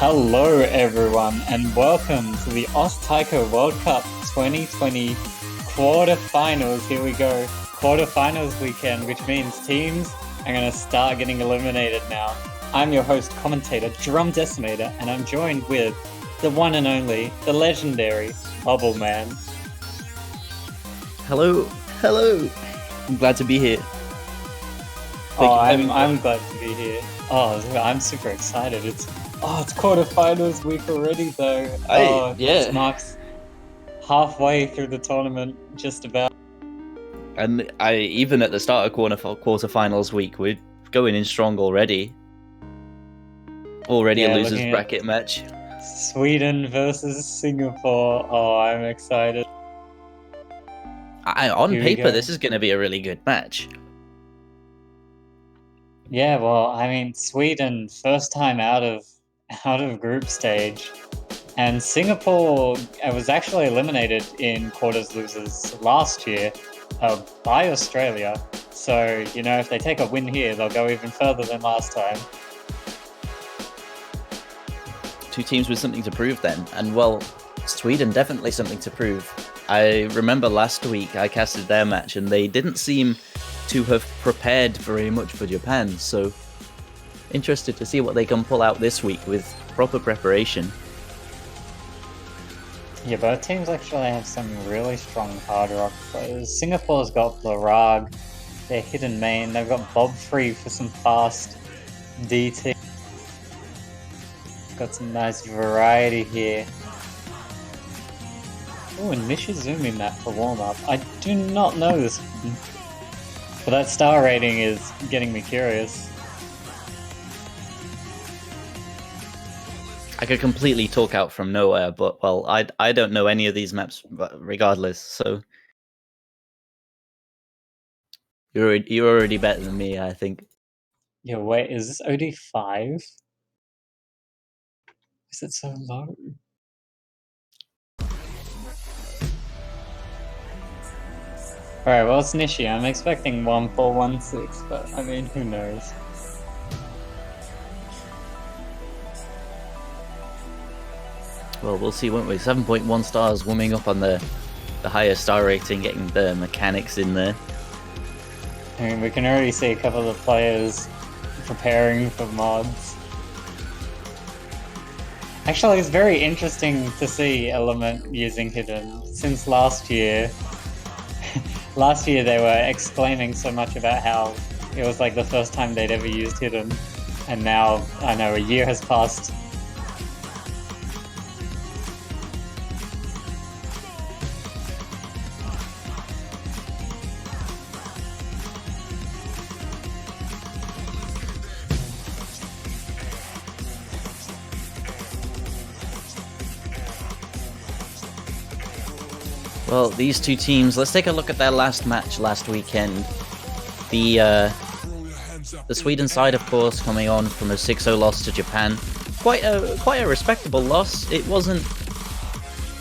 Hello, everyone, and welcome to the Taiko World Cup 2020 quarterfinals. Here we go, quarterfinals weekend, which means teams are going to start getting eliminated now. I'm your host, commentator, Drum Decimator, and I'm joined with the one and only, the legendary Bubble Man. Hello. I'm glad to be here. I'm glad to be here. Oh, I'm super excited. It's quarterfinals week already, though. It marks halfway through the tournament, just about. And even at the start of quarterfinals week, we're going in strong already. Already a losers bracket match. Sweden versus Singapore. Oh, I'm excited. On paper, this is going to be a really good match. Yeah, well, I mean, Sweden first time out of group stage, and Singapore was actually eliminated in quarters losers last year by Australia. So if they take a win here, they'll go even further than last time. Two teams with something to prove then, and well, Sweden definitely something to prove. I remember last week I casted their match and they didn't seem to have prepared very much for Japan, so interested to see what they can pull out this week with proper preparation. Yeah, both teams actually have some really strong hard rock players. Singapore's got Blarag, their hidden main. They've got Bob Free for some fast DT. Got some nice variety here. Oh, and Nishizumi map for warm-up. I do not know this one. But that star rating is getting me curious. I could completely talk out from nowhere, but well, I don't know any of these maps regardless, so you're already better than me, I think. Yeah, wait, is this OD5? Is it so low? Alright, well, it's Nishi. I'm expecting 1416, but I mean, who knows? Well, we'll see, won't we? 7.1 stars, warming up on the higher star rating, getting the mechanics in there. I mean, we can already see a couple of the players preparing for mods. Actually, it's very interesting to see Element using Hidden. Since last year, they were exclaiming so much about how it was like the first time they'd ever used Hidden. And now, I know, a year has passed. Well, these two teams, let's take a look at their last match last weekend. The Sweden side, of course, coming on from a 6-0 loss to Japan. Quite a respectable loss. It wasn't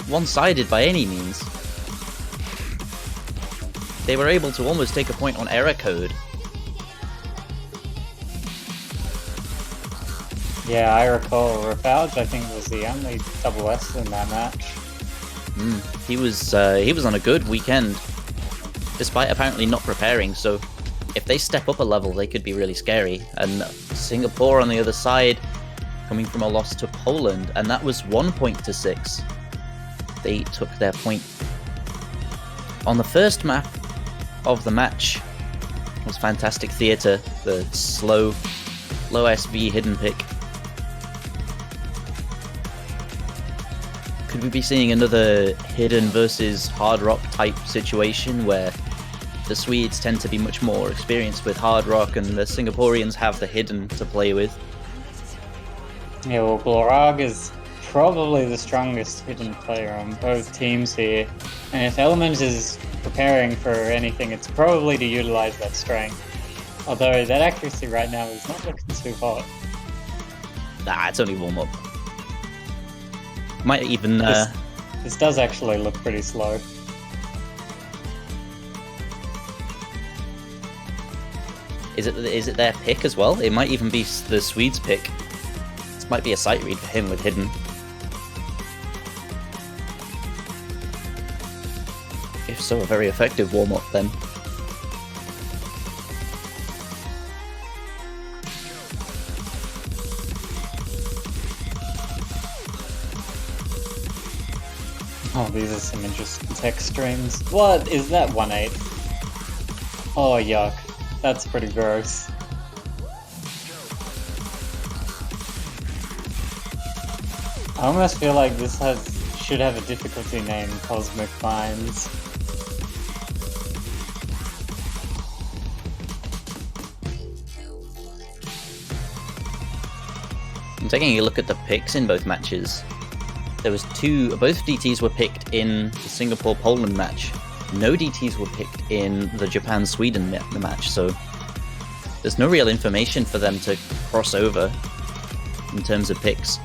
one-sided by any means. They were able to almost take a point on error code. Yeah, I recall Rafalge, I think, was the only double S in that match. He was on a good weekend, despite apparently not preparing, so if they step up a level, they could be really scary. And Singapore on the other side, coming from a loss to Poland, and that was 1 point to 6. They took their point. On the first map of the match was Fantastic Theatre, the slow, low SV hidden pick. Could we be seeing another hidden versus hard rock type situation where the Swedes tend to be much more experienced with hard rock and the Singaporeans have the hidden to play with? Yeah, well, Blarag is probably the strongest hidden player on both teams here. And if Element is preparing for anything, it's probably to utilize that strength. Although that accuracy right now is not looking too hot. Nah, it's only warm up. Might even... This does actually look pretty slow. Is it their pick as well? It might even be the Swedes' pick. This might be a sight read for him with Hidden. If so, a very effective warm-up then. Oh, these are some interesting tech streams. What is that 1/8? Oh, yuck. That's pretty gross. I almost feel like this should have a difficulty name, Cosmic Vines. I'm taking a look at the picks in both matches. There was both DTs were picked in the Singapore-Poland match. No DTs were picked in the Japan-Sweden match, so there's no real information for them to cross over in terms of picks.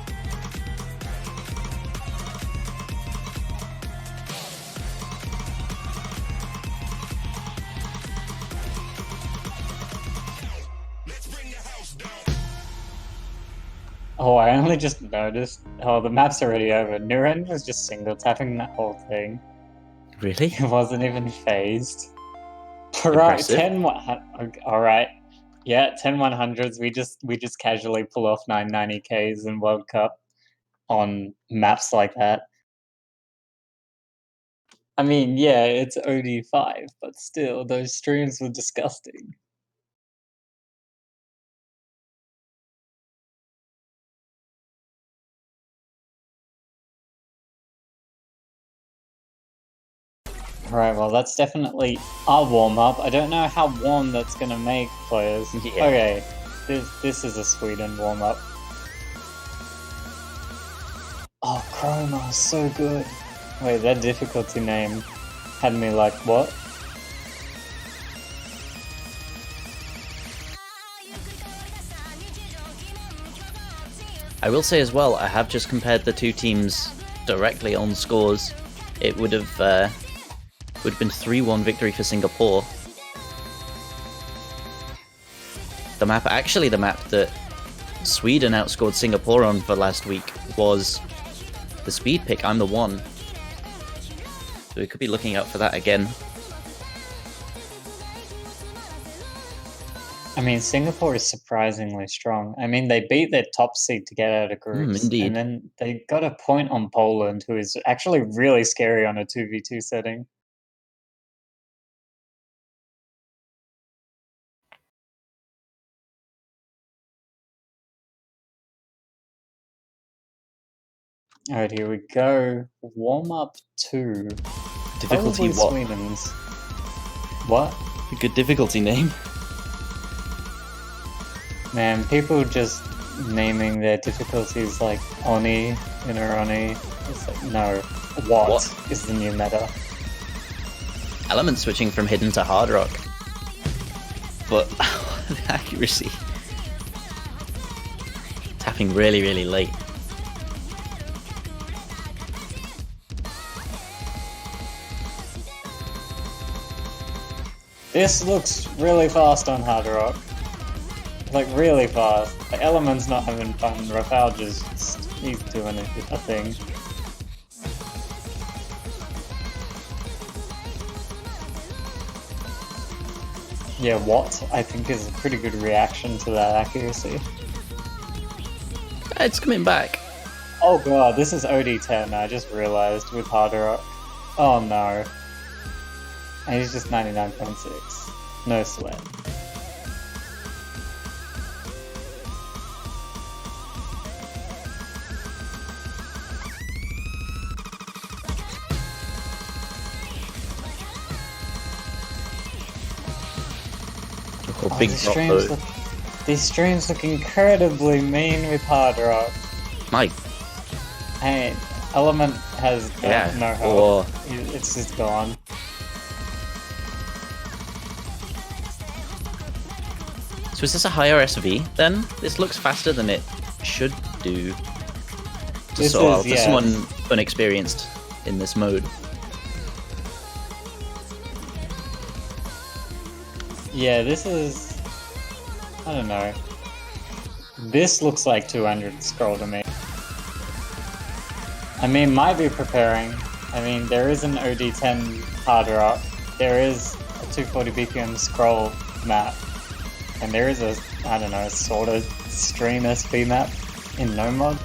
Oh, I only just noticed. Oh, the map's already over. Nuren was just single tapping that whole thing. Really? It wasn't even phased. Alright, 10 alright. Yeah, 10 100s. We just casually pull off 990Ks in World Cup on maps like that. I mean, yeah, it's OD5, but still, those streams were disgusting. Alright, well, that's definitely a warm-up. I don't know how warm that's gonna make players. Yeah. Okay, this is a Sweden warm-up. Oh, Chroma, so good. Wait, that difficulty name had me like, what? I will say as well, I have just compared the two teams directly on scores. It would have been 3-1 victory for Singapore. The map that Sweden outscored Singapore on for last week was the speed pick, I'm the One. So we could be looking out for that again. I mean, Singapore is surprisingly strong. I mean, they beat their top seed to get out of groups. Indeed. And then they got a point on Poland, who is actually really scary on a 2v2 setting. Alright, here we go. Warm-up 2. Difficulty Probably what? Sweden's. What? A good difficulty name. Man, people just naming their difficulties like Oni, Inner Oni. It's like, no. What is the new meta? Element switching from Hidden to Hard Rock. But the accuracy. Tapping really, really late. This looks really fast on Hard Rock. Like, really fast. Like, Element's not having fun. Rafael he's doing a thing. Yeah, what I think is a pretty good reaction to that accuracy. It's coming back. Oh god, this is OD10, I just realized, with Hard Rock. Oh no. And he's just 99.6. No sweat. Oh, big drop though. These streams look incredibly mean with Hard Rock. My. Hey, Element has no help. It's just gone. So is this a higher SV then? This looks faster than it should do. For someone unexperienced in this mode. Yeah, this is... I don't know. This looks like 200 scroll to me. I mean, might be preparing. I mean, there is an OD10 hard rock. There is a 240 BPM scroll map. And there is a, I don't know, sort of stream SV map in no mod.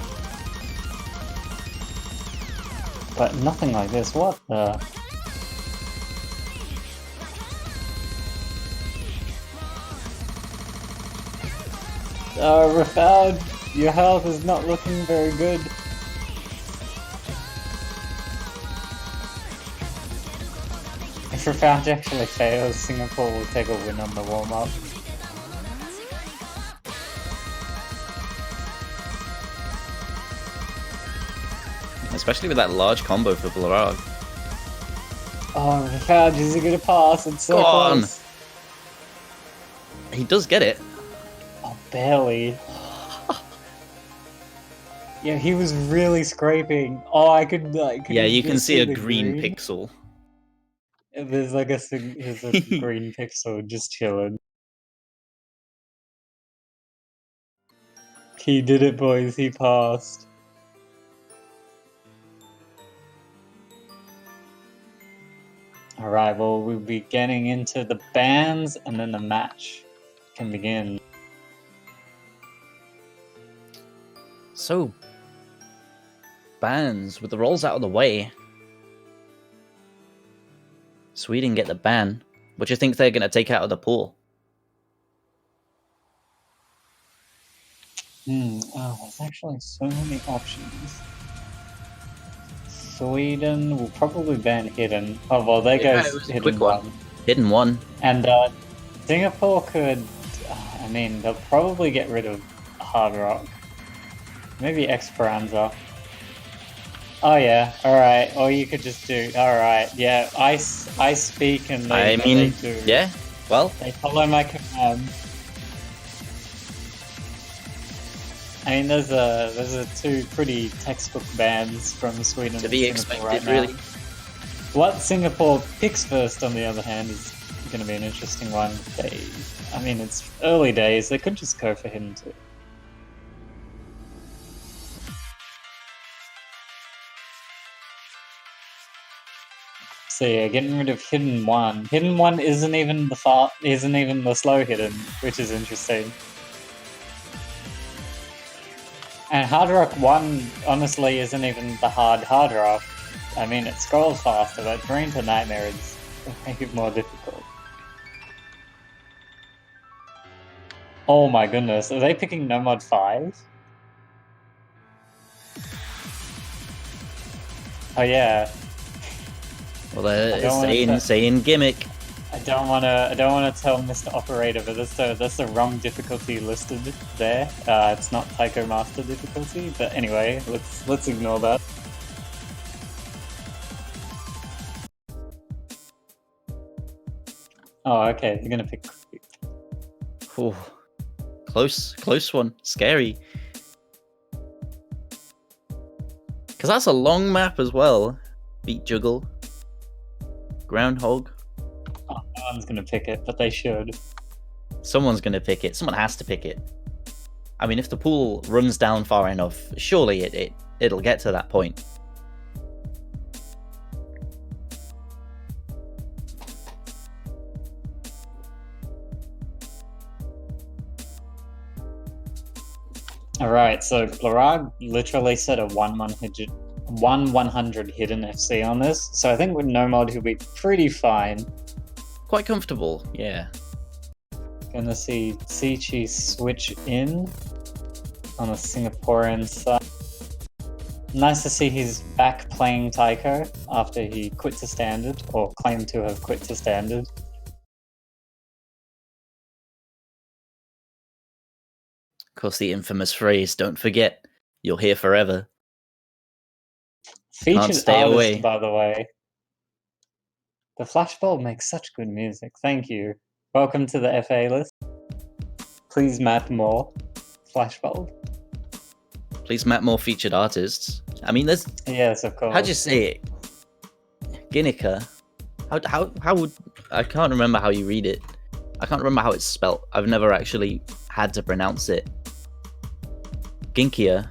But nothing like this. What the? Rafad, your health is not looking very good. If Rafad actually fails, Singapore will take a win on the warm-up. Especially with that large combo for Blarag. Oh, Rafad, is he gonna pass? It's so close. He does get it. Oh, barely. Yeah, he was really scraping. Oh, I could like. Yeah, you can see a green pixel. There's like a green pixel just chilling. He did it, boys. He passed. Alright, well, we'll be getting into the bans and then the match can begin. So, bans, with the rolls out of the way. Sweden get the ban. What do you think they're going to take out of the pool? Oh, there's actually so many options. Sweden will probably ban Hidden. Oh, well, there goes Hidden 1. Hidden 1. And Singapore could, I mean, they'll probably get rid of Hard Rock. Maybe Esperanza. Oh yeah, alright. Or you could just do, alright, yeah, I speak and they do. Yeah, well. They follow my command. I mean, there's a two pretty textbook bans from Sweden to be expected, right now. Really. What Singapore picks first, on the other hand, is going to be an interesting one. I mean, it's early days. They could just go for him too. So yeah, getting rid of Hidden 1. Hidden 1 isn't even the slow hidden, which is interesting. And Hard Rock 1, honestly, isn't even the hard rock. I mean, it scrolls faster, but Dream to Nightmare is make it more difficult. Oh my goodness, are they picking No Mod 5? Oh yeah. Well, it's saying gimmick. I don't wanna tell Mr. Operator, but that's the wrong difficulty listed there. It's not Taiko Master difficulty, but anyway, let's ignore that. Oh, okay, they're gonna pick. Oh, close one, scary. Because that's a long map as well. Beat Juggle, Groundhog. Oh, no one's gonna pick it, but they should. Someone's gonna pick it. Someone has to pick it. I mean, if the pool runs down far enough, surely it'll get to that point. Alright, so Blarag literally set a 1/100 hidden FC on this, so I think with no mod he'll be pretty fine. Quite comfortable, yeah. Gonna see Sichi switch in on the Singaporean side. Nice to see he's back playing Taiko after he quit to Standard, or claimed to have quit to Standard. Of course, the infamous phrase, "Don't forget, you're here forever." Featured stay artist, away. By the way. The Flashbulb makes such good music. Thank you. Welcome to the FA list. Please map more. Flashbulb. Please map more featured artists. I mean, there's... Yes, of course. How'd you say it? Ginica. How would... I can't remember how you read it. I can't remember how it's spelt. I've never actually had to pronounce it. Ginkia,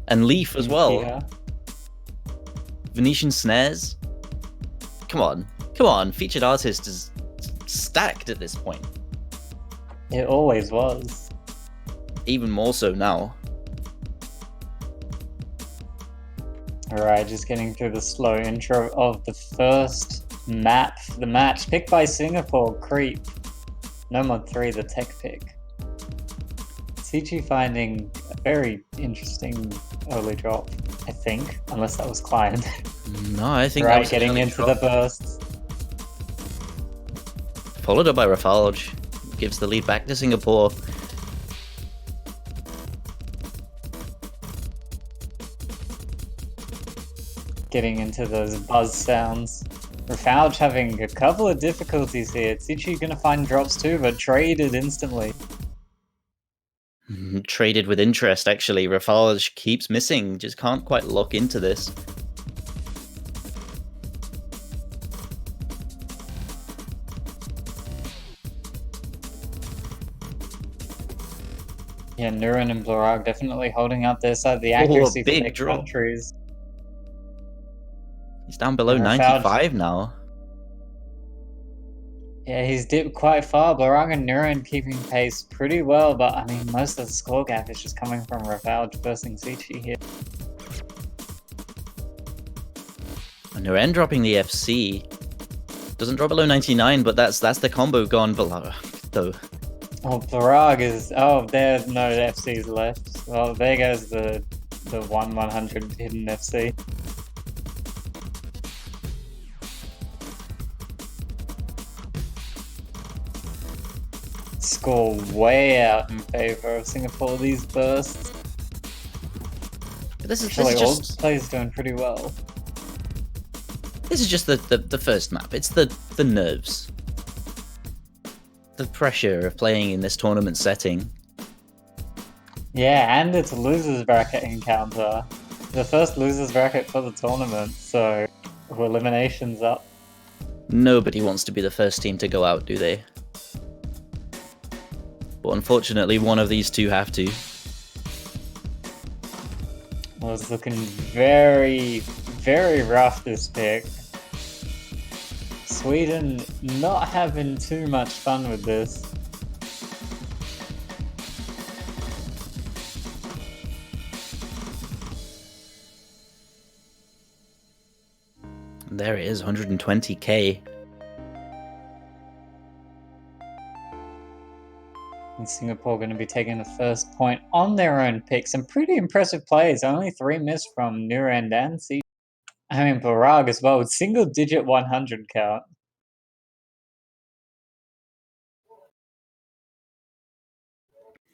and Leaf as well. Yeah. Venetian snares. Come on. Featured artist is stacked at this point. It always was. Even more so now. Alright, just getting through the slow intro of the first map for the match. Picked by Singapore, Creep. No Mod 3, the tech pick. CG finding a very interesting early drop, I think. Unless that was client. No, I think right, that was getting into the bursts. Followed up by Rafalge. Gives the lead back to Singapore. Getting into those buzz sounds. Rafalge having a couple of difficulties here. Tsuchi gonna find drops too, but traded instantly. Traded with interest, actually. Rafalge keeps missing. Just can't quite lock into this. Yeah, Nuren and Blorag definitely holding up their side. The accuracy for their big drop. countries. He's down below And 95 now. Yeah, he's dipped quite far. Blorag and Nuren keeping pace pretty well, but I mean, most of the score gap is just coming from Rafalge bursting Sichi here. And Nuren dropping the FC. Doesn't drop below 99, but that's the combo gone below, though. Oh, Blorag is... Oh, there's no FCs left. Well, there goes the 1/100 hidden FC. Score way out in favor of Singapore, these bursts. This is Actually, all just players doing pretty well. this is just the first map. It's the nerves. The pressure of playing in this tournament setting. Yeah, and it's a losers bracket encounter. The first losers bracket for the tournament, so eliminations up. Nobody wants to be the first team to go out, do they? But unfortunately, one of these two have to. Well, it's looking very, very rough this pick. Sweden not having too much fun with this. And there it is, 120k. And Singapore going to be taking the first point on their own pick. Some pretty impressive plays. Only 3 missed from Nurend and C. I mean, Barag as well, with single-digit 100 count.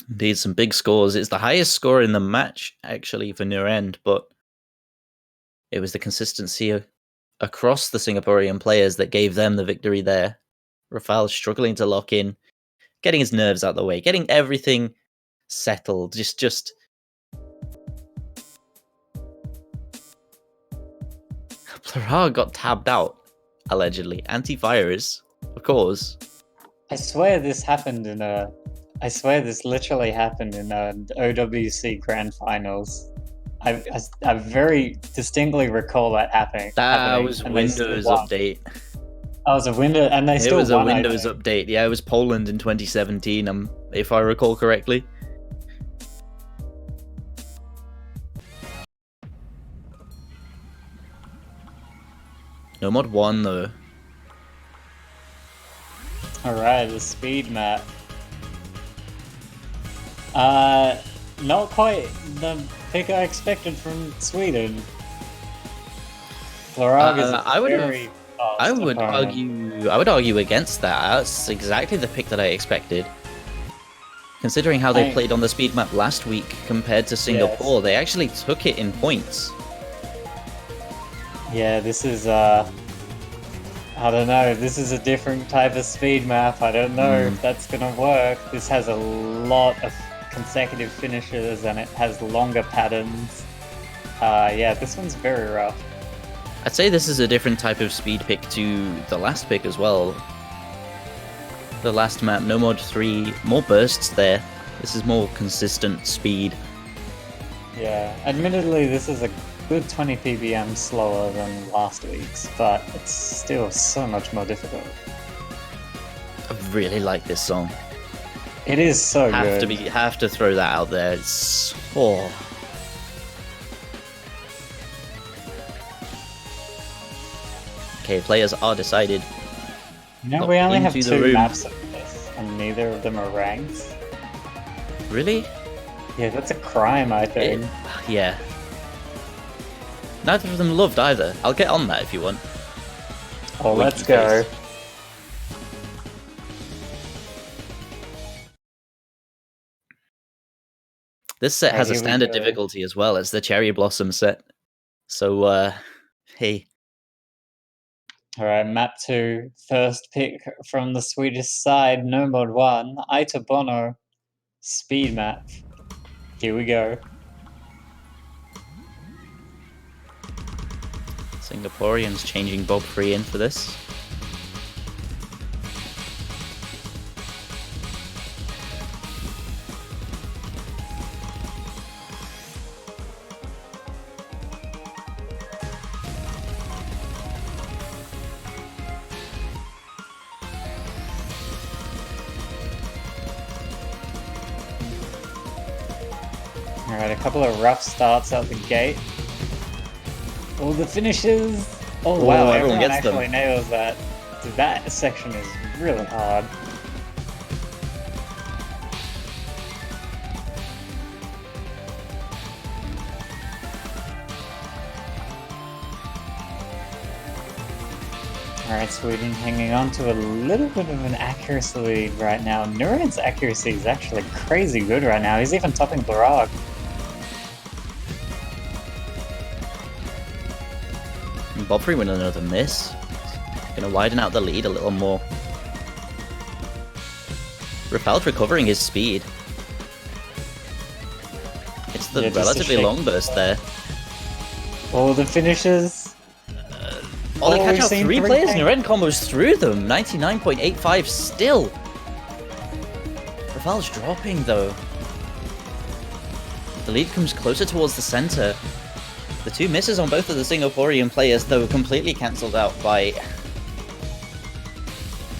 Indeed, some big scores. It's the highest score in the match, actually, for Nurend, but it was the consistency across the Singaporean players that gave them the victory there. Rafal struggling to lock in, getting his nerves out the way, getting everything settled. Just Plurag got tabbed out, allegedly. Anti-virus, of course. I swear this happened in a... I swear this literally happened in the OWC Grand Finals. I very distinctly recall that happening. That was Windows update. Oh, it was a window, and they still won. It was a Windows update. Yeah, it was Poland in 2017, if I recall correctly. No mod 1 though. Alright, the speed map. Not quite the pick I expected from Sweden. Florag is I would argue against that. That's exactly the pick that I expected. Considering how they played on the speed map last week compared to Singapore, yes. They actually took it in points. Yeah, this is I don't know, this is a different type of speed map. I don't know if that's gonna work. This has a lot of consecutive finishes and it has longer patterns. Yeah, this one's very rough. I'd say this is a different type of speed pick to the last pick as well. The last map, no mod 3, more bursts there. This is more consistent speed. Yeah, admittedly, this is a good 20 ppm slower than last week's, but it's still so much more difficult. I really like this song. It is so Have good. to throw that out there. It's Okay, players are decided. You know, Got we only have into the 2 room. maps of this, and neither of them are ranked. Really? Yeah, that's a crime, I think. Yeah. Neither of them loved either. I'll get on that if you want. Oh, let's Winky go. face. This set Okay, has a here we standard go. difficulty as well. It's the Cherry Blossom set. So, hey. Alright, map 2. First pick from the Swedish side, no mod 1. Ita Bono. Speed map. Here we go. Singaporeans changing Bob Free in for this. Alright, a couple of rough starts out the gate. All the finishes. Oh wow, everyone gets actually them. nails that. Dude, that section is really hard. Alright, Sweden hanging on to a little bit of an accuracy lead right now. Nuren's accuracy is actually crazy good right now. He's even topping Barag. Bob Free with another miss. Gonna widen out the lead a little more. Rafal's recovering his speed. It's the relatively long burst there. All the finishes. Oh, they catch we've out seen 3 three players. tank- Nuren combos through them. 99.85 still. Rafal's dropping though. The lead comes closer towards the center. The 2 misses on both of the Singaporean players, though, completely cancelled out by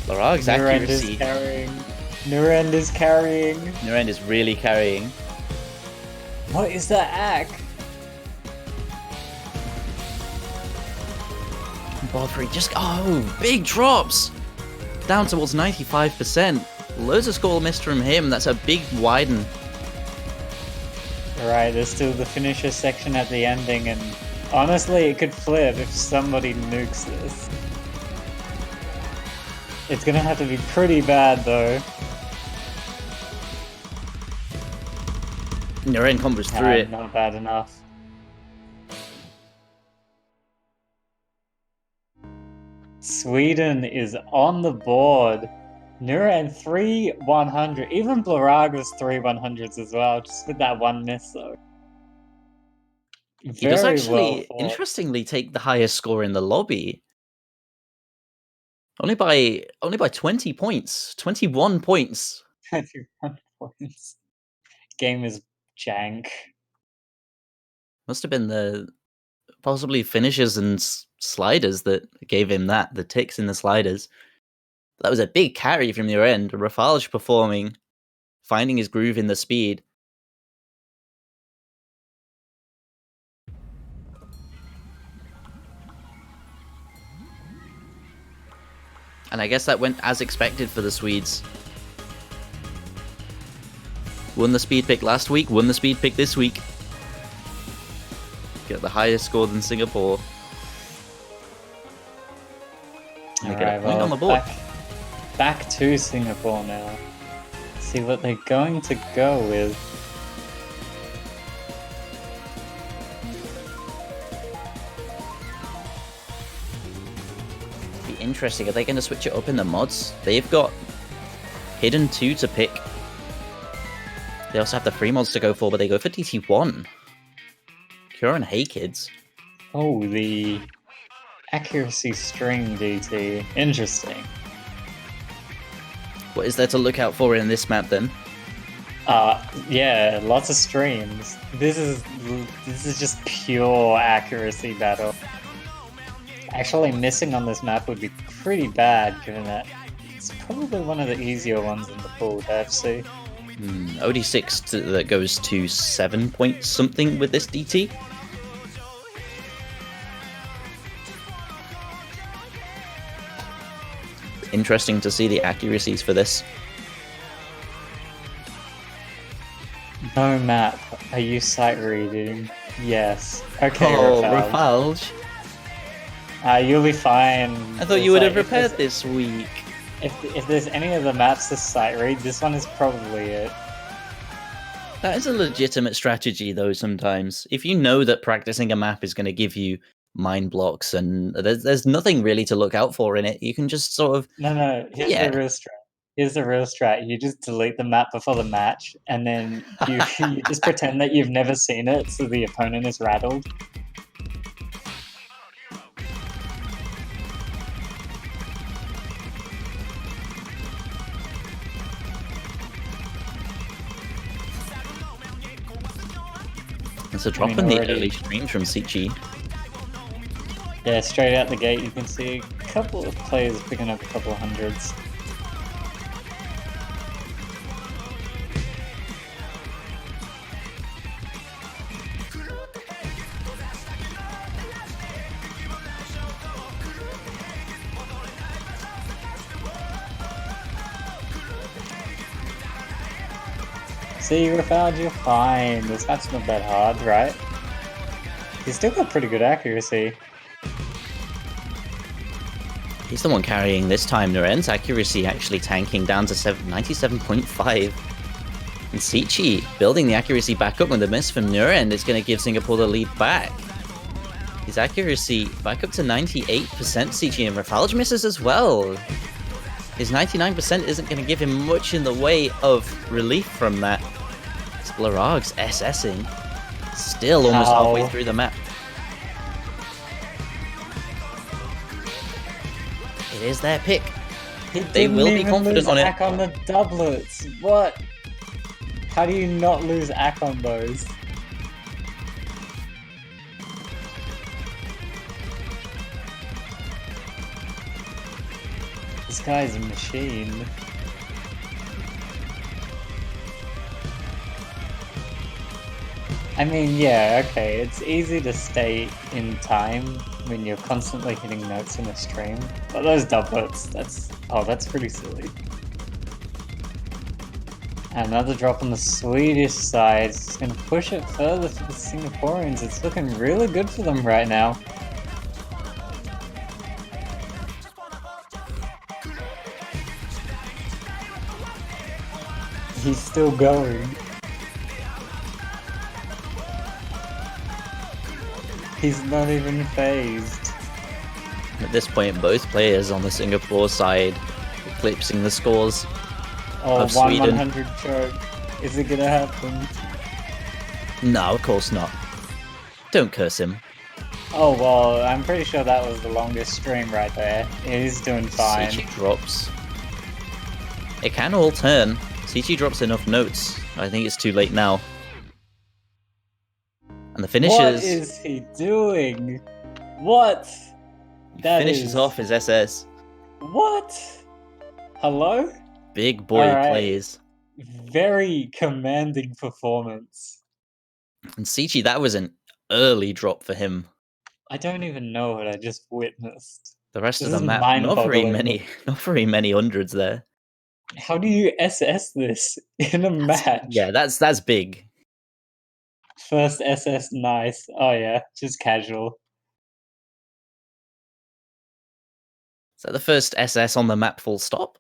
Larag's accuracy. Nurend is carrying. Nuren is really carrying. What is that act? Baldry just... Oh, big drops! Down towards 95%. Loads of score missed from him. That's a big widen. Alright, there's still the finisher section at the ending, and honestly, it could flip if somebody nukes this. It's gonna have to be pretty bad, though. Nuren combos through it. Not bad enough. Sweden is on the board. Nuren 3 100. Even Blarag was 3 100s as well, just with that one miss though. He does Very well actually, fought. interestingly, take the highest score in the lobby. Only by 20 points. 21 points. 21 points. Game is jank. Must have been the possibly finishes and sliders that gave him that, the ticks in the sliders. That was a big carry from your end. Rafalj performing, finding his groove in the speed. And I guess that went as expected for the Swedes. Won the speed pick last week, won the speed pick this week. Get the highest score than Singapore. And they get a point on the board. Back to Singapore now. See what they're going to go with. Be interesting. Are they going to switch it up in the mods? They've got Hidden 2 to pick. They also have the free mods to go for, but they go for DT1. Cure and Hey Kids. Oh, the accuracy string DT. Interesting. What is there to look out for in this map then? Yeah, lots of streams. This is just pure accuracy battle. Actually, missing on this map would be pretty bad, given that it's probably one of the easier ones in the pool to FC. OD6 that goes to 7 point something with this DT. Interesting to see the accuracies for this. No map. Are you sight reading? Yes. Okay, Oh, Rafalge. Rafalge. You'll be fine. I thought you would have repaired this week. If there's any of the maps to sight read, this one is probably it. That is a legitimate strategy, though, sometimes. If you know that practicing a map is going to give you mind blocks and there's nothing really to look out for in it, you can just sort of... No, here's the real strat. Here's the real strat. You just delete the map before the match, and then you just pretend that you've never seen it, so the opponent is rattled. It's a drop in the early streams from Sichi. Yeah, straight out the gate you can see a couple of players picking up a couple of hundreds. See, Rafalge, you're fine. This map's not that hard, right? He's still got pretty good accuracy. He's the one carrying this time. Nuren's accuracy actually tanking down to 97.5. And Sichi building the accuracy back up with the miss from Nuren is going to give Singapore the lead back. His accuracy back up to 98%, Sichi, and Rafalge misses as well. His 99% isn't going to give him much in the way of relief from that. Blarag's SSing. Still almost halfway through the map. It is their pick. They will be confident on it. Ack on the doublets. What? How do you not lose Ack on those? This guy's a machine. I mean, yeah, okay, it's easy to stay in time when you're constantly hitting notes in a stream, but those doublets, that's pretty silly. Another drop on the Swedish side, it's going to push it further for the Singaporeans. It's looking really good for them right now. He's still going. He's not even phased. At this point, both players on the Singapore side eclipsing the scores of Sweden. 100 choke. Is it gonna happen? No, of course not. Don't curse him. Oh, well, I'm pretty sure that was the longest stream right there. He's doing fine. Sichi drops. It can all turn. Sichi drops enough notes. I think it's too late now. And the finishes... What is he doing? What? That finishes off his SS. What? Hello? Big boy plays. Very commanding performance. And Sichi, that was an early drop for him. I don't even know what I just witnessed. The rest of the map, not very many hundreds there. How do you SS this in a match? Yeah, that's big. First SS, nice. Oh yeah, just casual. Is that the first SS on the map full stop?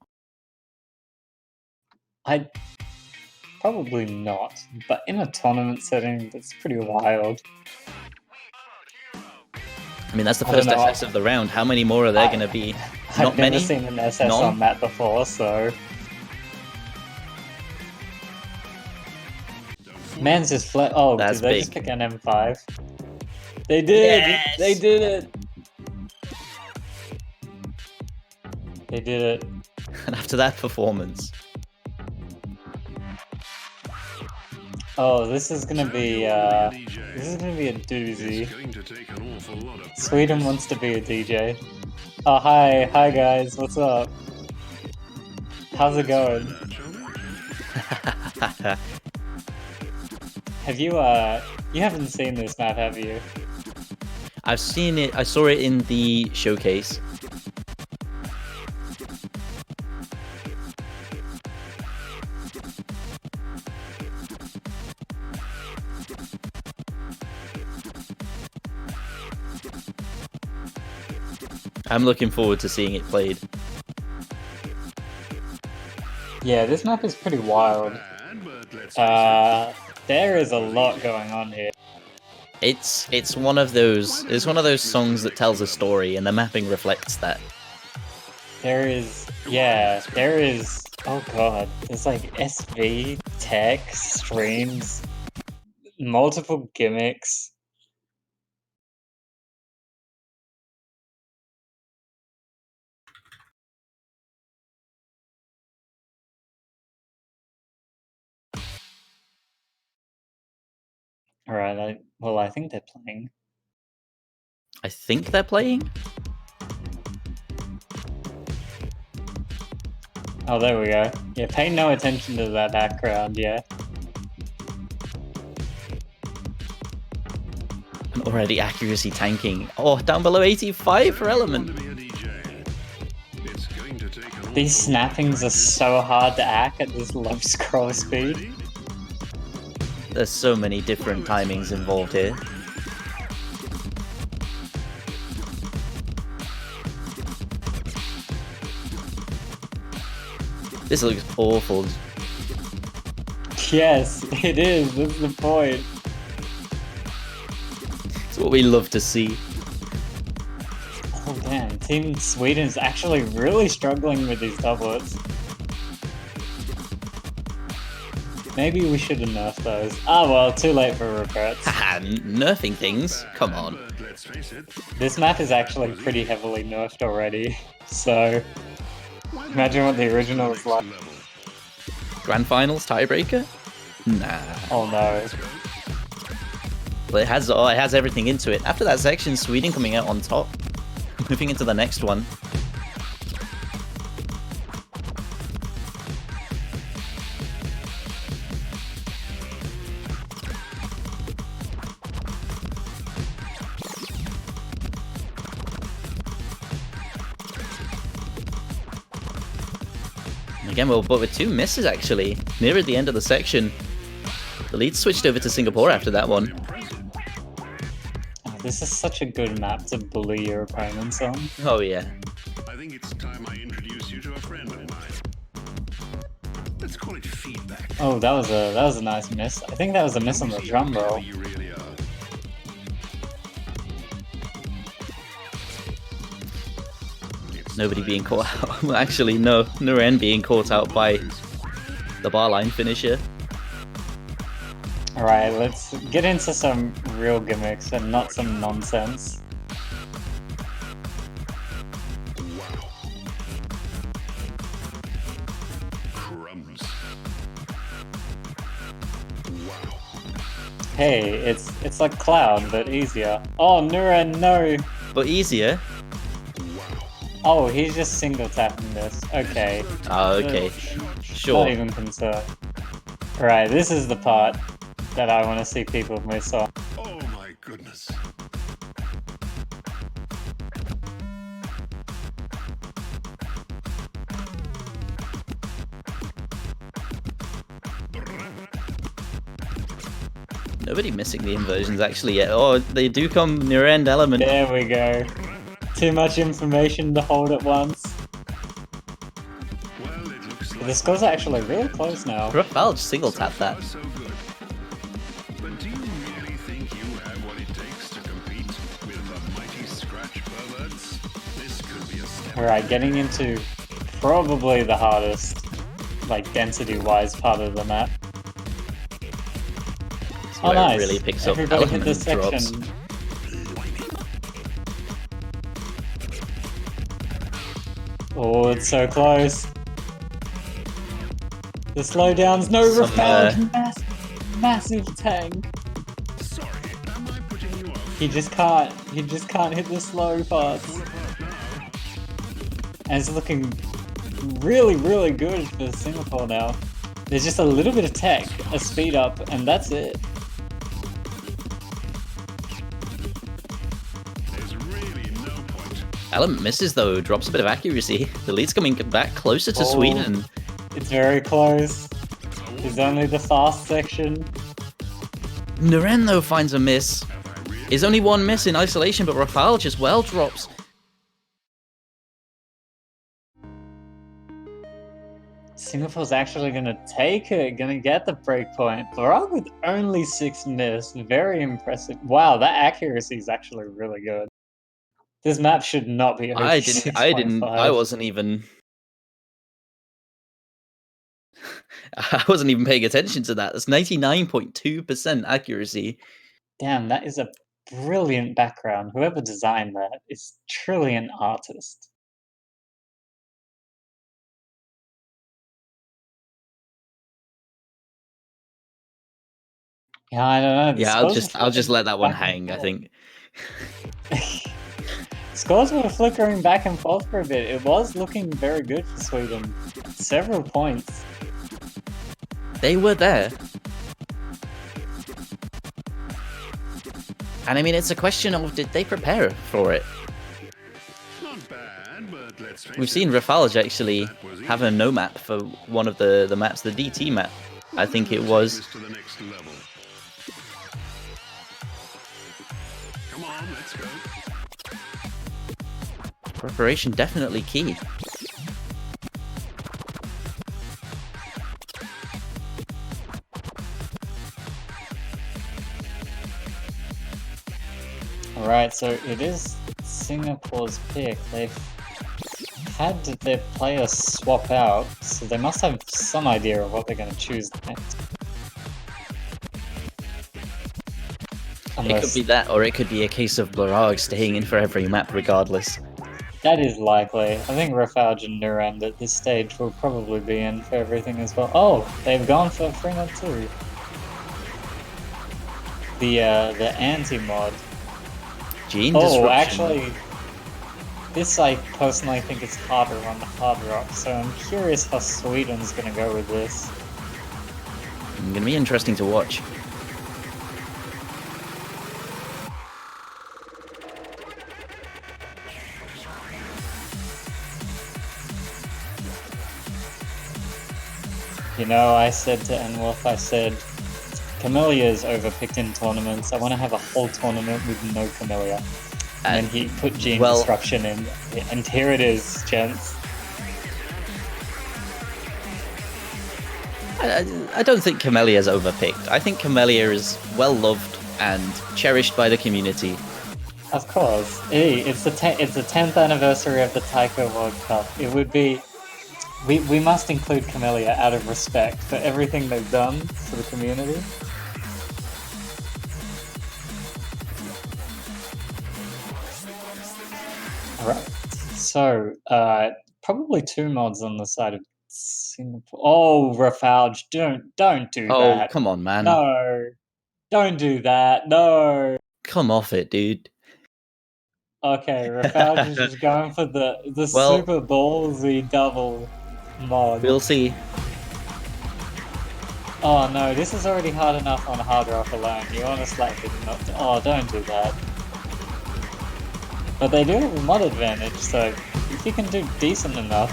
Probably not, but in a tournament setting, that's pretty wild. I mean, that's the first SS of the round. How many more are there going to be? I've never seen an SS on map before, so... Man's just flat. Oh, that's did they just pick an M5? They did! Yes! They did it! They did it. And after that performance... Oh, this is gonna be a doozy. Sweden wants to be a DJ. Oh, hi guys, what's up? How's it going? Have you haven't seen this map, have you? I've seen it. I saw it in the showcase. I'm looking forward to seeing it played. Yeah, this map is pretty wild. There is a lot going on here. It's one of those songs that tells a story, and the mapping reflects that. There is, oh god, there's like SV, tech, streams, multiple gimmicks. Alright, I think they're playing. I think they're playing? Oh, there we go. Yeah, pay no attention to that background, yeah. And already accuracy tanking. Oh, down below 85 for Element. These snappings are so hard to act at this low scroll speed. There's so many different timings involved here. This looks awful. Yes, it is. That's the point. It's what we love to see. Oh damn, Team Sweden's actually really struggling with these doublets. Maybe we should have nerfed those. Ah well, too late for regrets. Haha, nerfing things? Come on. This map is actually pretty heavily nerfed already, so imagine what the original was like. Grand Finals tiebreaker? Nah. Oh no. But it has everything into it. After that section, Sweden coming out on top. Moving into the next one. Again, well, but with two misses actually, near at the end of the section. The lead switched over to Singapore after that one. Oh, this is such a good map to bully your opponents on. Oh yeah. I think it's time I introduce you to a friend of mine. Let's call it feedback. Oh, that was a nice miss. I think that was a miss on the drum roll. You really are. Nobody being caught out. Well, actually, no. Nuren being caught out by the barline finisher. Alright, let's get into some real gimmicks and not some nonsense. Wow. Crumbs. Wow. Hey, it's like Cloud, but easier. Oh, Nuren, no! But easier. Oh, he's just single tapping this. Okay. Oh, okay. Not Sure. even concerned. Alright, this is the part that I want to see people miss on. Oh my goodness. Nobody missing the inversions actually yet. Oh, they do come near end Element. There we go. Too much information to hold at once. Well, it looks like The scores are actually really close now. I'll just single tap that. so good. But do you really think you have what it takes to compete with the mighty scratch perverts? This could be a step. Alright, getting into probably the hardest, like density-wise part of the map. It's Oh where nice, it really picks up everybody hit Element this drops. section. Oh, it's so close. The slowdowns, no Some, repel. massive tank. Sorry, am I putting you off? He just can't hit the slow parts. Fall apart now. And it's looking really, really good for Singapore now. There's just a little bit of tech, a speed up, and that's it. There's really no point. Element misses though, drops a bit of accuracy. The lead's coming back closer to Oh. Sweden. It's very close. There's only the fast section. Naren though finds a miss. Is only one miss in isolation, but Rafal just well drops. Singapore's actually gonna take it, gonna get the breakpoint. Barag with only 6 miss, very impressive. Wow, that accuracy is actually really good. This map should not be over I 6.5. wasn't even... I wasn't even paying attention to that. That's 99.2% accuracy. Damn, that is a brilliant background. Whoever designed that is truly an artist. Yeah, I don't know. The Yeah, scores I'll just were let that one back and hang, I forth. think. Scores were flickering back and forth for a bit. It was looking very good for Sweden. Several points. They were there. And I mean, it's a question of, did they prepare for it? Not bad, but let's face We've it, seen Rafalj actually have a no map for one of the maps, the DT map. I think it was. this to the next level. Come on, let's go. Preparation definitely key. Alright, so it is Singapore's pick. They've had their players swap out, so they must have some idea of what they're going to choose next. It could be that, or it could be a case of Blarag staying in for every map regardless. That is likely. I think Rafalj and Nurend at this stage will probably be in for everything as well. Oh, they've gone for Freenet too. The anti-mod. Gene Oh, disruption. actually, this I personally think is harder on the hard rock, so I'm curious how Sweden's gonna go with this. Gonna be interesting to watch. You know, I said to Enwolf, I said, Camellia's overpicked in tournaments. I want to have a whole tournament with no Camellia. And then he put Gene Disruption in, and here it is, gents. I don't think Camellia's overpicked. I think Camellia is well loved and cherished by the community. Of course. It's the 10th anniversary of the Taiko World Cup. It would be... We must include Camellia out of respect for everything they've done for the community. Alright, so probably 2 mods on the side of Singapore. Oh, Rafalj, don't do that. Oh, come on, man. No, don't do that. No. Come off it, dude. Okay, Rafalj is just going for the Well, super ballsy double mod. We'll see. Oh no, this is already hard enough on hard rock alone. You want to slap it? Not. Oh, don't do that. But they do have a mod advantage, so if you can do decent enough.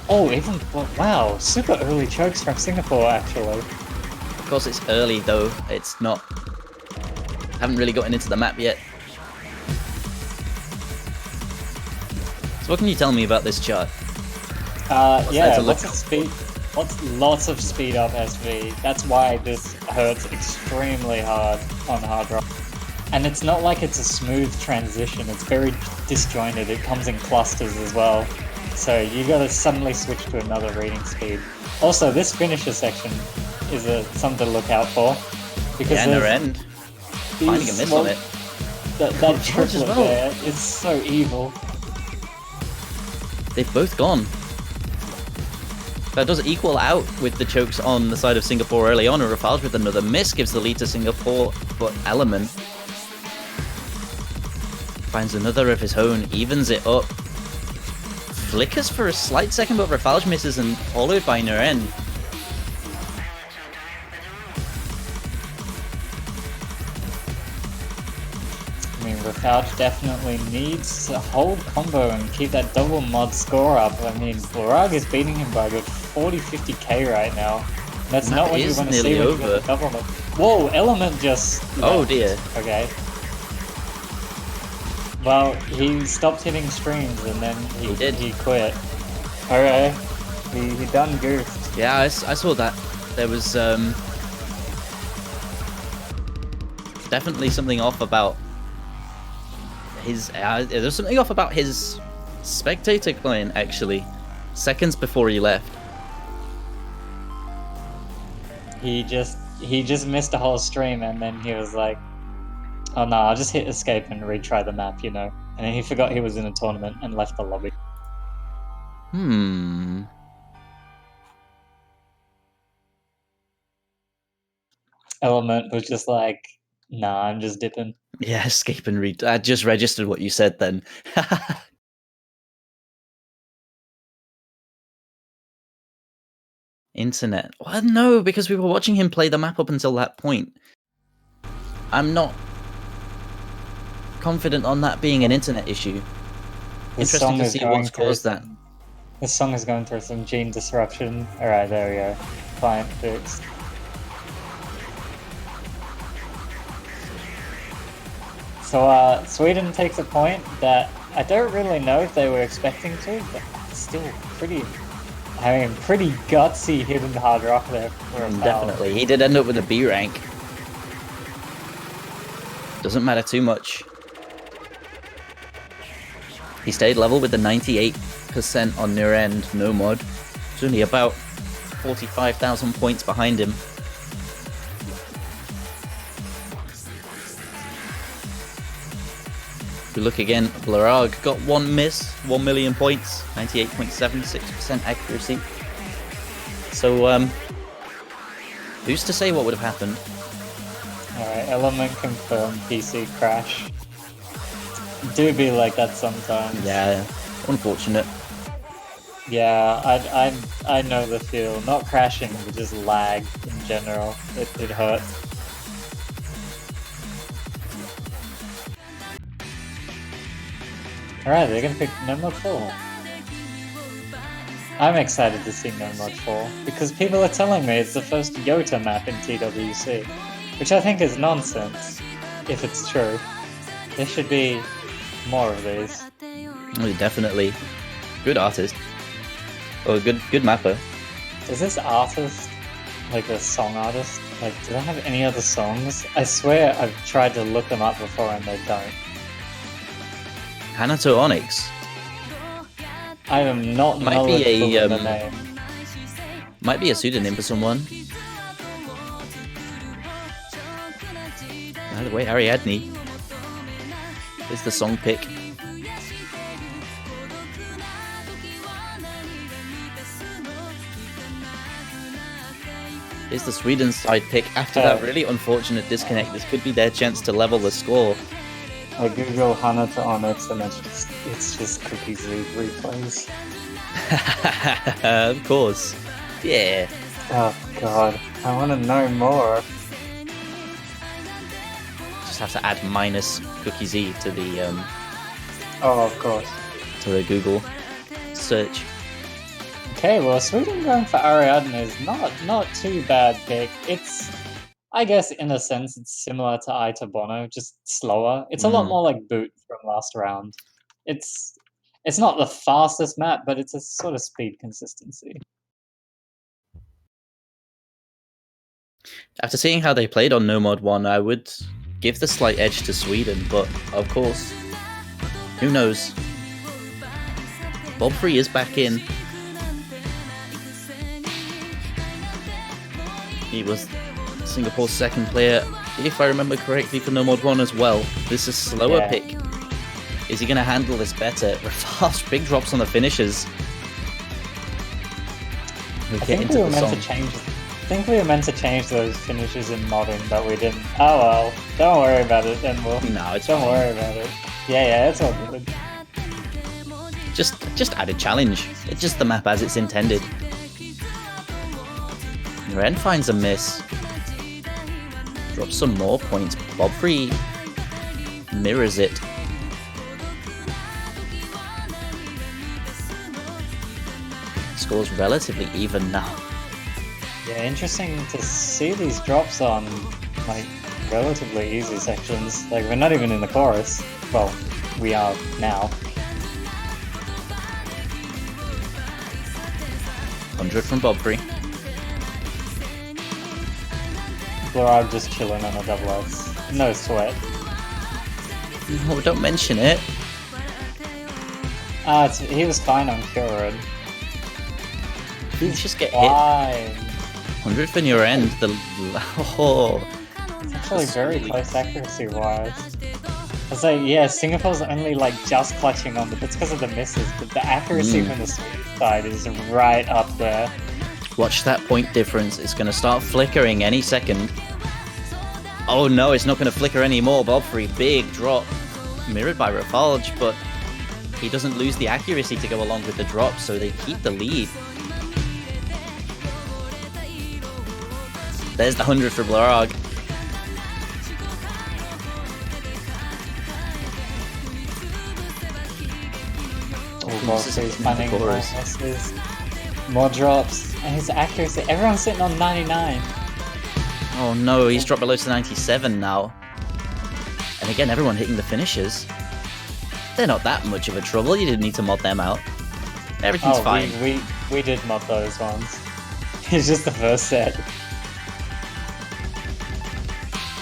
Oh, even wow, super early chokes from Singapore actually. Of course, it's early though. It's not. Haven't really gotten into the map yet. So what can you tell me about this chart? Yeah, lots of speed up SV. That's why this hurts extremely hard on hard rock. And it's not like it's a smooth transition, it's very disjointed, it comes in clusters as well. So you gotta suddenly switch to another reading speed. Also, this finisher section is something to look out for. Because yeah, no end. Finding a miss on it. That triplet well. There is so evil. They've both gone. That does equal out with the chokes on the side of Singapore early on, and Rafalj with another miss gives the lead to Singapore, but Element finds another of his own, evens it up. Flickers for a slight second, but Rafalj misses and followed by Nuren. I mean, Rafalj definitely needs to hold combo and keep that double mod score up. I mean, Blurag is beating him by a good 40-50k right now. That's And not that what you is want to see nearly when you over. get the double mod. Whoa, Element just... Oh dear. Okay. Well, he stopped hitting streams and then He did. He quit. Okay. He done goofed. Yeah, I saw that. There was definitely something off about his... there's something off about his spectator client, actually. Seconds before he left. He just missed a whole stream and then he was like, oh no, I'll just hit escape and retry the map, you know. And then he forgot he was in a tournament and left the lobby. Element was just like, nah, I'm just dipping. Yeah, escape and read. I just registered what you said then. Internet. Well, no, because we were watching him play the map up until that point. I'm not confident on that being an internet issue. This Interesting song to is see going what's through caused that. This song is going through some gene disruption. Alright, there we go. Client fixed. So, Sweden takes a point that I don't really know if they were expecting to, but still pretty gutsy hidden hard rock there for a foul. Definitely. He did end up with a B rank. Doesn't matter too much. He stayed level with the 98% on near end, no mod. It's only about 45,000 points behind him. If we look again, Blurag got one miss, 1 million points, 98.76% accuracy. So, who's to say what would have happened? Alright, Element confirmed PC crash. Do be like that sometimes. Yeah, unfortunate. Yeah, I know the feel. Not crashing, but just lag in general. It hurts. Alright, they're gonna pick No Mod 4. I'm excited to see No Mod 4, because people are telling me it's the first Yota map in TWC, which I think is nonsense, if it's true. There should be more of these. Oh, definitely. Good artist. Or good mapper. Is this artist like a song artist? Like, do they have any other songs? I swear I've tried to look them up before and they don't. Hanato Onyx. I am not Might be knowledgeable a, in the name. Might be a pseudonym for someone. By the way, Ariadne. Here's the song pick. Here's the Sweden side pick. After that really unfortunate disconnect, this could be their chance to level the score. I Google Hanato Onyx and it's just Cookie Z replays. Of course. Yeah. Oh god, I want to know more. Just have to add minus Cookie Z to the Oh, of course. Google search. Okay, well, Sweden going for Ariadne is not too bad pick. It's, I guess, in a sense, it's similar to Ita Bono, just slower. It's a lot more like Boot from last round. It's not the fastest map, but it's a sort of speed consistency. After seeing how they played on No Mod 1, I would give the slight edge to Sweden, but of course, who knows? Bob Free is back in. He was Singapore's second player, if I remember correctly, for No Mod 1 as well. This is slower pick. Is he going to handle this better? Fast big drops on the finishes. We I get think into we were the meant song. to change. I think we were meant to change those finishes in modding, but we didn't. Oh well, don't worry about it. Then we'll. No, it's Don't fine. worry about it. Yeah, it's all good. Just add a challenge. It's just the map as it's intended. Ren finds a miss. Drops some more points. Bobfree mirrors it. Score's relatively even now. Yeah, interesting to see these drops on like relatively easy sections. Like we're not even in the chorus. Well, we are now. 100 from Bobfree. Blorag just chilling on a double S. No sweat. No, don't mention it. He was fine on Curad. He's just get hit. Fine. 100 for your end. The oh, It's actually very close accuracy wise. I was like, yeah, Singapore's only like just clutching on, but that's because of the misses. But the accuracy from the Swedish side is right up there. watch that point difference. It's going to start flickering any second. Oh no, it's not going to flicker anymore. Bobfree, big drop. Mirrored by Rafalge, but he doesn't lose the accuracy to go along with the drop, so they keep the lead. There's the 100 for Blorag. He's finding more misses, more drops, and his accuracy. Everyone's sitting on 99. Oh no, he's dropped below to 97 now. And again, everyone hitting the finishes. They're not that much of a trouble. You didn't need to mod them out. Everything's fine. We did mod those ones. It's just the first set.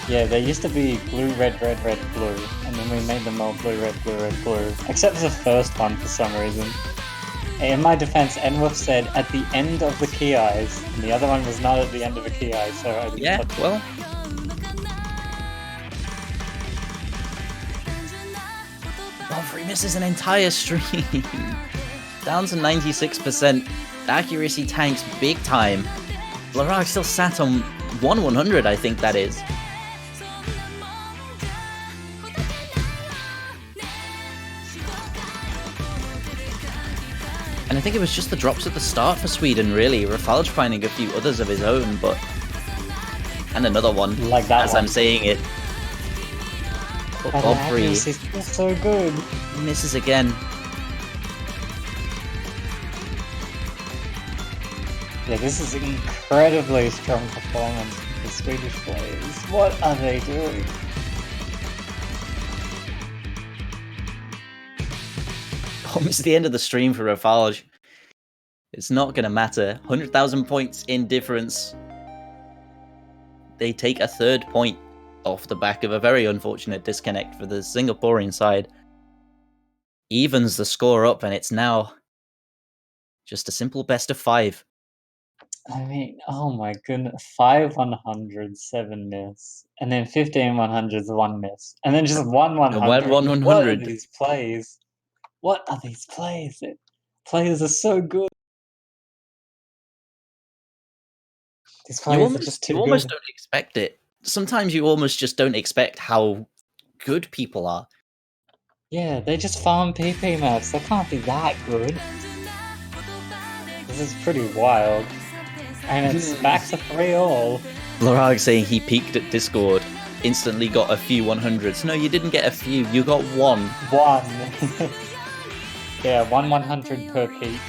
Yeah, they used to be blue, red, red, red, blue, and then we made them all blue, red, blue, red, blue. Except for the first one for some reason. In my defense, Enwolf said at the end of the key eyes, and the other one was not at the end of a key eye, so I didn't touch it. Well. Bobfree misses an entire stream. Down to 96%. Accuracy tanks big time. Blorag still sat on 1/100, I think that is. And I think it was just the drops at the start for Sweden, really. Rafalge finding a few others of his own, but... And another one, like that as one. I'm saying it. But Bobfree so good. misses again. Yeah, this is incredibly strong performance from the Swedish players. What are they doing? Almost the end of the stream for Rafalge. It's not going to matter. 100,000 points in difference. They take a third point off the back of a very unfortunate disconnect for the Singaporean side. Evens the score up, and it's now just a simple best of 5. I mean, oh my goodness. 5 100s, 7 miss. And then 15 100s, 1 miss. And then just 1 And 100. 1 What are 100. these plays? What are these plays? Players are so good. These players are just too You almost good. don't expect it. Sometimes you almost just don't expect how good people are. Yeah, they just farm PP maps. They can't be that good. This is pretty wild. And it's back to 3-all. Blorag saying he peaked at Discord, instantly got a few 100s. No, you didn't get a few, you got 1. 1. Yeah, 1 100 per peak.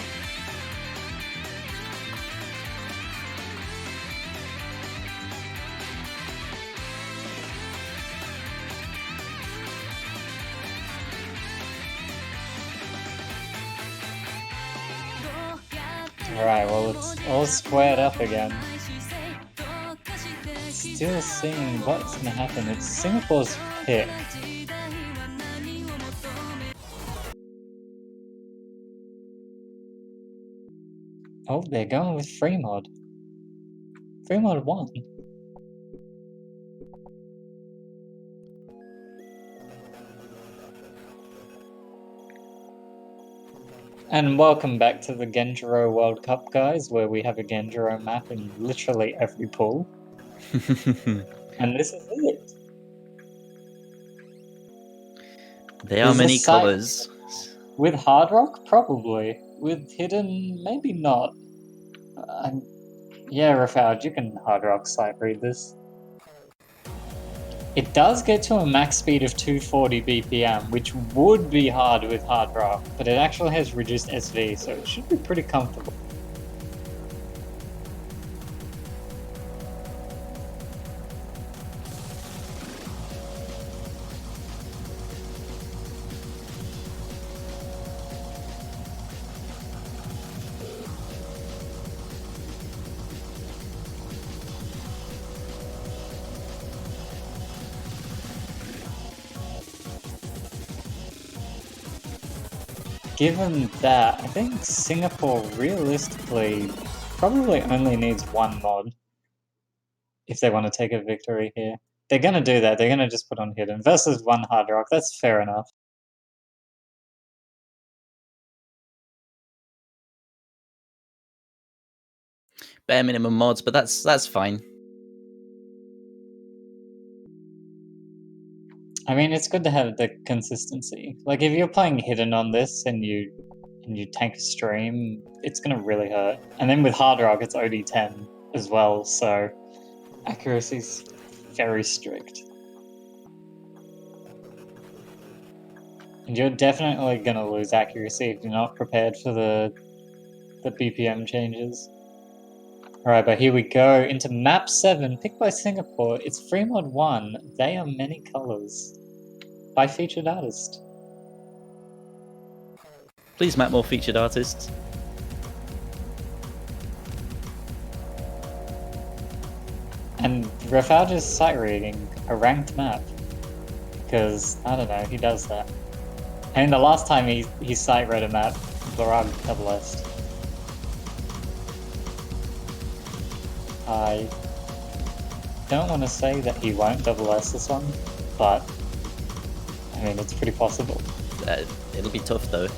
Alright, well, it's all squared up again. Still seeing what's gonna happen. It's Singapore's pick. Oh, they're going with free mod. Free mod 1. And welcome back to the Genjiro World Cup, guys, where we have a Genjiro map in literally every pool. And this is it. There are Is many this site colors. with Hard Rock? Probably. With Hidden, maybe not. Yeah, Rafał, you can Hard Rock sight read this. It does get to a max speed of 240 BPM, which would be hard with Hard Rock, but it actually has reduced SV, so it should be pretty comfortable. Given that, I think Singapore realistically probably only needs one mod if they want to take a victory here. They're going to do that. They're going to just put on Hidden versus one Hard Rock. That's fair enough. Bare minimum mods, but that's fine. I mean, it's good to have the consistency. Like if you're playing Hidden on this and you tank a stream, it's gonna really hurt. And then with Hard Rock, it's OD10 as well, so accuracy's very strict. And you're definitely gonna lose accuracy if you're not prepared for the BPM changes. Alright, but here we go into map 7, picked by Singapore. It's free mod 1. They are many colors. By featured artist. Please map more featured artists. And Rafał is sight reading a ranked map. Because, I don't know, he does that. And the last time he sight read a map, Blorag double S. I don't want to say that he won't double S this one, but I mean, it's pretty possible. It'll be tough though.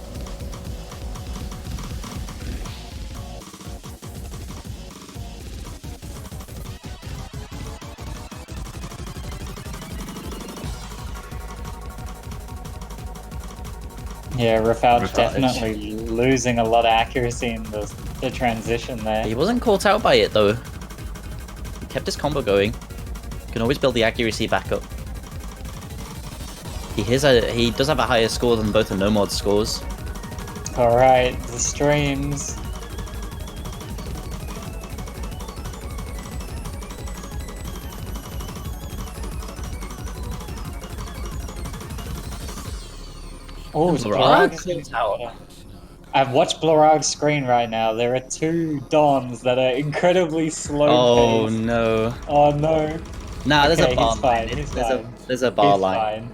Yeah, Rafał definitely losing a lot of accuracy in the transition there. He wasn't caught out by it though. He kept his combo going. Can always build the accuracy back up. He does have a higher score than both the no mod scores. Alright, the streams. Oh, I've watched Blorag's screen right now. There are two Dons that are incredibly slow Oh paced. no. Oh no. Nah, there's Okay, a bar he's line. fine. He's There's fine. a bar He's line. fine.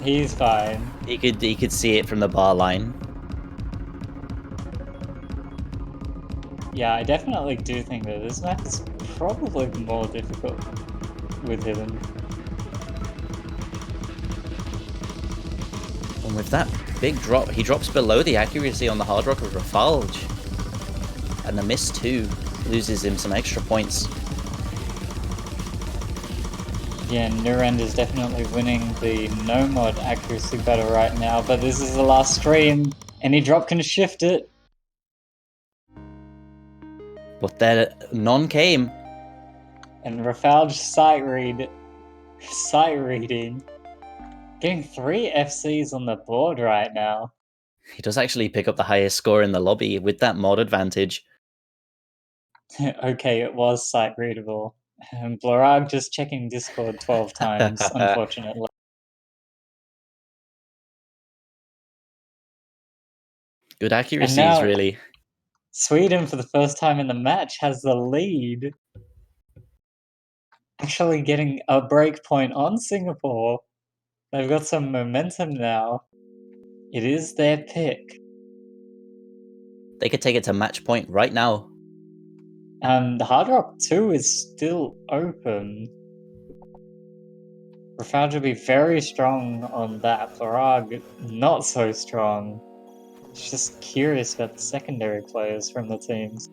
He's fine. He could see it from the bar line. Yeah, I definitely do think that this map is probably more difficult with Hidden. And with that big drop, he drops below the accuracy on the Hard Rock of Rafalj. And the miss too loses him some extra points. Yeah, Nurend is definitely winning the no mod accuracy battle right now, but this is the last stream. Any drop can shift it. But there none came. And Rafalj sight reading. Getting 3 FCs on the board right now. He does actually pick up the highest score in the lobby with that mod advantage. Okay, it was sight readable. And Blorag just checking Discord 12 times, unfortunately. Good accuracies, really. Sweden, for the first time in the match, has the lead. Actually getting a break point on Singapore. They've got some momentum now. It is their pick. They could take it to match point right now. And Hard Rock 2 is still open. Rafalj will be very strong on that. Blorag, not so strong. Just curious about the secondary players from the teams.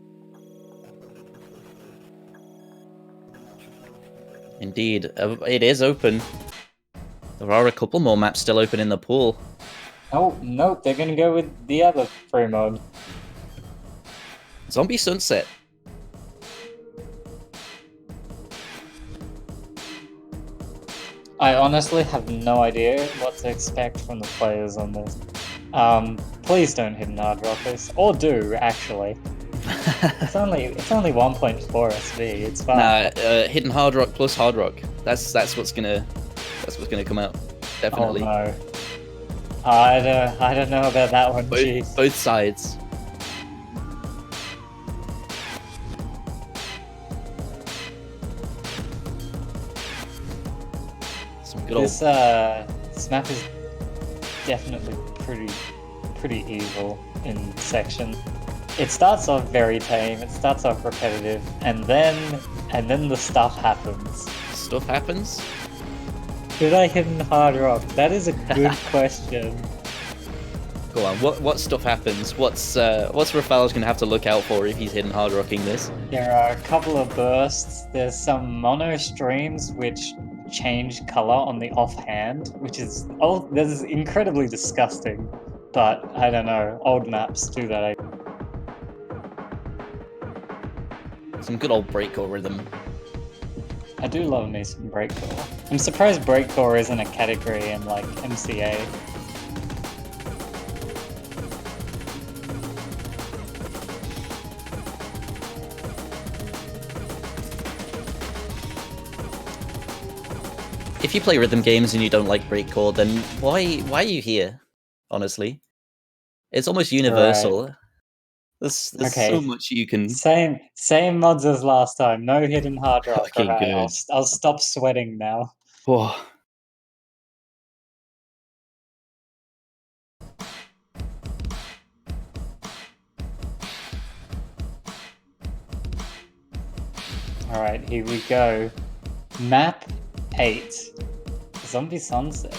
Indeed, it is open. There are a couple more maps still open in the pool. Oh, nope, they're gonna go with the other free mod. Zombie Sunset. I honestly have no idea what to expect from the players on this. Please don't hit an hard rock this, or do actually. It's only 1.4 SV. It's fine. Nah, hidden hard rock plus hard rock. That's what's gonna come out. Definitely. Oh no. I don't know about that one. Jeez. Both sides. Some good old. This map is definitely pretty evil in section. It starts off very tame. It starts off repetitive, and then the stuff happens. Stuff happens? Did I hit in hard rock? That is a good question. Go on. What stuff happens? What's Rafael's gonna have to look out for if he's hidden hard rocking this? There are a couple of bursts. There's some mono streams which change color on the offhand, which is this is incredibly disgusting. But I don't know. Old maps do that. Some good old breakcore rhythm. I do love me some breakcore. I'm surprised breakcore isn't a category in like MCA. If you play rhythm games and you don't like breakcore, then why are you here? Honestly, it's almost universal. Right. There's Okay. so much you can. Same mods as last time. No hidden hard rock. Okay, Alright, good. I'll stop sweating now. Whoa. Alright, here we go. Map 8. Zombie Sunset.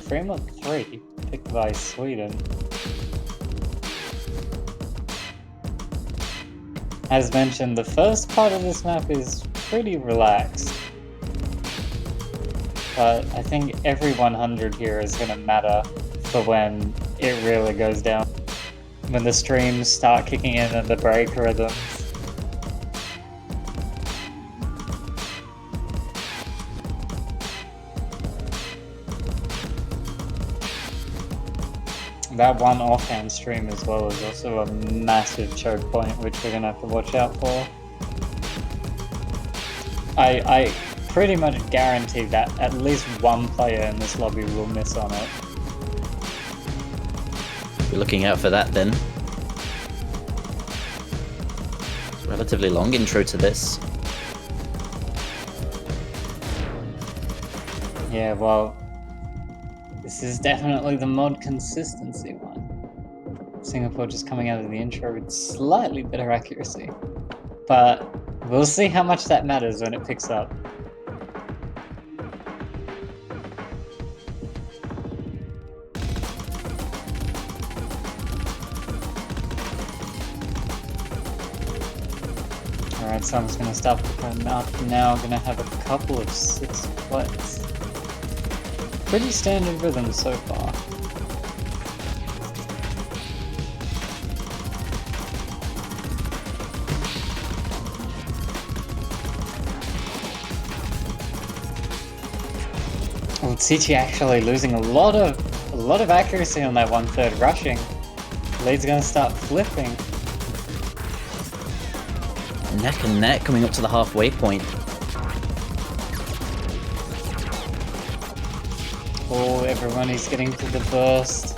Framework 3. Picked by Sweden. As mentioned, the first part of this map is pretty relaxed. But I think every 100 here is going to matter for when it really goes down. When the streams start kicking in and the break rhythms. That one offhand stream as well is also a massive choke point, which we're going to have to watch out for. I pretty much guarantee that at least one player in this lobby will miss on it. We're looking out for that then. It's a relatively long intro to this. Yeah, well, this is definitely the mod consistency one. Singapore just coming out of the intro with slightly better accuracy. But we'll see how much that matters when it picks up. Alright, so I'm just gonna stop the up now. I'm gonna have a couple of 6 flights. Pretty standard rhythm so far. Well, Tsichi actually losing a lot of accuracy on that 1/3 rushing. Lead's gonna start flipping. Neck and neck coming up to the halfway point. Oh, everyone is getting to the burst.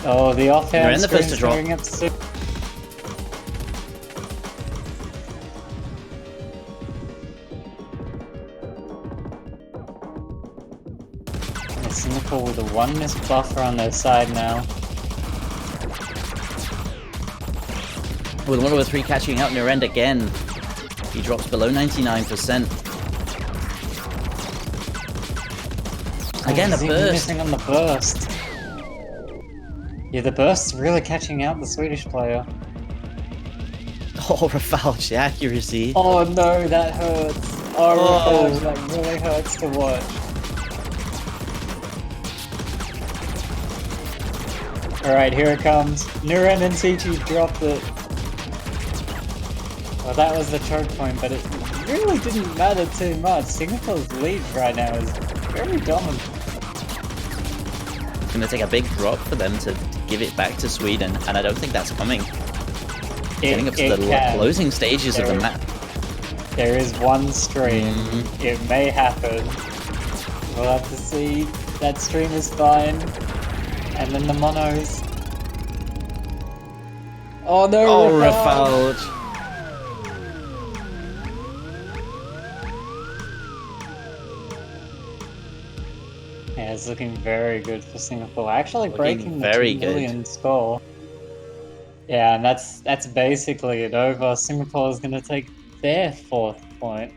Oh, the offhand They're in the first to drop. going up to... Singapore with a 1 miss buffer on their side now. With 1 over 3 catching out near end again. He drops below 99%. Again, a he's even burst. missing on the burst. Yeah, the burst's really catching out the Swedish player. Oh, Rafal's accuracy. Oh no, that hurts. Oh, Rafal's, that really hurts to watch. Alright, here it comes. Nuren and Sichi dropped it. Well, that was the choke point, but it really didn't matter too much. Singapore's lead right now is very dominant. It's going to take a big drop for them to give it back to Sweden, and I don't think that's coming. Getting up to the closing stages of the map. There is one stream. It may happen. We'll have to see. That stream is fine. And then the monos. Oh no, oh, Rafal! Rafal! Yeah, it's looking very good for Singapore. Actually Looking breaking the very 2 good. million score. Yeah, and that's basically it over. Singapore is going to take their 4th point.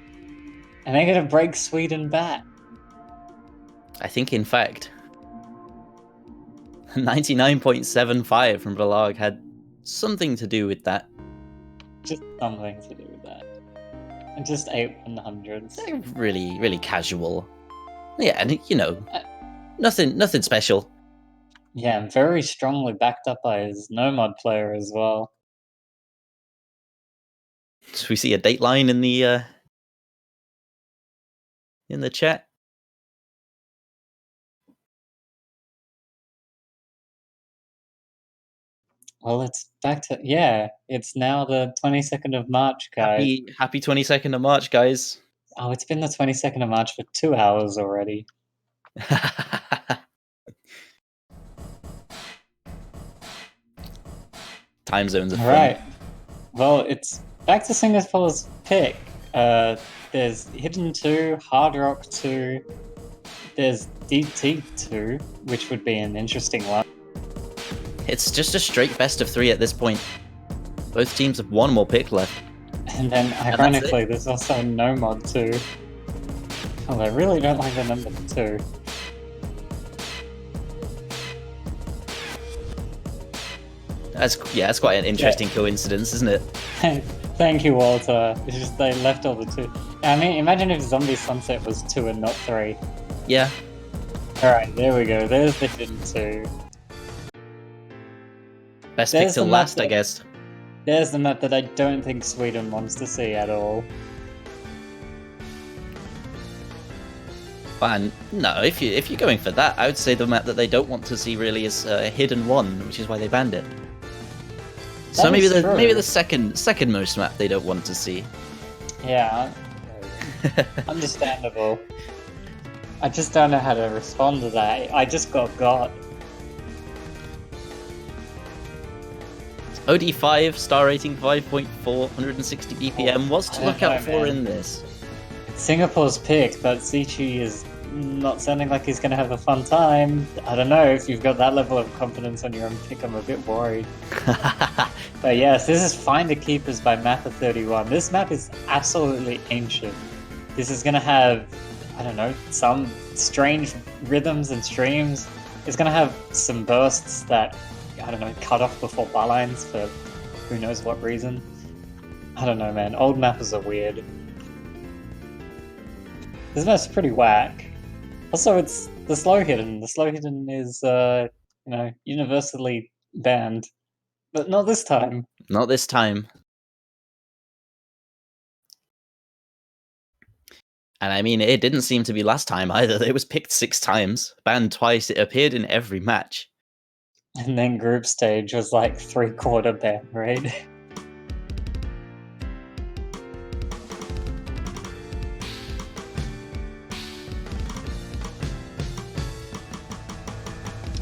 And they're going to break Sweden back. I think, in fact, 99.75 from Balag had something to do with that. Just something to do with that. And just 8 100s. Really, really casual. Yeah, and you know, nothing special. Yeah, and very strongly backed up by his Nomad player as well. So we see a dateline in the chat. Well, it's back to, yeah, it's now the 22nd of March, guys. Happy 22nd of March, guys. Oh, it's been the 22nd of March for 2 hours already. Time zones are fun. Right. Well, it's back to Singapore's pick. There's Hidden 2, Hard Rock 2, there's DT 2, which would be an interesting one. It's just a straight best of 3 at this point. Both teams have one more pick left. And then, ironically, there's also Nomad 2. Oh, I really don't like the number 2. That's quite an interesting coincidence, isn't it? Thank you, Walter. It's just they left all the 2. I mean, imagine if Zombie Sunset was 2 and not 3. Yeah. Alright, there we go. There's the Hidden 2. Best pick till last, I guess. There's the map that I don't think Sweden wants to see at all. Fine. No, if you're going for that, I would say the map that they don't want to see really is Hidden 1, which is why they banned it. So maybe the second most map they don't want to see. Yeah, understandable. I just don't know how to respond to that. I just got. OD5, star rating 5.4, 160 BPM. What's to look out for in this? Singapore's pick, but Sichi is not sounding like he's going to have a fun time. I don't know, if you've got that level of confidence on your own pick, I'm a bit worried. But yes, this is Find the Keepers by Mappa31. This map is absolutely ancient. This is going to have, I don't know, some strange rhythms and streams. It's going to have some bursts that, I don't know, cut off before bar lines for who knows what reason. I don't know, man. Old mappers are weird. This map's pretty whack. Also, it's the slow hidden. The slow hidden is, universally banned. But not this time. Not this time. And I mean, it didn't seem to be last time either. It was picked 6 times, banned twice. It appeared in every match. And then group stage was like 3/4 ban, right?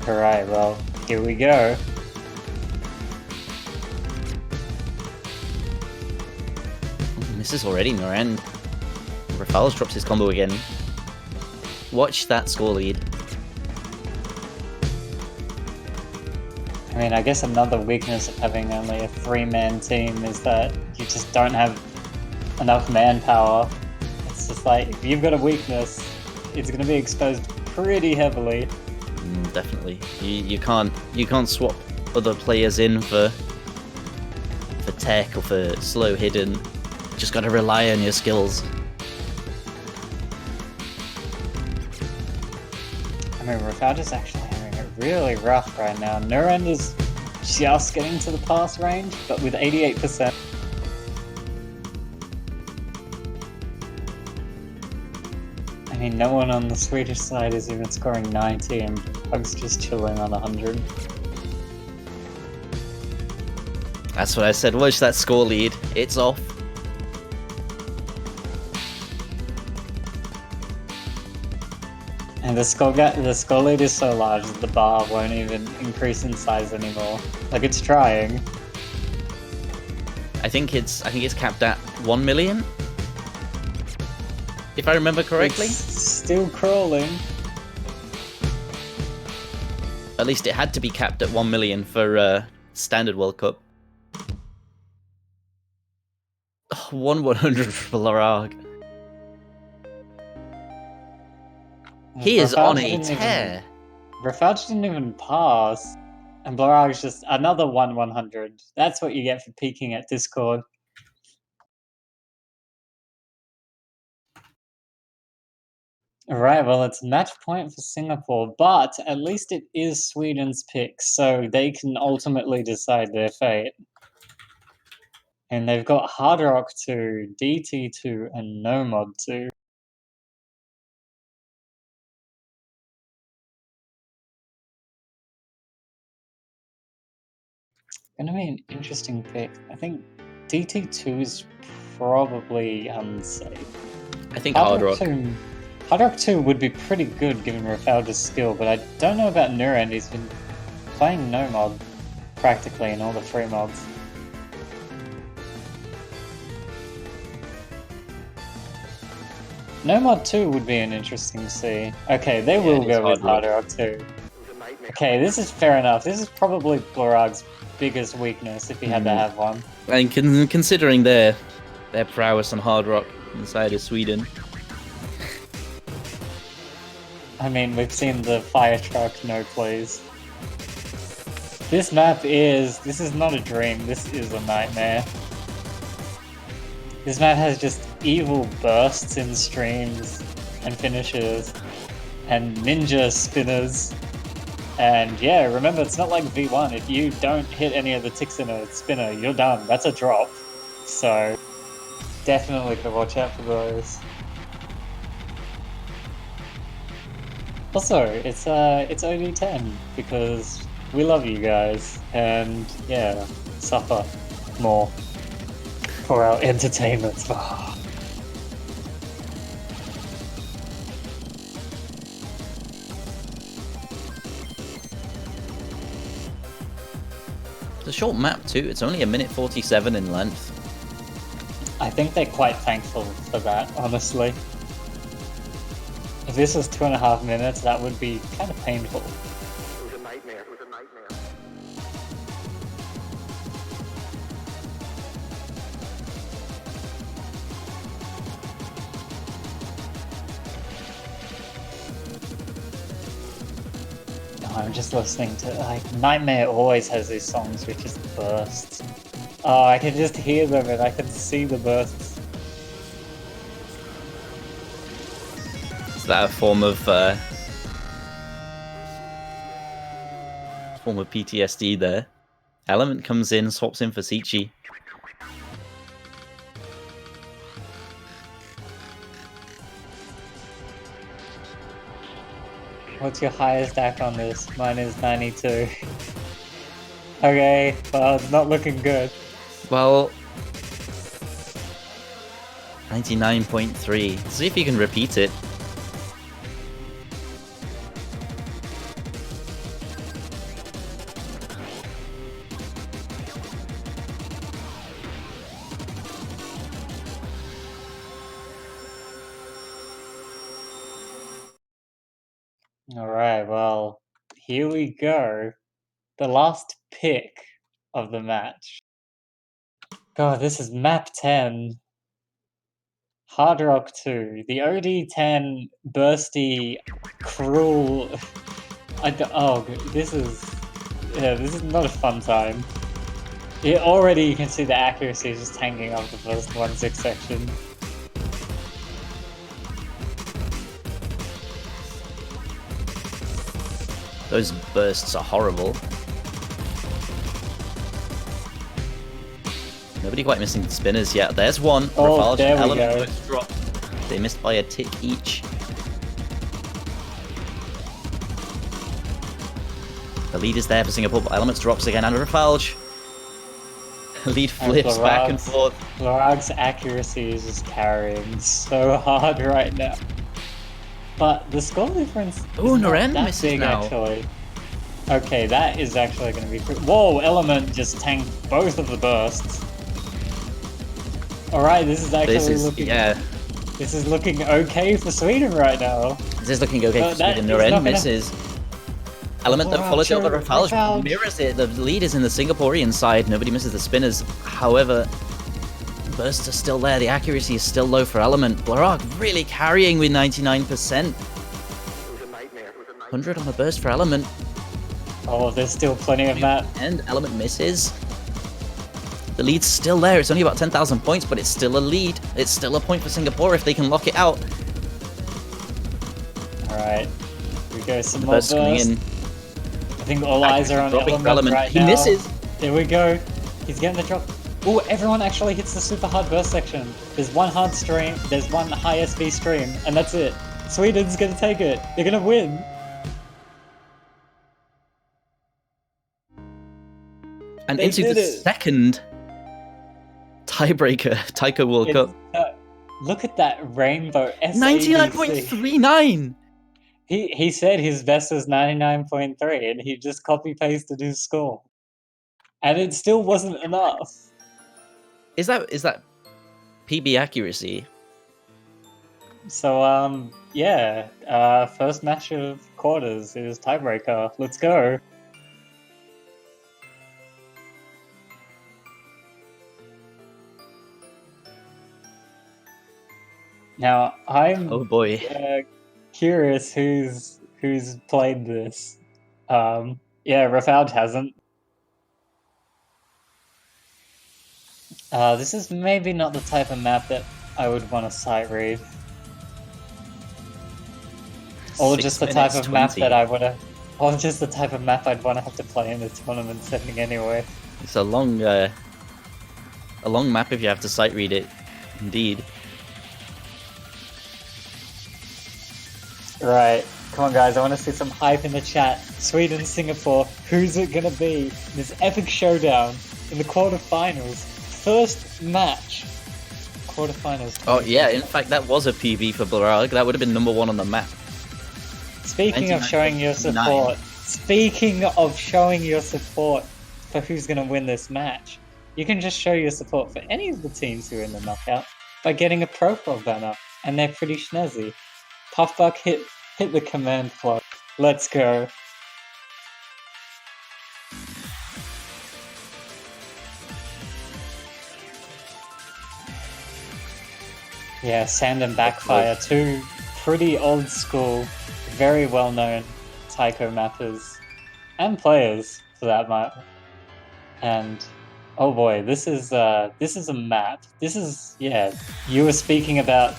Alright, well, here we go. Misses already, Noran. Rafales drops his combo again. Watch that score lead. I mean, I guess another weakness of having only a 3-man team is that you just don't have enough manpower. It's just like, if you've got a weakness, it's going to be exposed pretty heavily. Definitely. You can't swap other players in for tech or for slow hidden. Just gotta rely on your skills. I mean, Rafalda's actually having it really rough right now. Nurend is just getting to the pass range, but with 88%. I mean, no one on the Swedish side is even scoring 90, and Pug's just chilling on 100. That's what I said. Watch that score lead. It's off. And the score lead is so large that the bar won't even increase in size anymore. Like, it's trying. I think it's capped at 1 million. If I remember correctly. It's still crawling. At least it had to be capped at 1 million for Standard World Cup. 1/100 for Larag. He is on a tear. Rafalj didn't even pass. And Blarag's just another 1/100. That's what you get for peeking at Discord. Right, well, it's match point for Singapore, but at least it is Sweden's pick, so they can ultimately decide their fate. And they've got Hard Rock 2, DT2, and Nomod 2. Gonna be an interesting pick. I think DT2 is probably unsafe. I think Hard Rock. Hard Rock 2 would be pretty good given Rafalda's skill, but I don't know about Nurend. He's been playing no mod practically in all the free mods. No mod 2 would be an interesting see. Okay, they will go with Hard Rock 2. Okay, this is fair enough. This is probably Blorag's biggest weakness if he had to have one. And considering their prowess on Hard Rock inside of Sweden. I mean, we've seen the fire truck, no please. This map this is not a dream, this is a nightmare. This map has just evil bursts in streams and finishes and ninja spinners. And yeah, remember, it's not like V1. If you don't hit any of the ticks in a spinner, you're done. That's a drop. So definitely gotta watch out for those. Also, it's OD10 because we love you guys, and yeah, suffer more for our entertainment. It's a short map too. It's only 1:47 in length. I think they're quite thankful for that, honestly. If this was 2.5 minutes, that would be kind of painful. It was a nightmare. It was a nightmare. I'm just listening to, like, Nightmare always has these songs which just burst. Oh, I can just hear them and I can see the bursts. Is that a form of PTSD there? Element comes in, swaps in for Sichi. What's your highest act on this? Mine is 92. Okay, well, it's not looking good. Well, 99.3. See if you can repeat it. Alright, well, here we go. The last pick of the match. God, this is map 10. Hard Rock 2. The OD10 bursty, cruel Oh, this is not a fun time. Already you can see the accuracy just tanking off the first 1-6 section. Those bursts are horrible. Nobody quite missing the spinners yet. There's one. Oh, Rafalge there we Element go. both dropped. They missed by a tick each. The lead is there for Singapore, but Elements drops again, and Rafalge. Lead flips back and forth. Lorag's accuracy is just carrying so hard right now. But the score difference Oh, is not Naren that misses big, now. actually. Okay, that is actually going to be... Whoa, Element just tanked both of the bursts. Alright, this is actually looking... Yeah. This is looking okay for Sweden right now. This is looking okay for Sweden. Naren misses. Element that follows it up, but Rafalge mirrors it. The lead is in the Singaporean side. Nobody misses the spinners. However, bursts are still there. The accuracy is still low for Element. Blarag really carrying with 99%. It was a nightmare. It was a nightmare. 100 on the burst for Element. Oh, there's still plenty of that. And Element misses. The lead's still there. It's only about 10,000 points, but it's still a lead. It's still a point for Singapore if they can lock it out. Alright, we go some more Burst coming in. I think all eyes are on Dropping Element right He now. misses. There we go. He's getting the drop. Oh, everyone actually hits the super hard burst section. There's one hard stream, there's one high SV stream, and that's it. Sweden's gonna take it. They're gonna win. And They into did the it. second tiebreaker, Taiko World Cup. Look at that rainbow SABC. 99.39! He said his best was 99.3 and he just copy pasted his score. And it still wasn't enough. Is that PB accuracy? So yeah, first match of quarters is tiebreaker. Let's go. Now I'm Oh boy. curious who's played this. Yeah, Rafalge hasn't. This is maybe not the type of map that I would want to sight read. Or just the type of map that I would have... Or just the type of map I'd want to have to play in the tournament setting anyway. It's a long map if you have to sight read it. Indeed. Right, come on guys, I want to see some hype in the chat. Sweden, Singapore, who's it gonna be? This epic showdown in the quarterfinals. First match. Quarterfinals. Oh yeah, in fact that was a PB for Blarag. That would have been number 1 on the map. Speaking of showing your support, for who's gonna win this match, you can just show your support for any of the teams who are in the knockout by getting a profile banner, and they're pretty snazzy. Puffbuck hit the command block. Let's go. Yeah, Sand and Backfire, two pretty old school, very well known Taiko mappers and players for that matter. And oh boy, this is a map. This is, yeah, you were speaking about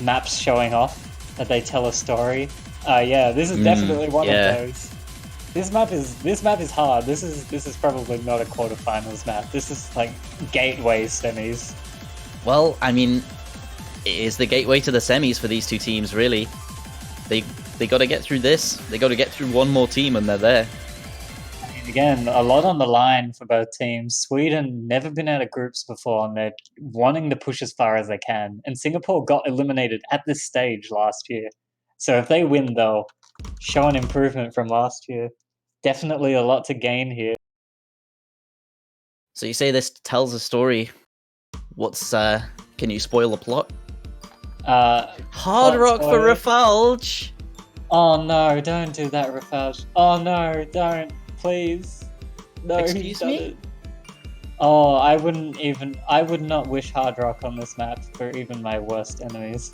maps showing off that they tell a story. Yeah, this is definitely one of those. This map is hard. This is probably not a quarterfinals map. This is like gateway semis. Well, I mean, it is the gateway to the semis for these two teams, really. They got to get through this. They got to get through one more team, and they're there. I mean, again, a lot on the line for both teams. Sweden never been out of groups before, and they're wanting to push as far as they can. And Singapore got eliminated at this stage last year. So if they win, they'll show an improvement from last year. Definitely a lot to gain here. So you say this tells a story. What's can you spoil the plot? Hard Rock for Rafalge. Oh no, don't do that, Rafalge. Oh no, don't. Please. No, Excuse me? it. Oh, I would not wish Hard Rock on this map for even my worst enemies.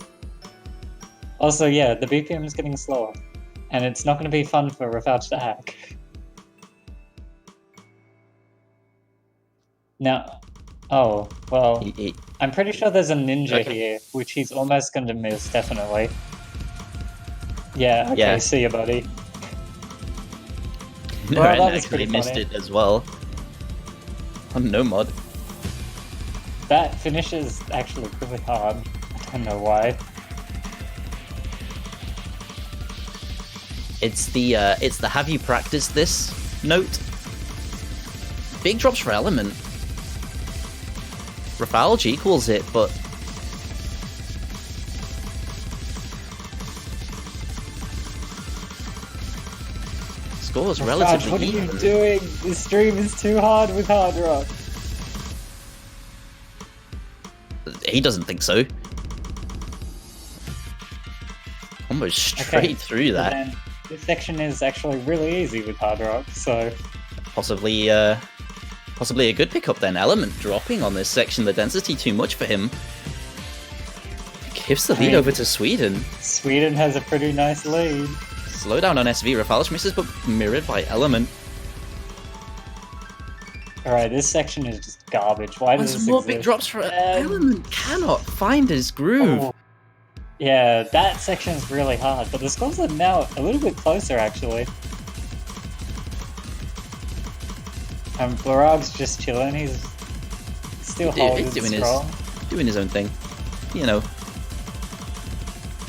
Also, yeah, the BPM is getting slower. And it's not going to be fun for Rafal to hack. Now, oh, well, I'm pretty sure there's a ninja here, which he's almost going to miss, definitely. Yeah, okay, Yeah. see you, buddy. No, Well, and that was actually pretty missed funny. it as well. On no mod. That finish is actually really hard. I don't know why. It's the have you practiced this note? Big drops for Element. Rafalge equals it, but score's Raj, relatively what are even. you doing? This stream is too hard with Hard Rock. He doesn't think so. Almost straight through so that. then this section is actually really easy with Hard Rock, so Possibly a good pickup then. Element dropping on this section. The density too much for him. Gives the lead over to Sweden. Sweden has a pretty nice lead. Slow down on SV. Rafalge misses, but mirrored by Element. Alright, this section is just garbage. Why does Some this more exist? big drops for Element. Cannot find his groove. Oh. Yeah, that section is really hard, but the scores are now a little bit closer, actually. Blorag's just chilling. He's still holding strong. Doing his own thing. You know.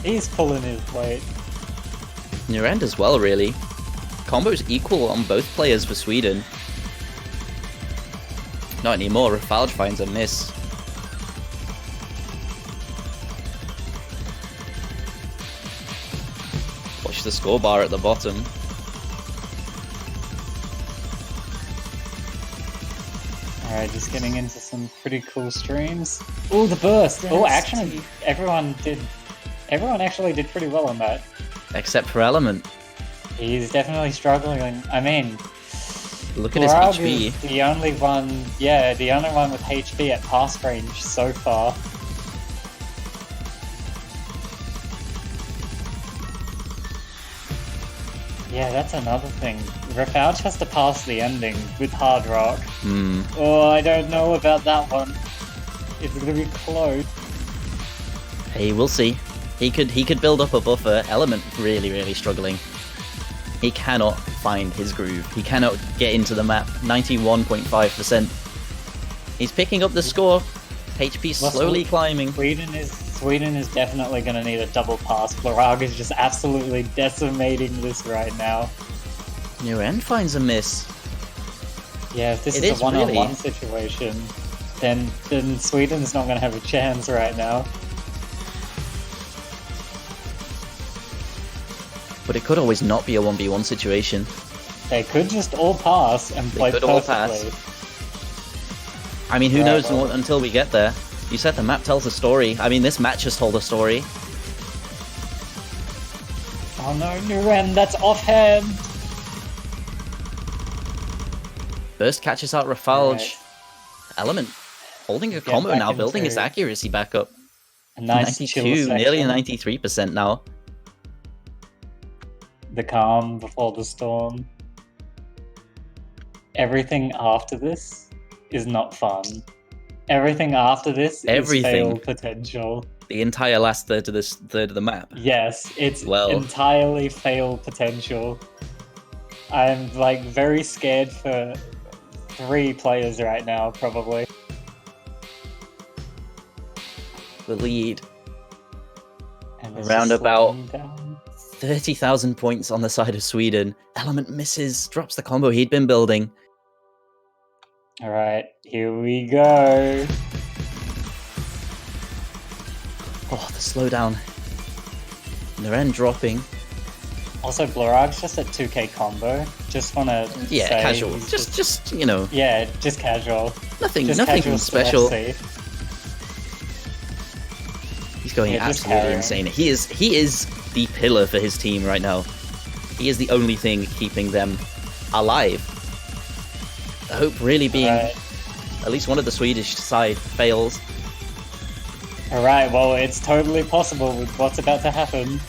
He's pulling his weight. Near end as well, really. Combos equal on both players for Sweden. Not anymore. Rafalge finds a miss. Watch the score bar at the bottom. Alright, just getting into some pretty cool streams. Oh, the burst! Oh, actually, everyone actually did pretty well on that. Except for Element. He's definitely struggling. I mean, Look at his Blorag HP. is the only one with HP at pass range so far. Yeah, that's another thing. Rafalge has to pass the ending with Hard Rock. Oh, I don't know about that one. It's gonna be close. Hey, we'll see. He could build up a buffer. Element really struggling. He cannot find his groove. He cannot get into the map. 91.5%. He's picking up the score. HP slowly climbing. Sweden is definitely going to need a double pass. Blorag is just absolutely decimating this right now. Near end finds a miss. Yeah, if this It is is a one-on-one really. situation, then Sweden's not going to have a chance right now. But it could always not be a 1v1 situation. They could just all pass and play could all perfectly. I mean, who Right, knows well. until we get there. You said the map tells a story. I mean, this match has told a story. Oh no, Nuren, that's offhand! Burst catches out Rafalge. Right. Element holding a Get combo back now, building his into- accuracy back up. A nice chill 92, nearly section. 93% now. The calm before the storm. Everything after this is not fun. Everything after this Everything. is fail potential. The entire last third of the map. Yes, it's Well. entirely fail potential. I'm like very scared for 3 players right now, probably. The lead. And it's Around just about- slowing down. 30,000 points on the side of Sweden. Element misses, drops the combo he'd been building. Alright, here we go. Oh, the slowdown. Naren dropping. Also, Blorag's just a 2k combo. Just wanna Yeah, say casual. he's Just you know, yeah, just casual. nothing Just nothing casual special. safe. He's going Yeah, just absolutely carrying. insane. He is the pillar for his team right now. He is the only thing keeping them alive. The hope really being Alright. at least one of the Swedish side fails. Alright, well, it's totally possible with what's about to happen.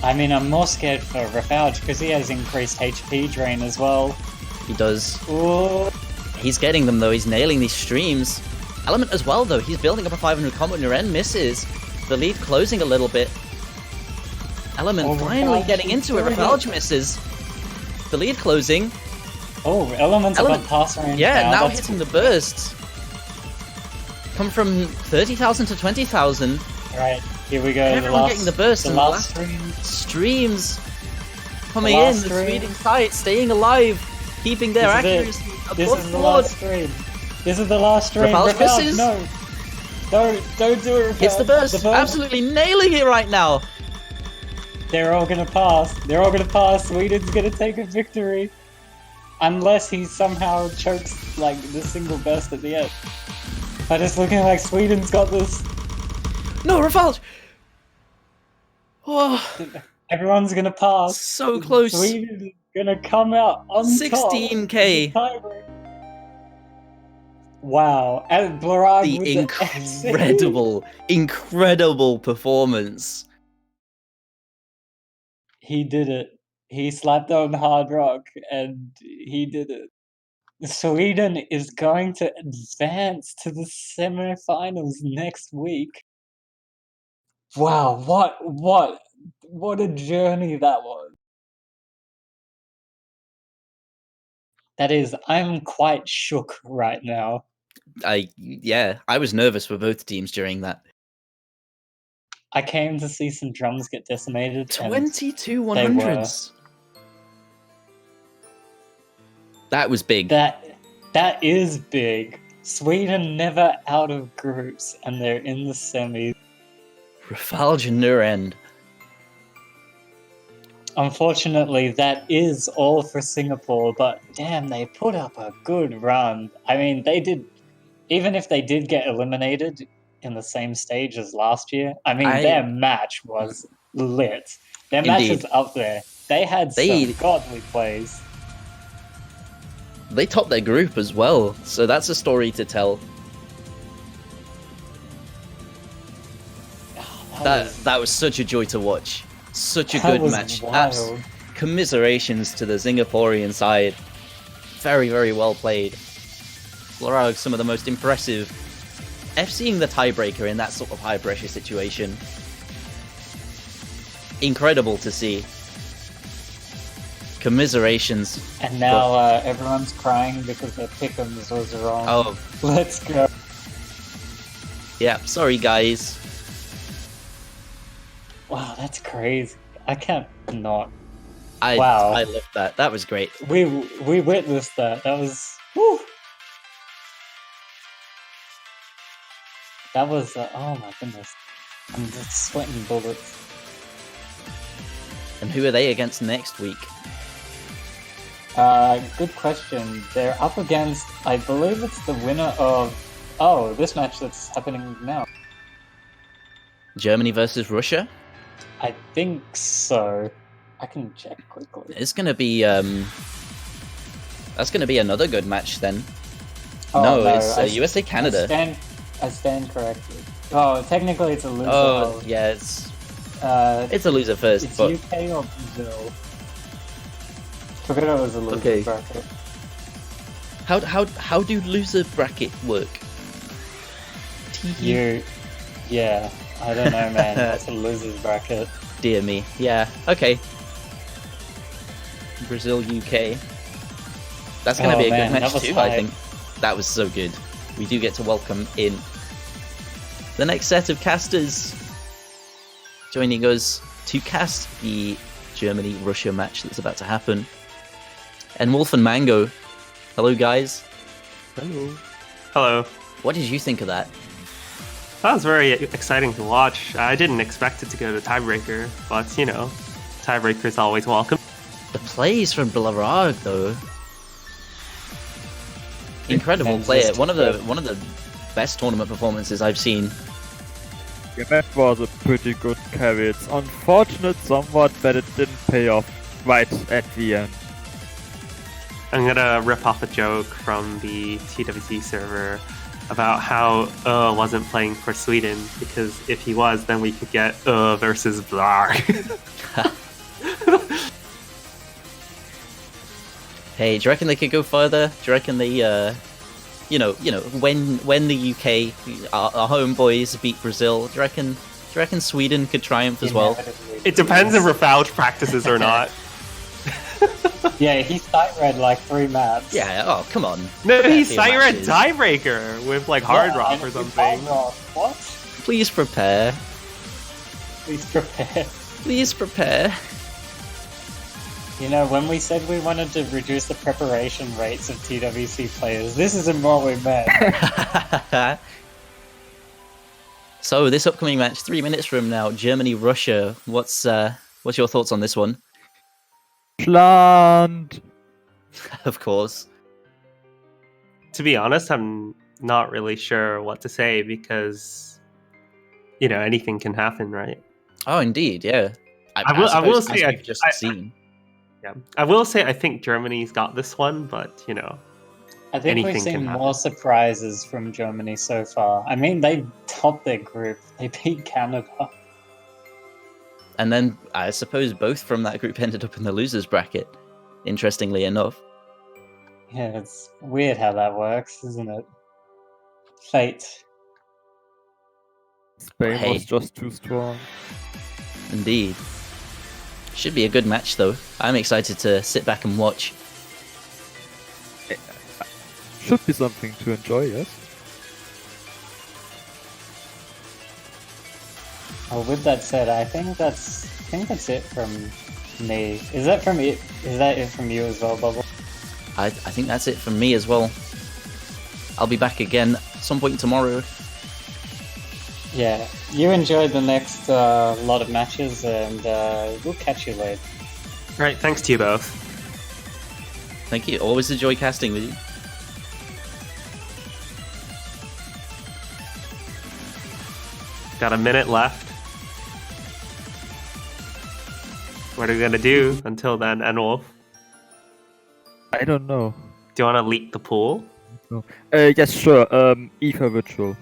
I mean, I'm more scared for Rafalge because he has increased HP drain as well. He does. Ooh. He's getting them though, he's nailing these streams. Element as well though, he's building up a 500 combo. Nuren misses. The lead closing a little bit. Element finally getting into it. Rafalge misses. The lead closing. Oh, Element's about pass range. Yeah, now hitting the bursts. Come from 30,000 to 20,000. Right, here we go. Everyone getting the burst. The and last streams coming in. The Sweden side staying alive, keeping their accuracy above This is the last stream. This is the last stream. Rafalge misses. No. Don't do it, Rafalge. Hits the burst. Absolutely nailing it right now. They're all gonna pass. They're all gonna pass. Sweden's gonna take a victory. Unless he somehow chokes like the single burst at the end. But it's looking like Sweden's got this. No, Rafalge! Oh, Everyone's gonna pass. so close. Sweden's gonna come out on 16k. top. Wow. And Blarag The with incredible performance. He did it. He slapped on Hard Rock and he did it. Sweden is going to advance to the semifinals next week. Wow, what a journey that was. That is, I'm quite shook right now. I was nervous for both teams during that. I came to see some drums get decimated. 22 100s. That was big. That is big. Sweden never out of groups, and they're in the semis. Rafalge and Nuren. Unfortunately, that is all for Singapore, but damn, they put up a good run. I mean, they did, even if they did get eliminated in the same stage as last year, I mean, their match was lit. Their match is up there. They had some godly plays. They topped their group as well, so that's a story to tell. That was such a joy to watch. Such a good match. Commiserations to the Singaporean side. Very, very well played. Blarag, some of the most impressive. FCing the tiebreaker in that sort of high pressure situation. Incredible to see. Commiserations. And now everyone's crying because their pick'ems was wrong. Oh. Let's go. Yeah, sorry guys. Wow, that's crazy. I can't not. I loved that. That was great. We witnessed that. That was... Whew. That was... oh my goodness. I'm just sweating bullets. And who are they against next week? Good question. They're up against... I believe it's the winner of... Oh, this match that's happening now. Germany versus Russia? I think so. I can check quickly. It's gonna be that's gonna be another good match then. Oh, no, it's USA Canada. I stand corrected. Oh, technically it's a loser. Oh, yeah, it's a loser first. It's but... UK or Brazil. Forgot it was a loser bracket. How do loser bracket work? Yeah. I don't know, man. That's a loser's bracket. Dear me. Yeah. Okay. Brazil, UK. That's going to be a good match too, I think. That was so good. We do get to welcome in the next set of casters joining us to cast the Germany-Russia match that's about to happen. And Wolf and Mango. Hello, guys. Hello. Hello. What did you think of that? That was very exciting to watch. I didn't expect it to go to tiebreaker, but you know, tiebreaker is always welcome. The plays from Blarag, though, incredible player. One of the best tournament performances I've seen. Yeah, that was a pretty good carry. It's unfortunate somewhat that it didn't pay off right at the end. I'm gonna rip off a joke from the TWT server. about how wasn't playing for Sweden, because if he was, then we could get versus Blar. Hey, do you reckon they could go further? Do you reckon they, when the UK, our homeboys beat Brazil, do you reckon Sweden could triumph as well? It depends if Rafal practices or not. Yeah, he sight read like 3 maps. Yeah, oh, come on. No, he's Few sight read matches. tiebreaker with like Hard Rock and or if something. Hard Rock, what? Please prepare. Please prepare. Please prepare. You know, when we said we wanted to reduce the preparation rates of TWC players, this isn't what we meant. So this upcoming match, 3 minutes from now, Germany-Russia. What's your thoughts on this one? Plant. Of course. To be honest, I'm not really sure what to say because, anything can happen, right? Oh, indeed, yeah. I will suppose, say as I- we've just I- seen. Yeah, I will say I think Germany's got this one, but I think we've Anything seen can happen. more surprises from Germany so far. I mean, they topped their group. They beat Canada. And then I suppose both from that group ended up in the losers bracket. Interestingly enough. Yeah, it's weird how that works, isn't it? Fate. Spain Hey. was just too strong. Indeed. Should be a good match though. I'm excited to sit back and watch. Should be something to enjoy, yes? Well, with that said, I think that's it from me. Is that it from you as well, Bubble? I think that's it from me as well. I'll be back again some point tomorrow. Yeah, you enjoyed the next lot of matches, and we'll catch you later. Right, thanks to you both. Thank you. Always a joy casting with you. Got a minute left. What are we gonna do until then, Enwolf? I don't know. Do you want to leak the pool? Yes, sure. Ether Virtual.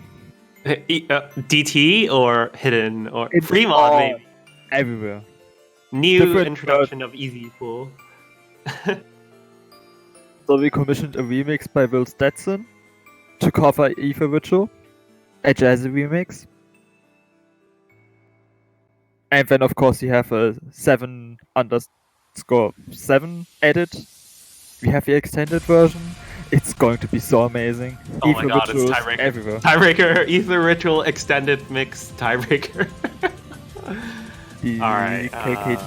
DT or hidden or It's Fremont all maybe? Everywhere. New different introduction of Easy Pool. So we commissioned a remix by Will Stetson to cover Ether Virtual, a jazzy remix. And then of course we have a 7_7 edit. We have the extended version. It's going to be so amazing. Oh my god, it's Virtual is tiebreaker. everywhere. Tiebreaker, Ether Ritual extended mix tiebreaker. The Alright. KK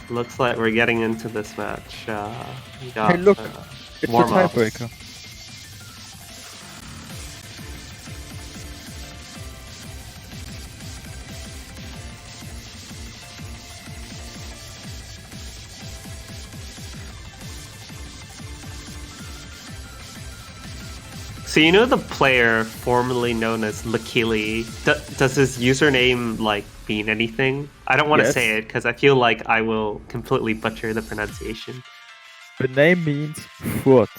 Looks like we're getting into this match. We got, Hey, look, it's the warm-ups. tiebreaker. So you know the player formerly known as Lakili? Does his username mean anything? I don't want to Yes. say it because I feel like I will completely butcher the pronunciation. The name means foot.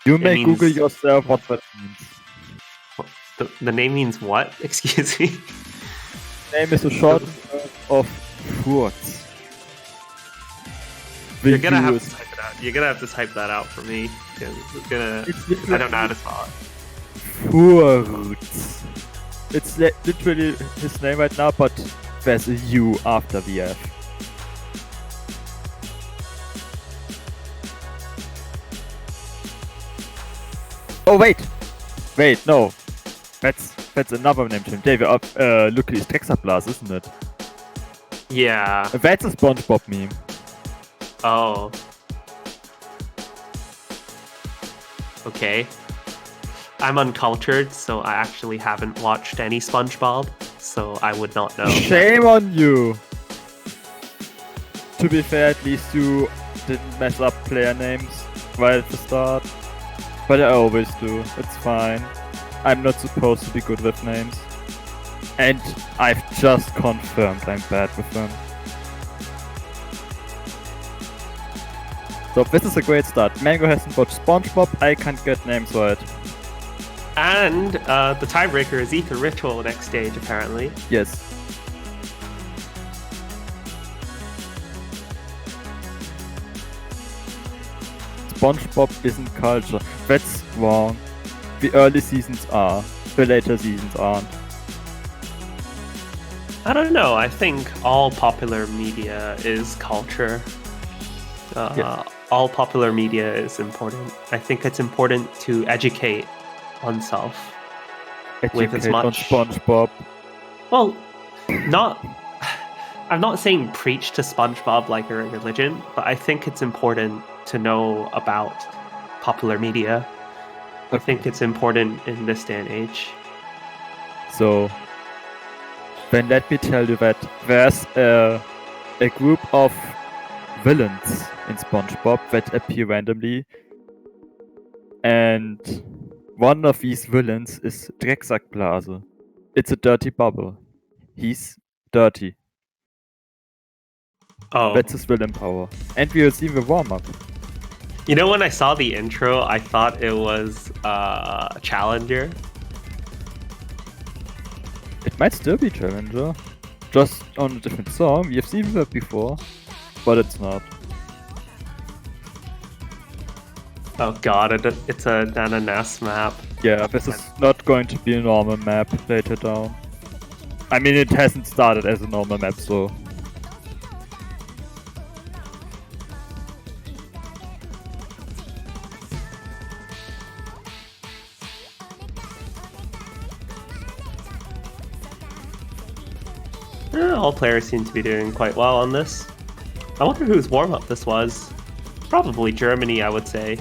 You may means- Google yourself what that means. The name means what? Excuse me. Name is a short version of foot. You're gonna have to type it out. You're gonna have to type that out for me. 'Cause I don't know how to spell it. Furut. It's literally his name right now, but there's a U after the F. Oh wait, no, that's another name to him. David, look, it's Texablast, isn't it? Yeah. That's a SpongeBob meme. Oh. Okay. I'm uncultured, so I actually haven't watched any SpongeBob, so I would not know. Shame on you! To be fair, at least you didn't mess up player names right at the start. But I always do, it's fine. I'm not supposed to be good with names. And I've just confirmed I'm bad with them. So this is a great start. Mango hasn't watched SpongeBob. I can't get names right. And the tiebreaker is Ether Ritual next stage, apparently. Yes. SpongeBob isn't culture. That's wrong. The early seasons are. The later seasons aren't. I don't know. I think all popular media is culture. Yes. All popular media is important. I think it's important to educate oneself with as Educate on much. SpongeBob. Well, not. I'm not saying preach to SpongeBob like you're a religion, but I think it's important to know about popular media. I think it's important in this day and age. So, then let me tell you that there's a group of villains in SpongeBob that appear randomly, and one of these villains is Drecksackblase. It's a dirty bubble. He's dirty. Oh, That's his villain power. And we'll see the warm-up. you know, when I saw the intro, I thought it was Challenger. It might still be Challenger, just on a different song. We've seen that before, but it's not. Oh god, it's a ananas map. Yeah, this is not going to be a normal map later down. I mean, it hasn't started as a normal map, so... All players seem to be doing quite well on this. I wonder whose warm-up this was. Probably Germany, I would say.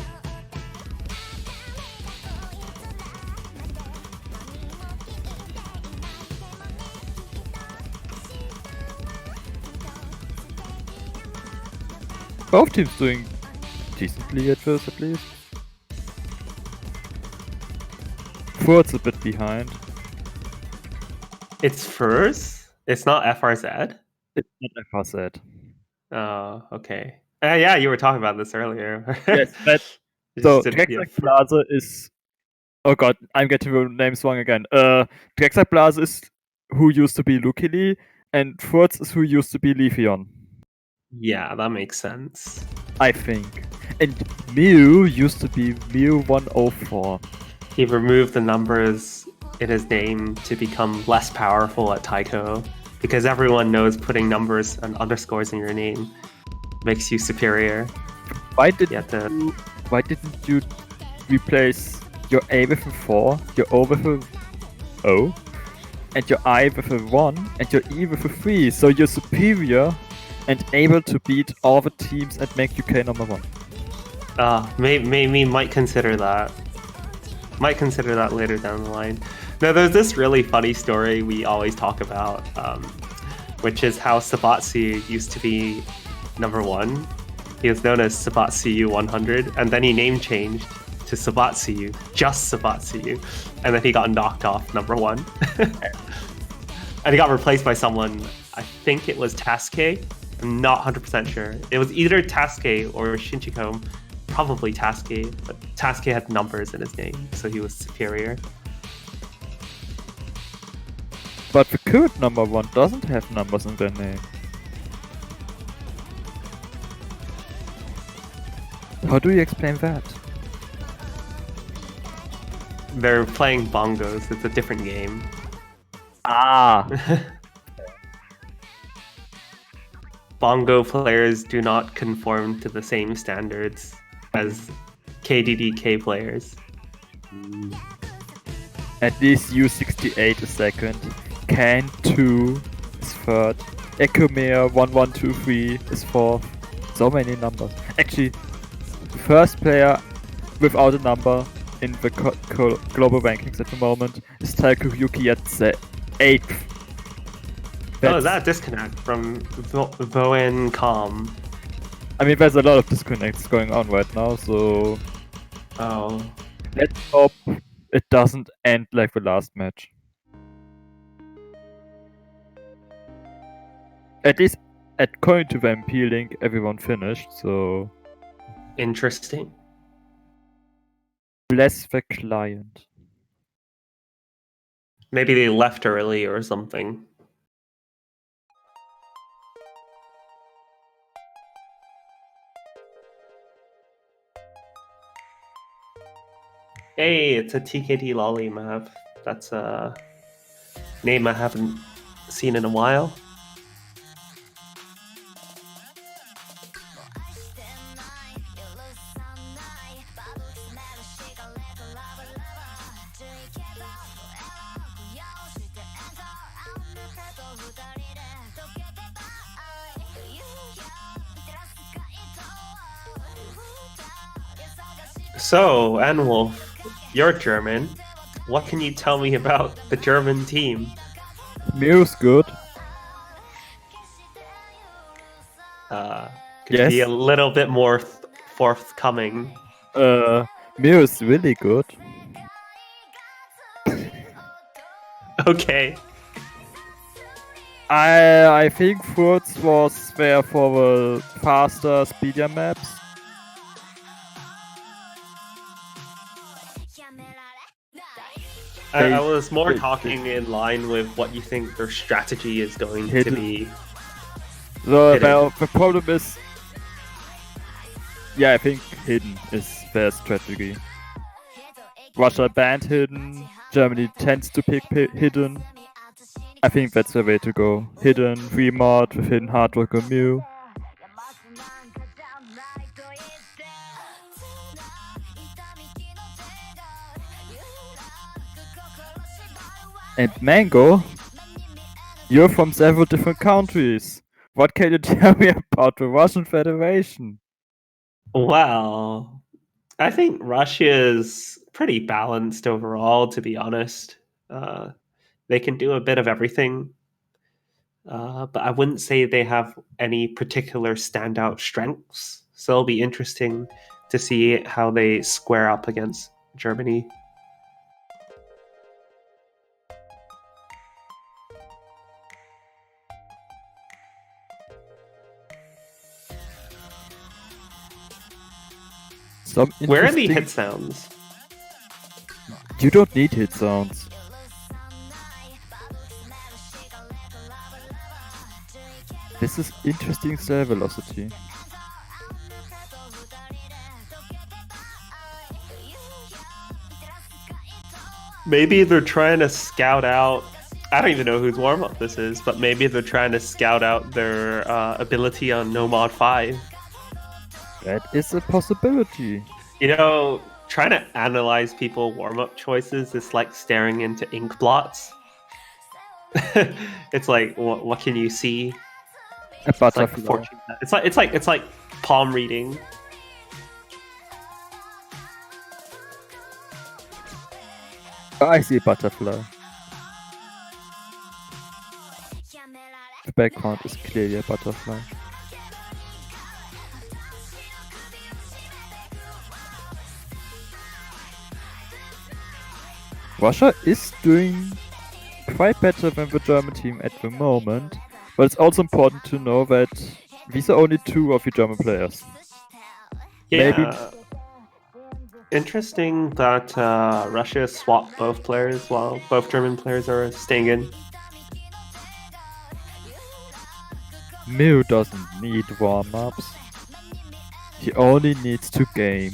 Both teams doing decently at first, at least. Ford's a bit behind. It's FRZ? It's not FRZ? It's not FRZ. Oh, okay. Yeah, you were talking about this earlier. Yes, but... It's So, just a- yeah, Drecksackblase is... Oh god, I'm getting the names wrong again. Drecksackblase is who used to be Luckily, and Furz is who used to be Leafeon. yeah, that makes sense. I think. And Mew used to be Mew104. He removed the numbers in his name to become less powerful at Taiko, because everyone knows putting numbers and underscores in your name makes you superior. Why didn't you replace your A with a 4, your O with a O, and your I with a 1, and your E with a 3, so you're superior and able to beat all the teams and make UK number 1. Maybe might consider that. Might consider that later down the line. Now, there's this really funny story we always talk about, which is how Sabatsu used to be number 1. He was known as Sabatsu 100, and then he name changed to Sabatsu, just Sabatsu, and then he got knocked off number 1. And he got replaced by someone, I think it was Tasuke. I'm not 100% sure. It was either Tasuke or Shinchiko. Probably Tasuke, but Tasuke had numbers in his name, so he was superior. But the current number 1 doesn't have numbers in their name. How do you explain that? They're playing bongos, it's a different game. Ah! Bongo players do not conform to the same standards as KDDK players. At least U68 is second. Can 2 is third. Ecomere 1123 is fourth. So many numbers. Actually, the first player without a number in the global rankings at the moment is Taiko Yuki at the 8th. Oh, is that a disconnect from Voencom? I mean, there's a lot of disconnects going on right now, so Oh. let's hope it doesn't end like the last match. At least, according to them peeling, everyone finished, so... Interesting. Bless the client. Maybe they left early or something. Hey, it's a TKT Lolly map. That's a name I haven't seen in a while. So, Anwolf, you're German. What can you tell me about the German team? Mir's good. Could you be a little bit more forthcoming? Mir is really good. Okay. I think Furz was there for the faster, speedier maps. I was more talking in line with what you think their strategy is going to be. The problem is... Yeah, I think Hidden is their strategy. Russia banned Hidden, Germany tends to pick Hidden. I think that's the way to go. Hidden, Remod with Hidden Hardrock or Mew. And Mango, you're from several different countries. What can you tell me about the Russian Federation? Well, I think Russia is pretty balanced overall, to be honest. They can do a bit of everything. But I wouldn't say they have any particular standout strengths. So it'll be interesting to see how they square up against Germany. Where are the hit sounds? You don't need hit sounds. This is interesting style velocity. Maybe they're trying to scout out. I don't even know whose warm up this is, but maybe they're trying to scout out their ability on No Mod 5. That is a possibility. You know, trying to analyze people warm up choices is like staring into ink blots. It's like, what can you see? A butterfly. It's like palm reading. I see a butterfly. The background is clearly a butterfly. Russia is doing quite better than the German team at the moment, but it's also important to know that these are only two of the German players. Yeah. Maybe. Interesting that Russia swapped both players while both German players are staying in. Mew doesn't need warm-ups. He only needs to game.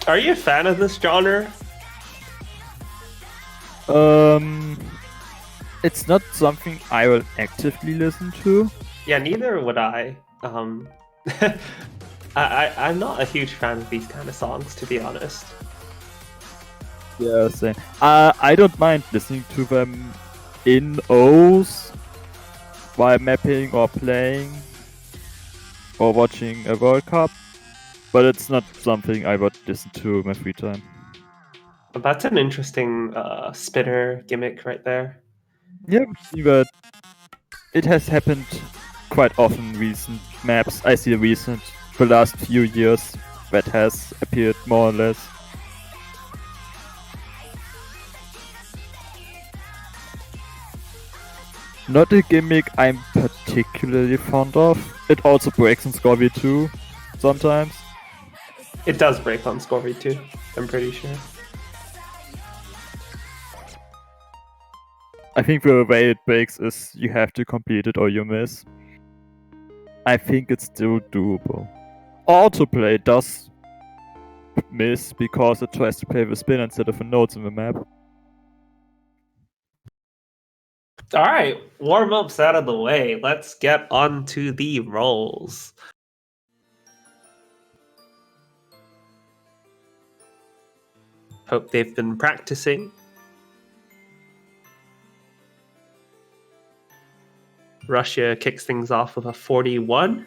Are you a fan of this genre? It's not something I will actively listen to. Yeah, neither would I. I'm not a huge fan of these kind of songs, to be honest. Yeah, same. I don't mind listening to them in O's while mapping or playing or watching a World Cup, but it's not something I would listen to in my free time. But that's an interesting spinner gimmick right there. Yeah, but it has happened quite often in recent maps. I see recent, the last few years, that has appeared more or less. Not a gimmick I'm particularly fond of. It also breaks in Scorby too, sometimes. It does break on Scorby too, I'm pretty sure. I think the way it breaks is you have to complete it or you miss. I think it's still doable. Autoplay does miss because it tries to play the spin instead of the nodes in the map. All right, warm ups out of the way. Let's get on to the rolls. Hope they've been practicing. Russia kicks things off with a 41.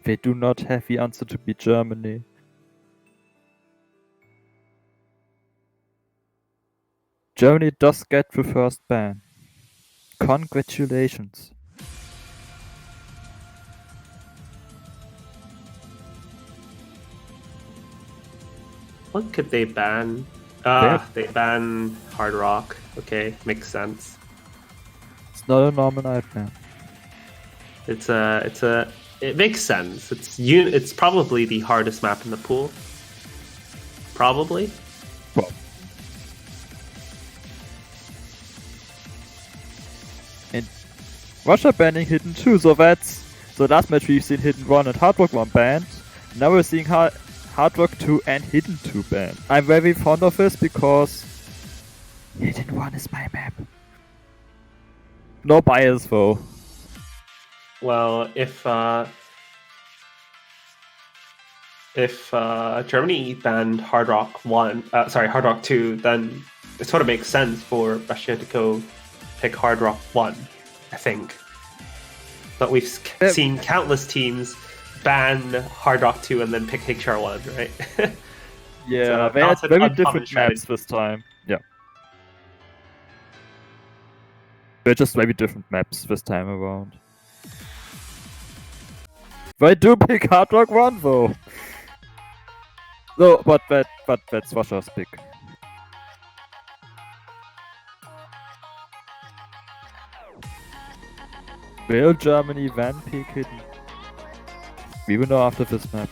They do not have the answer to beat Germany. Germany does get the first ban. Congratulations. What could they ban? They ban Hard Rock. Okay, makes sense. It's not a normal nightmare. It makes sense. It's probably the hardest map in the pool. Probably. Well, and Russia banning Hidden 2, so that's the last match we've seen Hidden 1 and Hard Rock 1 banned. Now we're seeing Hard Rock 2 and Hidden 2 banned. I'm very fond of this because Hidden 1 is my map. No bias though. Well, if Germany banned Hard Rock 2, then it sort of makes sense for Russia to go pick Hard Rock 1, I think. But we've seen countless teams ban Hard Rock 2 and then pick Higshar 1, right? Yeah, So they had that's an very uncommon different maps strategy. this time. Yeah. They're just very different maps this time around. They do pick Hard Rock 1 though. No, but that's Russia's pick. Will Germany then pick Hidden? We will know after this map.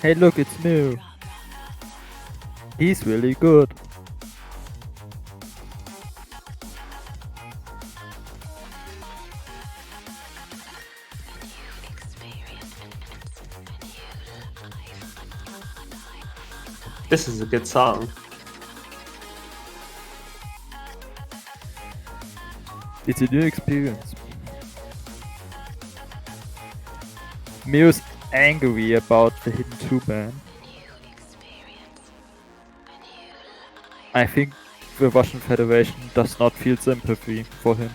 Hey look, it's Mill. He's really good. This is a good song. It's a new experience. Mill's angry about the Hidden 2 ban. I think the Russian Federation does not feel sympathy for him.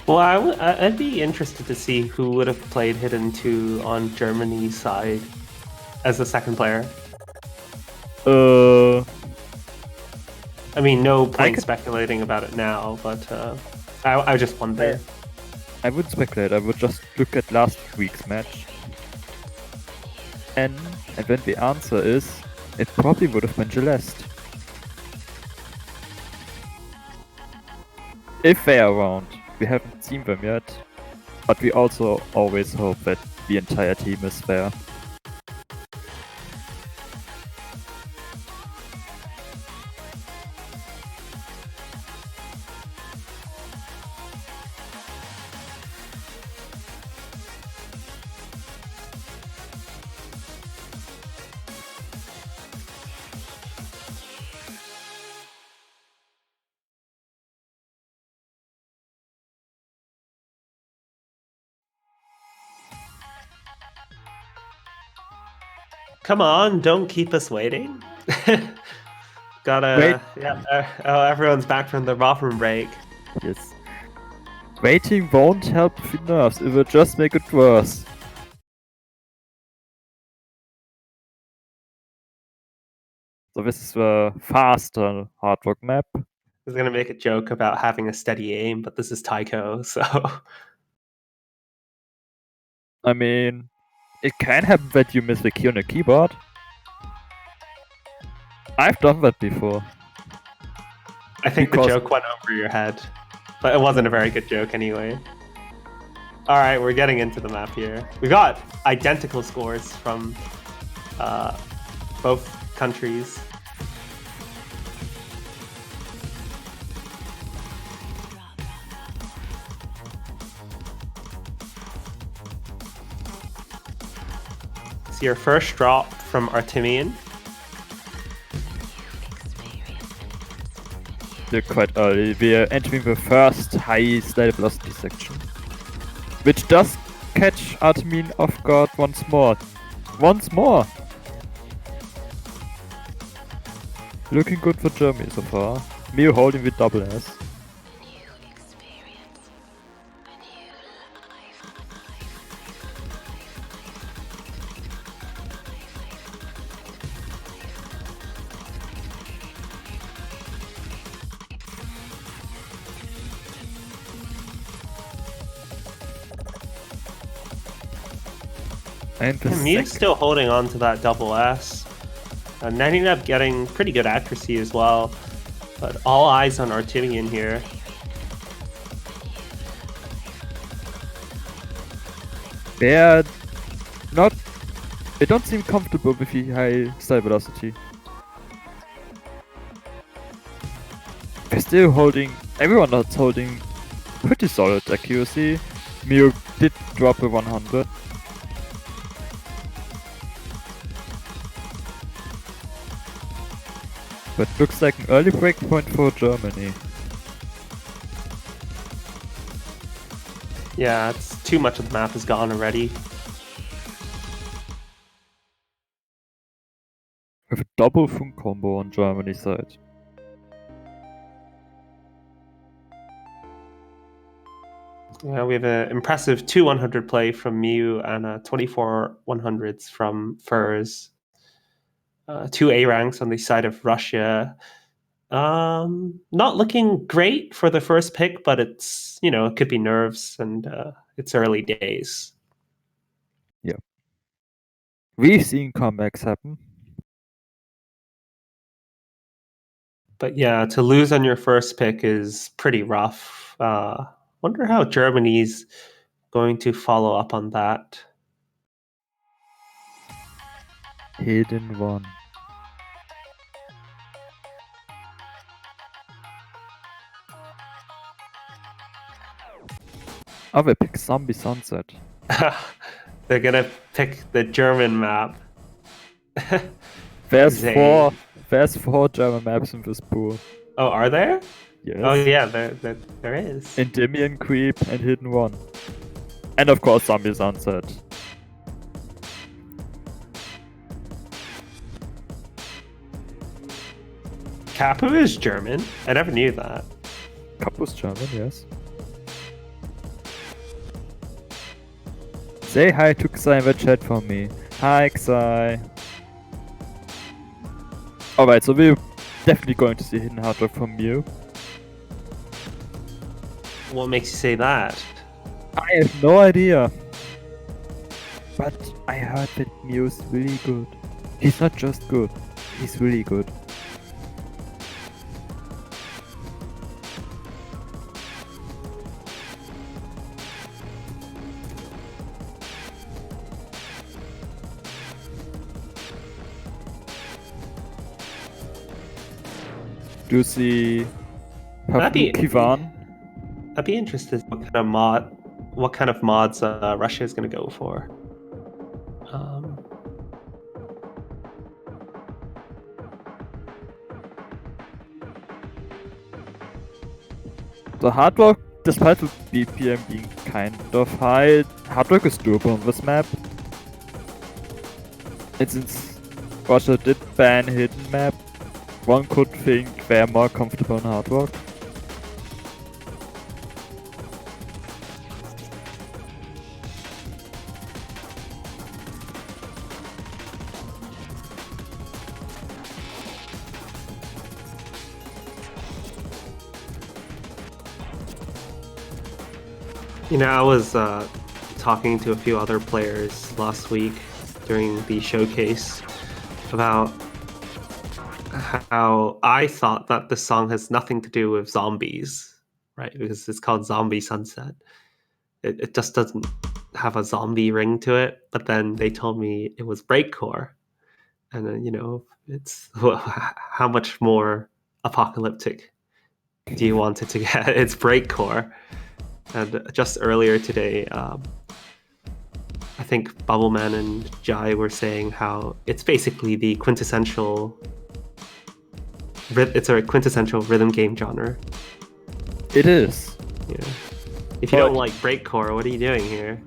Well, I'd be interested to see who would have played Hidden 2 on Germany's side as the second player. I mean, no point speculating about it now, but I just wonder. I wouldn't speculate, I would just look at last week's match. And then the answer is, it probably would have been Celeste. If they are around. We haven't seen them yet, but we also always hope that the entire team is there. Come on, don't keep us waiting. Gotta. Wait. Yeah. Oh, everyone's back from the bathroom break. Yes. Waiting won't help the nerves, it will just make it worse. So this is a faster hard rock map. I was gonna make a joke about having a steady aim, but this is taiko, so. I mean, it can happen that you miss the key on a keyboard. I've done that before. I think Because- the joke went over your head, but it wasn't a very good joke anyway. All right, we're getting into the map here. We got identical scores from both countries. So your first drop from Artemian. We're quite early. We're entering the first high slide velocity section, which does catch Artemin off guard once more. Once more! Looking good for Germany so far. Mio holding with double S. And the Mew's still holding on to that double S. And ending up getting pretty good accuracy as well. But all eyes on Artemian here. they're not. They don't seem comfortable with the high slide velocity. They're still holding. Everyone is holding pretty solid accuracy. Mio did drop a 100. But looks like an early breakpoint for Germany. Yeah, it's too much of the map is gone already. With a double funk combo on Germany's side. Yeah, we have an impressive 2 100 play from Mew and 24 100s from Furs. 2 A ranks on the side of Russia. Not looking great for the first pick, but it's, it could be nerves and it's early days. Yeah. We've seen comebacks happen. But yeah, to lose on your first pick is pretty rough. Wonder how Germany's going to follow up on that. Hidden one. Oh, they pick Zombie Sunset. They're gonna pick the German map. There's Zay. four German maps in this pool. Oh, are there? Yes. Oh yeah, there is. Endymion Creep and Hidden One. And of course Zombie Sunset. Kapu is German. I never knew that. Campus German, yes. Say hi to Xai in the chat for me. Hi Xai. Alright, so we're definitely going to see Hidden Hard Rock from Mew. What makes you say that? I have no idea. But I heard that Mew's really good. He's not just good, he's really good. Do you see That'd be- Kivan? I'd be interested what kind of mods Russia is going to go for. The hard rock, despite the BPM being kind of high, hard rock is doable on this map. It's Russia did ban hidden map, one could think they're more comfortable on hard rock. I was talking to a few other players last week during the showcase about how I thought that the song has nothing to do with zombies, right? Because it's called Zombie Sunset. It just doesn't have a zombie ring to it. But then they told me it was breakcore, and then it's how much more apocalyptic do you want it to get? It's breakcore. And just earlier today, I think Bubbleman and Jai were saying how it's basically the quintessential. It's a quintessential rhythm game genre. It is. Yeah. If you don't like breakcore, what are you doing here?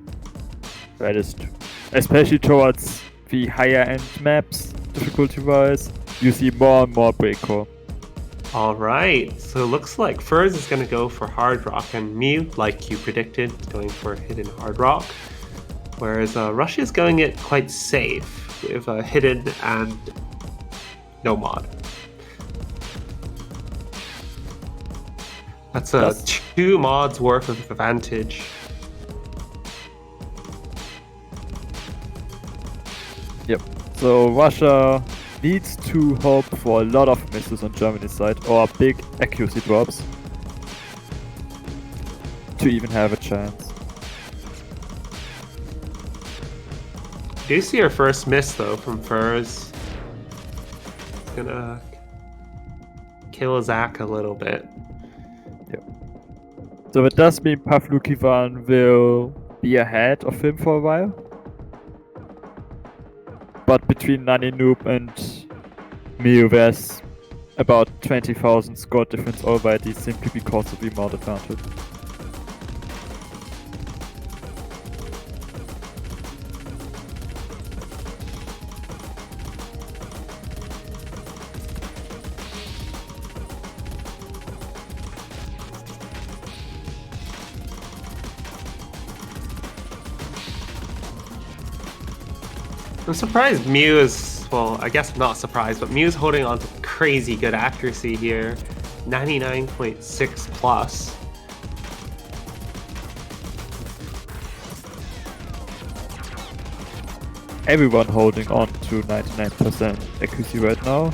That is true. Especially towards the higher end maps, difficulty-wise, you see more and more breakcore. All right, so it looks like Furs is going to go for hard rock, and Mew, like you predicted, is going for hidden hard rock. Whereas Russia is going it quite safe with hidden and no mod. That's 2 mods worth of advantage. Yep. So Russia needs to hope for a lot of misses on Germany's side or big accuracy drops to even have a chance. Do you see our first miss though from Furs? Gonna kill Zach a little bit. Yep. So it does mean Pavlukivan will be ahead of him for a while. But between Nani Noob and Mew, there's about 20,000 score difference already simply because of the mod advantage. I'm surprised Mew is, well, I guess not surprised, but Mew's holding on to crazy good accuracy here. 99.6 plus. Everyone holding on to 99% accuracy right now.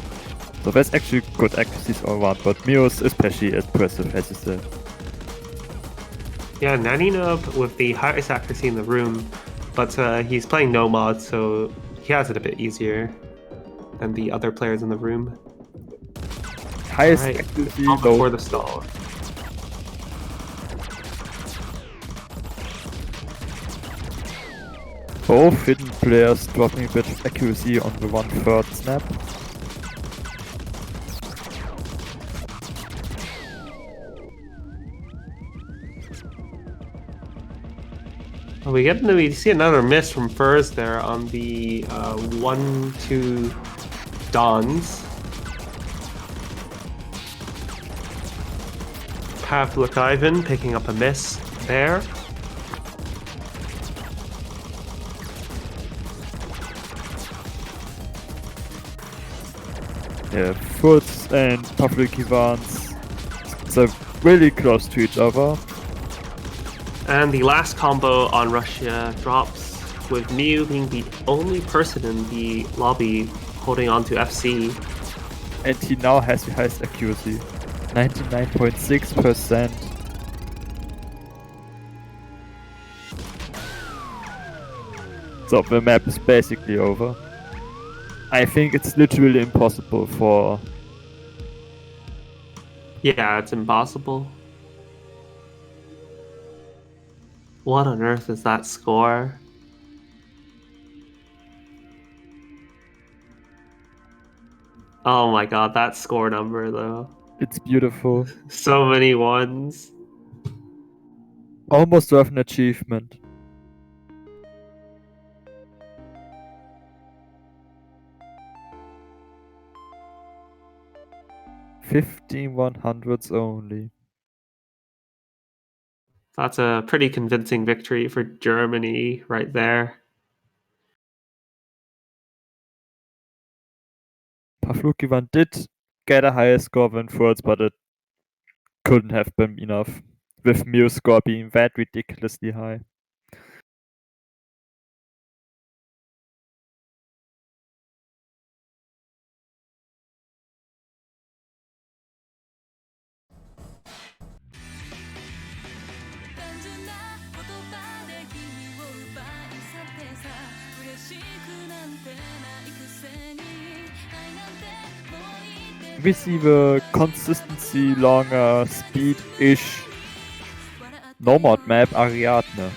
So that's actually good accuracies all around, but Mew is especially impressive, as you said. Yeah, Naninub with the highest accuracy in the room, but he's playing no mod, so he has it a bit easier than the other players in the room. Highest Right, accuracy before the stall. Both hidden players dropping a bit of accuracy on the 1/3 snap. Oh, we see another miss from Furs there on the 1-2 Dons. Pavlik Ivan picking up a miss there. Yeah, Foots and Pavlikivans, they're really close to each other. And the last combo on Russia drops with Mew being the only person in the lobby holding on to FC. And he now has the highest accuracy, 99.6%. So the map is basically over. I think it's literally impossible for... Yeah, it's impossible. What on earth is that score? Oh my god, that score number though. It's beautiful. So many ones. Almost worth an achievement. 15 100s only. That's a pretty convincing victory for Germany right there. Pavlukivan did get a higher score than Furz, but it couldn't have been enough, with Mew's score being that ridiculously high. We see the consistency longer speed-ish Nomad map Ariadne.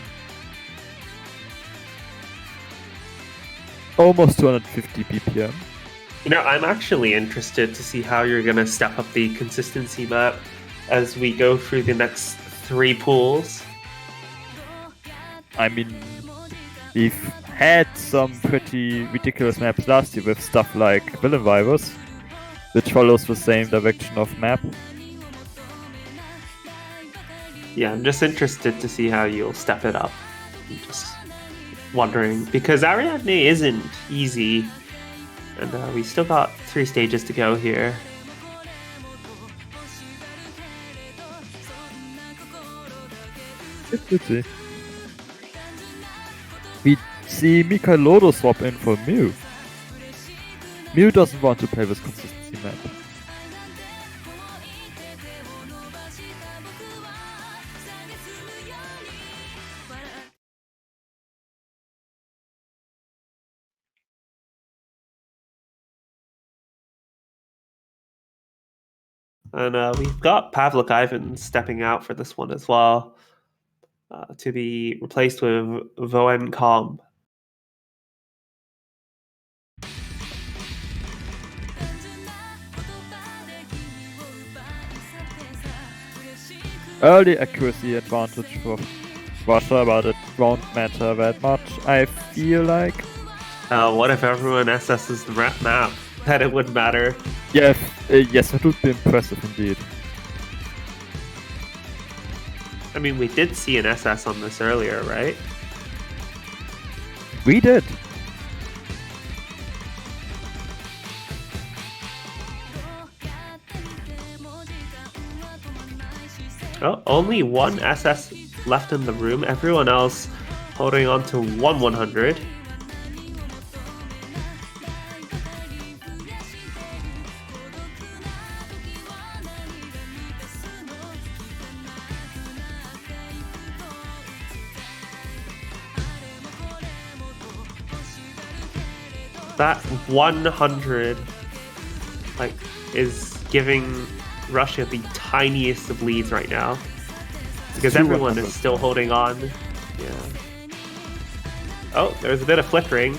Almost 250 BPM. You know, I'm actually interested to see how you're going to step up the consistency map as we go through the next 3 pools. I mean, we've had some pretty ridiculous maps last year with stuff like Villain Virus, which follows the same direction of map. Yeah, I'm just interested to see how you'll step it up. I'm just wondering, because Ariadne isn't easy, and we still got 3 stages to go here. Let's see. We see Mikael Lodo swap in for Mew. Mew doesn't want to play this consistency map. And we've got Pavlik Ivan stepping out for this one as well, to be replaced with Voen Kom. Early accuracy advantage for Russia, but it won't matter that much, I feel like. What if everyone SS's the map? That it would matter. Yeah, yes, that would be impressive indeed. I mean, we did see an SS on this earlier, right? We did. Oh, only one SS left in the room. Everyone else holding on to 100. That 100 is giving Russia the tiniest of leads right now, because everyone is still holding on. Yeah. Oh, there's a bit of flickering.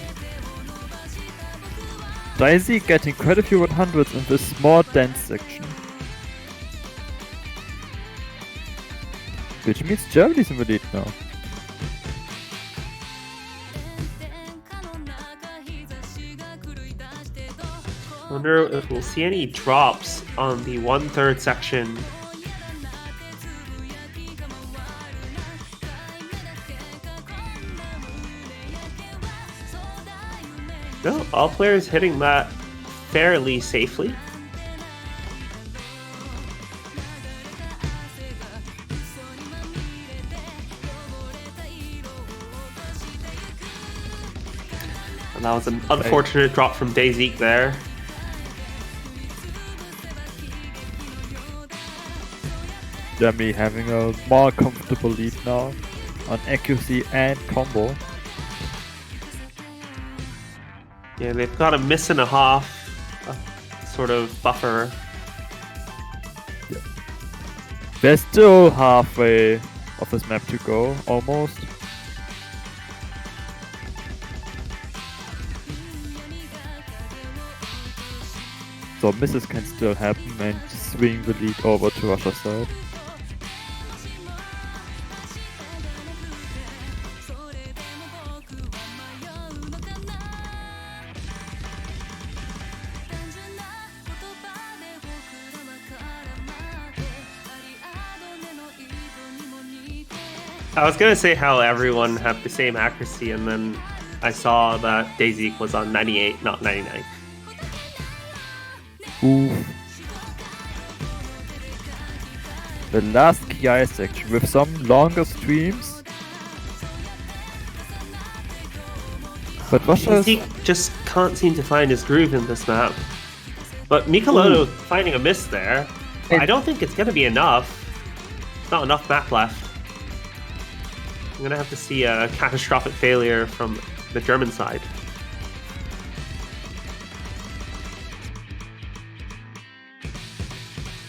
Daisy getting quite a few 100s in this more dense section. Which means Germany's in the lead now. Wonder if we'll see any drops on the 1/3 section. No, all players hitting that fairly safely. And that was an unfortunate drop from Daisy there. Germany having a more comfortable lead now on accuracy and combo. Yeah, they've got a miss and a half sort of buffer. They're still halfway of this map to go, almost. So misses can still happen and swing the lead over to Russia's side. I was gonna say how everyone had the same accuracy, and then I saw that Daisy was on 98, not 99. Oof. The last KI section with some longer streams. But Russia Daisy just can't seem to find his groove in this map. But Michelotto finding a miss there. But I don't think it's gonna be enough. Not enough map left. I'm gonna have to see a catastrophic failure from the German side.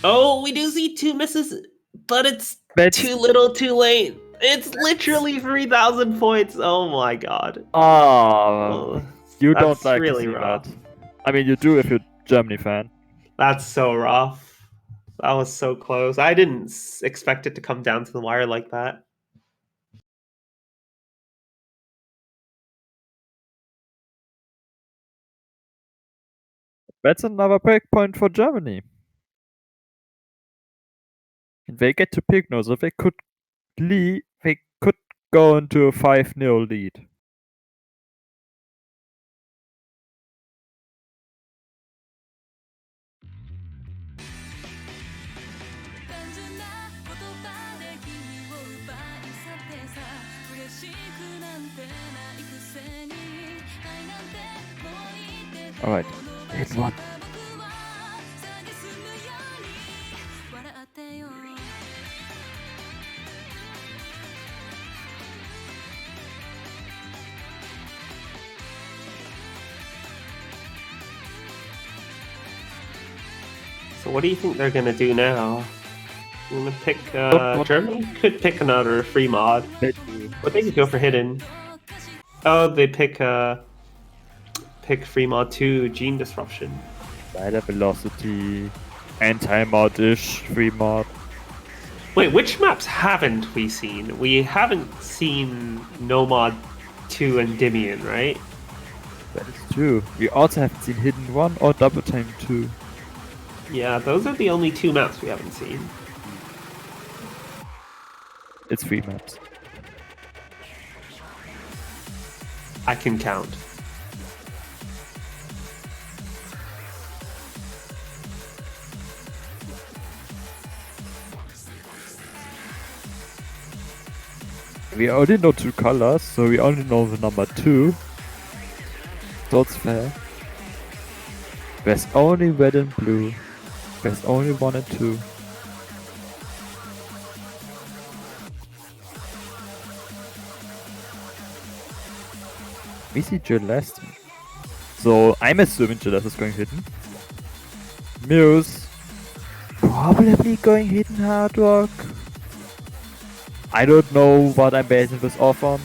Oh, we do see 2 misses, but it's too little, too late. It's literally 3,000 points. Oh my god. Oh, you don't That's like really to see rough. that. I mean, you do if you're a Germany fan. That's so rough. That was so close. I didn't expect it to come down to the wire like that. That's another breakpoint for Germany. And they get to pick now, so they could go into a 5-0 lead. Alright, hit one. So what do you think they're gonna do now? I'm gonna pick Germany could pick another free mod. But they could go for hidden. Oh, they pick free mod 2 gene disruption. Spider velocity, anti-mod-ish, free mod. Wait, which maps haven't we seen? We haven't seen Nomad 2 and Endymion, right? That is true. We also haven't seen Hidden 1 or Double Time 2. Yeah, those are the only 2 maps we haven't seen. It's 3 maps. I can count. We only know 2 colors, so we only know the number 2. So it's fair. There's only red and blue. There's only 1 and 2. We see Celeste. So I'm assuming Celeste is going hidden. Muse probably going hidden hard rock. I don't know what I'm basing this off on.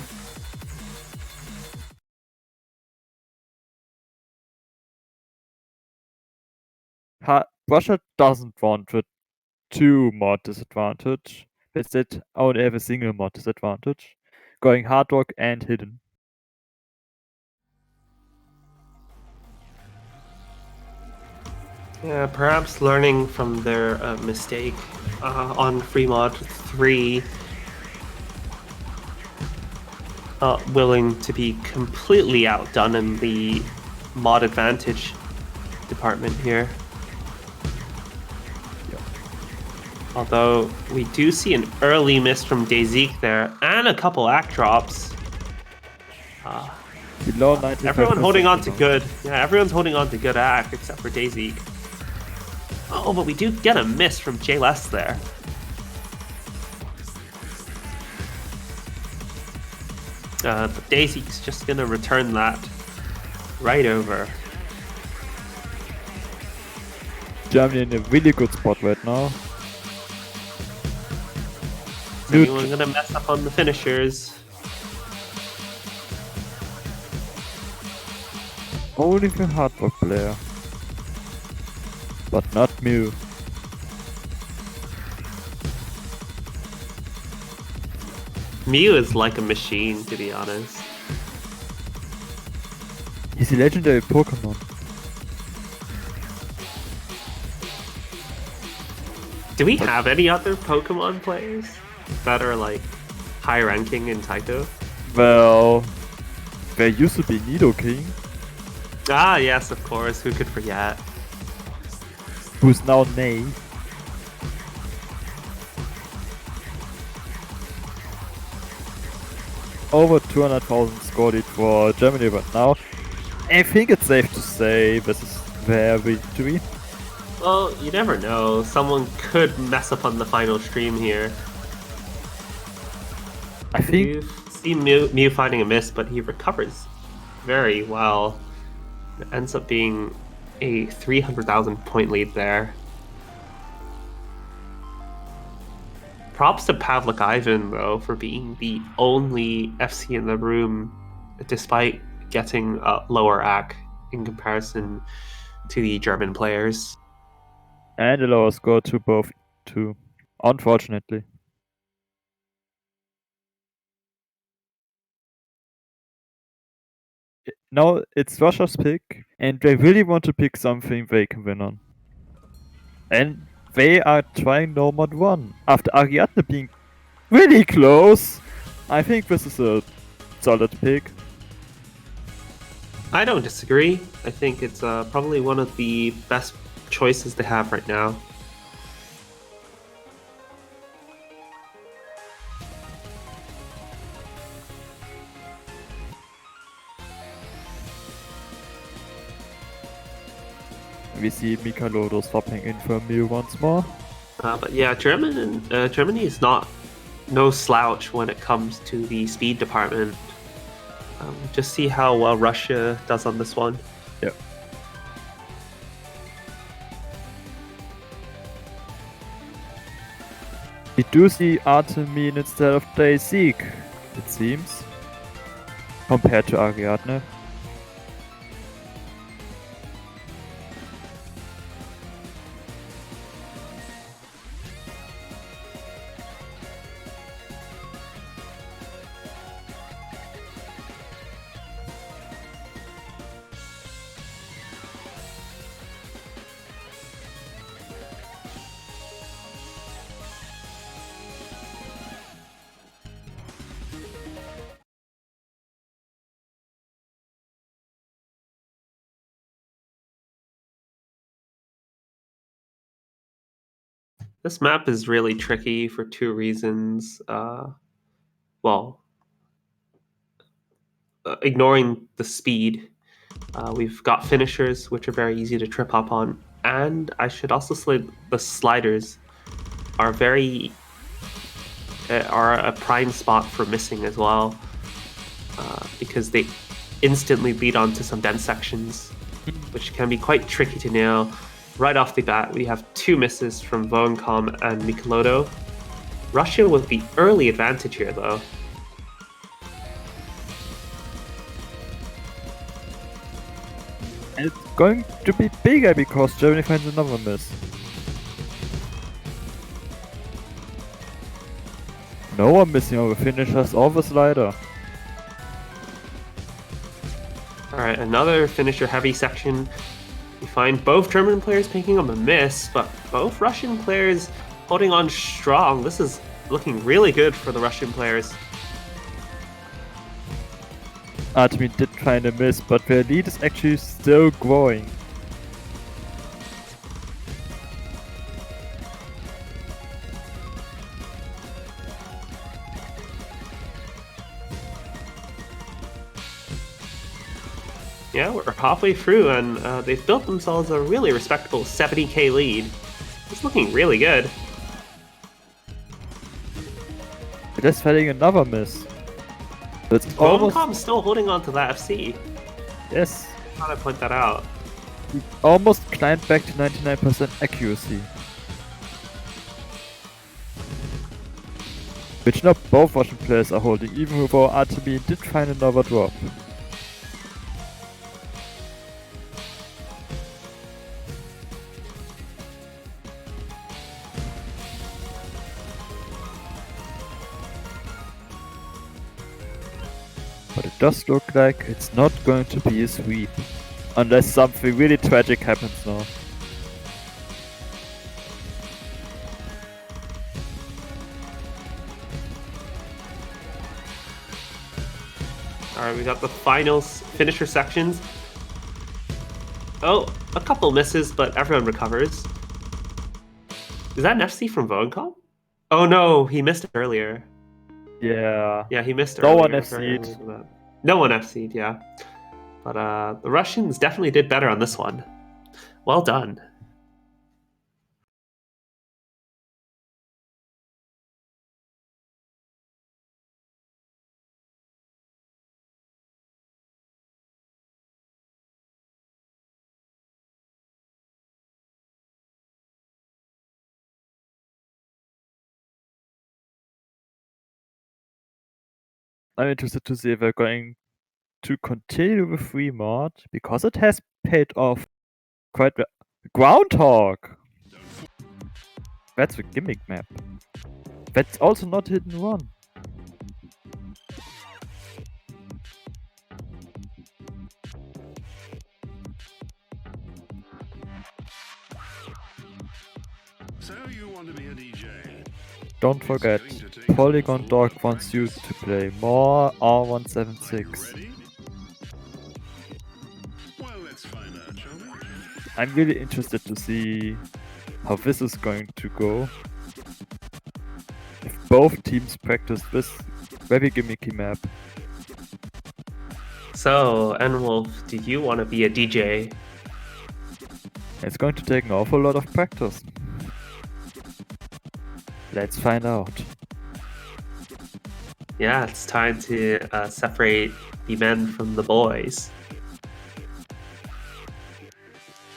Russia doesn't want a 2 mod disadvantage. Instead, only have a single mod disadvantage. Going hard rock and hidden. Yeah, perhaps learning from their mistake on free mod 3. Willing to be completely outdone in the mod advantage department here. Yep. Although we do see an early miss from Dazik there, and a couple act drops. Below 95%. Everyone holding on to good. Yeah, everyone's holding on to good act except for Dazik. Oh, but we do get a miss from JLS there. But Daisy's just gonna return that right over. Germany in a really good spot right now. Is anyone gonna mess up on the finishers? Only the hard rock player. But not Mew. Mew is like a machine, to be honest. He's a legendary Pokemon. Do we have any other Pokemon players that are like high ranking in Taiko? Well, there used to be Nido King, Ah, yes, of course. Who could forget? who's now Ney. Over 200,000 score lead for Germany right now. I think it's safe to say this is their victory. Well, you never know. Someone could mess up on the final stream here. I think You've seen Mew finding a miss, but he recovers very well. It ends up being a 300,000 point lead there. Props to Pavlik Ivan, though, for being the only FC in the room, despite getting a lower AC in comparison to the German players. and a lower score to both too. Unfortunately. Now it's Russia's pick, and they really want to pick something they can win on. And they are trying Nomad 1. After Ariadne being really close, I think this is a solid pick. I don't disagree. I think it's probably one of the best choices to have right now. We see Mikalodo swapping in for Mew once more. But yeah, Germany is no slouch when it comes to the speed department. Just see how well Russia does on this one. Yep. We do see Artemin instead of Daisy, it seems, compared to Ariadne. This map is really tricky for two reasons. Ignoring the speed, we've got finishers, which are very easy to trip up on, and I should also say the sliders are are a prime spot for missing as well, because they instantly lead onto some dense sections, which can be quite tricky to nail. Right off the bat, we have two misses from Voencom and Mikelodo. Russia with the early advantage here, though. And it's going to be bigger because Germany finds another miss. No one missing on the finishers or the slider. Alright, another finisher-heavy section. We find both German players picking up a miss, but both Russian players holding on strong. This is looking really good for the Russian players. Artemin did find a miss, but their lead is actually still growing. Yeah, we're halfway through, and they've built themselves a really respectable 70k lead. It's looking really good. Just finding another miss. That's almost... Voencom's still holding on to that FC. Yes. I thought I'd point that out. He almost climbed back to 99% accuracy. Which not both Russian players are holding, even though Artemin did find another drop. But it does look like it's not going to be a sweep. Unless something really tragic happens now. Alright, we got the finals finisher sections. Oh, a couple misses, but everyone recovers. Is that an FC from Voencom? Oh no, he missed earlier. Yeah. Yeah, he missed No earlier. one Very FC'd. early for that. No one FC'd, yeah. But the Russians definitely did better on this one. Well done. I'm interested to see if they're going to continue with Fremont because it has paid off quite well. Groundhog! That's the gimmick map. That's also not hidden one. So you want to be a DJ? Don't forget, Polygon Dog wants you to play more R176. Ready? Well, let's find out, shall we? I'm really interested to see how this is going to go. If both teams practice this very gimmicky map. So, Enwolf, do you want to be a DJ? It's going to take an awful lot of practice. Let's find out. Yeah, it's time to separate the men from the boys.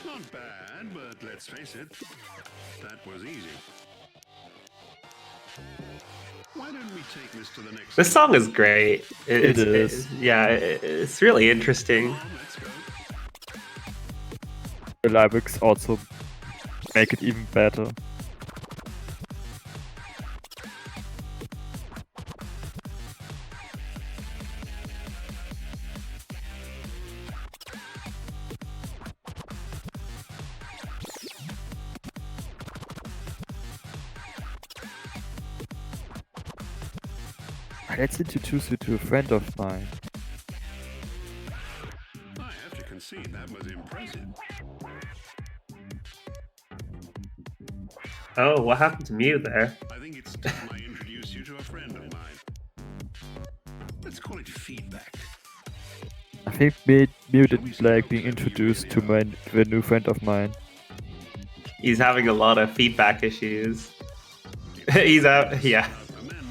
Not bad, but let's face it, that was easy. Why don't we take this to the next? This song is great. It is. It's really interesting. Let's go. The lyrics also make it even better. Let's introduce you to a friend of mine. I have to concede that was impressive. Oh, what happened to Mew there? I think it's time I introduce you to a friend of mine. Let's call it feedback. I think Mew didn't like being introduced to the new friend of mine. He's having a lot of feedback issues. He's out, yeah. The men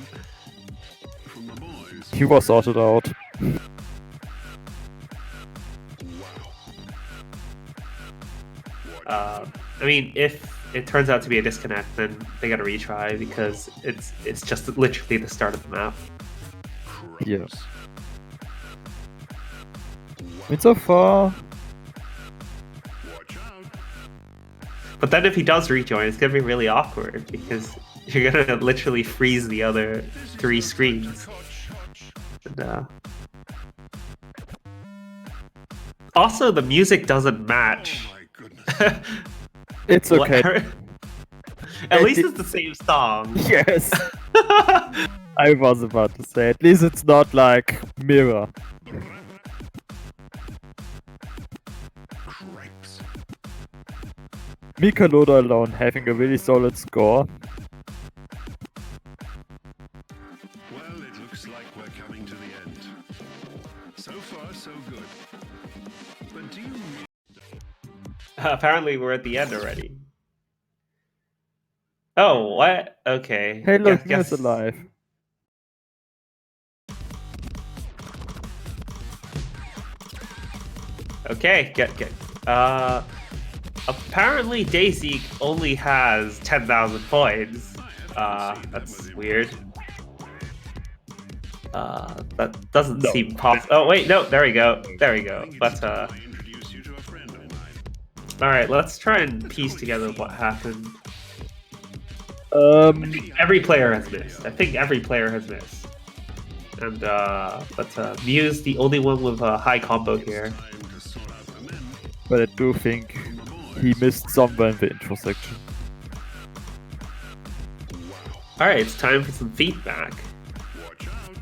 from the boys. He was sorted out. I mean, if it turns out to be a disconnect, then they gotta retry because it's just literally the start of the map. Yeah. I mean, so far, Watch out. But then if he does rejoin, it's gonna be really awkward because you're gonna literally freeze the other three screens. And, also, the music doesn't match. Oh my goodness. it's okay. At least it's the same song. Yes. I was about to say, at least it's not like Mirror. Cripes. Mika Loda alone having a really solid score. Well, it looks like we're coming to the end. So far, so good. But do you Apparently, we're at the end already. Oh, what? Okay. Hey look, Guess- Mirror's alive. Okay, get. Apparently Daisy only has 10,000 points. That's weird. That doesn't seem possible. Oh wait, no, there we go. There we go. But I introduce you to a friend of mine? all right, let's try and piece together what happened. Every player has missed. I think every player has missed. And but Mew's the only one with a high combo here. Time to sort out the men But I do think from the boys. he missed somewhere in the intro section. All right, it's time for some feedback. Watch out.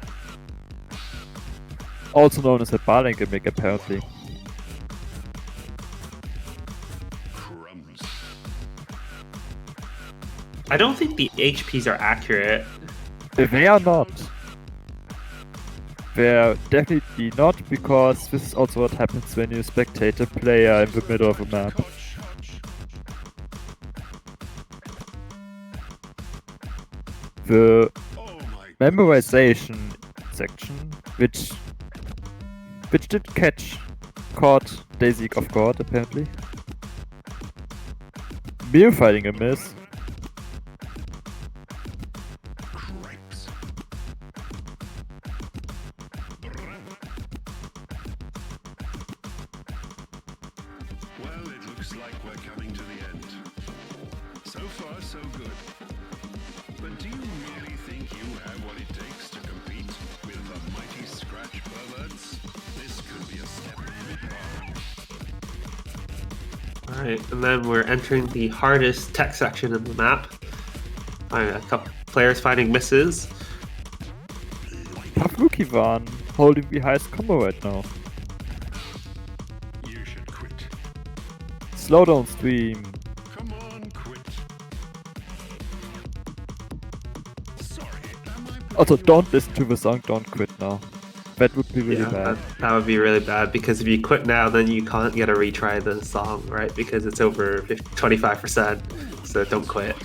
Also known as a Balin gimmick, apparently. Crumbs. I don't think the HPs are accurate. They are not. They're definitely not, because this is also what happens when you spectate a player in the middle of a map. The Oh my memorization section, which did caught Daisy off guard, apparently. Mere fighting a miss. cripes. Well, it looks like we're coming to the end. So far, so good. But do you really think you have what it takes to compete with the mighty Scratch perverts? This could be a step too far. Alright, and then we're entering the hardest tech section of the map. Alright, a couple players finding misses. Pavlukivan holding the highest combo right now. You should quit. Slow down stream. Come on, quit. Sorry, am I Also, don't listen to the song, don't quit now. That would be really Yeah, bad. that would be really bad, because if you quit now, then you can't get a retry the song, right? Because it's over 25%, so don't quit.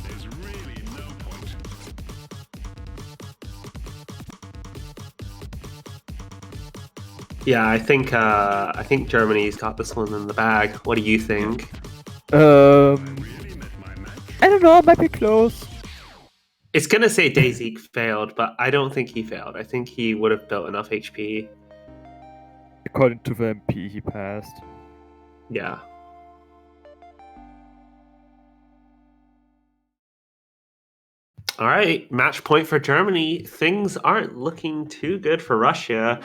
There's really no point. Yeah, I think Germany's got this one in the bag. What do you think? Really met my match. I don't know, might be close. It's gonna say Daisy failed, but I don't think he failed. I think he would have built enough HP. According to the MP, he passed. Yeah. All right, match point for Germany. Things aren't looking too good for Russia.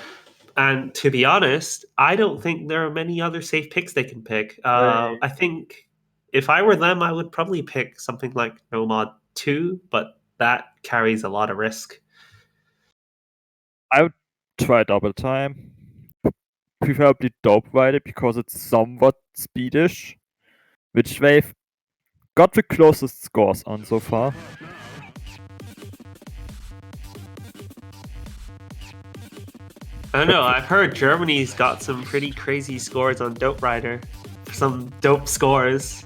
And to be honest, I don't think there are many other safe picks they can pick. I think if I were them, I would probably pick something like Nomad 2, but that carries a lot of risk. I would try double time. Preferably dope rider, because it's somewhat speedish, which they've got the closest scores on so far. I don't know. I've heard Germany's got some pretty crazy scores on Dope Rider. Some dope scores.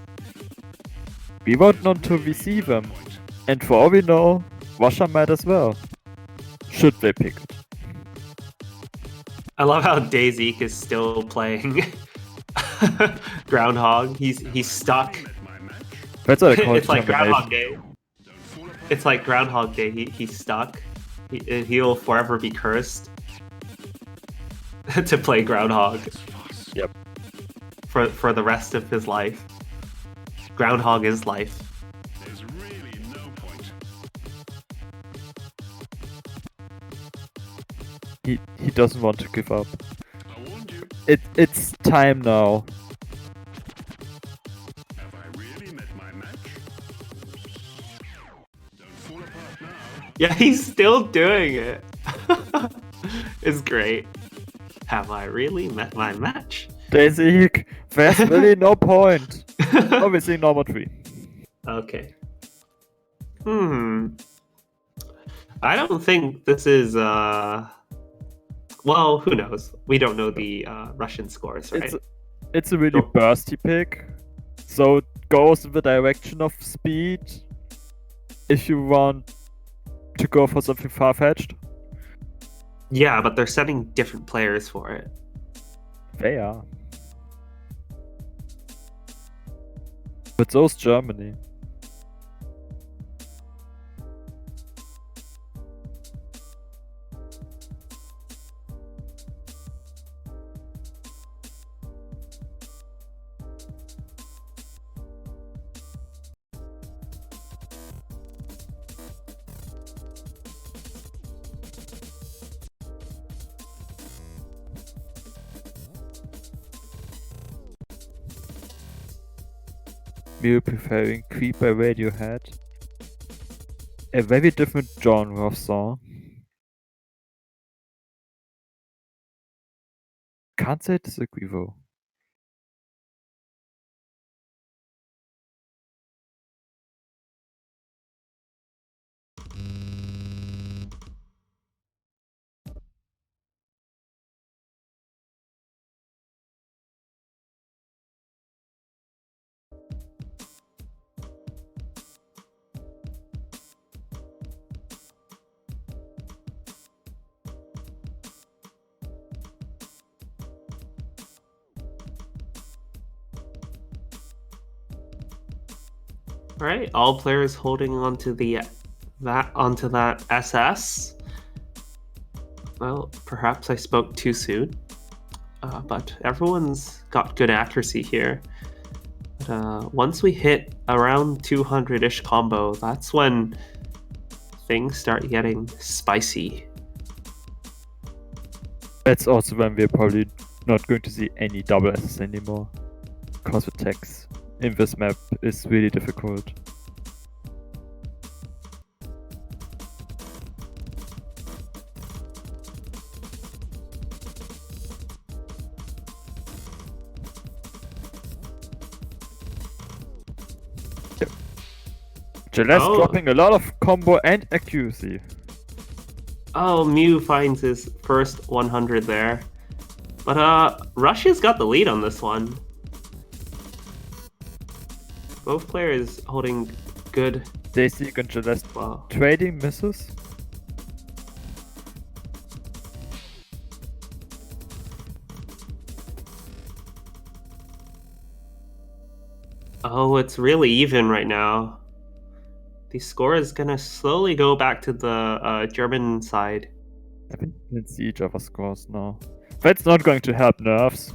We won't know until we see them. And for all we know, Russia might as well. Should they pick it? I love how Daisy is still playing Groundhog. He's stuck. Met my match. That's what I call It's like Groundhog determination. Day. Don't fool about It's like Groundhog Day. He's stuck. He'll forever be cursed to play Groundhog fuss. Yep. for the rest of his life. Groundhog is life. There's really no point. He doesn't want to give up. I warned you. It's time now. Have I really met my match? Don't fall apart now. Yeah, he's still doing it. It's great. Have I really met my match? Daisy, there's really no point. Obviously, number 3. Okay. I don't think this is well, who knows? We don't know the Russian scores, right? It's a really Sure. bursty pick, so it goes in the direction of speed. If you want to go for something far-fetched, Yeah, but they're setting different players for it. they are. But so's Germany. We're preferring Creep by Radiohead. a very different genre of song. Can't say I disagree though. All right, all players holding onto that SS. Well, perhaps I spoke too soon, but everyone's got good accuracy here. But once we hit around 200-ish combo, that's when things start getting spicy. That's also when we're probably not going to see any double S's anymore. Because the text in this map is really difficult. Celeste dropping a lot of combo and accuracy. Oh, Mew finds his first 100 there. But Russia's got the lead on this one. Both players holding good. Daisy and Celeste trading misses. Oh, it's really even right now. The score is gonna slowly go back to the German side. I think we can see each other's scores now. That's not going to help nerves.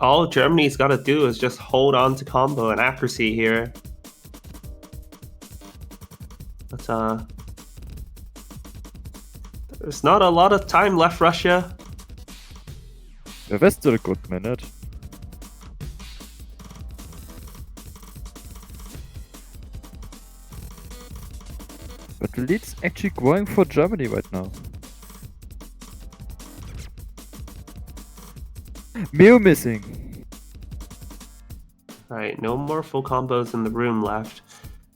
All Germany's got to do is just hold on to combo and accuracy here. But there's not a lot of time left, Russia. Yeah, that's still a good minute. But the lead's actually growing for Germany right now. Mew missing. Alright, no more full combos in the room left.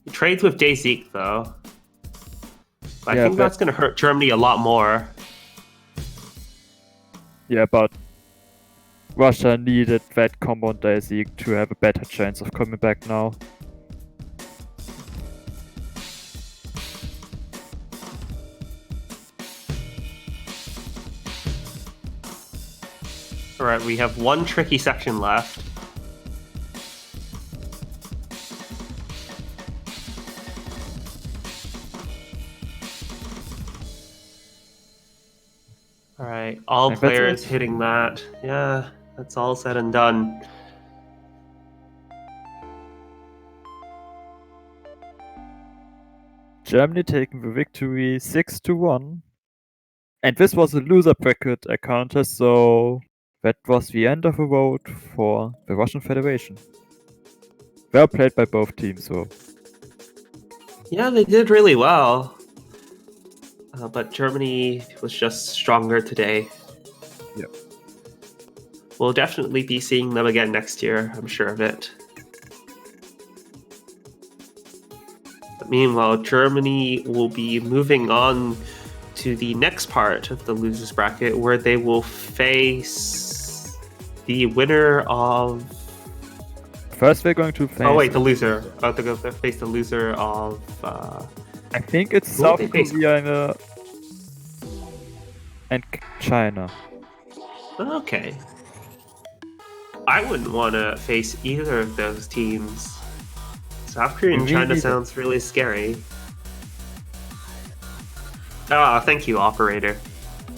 He trades with Jayzeek though. I think that's going to hurt Germany a lot more. Yeah, but Russia needed that combo on Jayzeek to have a better chance of coming back now. Alright, we have one tricky section left. Alright, all players hitting that. Yeah, that's all said and done. Germany taking the victory 6-1. And this was a loser bracket encounter, so that was the end of the road for the Russian Federation. Well played by both teams, though. Yeah, they did really well. But Germany was just stronger today. Yep. We'll definitely be seeing them again next year, I'm sure of it. But meanwhile, Germany will be moving on to the next part of the losers bracket, where they will face the winner of... First they're going to face... Oh wait, the loser. They're going to face the loser of... I think it's South Korea and China. Okay. I wouldn't want to face either of those teams. South Korea and China sounds really scary. Ah, thank you, operator.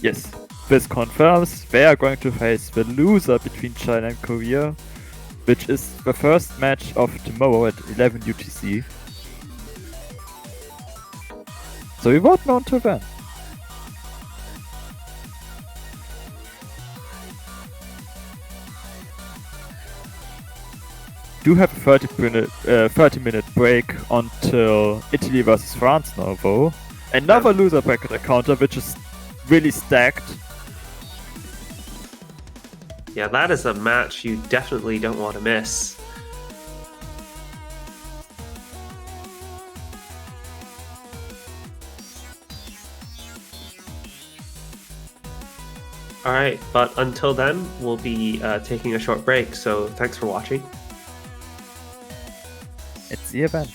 Yes, this confirms they are going to face the loser between China and Korea, which is the first match of tomorrow at 11 UTC. So we won't know until then. do have a 30-minute break until Italy versus France now, though. Another loser bracket encounter, which is really stacked. Yeah, that is a match you definitely don't want to miss. All right, but until then, we'll be taking a short break, so thanks for watching. It's the event.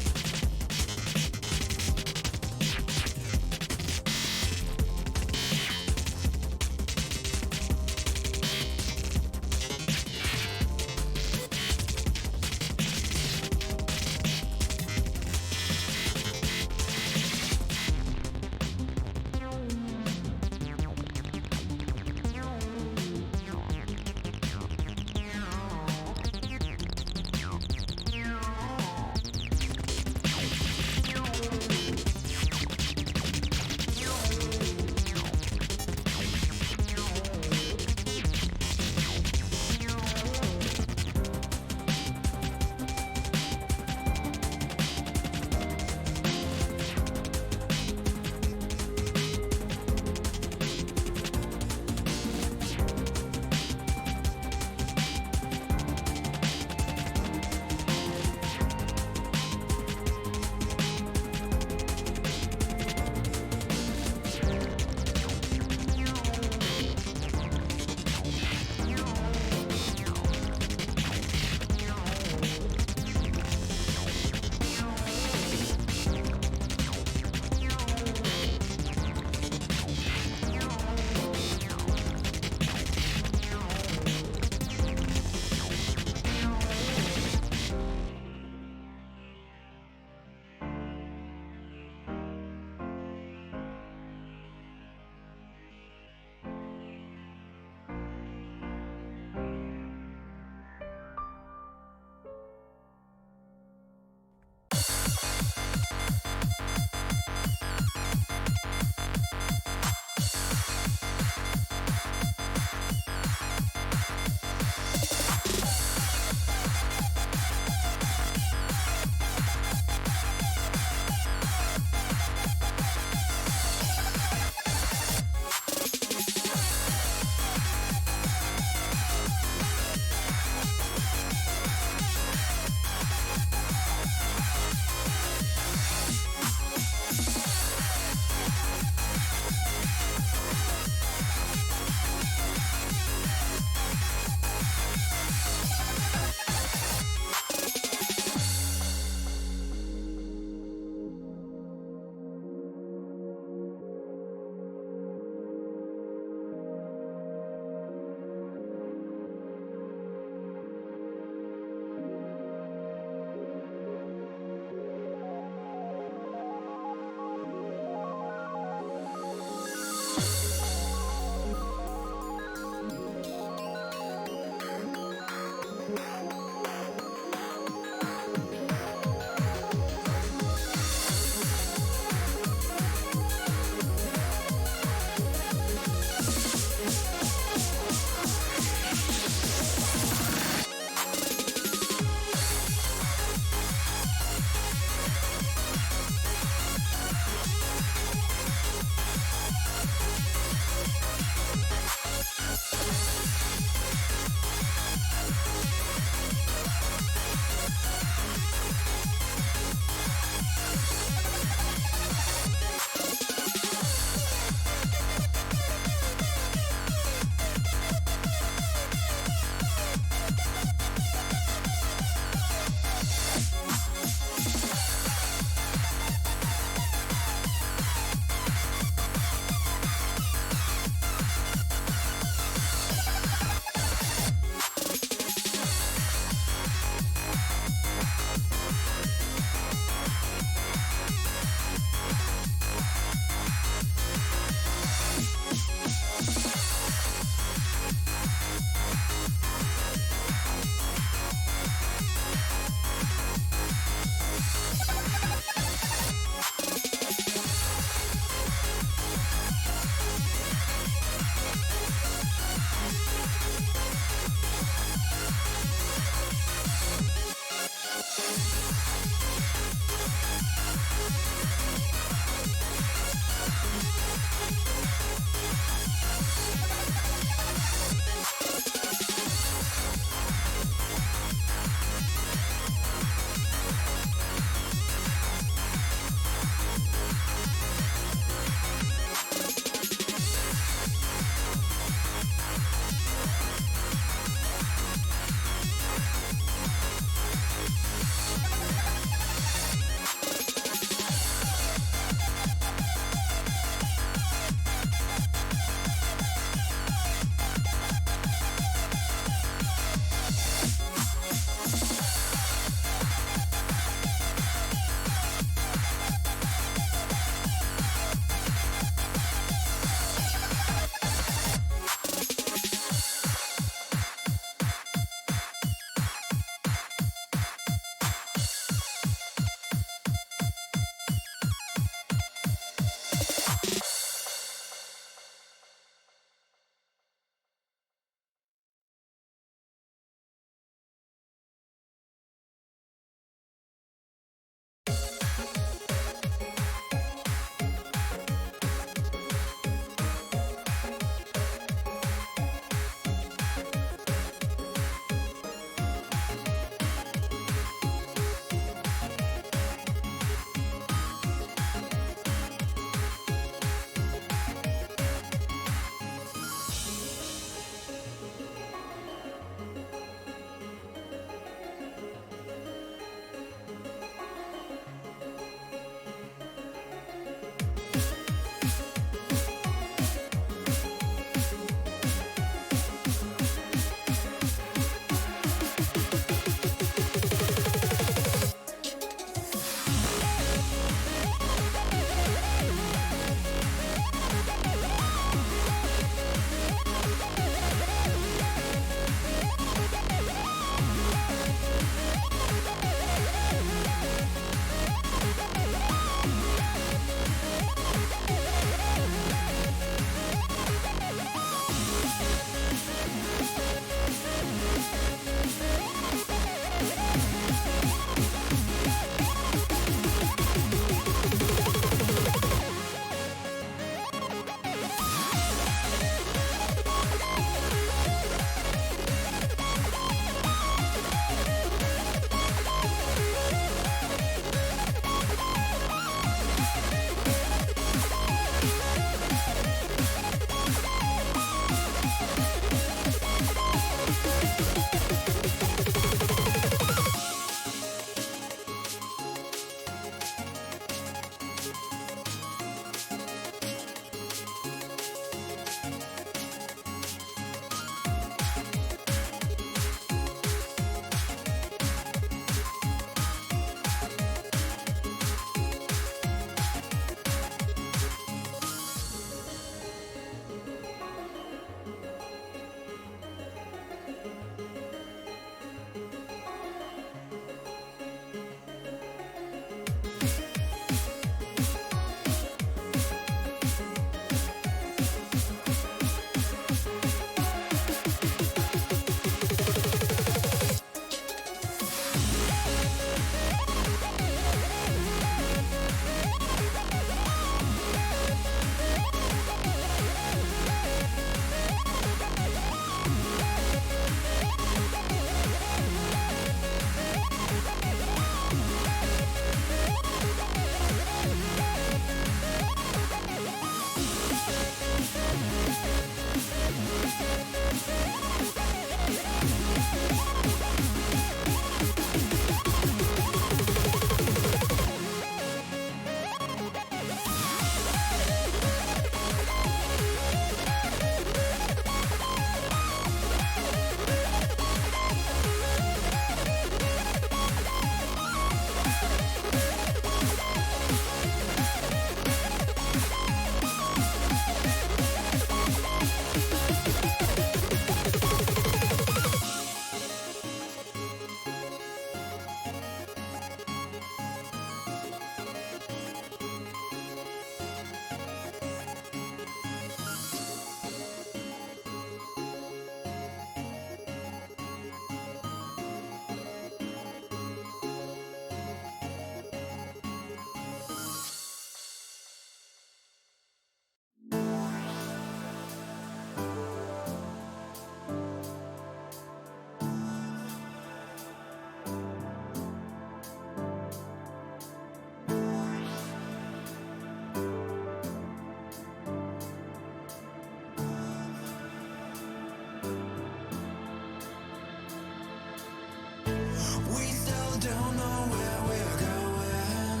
don't know where we're going.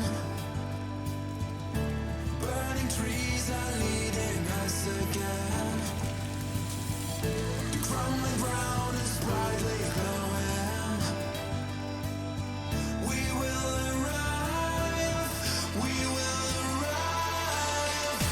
Burning trees are leading us again. The crumbling ground is brightly glowing. We will arrive. We will arrive.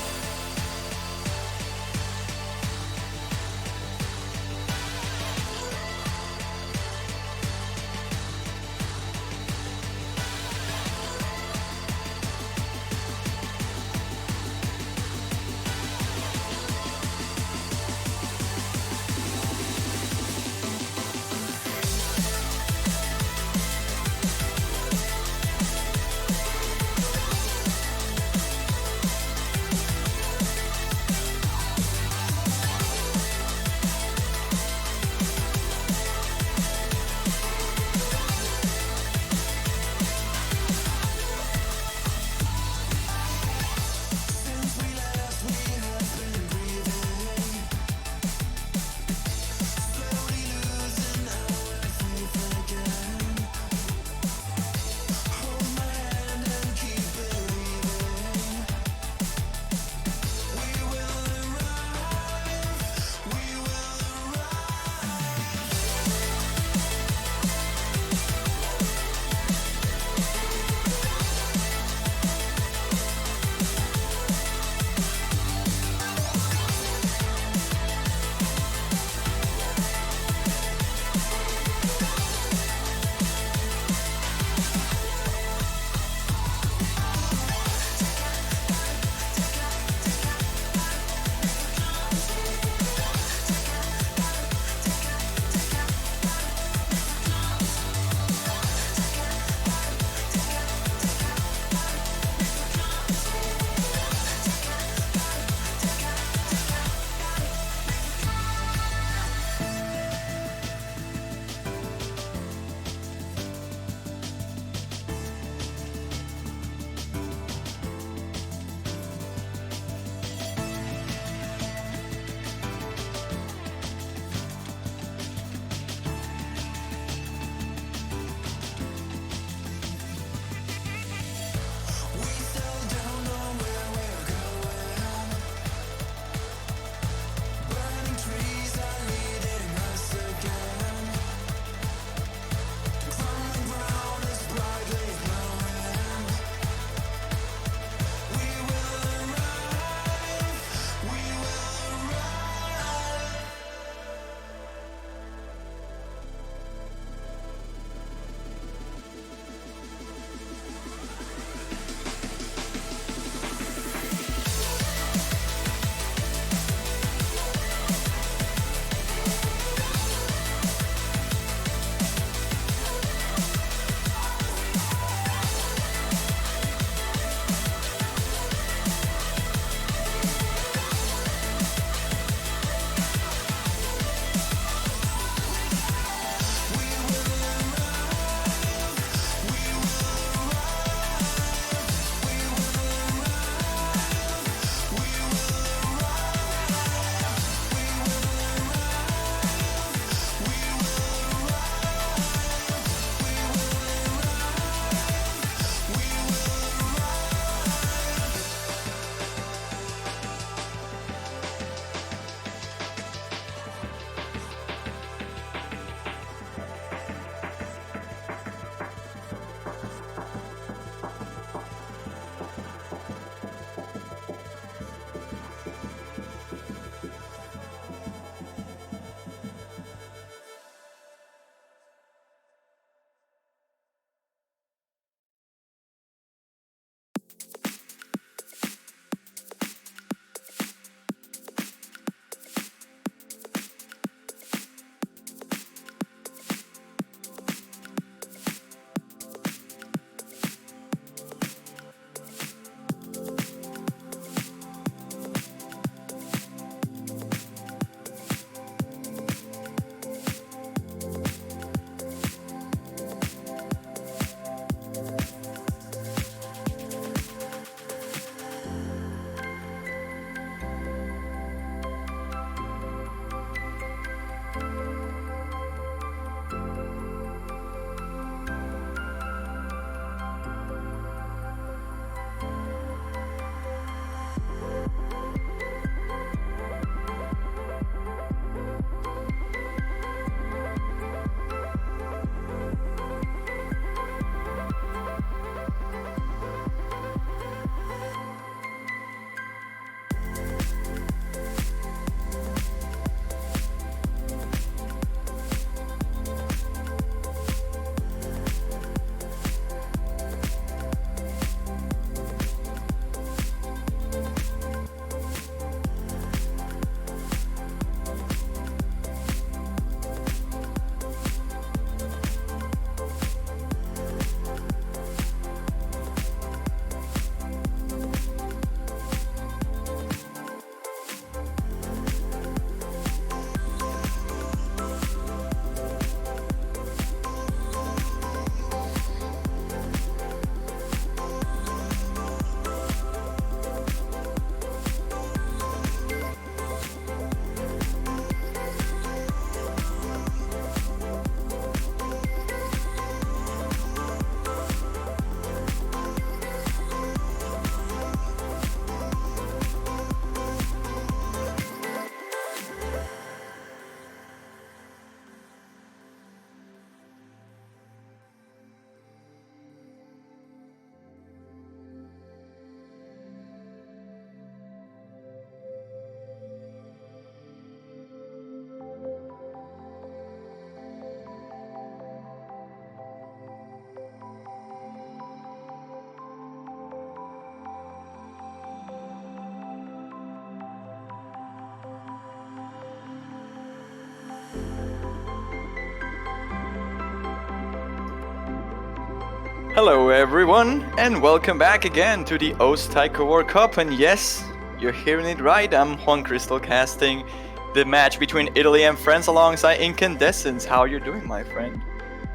Hello everyone, and welcome back again to the Taiko World Cup. And yes, you're hearing it right, I'm Juan Crystal casting the match between Italy and France alongside Incandescence. How are you doing, my friend?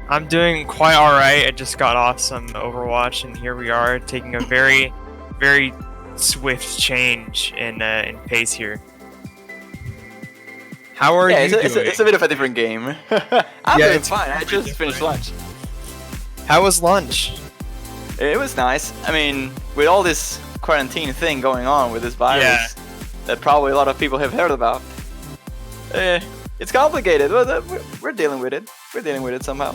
I'm doing quite alright. I just got off some Overwatch, and here we are taking a very, very swift change in pace here. How are you doing? It's a bit of a different game. I'm doing fine, I just finished lunch. How was lunch? It was nice. I mean, with all this quarantine thing going on with this virus that probably a lot of people have heard about, it's complicated, but we're dealing with it. We're dealing with it somehow.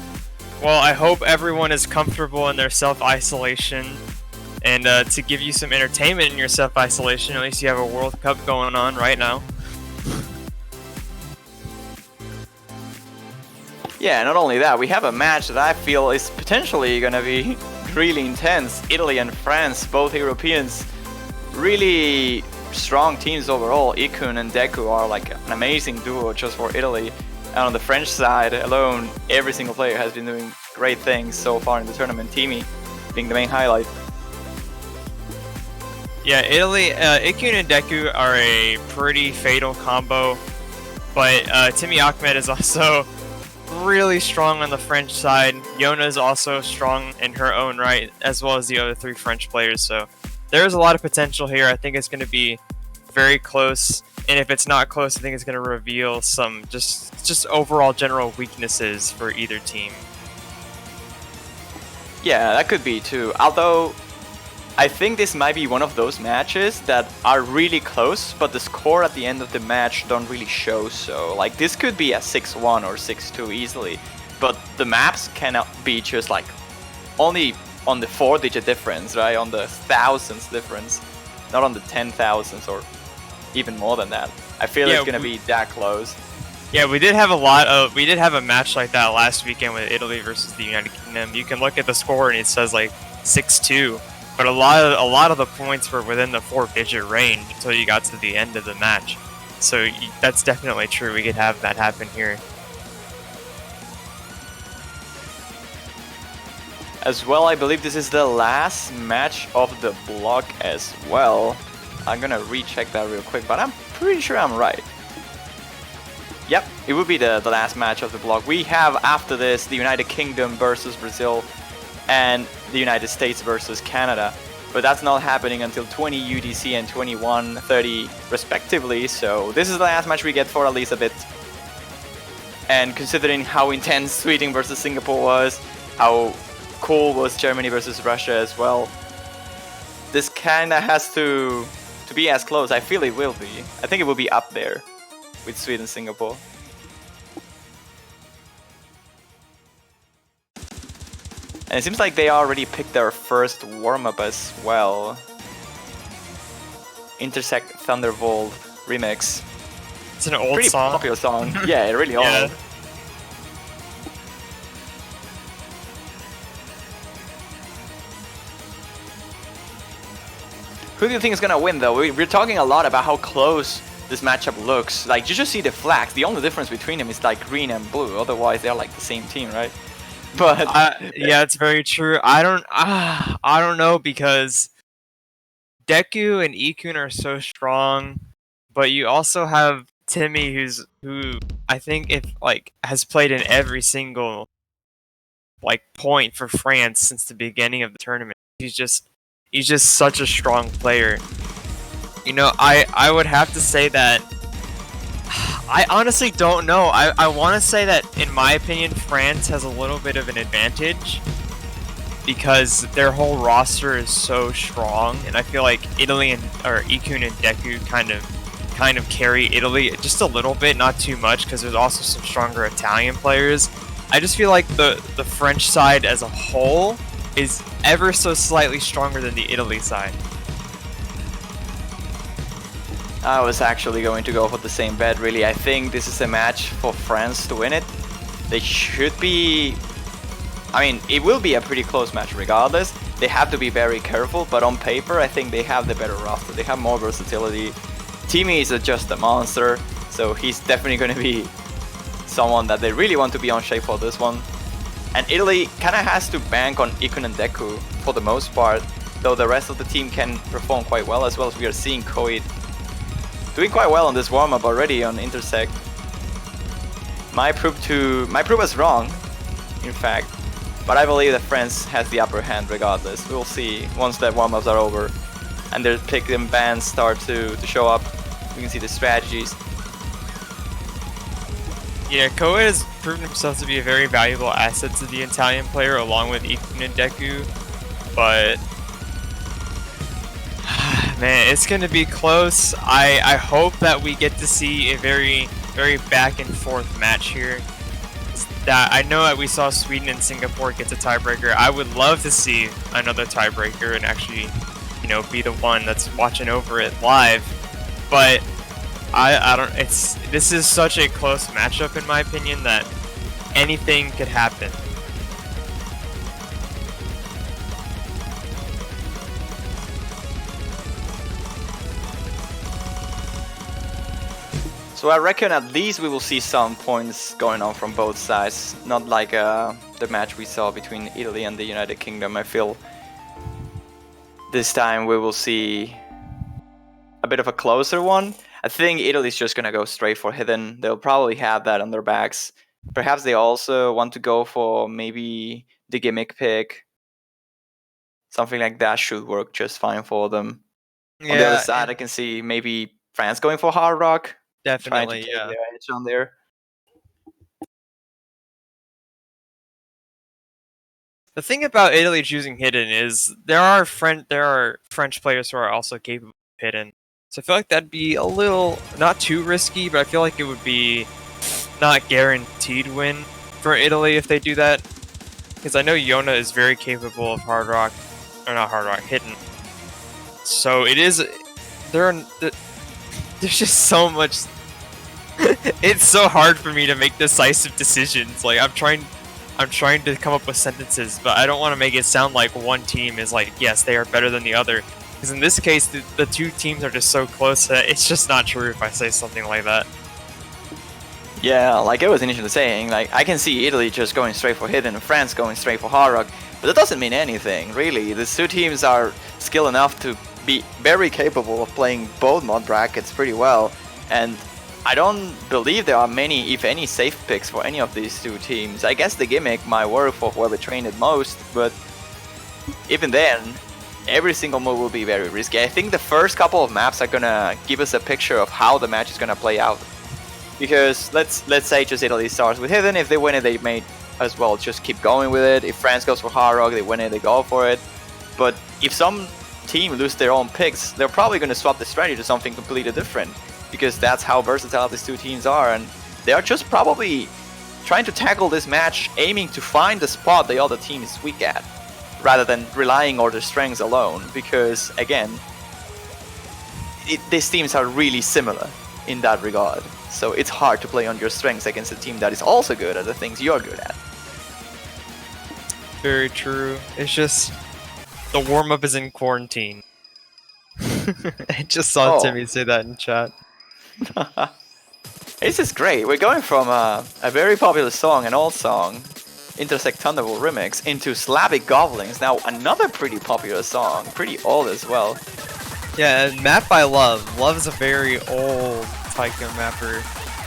Well, I hope everyone is comfortable in their self-isolation, and to give you some entertainment in your self-isolation, at least you have a World Cup going on right now. Yeah, not only that, we have a match that I feel is potentially gonna be really intense. Italy and France, both Europeans, really strong teams overall. Ikun and Deku are like an amazing duo just for Italy. And on the French side alone, every single player has been doing great things so far in the tournament. Teamy being the main highlight. Yeah, Italy, Ikun and Deku are a pretty fatal combo, but Timmy Ahmed is also really strong on the French side. Yona is also strong in her own right, as well as the other three French players. So there's a lot of potential here. I think it's going to be very close, and if it's not close, I think it's going to reveal some just overall general weaknesses for either team. Yeah, that could be too. Although I think this might be one of those matches that are really close, but the score at the end of the match don't really show so. Like, this could be a 6-1 or 6-2 easily, but the maps cannot be just like only on the 4-digit difference, right? On the thousands difference, not on the 10,000s or even more than that. I feel it's gonna be that close. Yeah, we did have a match like that last weekend with Italy versus the United Kingdom. You can look at the score and it says like 6-2. But a lot of the points were within the 4-digit range until you got to the end of the match. So that's definitely true. We could have that happen here. As well, I believe this is the last match of the block as well. I'm gonna recheck that real quick, but I'm pretty sure I'm right. Yep, it would be the last match of the block. We have after this the United Kingdom versus Brazil and the United States versus Canada, but that's not happening until 20 UTC and 21:30 respectively, so this is the last match we get for at least a bit. And considering how intense Sweden versus Singapore was, how cool was Germany versus Russia as well, this kinda has to be as close. I feel it will be. I think it will be up there with Sweden, Singapore. And it seems like they already picked their first warm-up as well. Intersect Thunderbolt remix. It's an old Pretty song. popular song. Yeah, really old. Yeah. Who do you think is gonna win though? We're talking a lot about how close this matchup looks. Like, you just see the flags. The only difference between them is like green and blue. Otherwise, they're like the same team, right? But yeah, it's very true. I don't know, because Deku and Ikun are so strong, but you also have Timmy, who I think has played in every single point for France since the beginning of the tournament. He's just such a strong player. You know, I would have to say that I honestly don't know. I want to say that, in my opinion, France has a little bit of an advantage because their whole roster is so strong, and I feel like Ikun and Deku kind of carry Italy just a little bit, not too much, because there's also some stronger Italian players. I just feel like the French side as a whole is ever so slightly stronger than the Italy side. I was actually going to go for the same bet, really. I think this is a match for France to win it. They should be... I mean, it will be a pretty close match regardless. They have to be very careful, but on paper, I think they have the better roster. They have more versatility. Timmy is just a monster, so he's definitely going to be someone that they really want to be on shape for this one. And Italy kind of has to bank on Ikun and Deku for the most part, though the rest of the team can perform quite well as well. As we are seeing Koid doing quite well on this warm-up already on Intersect. Might prove us wrong, in fact, but I believe that France has the upper hand regardless. We'll see once the warm-ups are over and their pick and bans start to show up. We can see the strategies. Yeah, Koa has proven himself to be a very valuable asset to the Italian player along with Ikun and Deku, but man, it's gonna be close. I hope that we get to see a very back and forth match here. That I know that we saw Sweden and Singapore get the tiebreaker. I would love to see another tiebreaker and actually, you know, be the one that's watching over it live. But I don't. This is such a close matchup in my opinion that anything could happen. So I reckon at least we will see some points going on from both sides. Not like the match we saw between Italy and the United Kingdom. I feel this time we will see a bit of a closer one. I think Italy's just gonna go straight for hidden. They'll probably have that on their backs. Perhaps they also want to go for maybe the gimmick pick. Something like that should work just fine for them. On the other side, I can see maybe France going for hard rock. Trying to Definitely, take yeah. their edge on there. The thing about Italy choosing hidden is there are French players who are also capable of hidden. So I feel like that'd be a little not too risky, but I feel like it would be not guaranteed win for Italy if they do that. Because I know Yona is very capable of hard rock, or not hard rock, hidden. So it is there's just so much. It's so hard for me to make decisive decisions. Like I'm trying to come up with sentences, but I don't want to make it sound like one team is like, yes, they are better than the other. Because in this case, the two teams are just so close that it's just not true if I say something like that. Yeah, like I was initially saying, like I can see Italy just going straight for hidden and France going straight for hard rock, but that doesn't mean anything, really. These two teams are skilled enough to be very capable of playing both mod brackets pretty well, and I don't believe there are many, if any, safe picks for any of these two teams. I guess the gimmick might work for whoever trained it most, but even then, every single move will be very risky. I think the first couple of maps are gonna give us a picture of how the match is gonna play out. Because let's say just Italy starts with hidden. If they win it, they may as well just keep going with it. If France goes for hard rock, they win it, they go for it. But if some team lose their own picks, they're probably gonna swap the strategy to something completely different. Because that's how versatile these two teams are, and they are just probably trying to tackle this match aiming to find the spot the other team is weak at, rather than relying on their strengths alone, because again, these teams are really similar in that regard, so it's hard to play on your strengths against a team that is also good at the things you're good at. Very true. It's just the warm-up is in quarantine. I just saw Timmy say that in chat. This is great. We're going from a very popular song, an old song, Intersect Thunderbolt remix, into Slavic Goblins. Now another pretty popular song, pretty old as well. Yeah, and map by Love. Love is a very old taiko mapper,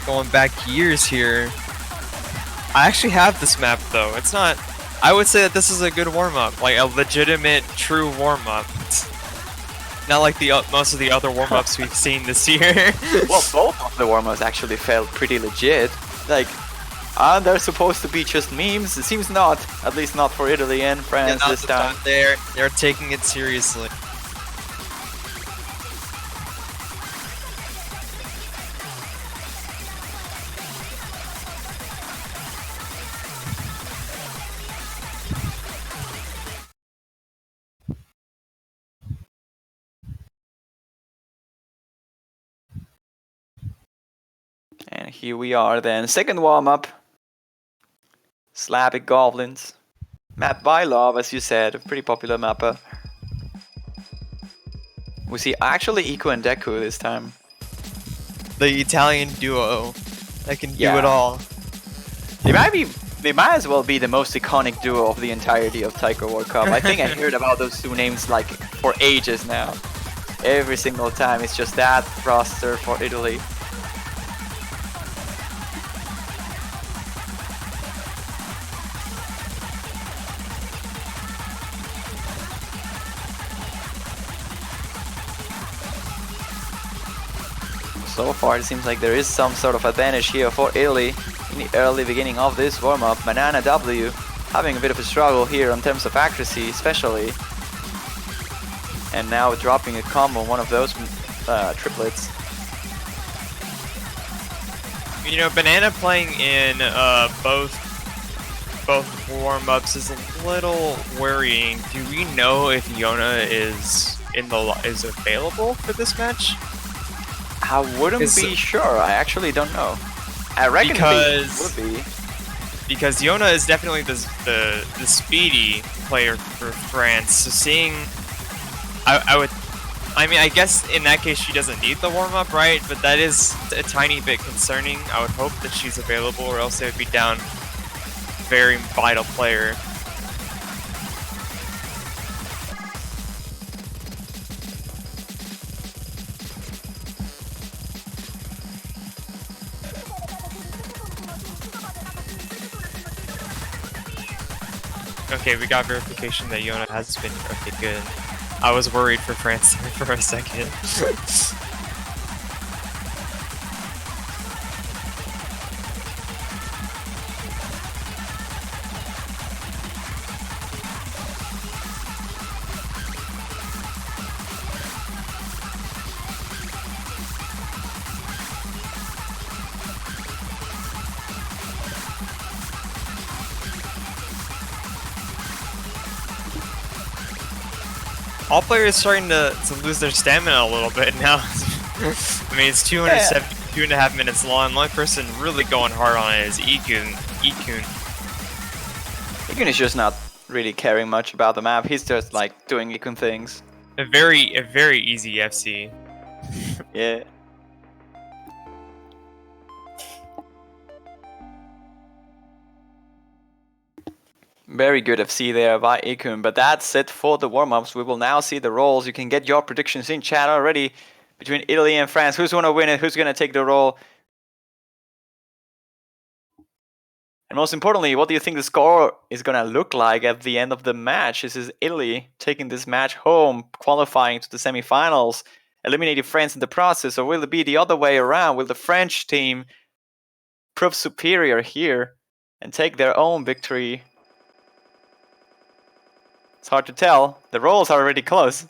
going back years here. I actually have this map though. It's not. I would say that this is a good warm-up, like a legitimate, true warm-up. Not like the most of the other warm-ups we've seen this year. Well, both of the warm-ups actually felt pretty legit. Like, are they supposed to be just memes? It seems not. At least not for Italy and France this time. They're taking it seriously. And here we are then. Second warm-up. Slavic Goblins. Map by Love, as you said. A pretty popular mapper. We see actually Iko and Deku this time. The Italian duo that can do Yeah. it all. They might be They might as well be the most iconic duo of the entirety of Taiko World Cup. I think I heard about those two names like for ages now. Every single time it's just that roster for Italy. So far it seems like there is some sort of advantage here for Italy in the early beginning of this warm-up. Banana W having a bit of a struggle here in terms of accuracy especially. And now dropping a combo, one of those triplets. You know, Banana playing in both warm-ups is a little worrying. Do we know if Yona is available for this match? I wouldn't be sure. I actually don't know. I reckon it would be. Because Yona is definitely the speedy player for France. So seeing, I mean, I guess in that case she doesn't need the warm up, right? But that is a tiny bit concerning. I would hope that she's available, or else they would be down a very vital player. Okay, we got verification that Yona has been okay. Good. I was worried for France for a second. All players starting to lose their stamina a little bit now. I mean, it's 2.5 minutes long. The only person really going hard on it is Ikun. Ikun is just not really caring much about the map. He's just like doing Ikun things. A very easy FC. Yeah. Very good FC there by Ikun, but that's it for the warm-ups. We will now see the roles. You can get your predictions in chat already between Italy and France. Who's going to win it? Who's going to take the role? And most importantly, what do you think the score is going to look like at the end of the match? This is Italy taking this match home, qualifying to the semifinals, eliminating France in the process, or will it be the other way around? Will the French team prove superior here and take their own victory? It's hard to tell. The rolls are already close.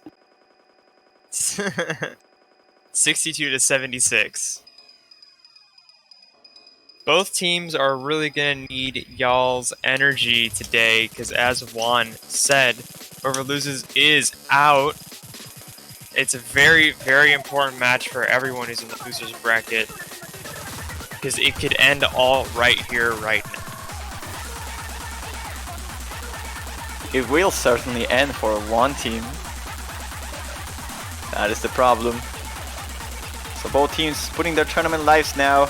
62 to 76. Both teams are really going to need y'all's energy today, because as Juan said, whoever loses is out. It's a very important match for everyone who's in the losers bracket, because it could end all right here, right now. It will certainly end for one team. That is the problem. So both teams putting their tournament lives now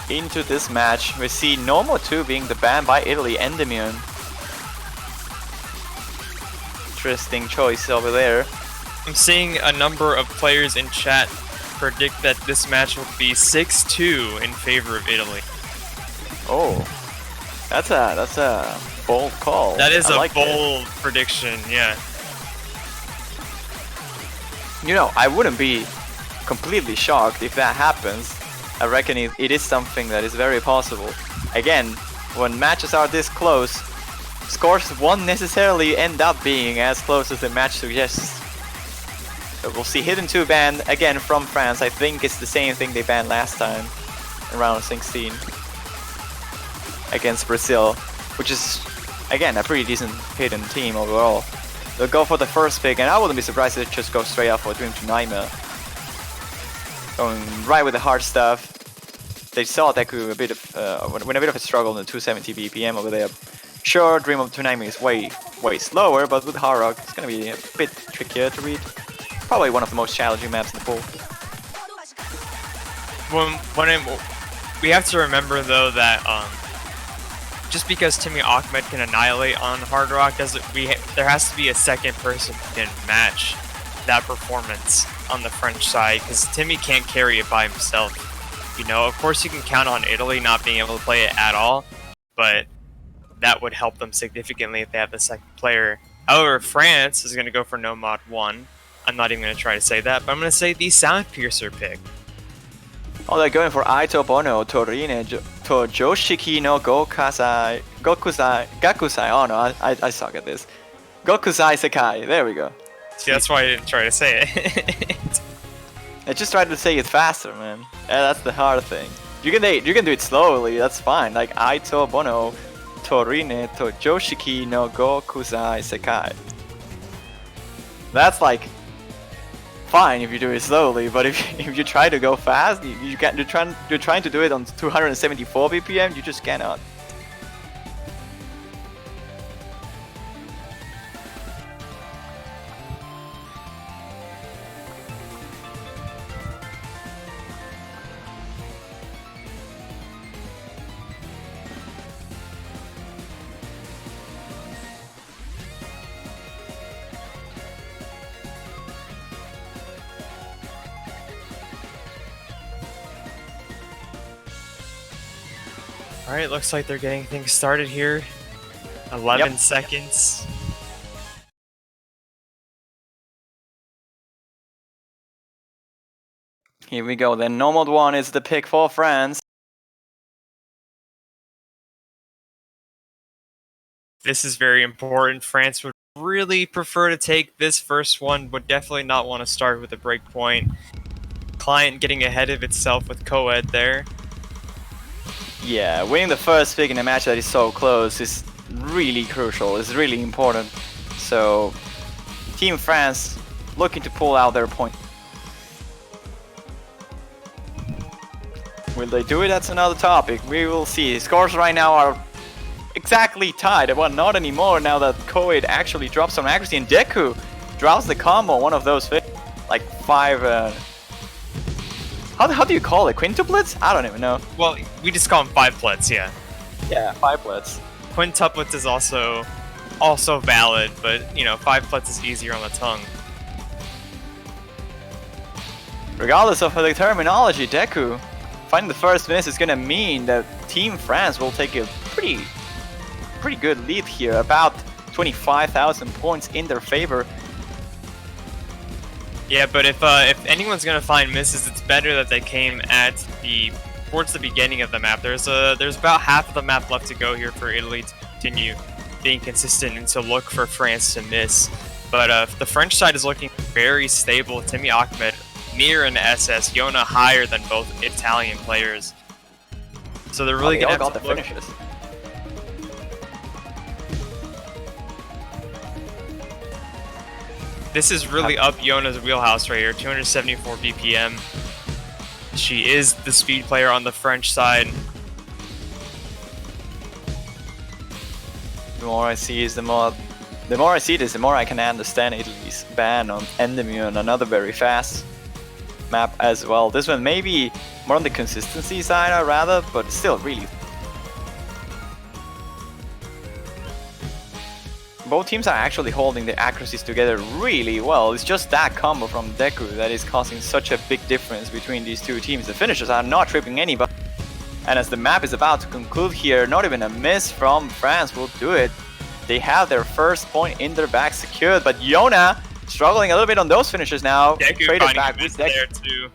into this match. We see Nomo 2 being the ban by Italy, Endymion. Interesting choice over there. I'm seeing a number of players in chat predict that this match will be 6-2 in favor of Italy. Oh, that's a bold call. That is a bold prediction, yeah. You know, I wouldn't be completely shocked if that happens. I reckon it is something that is very possible. Again, when matches are this close, scores won't necessarily end up being as close as the match suggests. But we'll see Hidden 2 banned again from France. I think it's the same thing they banned last time in round 16 against Brazil, which is, again, a pretty decent Hidden team overall. They'll go for the first pick, and I wouldn't be surprised if they just go straight up for Dream to Naima. Going right with the hard stuff. They saw Deku a bit of a struggle in the 270 BPM over there. Sure, Dream of Tsunami is way slower, but with Hard Rock, it's gonna be a bit trickier to read. Probably one of the most challenging maps in the pool. We have to remember though that just because Timmy Ahmed can annihilate on Hard Rock doesn't there has to be a second person who can match that performance on the French side, because Timmy can't carry it by himself. You know, of course you can count on Italy not being able to play it at all, but that would help them significantly if they have the second player. However, France is going to go for no mod 1. I'm not even going to try to say that, but I'm going to say the Sound Piercer pick. Oh, they're going for Aito Bono, Torine, Joshiki no Gakusai. Oh no, I suck at this. Gokusai Sekai, there we go. See, that's why I didn't try to say it. I just tried to say it faster, man. Yeah, that's the hard thing. You can do it slowly, that's fine. Like Aito Bono, Torine, Joshiki no Gokusai Sekai. That's like fine if you do it slowly, but if you try to go fast, you can't. You're trying to do it on 274 BPM. You just cannot. Alright, looks like they're getting things started here. 11 Yep. seconds. Here we go. Then no mod 1 is the pick for France. This is very important. France would really prefer to take this first one, would definitely not want to start with a breakpoint. Client getting ahead of itself with co-ed there. Yeah, winning the first pick in a match that is so close is really crucial. It's really important. So, Team France looking to pull out their point. Will they do it? That's another topic. We will see. Scores right now are exactly tied. Well, not anymore now that Koid actually drops some accuracy, and Deku drops the combo, one of those like 5 how do you call it? Quintuplets? I don't even know. Well, we just call them 5-plets, yeah. Yeah, 5-plets. Quintuplets is also valid, but you know, 5-plets is easier on the tongue. Regardless of the terminology, Deku finding the first miss is gonna mean that Team France will take a pretty good lead here, about 25,000 points in their favor. Yeah, but if anyone's gonna find misses, it's better that they came towards the beginning of the map. There's about half of the map left to go here for Italy to continue being consistent and to look for France to miss. But the French side is looking very stable. Timmy Ahmed near an SS, Yona higher than both Italian players. So they're really gonna have to look. Finishes. This is really up Yona's wheelhouse right here, 274 BPM. She is the speed player on the French side. The more I see this, the more I can understand Italy's ban on Endermy on another very fast map as well. This one maybe more on the consistency side, I'd rather, but still really. Both teams are actually holding the accuracies together really well. It's just that combo from Deku that is causing such a big difference between these two teams. The finishers are not tripping anybody. And as the map is about to conclude here, not even a miss from France will do it. They have their first point in their bag secured, but Yona struggling a little bit on those finishers now. Deku Traded finding back a miss with Deku. there too.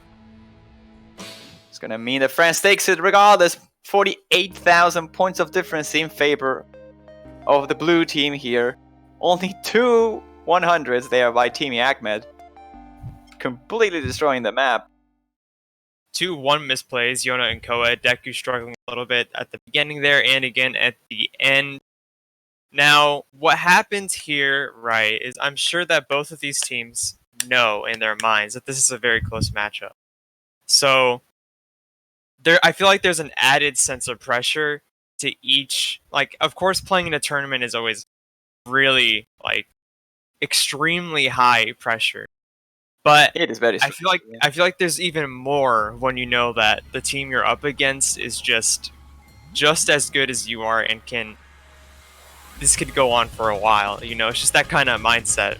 It's gonna mean that France takes it regardless. 48,000 points of difference in favor of the blue team here. Only 2 100s there by Timmy Ahmed. Completely destroying the map. 2-1 misplays, Yona and Koa. Deku struggling a little bit at the beginning there and again at the end. Now, what happens here, right, is I'm sure that both of these teams know in their minds that this is a very close matchup. So, I feel like there's an added sense of pressure to each. Like, of course, playing in a tournament is always really, like, extremely high pressure. But It is very I feel like there's even more when you know that the team you're up against is just just as good as you are and can. This could go on for a while. It's just that kind of mindset.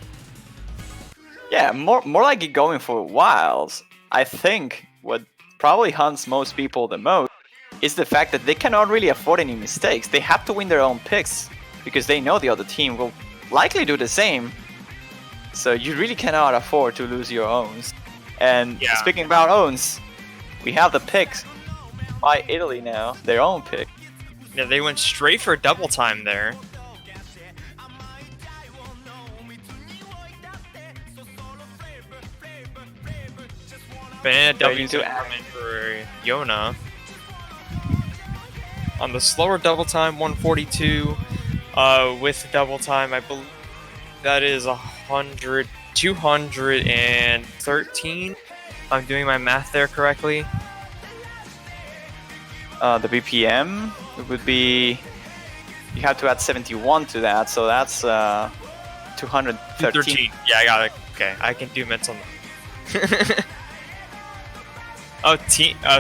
Yeah, more like it going for whiles. I think what probably haunts most people the most is the fact that they cannot really afford any mistakes. They have to win their own picks because they know the other team will likely do the same. So you really cannot afford to lose your owns. And Yeah. speaking about owns, we have the picks by Italy now, their own pick. Yeah, they went straight for double time there. Banana W into coming for Yona. On the slower double time, 142. With double time, I believe that is 213. I'm doing my math there correctly. The BPM it would be, you have to add 71 to that, so that's 213. 213. Yeah, I got it. Okay, I can do mental math. Oh,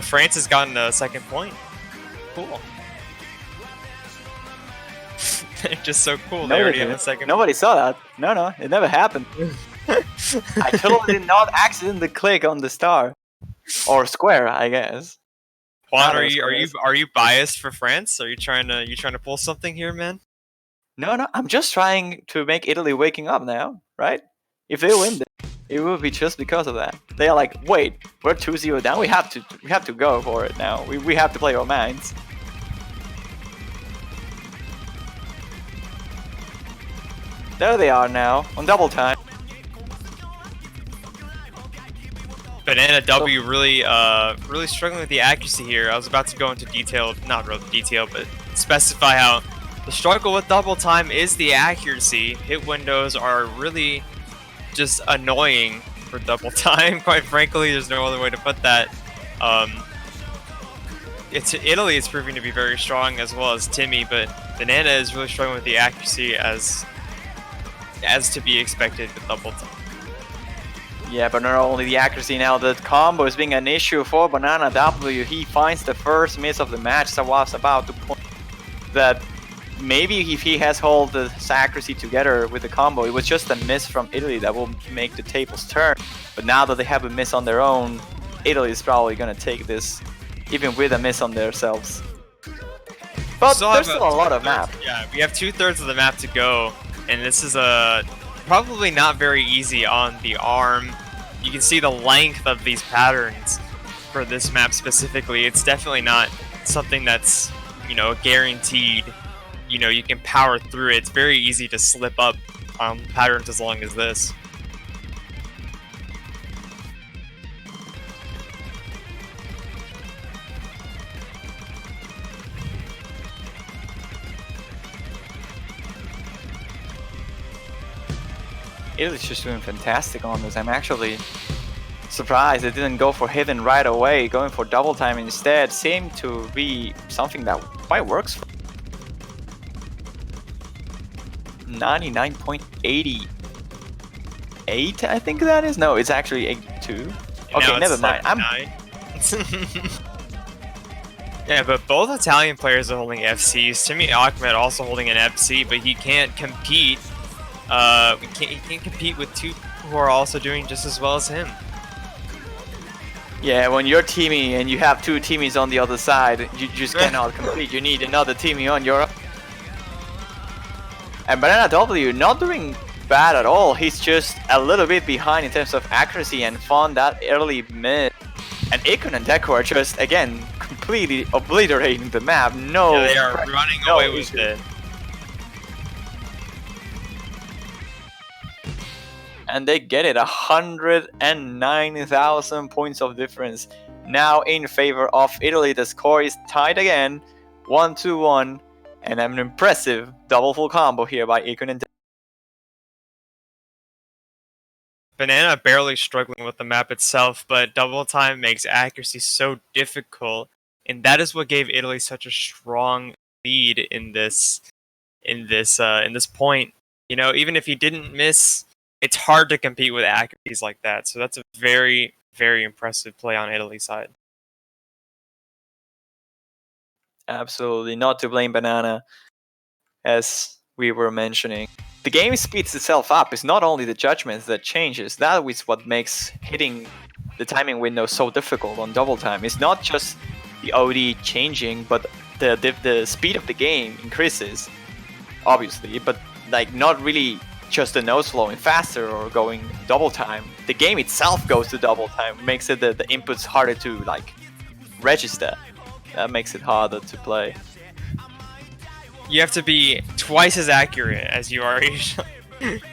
France has gotten the second point. Cool. They're just so cool. They already have the second. Nobody saw that. No, it never happened. I totally did not accidentally click on the star or square, I guess. Juan, are you biased for France? Are you trying to pull something here, man? No, I'm just trying to make Italy waking up now, right? If they win this, it will be just because of that. They are like, wait, we're 2-0 down. We have to go for it now. We have to play our minds. There they are now on double time. Banana W really struggling with the accuracy here. I was about to go into detail, not real detail, but specify how the struggle with double time is the accuracy. Hit windows are really just annoying for double time. Quite frankly, there's no other way to put that. Italy is proving to be very strong as well as Timmy, but Banana is really struggling with the accuracy as to be expected with double time. Yeah, but not only the accuracy now, the combo is being an issue for Banana W. He finds the first miss of the match, so I was about to point that maybe if he has held the accuracy together with the combo, it was just a miss from Italy that will make the tables turn. But now that they have a miss on their own, Italy is probably going to take this, even with a miss on themselves. But there's still a lot of map. Yeah, we have 2/3 of the map to go, and this is probably not very easy on the arm. You can see the length of these patterns for this map specifically. It's definitely not something that's, guaranteed. You can power through it. It's very easy to slip up on patterns as long as this. Italy's just doing fantastic on this. I'm actually surprised they didn't go for hidden right away. Going for double time instead seemed to be something that quite works for 99.88, I think that is. No, it's actually 82. Okay, never mind. Yeah, but both Italian players are holding FCs. Timmy Ahmed also holding an FC, but he can't compete. He can't compete with two who are also doing just as well as him. Yeah, when you're teaming and you have two teamies on the other side, you just cannot compete. You need another teamie on your. And Banana W not doing bad at all. He's just a little bit behind in terms of accuracy and found that early mid. And Ikon and Deku are just, again, completely obliterating the map. No, yeah, they are running away with it. And they get it, 109,000 points of difference. Now in favor of Italy. The score is tied again, 1-1, and an impressive double full combo here by Ikon and Deku. Banana barely struggling with the map itself, but double time makes accuracy so difficult, and that is what gave Italy such a strong lead in this point. Even if he didn't miss, it's hard to compete with accuracies like that. So that's a very, very impressive play on Italy's side. Absolutely not to blame Banana, as we were mentioning. The game speeds itself up. It's not only the judgments that changes. That is what makes hitting the timing window so difficult on double time. It's not just the OD changing, but the speed of the game increases, obviously, but like not really just the nose flowing faster or going double time. The game itself goes to double time, makes it the inputs harder to like register. That makes it harder to play. You have to be twice as accurate as you are usually.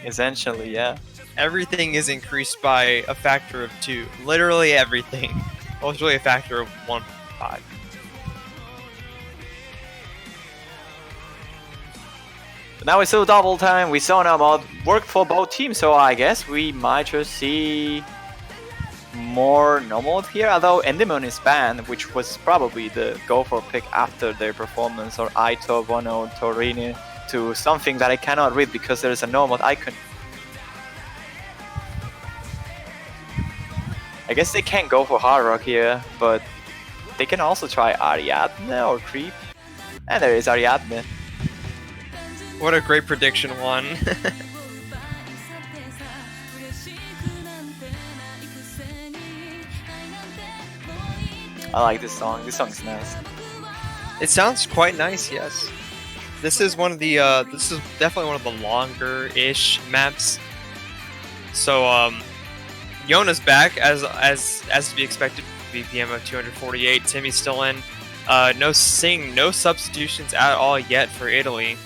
Essentially, yeah. Everything is increased by a factor of 2. Literally everything. Well, it's really a factor of 1.5. But now it's still double time. We saw now mod worked for both teams, so I guess we might just see more normal here. Although Endymion is banned, which was probably the go for pick after their performance, or Aito, Bono, Torini, to something that I cannot read because there is a normal icon. I guess they can't go for Hard Rock here, but they can also try Ariadne or Creep. And there is Ariadne. What a great prediction one. I like this song. This song is nice. It sounds quite nice, yes. This is one of the this is definitely one of the longer-ish maps. So Yona's back as to be expected. BPM of 248. Timmy's still in. No Sing, no substitutions at all yet for Italy.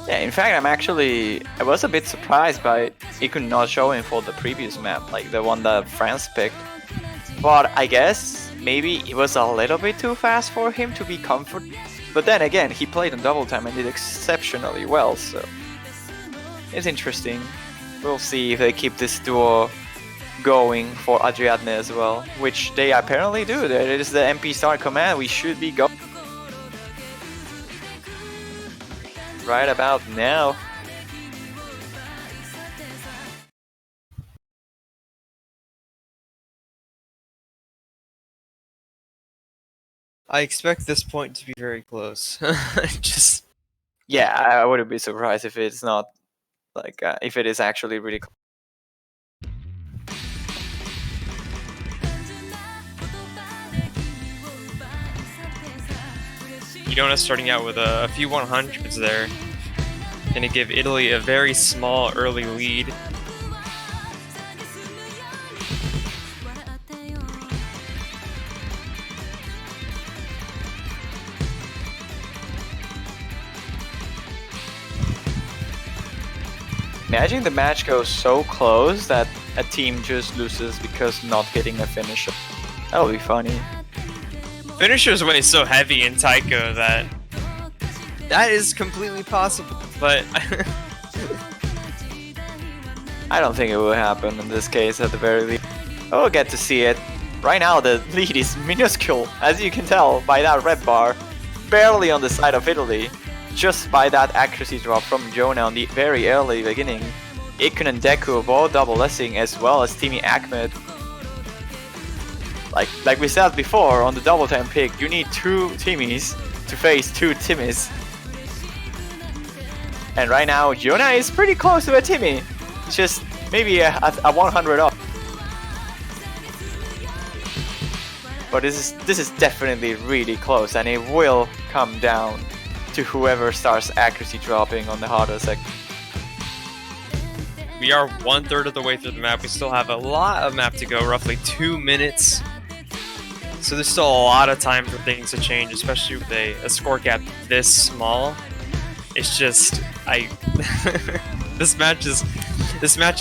Yeah, in fact, I was a bit surprised by Ikun not showing for the previous map, like the one that France picked. But I guess maybe it was a little bit too fast for him to be comfortable. But then again, he played on double time and did exceptionally well, so it's interesting. We'll see if they keep this duo going for Ariadne as well, which they apparently do. That is the MP star command. We should be going right about now. I expect this point to be very close. Just Yeah, I wouldn't be surprised if it's not like if it is actually really close. Yona starting out with a few 100s there. Gonna give Italy a very small early lead. Imagine the match goes so close that a team just loses because not hitting a finisher. That would be funny. Finisher's weight is so heavy in Taiko that is completely possible, but I don't think it will happen in this case at the very least. We'll get to see it. Right now the lead is minuscule, as you can tell by that red bar. Barely on the side of Italy. Just by that accuracy drop from Jonah on the very early beginning. Ikun and Deku both double S-ing, as well as Timmy Ahmed. Like we said before on the double time pick, you need 2 Timmys to face 2 Timmys. And right now Jonah is pretty close to a Timmy. It's just maybe a 100 off. But this is definitely really close, and it will come down to whoever starts accuracy dropping on the harder sector. we are 1/3 of the way through the map. We still have a lot of map to go, roughly 2 minutes. So there's still a lot of time for things to change, especially with a score gap this small. It's just this match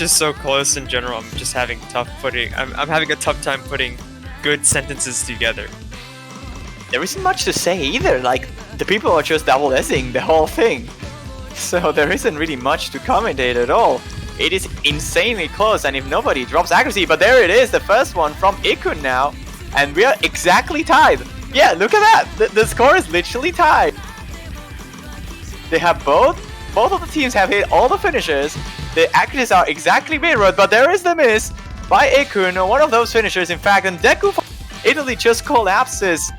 is so close in general. I'm just having I'm having a tough time putting good sentences together. There isn't much to say either. Like, the people are just double S-ing the whole thing. So there isn't really much to commentate at all. It is insanely close, and if nobody drops accuracy, but there it is, the first one from Ikun now. And we are exactly tied. Yeah, look at that. The score is literally tied. They have both of the teams have hit all the finishers. The accuracies are exactly mirrored, but there is the miss by Ikun, one of those finishers in fact, and Deku Italy just collapses.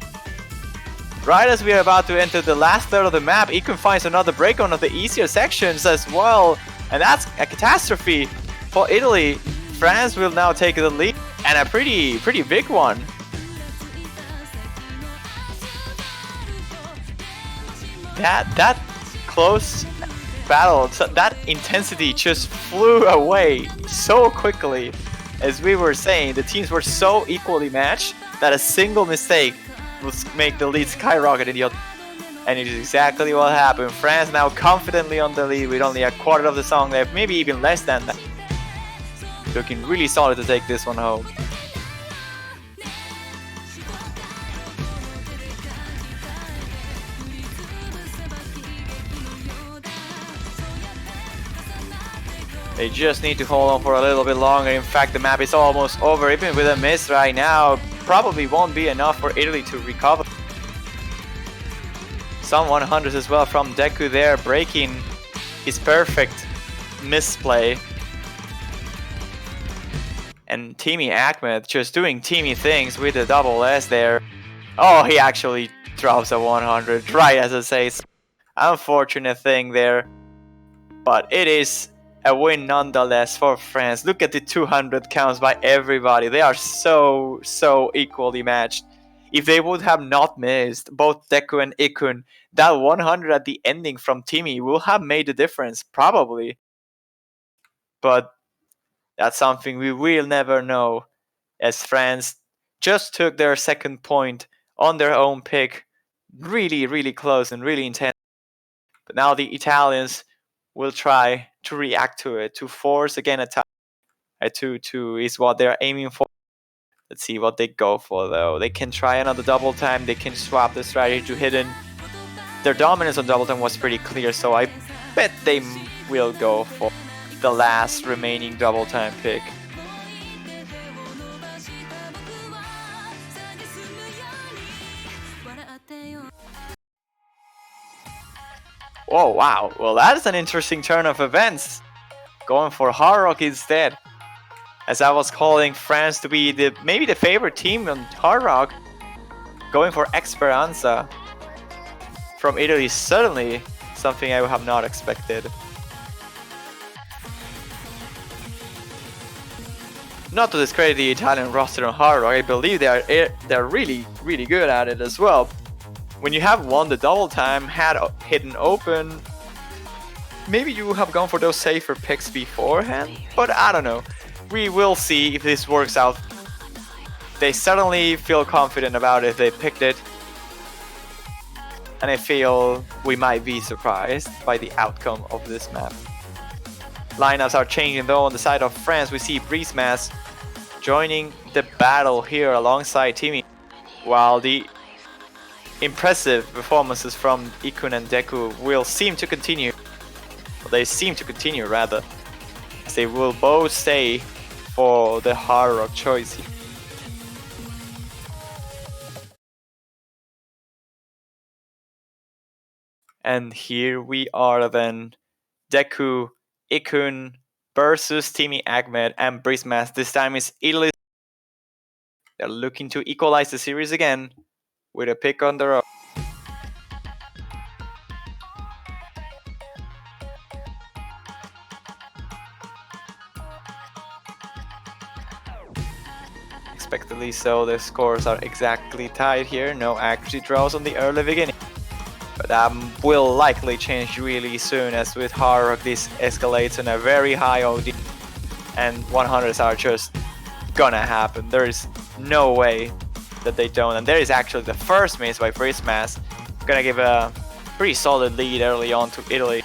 Right as we are about to enter the last third of the map, Ikun finds another break on one of the easier sections as well. And that's a catastrophe for Italy. France will now take the lead, and a pretty big one. That close battle, that intensity just flew away so quickly. As we were saying, the teams were so equally matched that a single mistake will make the lead skyrocket in the other. And it is exactly what happened. France now confidently on the lead with only a quarter of the song left, maybe even less than that. Looking really solid to take this one home. They just need to hold on for a little bit longer. In fact, the map is almost over. Even with a miss right now, probably won't be enough for Italy to recover. Some 100s as well from Deku there, breaking his perfect misplay. And Timmy Ahmed just doing Timmy things with the double S there. Oh, he actually drops a 100 right as I say. Unfortunate thing there. But it is a win nonetheless for France. Look at the 200 counts by everybody. They are so equally matched. If they would have not missed, both Deku and Ikun, that 100 at the ending from Timmy will have made the difference, probably. But that's something we will never know, as France just took their second point on their own pick. Really close and really intense. But now the Italians will try to react to it, to force again a tie. A 2-2 is what they're aiming for. Let's see what they go for though. They can try another double time. They can swap the strategy to hidden. Their dominance on double time was pretty clear, so I bet they will go for the last remaining double time pick. Oh wow, well that is an interesting turn of events. Going for Hard Rock instead. As I was calling France to be maybe the favorite team on Hard Rock, going for Esperanza from Italy is certainly something I would have not expected. Not to discredit the Italian roster on Hard Rock, I believe they're really good at it as well. When you have won the double time, had hidden open, maybe you have gone for those safer picks beforehand, but I don't know. We will see if this works out. They certainly feel confident about it. They picked it. And I feel we might be surprised by the outcome of this map. Lineups are changing though. On the side of France, we see Breezemass joining the battle here alongside Timmy. While the impressive performances from Ikun and Deku will seem to continue. Well, they seem to continue rather. As they will both stay for the Hard Rock choice here. And here we are then. Deku, Ikun versus Timmy Ahmed and Breezemass. This time is Italy. They're looking to equalize the series again with a pick on their own. Expectedly so, the scores are exactly tied here. No accuracy draws on the early beginning. But that will likely change really soon, as with Hard Rock this escalates in a very high OD. And 100s are just gonna happen. There is no way that they don't. And there is actually the first miss by Breezemass. Gonna give a pretty solid lead early on to Italy.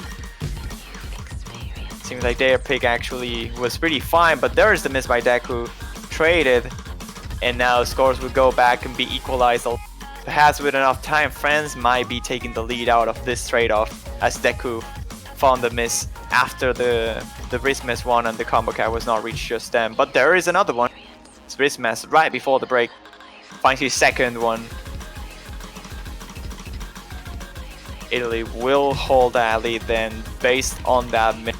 Seems like their pick actually was pretty fine, but there is the miss by Deku. Traded. And now scores will go back and be equalized. Perhaps with enough time, France might be taking the lead out of this trade-off, as Deku found the miss after the Breezemass one and the combo cap was not reached just then. But there is another one. It's Breezemass right before the break finds his second one. Italy will hold that lead then based on that miss.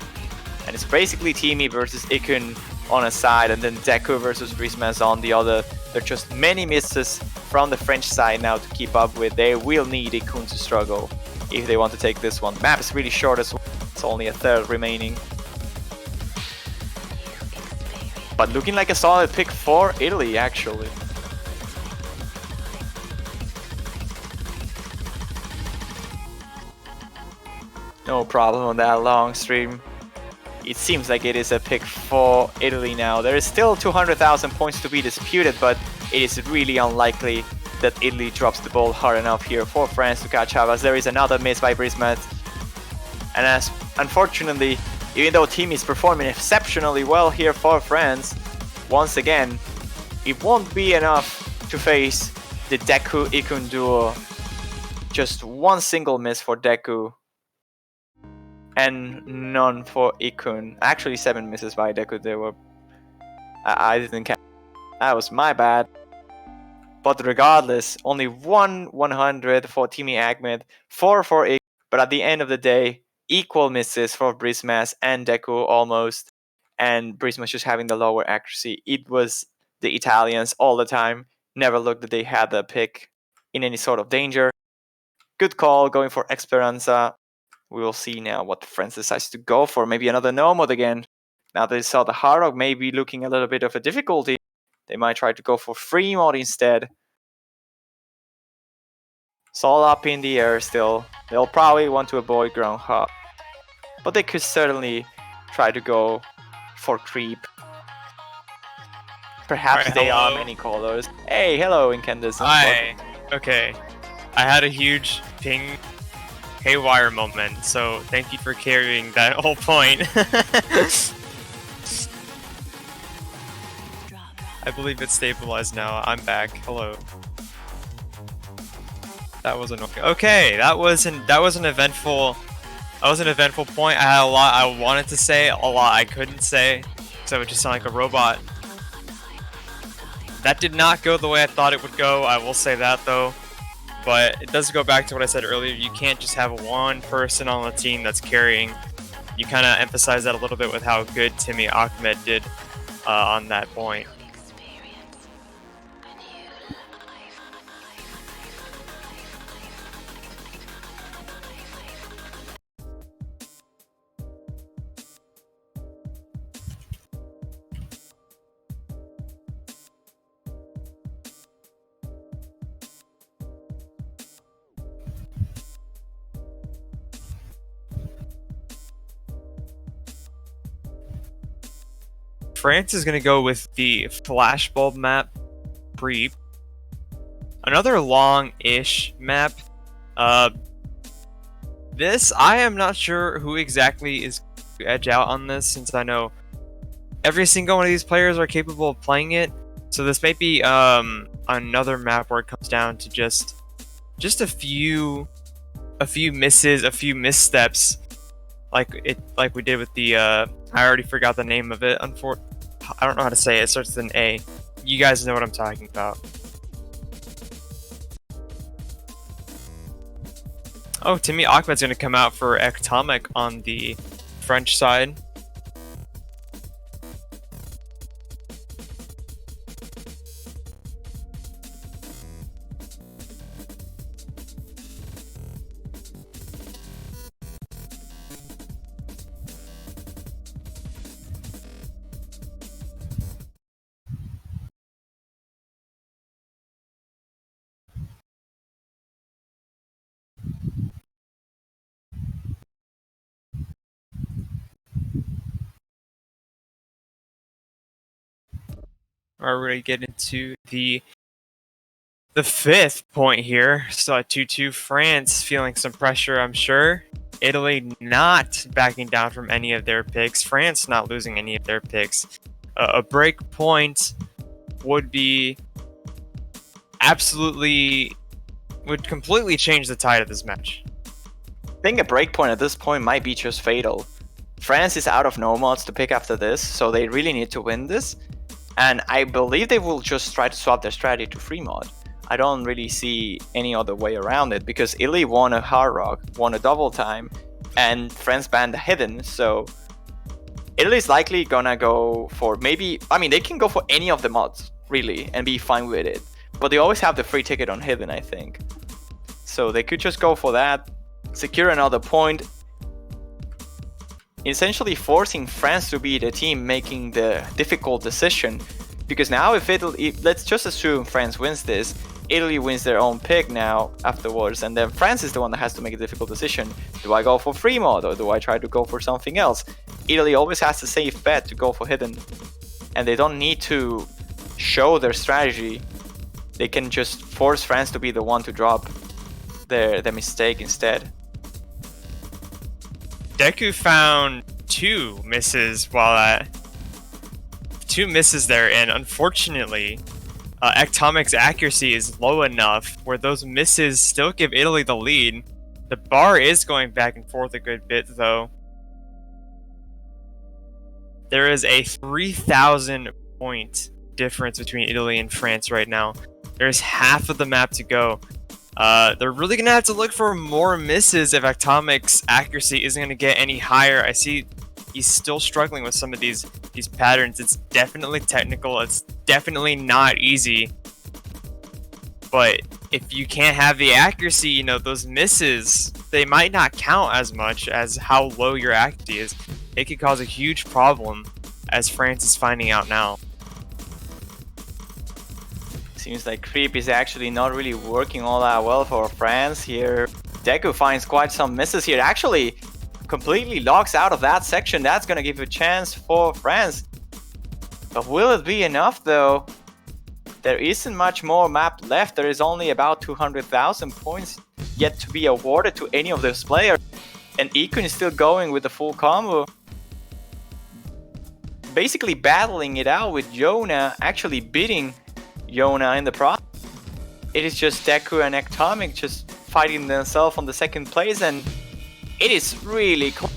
And it's basically Timmy versus Ikun on a side, and then Deku versus Breezemass on the other. There are just many misses from the French side now to keep up with. They will need Ikun to struggle if they want to take this one. Map is really short as well. It's only a third remaining. But looking like a solid pick for Italy, actually. No problem on that long stream. It seems like it is a pick for Italy now. There is still 200,000 points to be disputed, but it is really unlikely that Italy drops the ball hard enough here for France to catch up, as there is another miss by Brismat. And as unfortunately, even though team is performing exceptionally well here for France, once again, it won't be enough to face the Deku-Ikun duo. Just one single miss for Deku, and none for Ikun. Actually, 7 misses by Deku. They were... I didn't count. That was my bad. But regardless, only 100 for Timi Ahmed, 4 for Ikun. But at the end of the day, equal misses for Brismas and Deku almost. And Brismas just having the lower accuracy. It was the Italians all the time. Never looked that they had the pick in any sort of danger. Good call, going for Esperanza. We will see now what France decides to go for. Maybe another no mode again. Now they saw the hard rock maybe looking a little bit of a difficulty. They might try to go for free mode instead. It's all up in the air still. They'll probably want to avoid ground hop. But they could certainly try to go for creep. Perhaps Alright, they are hello. many colors. Hey, hello, Incandescent. Hi. Okay. I had a huge ping haywire moment, so thank you for carrying that whole point. I believe it's stabilized now. I'm back. Hello. That was annoying. Okay, that was an eventful point. I had a lot I wanted to say, a lot I couldn't say, so it would just sound like a robot. That did not go the way I thought it would go, I will say that though. But it does go back to what I said earlier, you can't just have one person on the team that's carrying. You kind of emphasize that a little bit with how good Timi Ahmed did on that point. France is going to go with the flashbulb map, Preep. Another long-ish map. This, I am not sure who exactly is to edge out on this, since I know every single one of these players are capable of playing it. So this may be another map where it comes down to just a few misses, a few missteps, like we did with the I already forgot the name of it. I don't know how to say it. It starts with an A. You guys know what I'm talking about. Oh, Timi Ahmed's going to come out for Ectomic on the French side. Alright, we're going to get into the fifth point here. So at 2-2, France feeling some pressure, I'm sure. Italy not backing down from any of their picks. France not losing any of their picks. A break point would be would completely change the tide of this match. I think a breakpoint at this point might be just fatal. France is out of no mods to pick after this, so they really need to win this. And I believe they will just try to swap their strategy to free mod. I don't really see any other way around it, because Italy won a hard rock, won a double time, and France banned the hidden, so Italy's likely gonna go for maybe, I mean, they can go for any of the mods. really, and be fine with it. But they always have the free ticket on Hidden, I think. So they could just go for that, secure another point, essentially forcing France to be the team making the difficult decision. Because now if Italy, let's just assume France wins this, Italy wins their own pick now afterwards, and then France is the one that has to make a difficult decision. Do I go for free mod or do I try to go for something else? Italy always has the safe bet to go for Hidden, and they don't need to show their strategy. They can just force France to be the one to drop their mistake instead. Deku found two misses there, and unfortunately, Ectomic's accuracy is low enough where those misses still give Italy the lead. The bar is going back and forth a good bit, though. There is a 3,000 point difference between Italy and France right now. There's half of the map to go. They're really going to have to look for more misses if Ectomic's accuracy isn't going to get any higher. I see he's still struggling with some of these patterns. It's definitely technical. It's definitely not easy. But if you can't have the accuracy, you know, those misses, they might not count as much as how low your accuracy is. It could cause a huge problem, as France is finding out now. Seems like Creep is actually not really working all that well for France here. Deku finds quite some misses here. Actually, completely locks out of that section. That's gonna give a chance for France. But will it be enough though? There isn't much more map left. There is only about 200,000 points yet to be awarded to any of those players. And Ikun is still going with the full combo. Basically battling it out with Yona, actually beating Yona in the process. It is just Deku and Ectomic just fighting themselves on the second place, and it is really cool.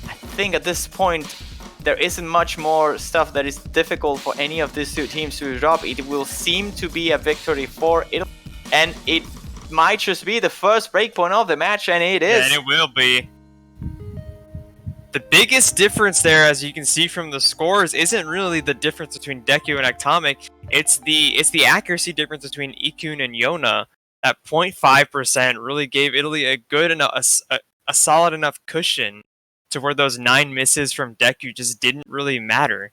I think at this point there isn't much more stuff that is difficult for any of these two teams to drop. It will seem to be a victory for Italy, and it might just be the first breakpoint of the match, and it is. Yeah, and it will be. The biggest difference there, as you can see from the scores, isn't really the difference between Deku and Ectomic. It's the accuracy difference between Ikun and Yona. That 0.5% really gave Italy a good enough, a solid enough cushion to where those 9 misses from Deku just didn't really matter.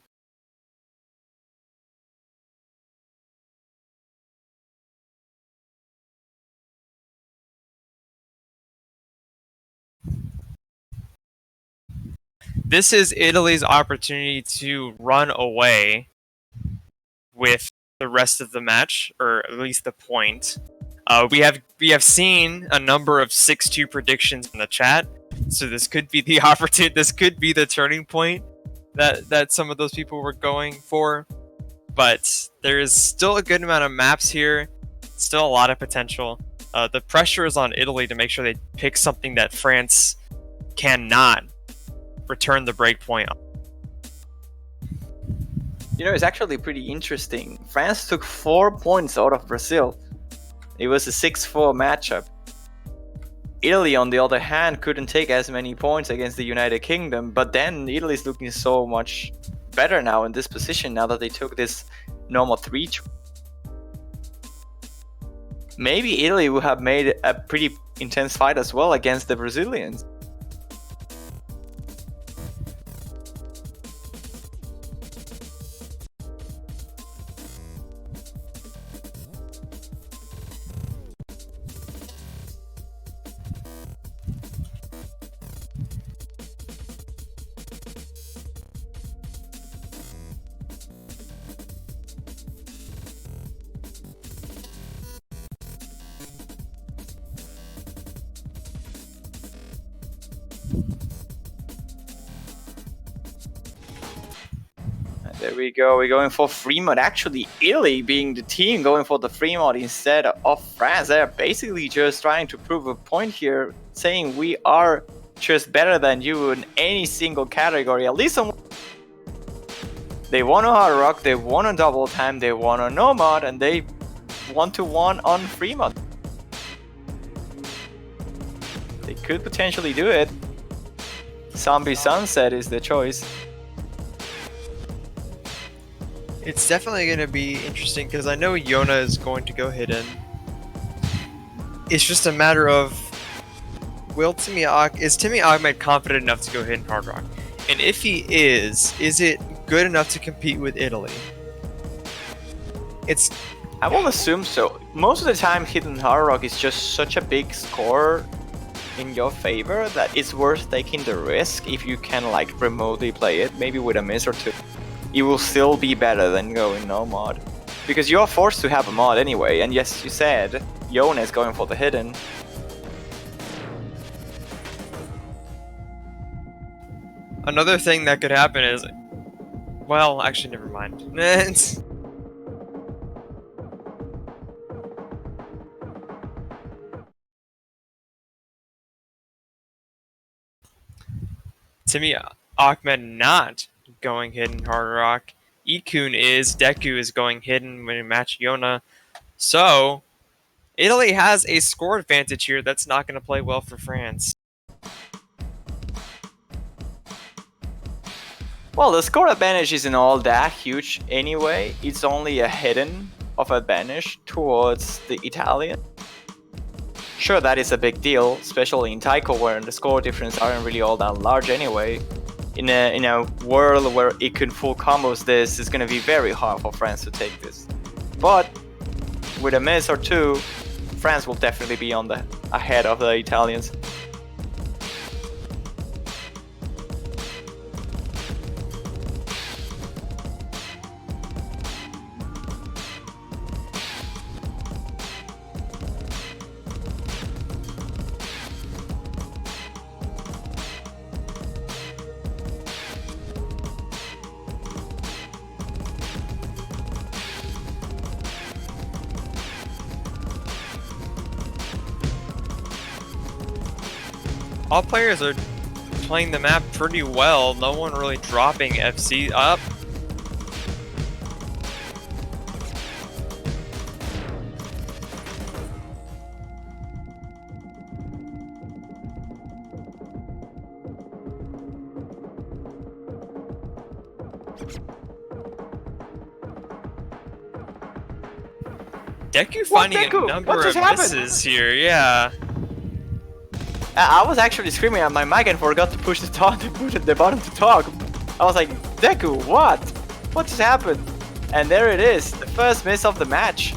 This is Italy's opportunity to run away with the rest of the match, or at least the point. We have seen a number of 6-2 predictions in the chat, so this could be the opportunity. This could be the turning point that some of those people were going for. But there is still a good amount of maps here, still a lot of potential. The pressure is on Italy to make sure they pick something that France cannot return the breakpoint. You know, it's actually pretty interesting. France took 4 points out of Brazil. It was a 6-4 matchup. Italy, on the other hand, couldn't take as many points against the United Kingdom, but then Italy's looking so much better now in this position, now that they took this normal 3. Maybe Italy would have made a pretty intense fight as well against the Brazilians. There we go, we're going for free mod. Actually, Italy being the team going for the free mod instead of France. They're basically just trying to prove a point here, saying we are just better than you in any single category. At least on... They won on hard rock, they won on double time, they won on no mod, and they won to 1 on free mod. They could potentially do it. Zombie Sunset is the choice. It's definitely going to be interesting because I know Yona is going to go hidden. It's just a matter of is Timmy Ahmed confident enough to go hidden Hard Rock? And if he is it good enough to compete with Italy? It's I will assume so. Most of the time, Hidden Hard Rock is just such a big score in your favor that it's worth taking the risk if you can like remotely play it, maybe with a miss or two. It will still be better than going no mod. Because you're forced to have a mod anyway, and yes, you said, Yona is going for the hidden. another thing that could happen is, well, actually, never mind. Timmy Ahmed not going hidden Hard Rock. Ikun is, Deku is going hidden when you match Yona. So, Italy has a score advantage here that's not going to play well for France. Well, the score advantage isn't all that huge anyway. It's only a hidden of advantage towards the Italian. Sure, that is a big deal, especially in Taiko where the score difference aren't really all that large anyway. In a world where it can full combos this, it's gonna be very hard for France to take this. But with a miss or two, France will definitely be on the ahead of the Italians. All players are playing the map pretty well. No one really dropping FC up. Deku finding Deku? a number What of just happened? misses here, yeah. I was actually screaming at my mic and forgot to push the button to talk. I was like, Deku, what? What just happened? And there it is, the first miss of the match.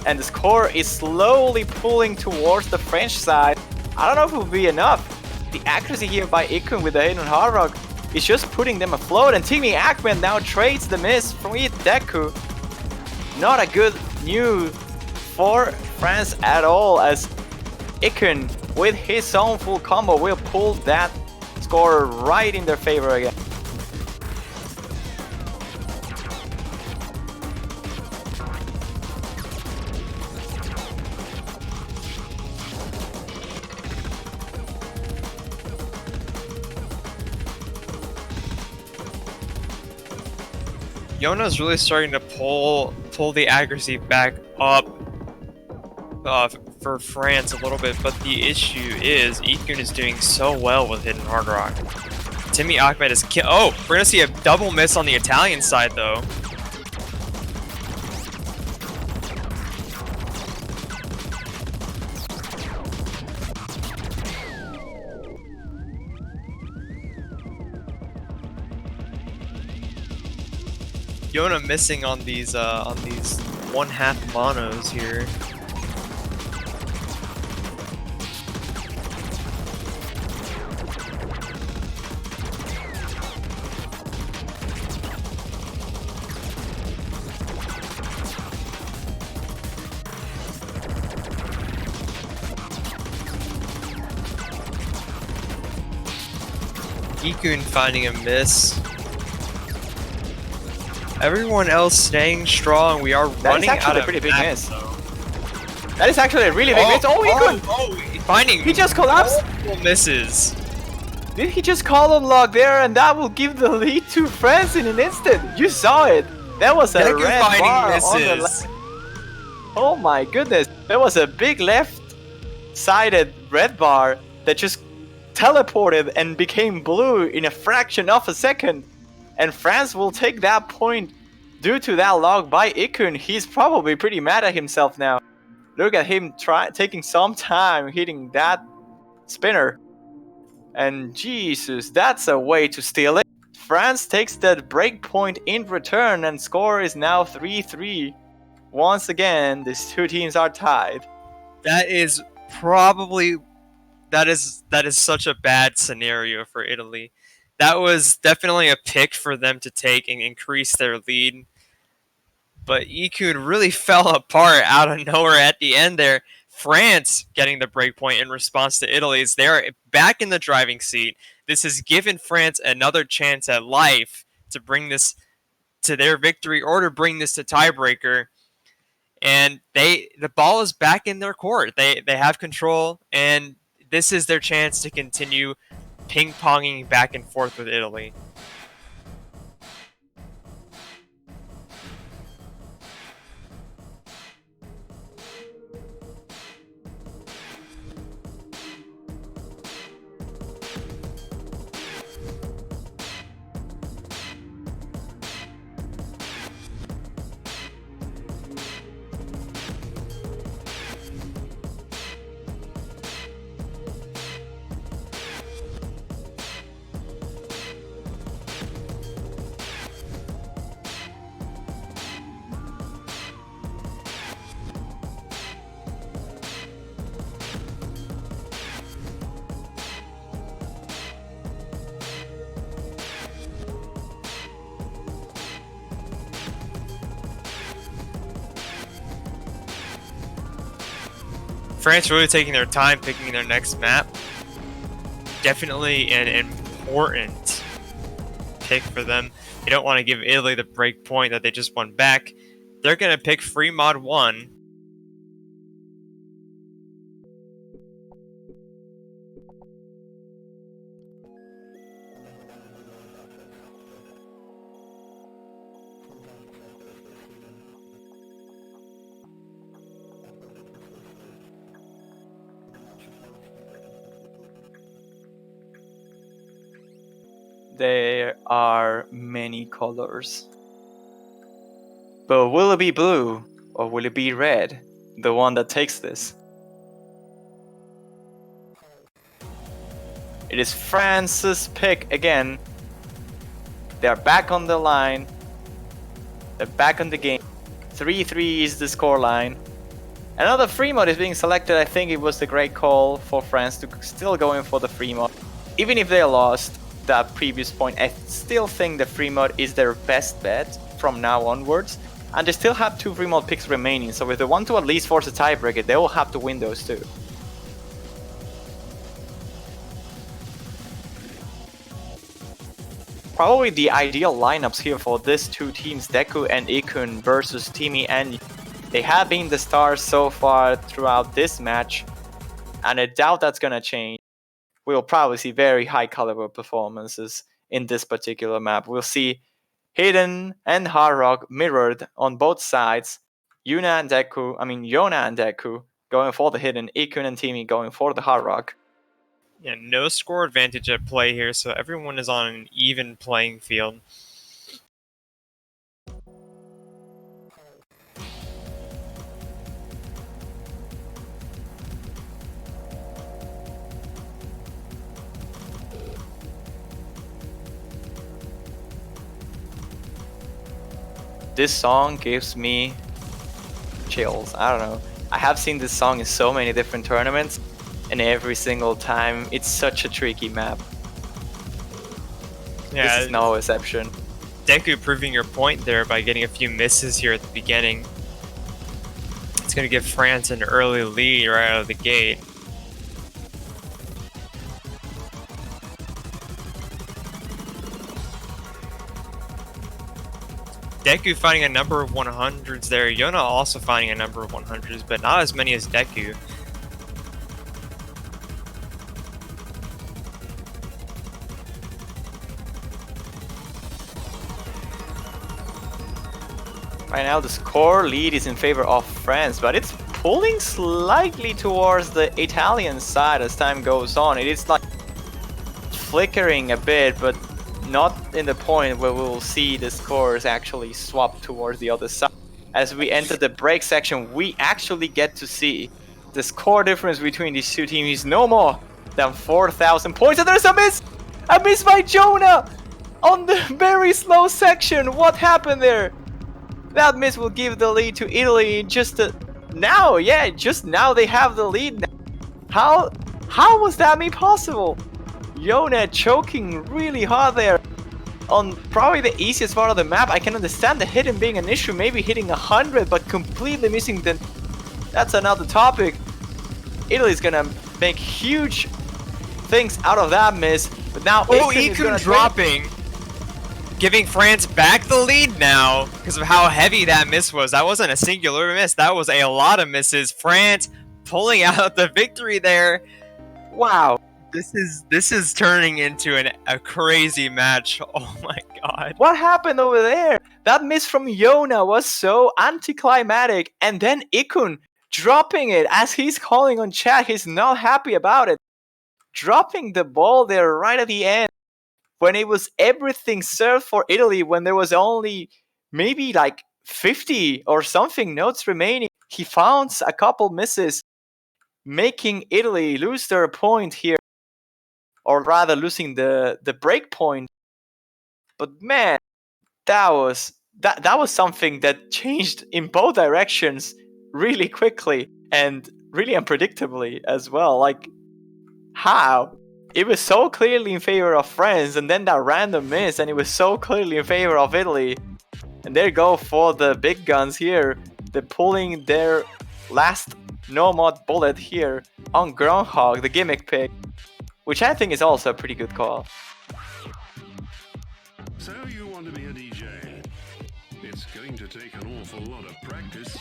And the score is slowly pulling towards the French side. I don't know if it will be enough. The accuracy here by Ikun with the hidden hard rock is just putting them afloat, and Timmy Ackman now trades the miss from Deku. Not a good news for France at all, as Ikun with his own full combo will pull that score right in their favor again. Yona's really starting to pull the accuracy back up for France a little bit, but the issue is Ikun is doing so well with hidden hard rock. Timmy Ahmed is oh, we're gonna see a double miss on the Italian side though. Yona missing on these one-half monos here. Ikun finding a miss. Everyone else staying strong. We are running out of pretty big map, miss. though. That is actually a really big miss. Oh, Finding he just collapsed. multiple misses. Did he just column lock there, and that will give the lead to France in an instant? You saw it. That was a Deku red finding bar on the misses. Oh my goodness. There was a big left-sided red bar that just teleported and became blue in a fraction of a second. And France will take that point due to that log by Ikun, he's probably pretty mad at himself now. Look at him taking some time hitting that spinner. And Jesus, that's a way to steal it. France takes that break point in return and score is now 3-3. Once again, these two teams are tied. That is probably that is such a bad scenario for Italy. That was definitely a pick for them to take and increase their lead. But Ikun really fell apart out of nowhere at the end there. France getting the break point in response to Italy's. They're back in the driving seat. This has given France another chance at life to bring this to their victory or to bring this to tiebreaker. And the ball is back in their court. They have control, and this is their chance to continue ping-ponging back and forth with Italy. France really taking their time picking their next map. Definitely an important pick for them. They don't want to give Italy the break point that they just won back. They're going to pick free mod 1. There are many colors. But will it be blue or will it be red? The one that takes this. It is France's pick again. They're back on the line. They're back on the game. 3-3 is the scoreline. Another free mod is being selected. I think it was the great call for France to still go in for the free mod. Even if they lost that previous point, I still think the free mod is their best bet from now onwards. And they still have 2 free mod picks remaining, so if they want to at least force a tiebreaker, they will have to win those 2. Probably the ideal lineups here for these 2 teams, Deku and Ikun versus Timmy and they have been the stars so far throughout this match, and I doubt that's gonna change. We'll probably see very high caliber performances in this particular map. We'll see Hidden and Hard Rock mirrored on both sides. Yona and Deku going for the Hidden, Ikun and Timmy going for the Hard Rock. Yeah, no score advantage at play here, so everyone is on an even playing field. This song gives me chills. I don't know. I have seen this song in so many different tournaments, and every single time it's such a tricky map. Yeah, This is no exception. Deku proving your point there by getting a few misses here at the beginning. It's going to give France an early lead right out of the gate. Deku finding a number of 100s there. Yona also finding a number of 100s, but not as many as Deku. Right now the score lead is in favor of France, but it's pulling slightly towards the Italian side as time goes on. It is like flickering a bit, but not in the point where we'll see the scores actually swap towards the other side. As we enter the break section, we actually get to see the score difference between these two teams is no more than 4,000 points. And there's a miss! A miss by Jonah on the very slow section. What happened there? That miss will give the lead to Italy in just now. Yeah, just now they have the lead now. How was that possible? Jonah choking really hard there on probably the easiest part of the map. I can understand the hitting being an issue, maybe hitting 100, but completely missing the... That's another topic. Italy's gonna make huge things out of that miss, but now Ikun dropping, giving France back the lead now because of how heavy that miss was. That wasn't a singular miss, that was a lot of misses. France pulling out the victory there. Wow. This is turning into a crazy match. Oh my god. What happened over there? That miss from Yona was so anticlimactic, and then Ikun dropping it as he's calling on chat. He's not happy about it. Dropping the ball there right at the end when it was everything served for Italy, when there was only maybe like 50 or something notes remaining. He found a couple misses, making Italy lose their point here. Or rather losing the break point. But man, that was something that changed in both directions really quickly and really unpredictably as well. Like, how? It was so clearly in favor of France, and then that random miss, and it was so clearly in favor of Italy. And there go for the big guns here. They're pulling their last no-mod bullet here on Groundhog, the gimmick pick. Which I think is also a pretty good call. So you want to be a DJ? It's going to take an awful lot of practice.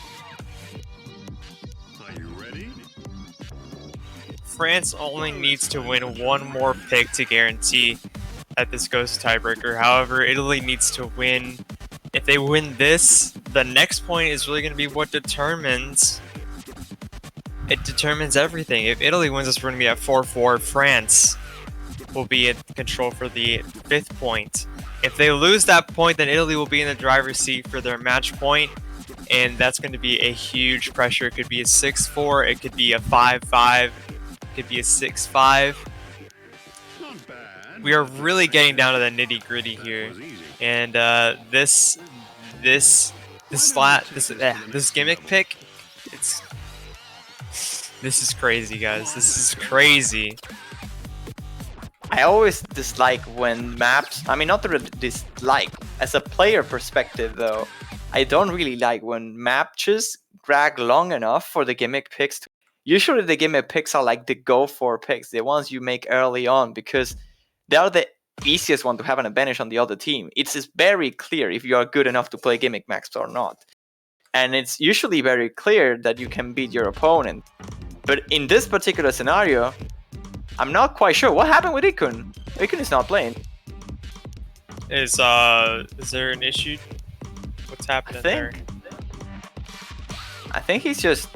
Are you ready? France only needs to win one more pick to guarantee that this goes to tiebreaker. However, Italy needs to win. If they win this, the next point is really going to be what determines... It determines everything. If Italy wins this, we're going to be at 4-4. France will be in control for the 5th point. If they lose that point, then Italy will be in the driver's seat for their match point, and that's going to be a huge pressure. It could be a 6-4, it could be a 5-5, it could be a 6-5. Not bad. We are really getting down to the nitty-gritty here, and this gimmick pick, this is crazy, guys. This is crazy. I always dislike when maps... I mean, not really dislike. As a player perspective, though, I don't really like when matches drag long enough for the gimmick picks. Usually the gimmick picks are like the go-for picks, the ones you make early on, because they are the easiest one to have an advantage on the other team. It's just very clear if you are good enough to play gimmick maps or not. And it's usually very clear that you can beat your opponent. But in this particular scenario, I'm not quite sure. What happened with Ikun? Ikun is not playing. Is there an issue? What's happening there? I think he's just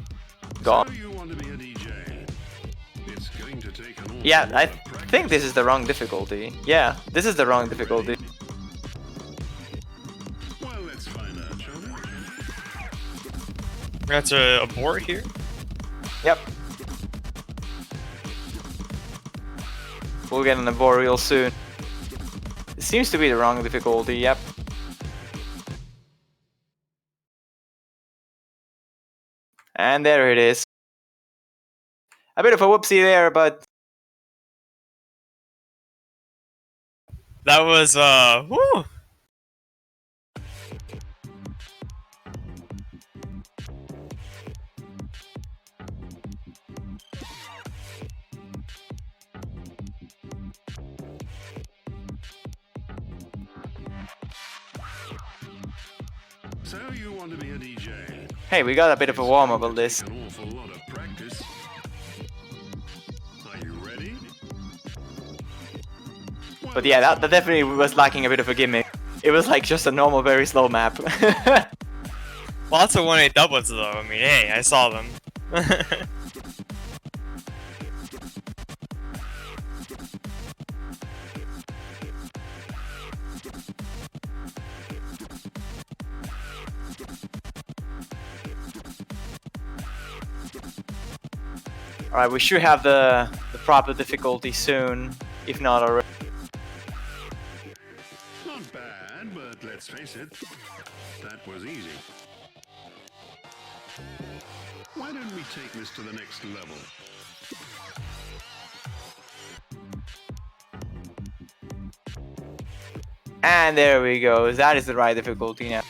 gone. So you want to be a DJ? It's going to take an awful Yeah, lot I of practice. think this is the wrong difficulty. Yeah, this is the wrong difficulty. Well, let's find out, shall we? We're going to abort here. Yep. We'll get an abort real soon. It seems to be the wrong difficulty, yep. And there it is. A bit of a whoopsie there, but... That was, whew. So you want to be a DJ? Hey, we got a bit of a warm-up on this. An awful lot of practice. Are you ready? But yeah, that definitely was lacking a bit of a gimmick. It was like just a normal, very slow map. Lots of 1-8 doublets though. I mean, hey, I saw them. Alright, we should have the proper difficulty soon, if not already. Not bad, but let's face it, that was easy. Why don't we take this to the next level? And there we go. That is the right difficulty now.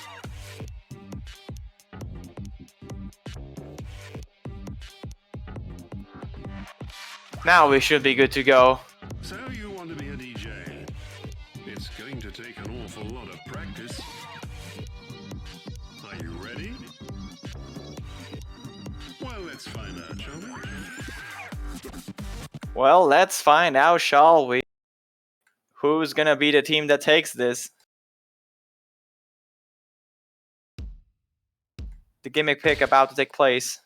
Now we should be good to go. So you want to be a DJ? It's going to take an awful lot of practice. Are you ready? Well, let's find out, shall we? Well, let's find out, shall we? Who's gonna be the team that takes this? The gimmick pick about to take place.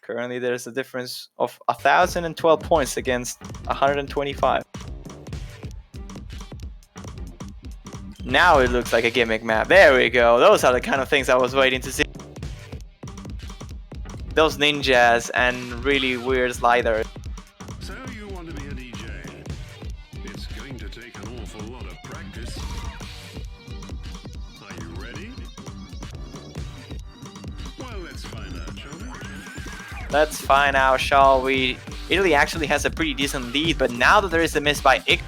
Currently, there's a difference of 1,012 points against 125. Now it looks like a gimmick map. There we go. Those are the kind of things I was waiting to see. Those ninjas and really weird sliders. So you want to be a DJ? It's going to take an awful lot of practice. Are you ready? Well, let's find out, shall we? Let's find out, shall we? Italy actually has a pretty decent lead, but now that there is a miss by it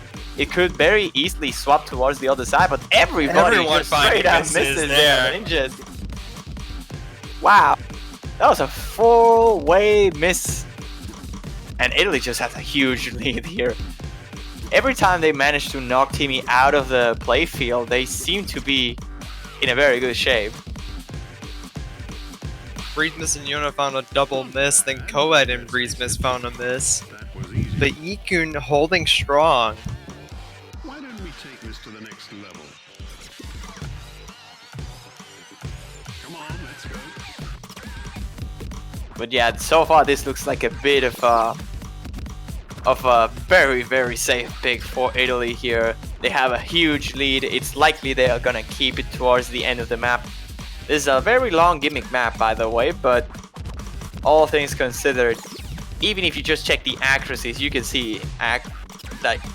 could very easily swap towards the other side, but everybody Everyone just straight up misses there. Ninjas. Wow. That was a full-way miss. And Italy just has a huge lead here. Every time they manage to knock Timmy out of the playfield, they seem to be in a very good shape. Breezemiss and Yona found a double miss, then Coed and Breezemiss found a miss. That was easy. But Ikun holding strong. Why don't we take this to the next level? Come on, let's go. But yeah, so far this looks like a bit of a very, very safe pick for Italy here. They have a huge lead. It's likely they are gonna keep it towards the end of the map. This is a very long gimmick map, by the way, but all things considered, even if you just check the accuracies, you can see that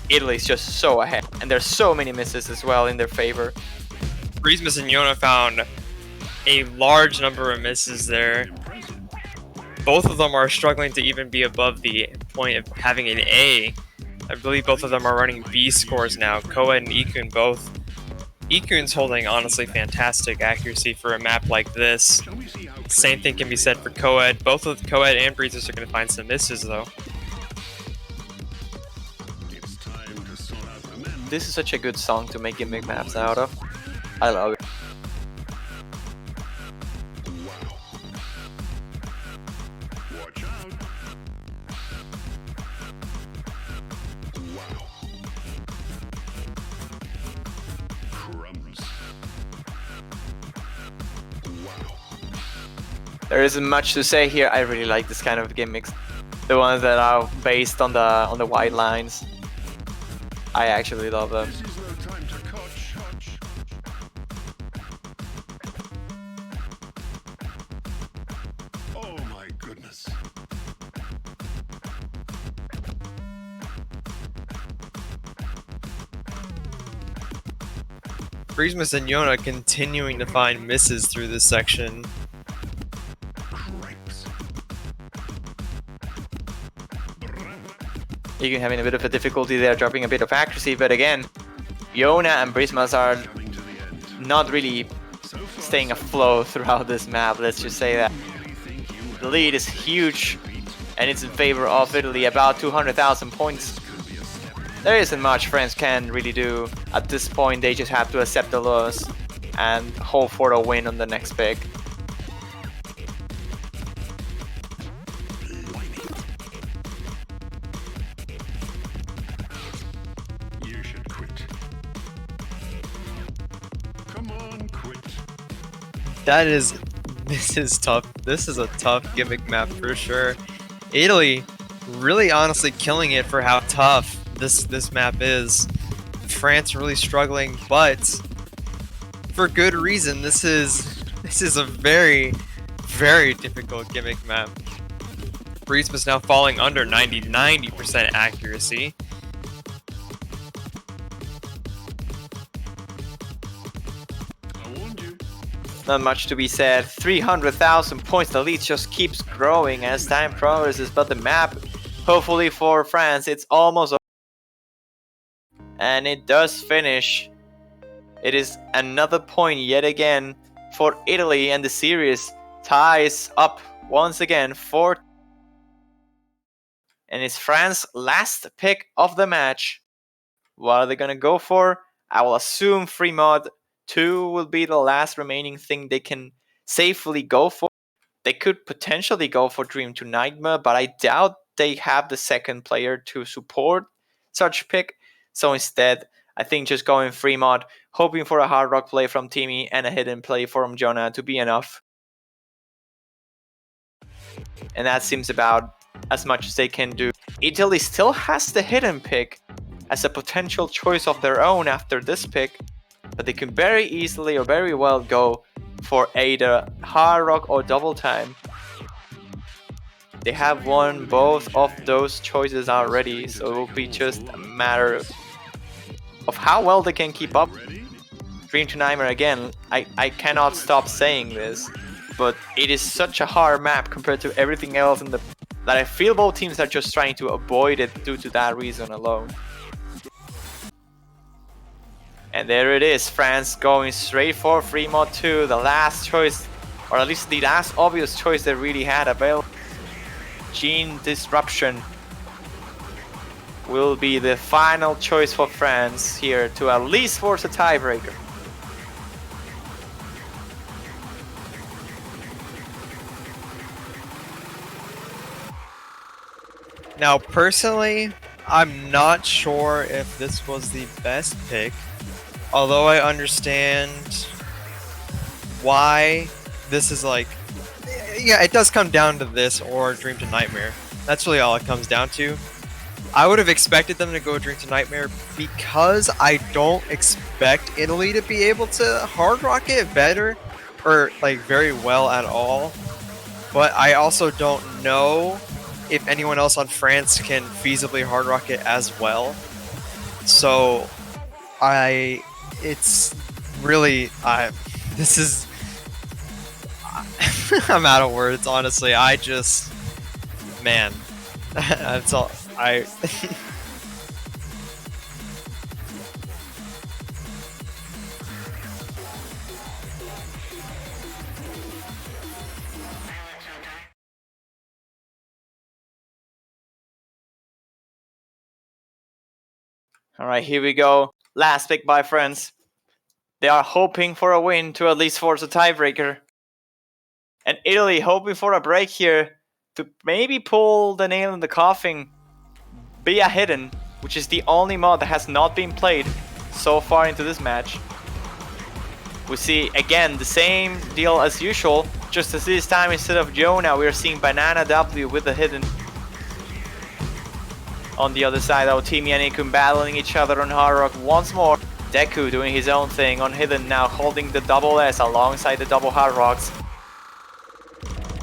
Italy's just so ahead. And there's so many misses as well in their favor. Breezemiss and Yona found a large number of misses there. Both of them are struggling to even be above the point of having an A. I believe both of them are running B scores now. Coed and Ikun both. Ikun's holding honestly fantastic accuracy for a map like this. Shall we see how Same thing can be said for Coed. Both of Coed and Breezes are going to find some misses though. it's time to sort out the men? This is such a good song to make gimmick maps out of. I love it. Wow. Watch out. Wow. Crumbs. Wow. There isn't much to say here. I really like this kind of gimmicks. The ones that are based on the white lines. I actually love them. This is no time to coach. Oh my goodness. Breezemiss and Yona continuing to find misses through this section. Cripes. Ikun having a bit of a difficulty there, dropping a bit of accuracy, but again, Yona and Brismas are Coming to the end. not really So far, staying afloat throughout this map, let's just say that. really think you The have lead is huge, beat. and it's in favor of Italy, about 200,000 points. Could be a step. There isn't much France can really do. At this point, they just have to accept the loss and hope for a win on the next pick. You should quit. Come on, quit. This is tough. This is a tough gimmick map for sure. Italy really honestly killing it for how tough this map is. France really struggling, but for good reason. This is This is a very, very difficult gimmick map. Burisma's now falling under 90% accuracy. I warned you. Not much to be said. 300,000 points. The lead just keeps growing as time progresses, but the map, hopefully for France, it's almost over. And it does finish. It is another point yet again for Italy, and the series ties up once again for. And it's France's last pick of the match. What are they gonna go for? I will assume free mod 2 will be the last remaining thing they can safely go for. They could potentially go for Dream to Nightmare, but I doubt they have the second player to support such pick. So instead, I think just going free mod, hoping for a hard rock play from Timmy and a hidden play from Jonah to be enough. And that seems about as much as they can do. Italy still has the hidden pick as a potential choice of their own after this pick, but they can very easily or very well go for either hard rock or double time. They have won both of those choices already, so it will be just a matter of how well they can keep up. Ready? Dream to Nightmare again, I cannot stop saying this, but it is such a hard map compared to everything else in the that I feel both teams are just trying to avoid it due to that reason alone. And there it is, France going straight for free mod 2, the last choice, or at least the last obvious choice they really had available. Gene Disruption will be the final choice for France here to at least force a tiebreaker. Now, personally, I'm not sure if this was the best pick, although I understand why this is like, yeah, it does come down to this or Dream to Nightmare. That's really all it comes down to. I would have expected them to go Dream to Nightmare because I don't expect Italy to be able to hard rock it better or like very well at all. But I also don't know if anyone else on France can feasibly hard rock it as well. So it's really, this is, I'm out of words, honestly. I just, man, that's all, Alright, here we go. Last pick by France. They are hoping for a win to at least force a tiebreaker. And Italy hoping for a break here to maybe pull the nail in the coffin via hidden, which is the only mod that has not been played so far into this match. We see again the same deal as usual, just as this time instead of Jonah we are seeing Banana W with the hidden. On the other side, our Timmy and Ikun battling each other on hard rock once more. Deku doing his own thing on hidden now, holding the double S alongside the double hard rocks.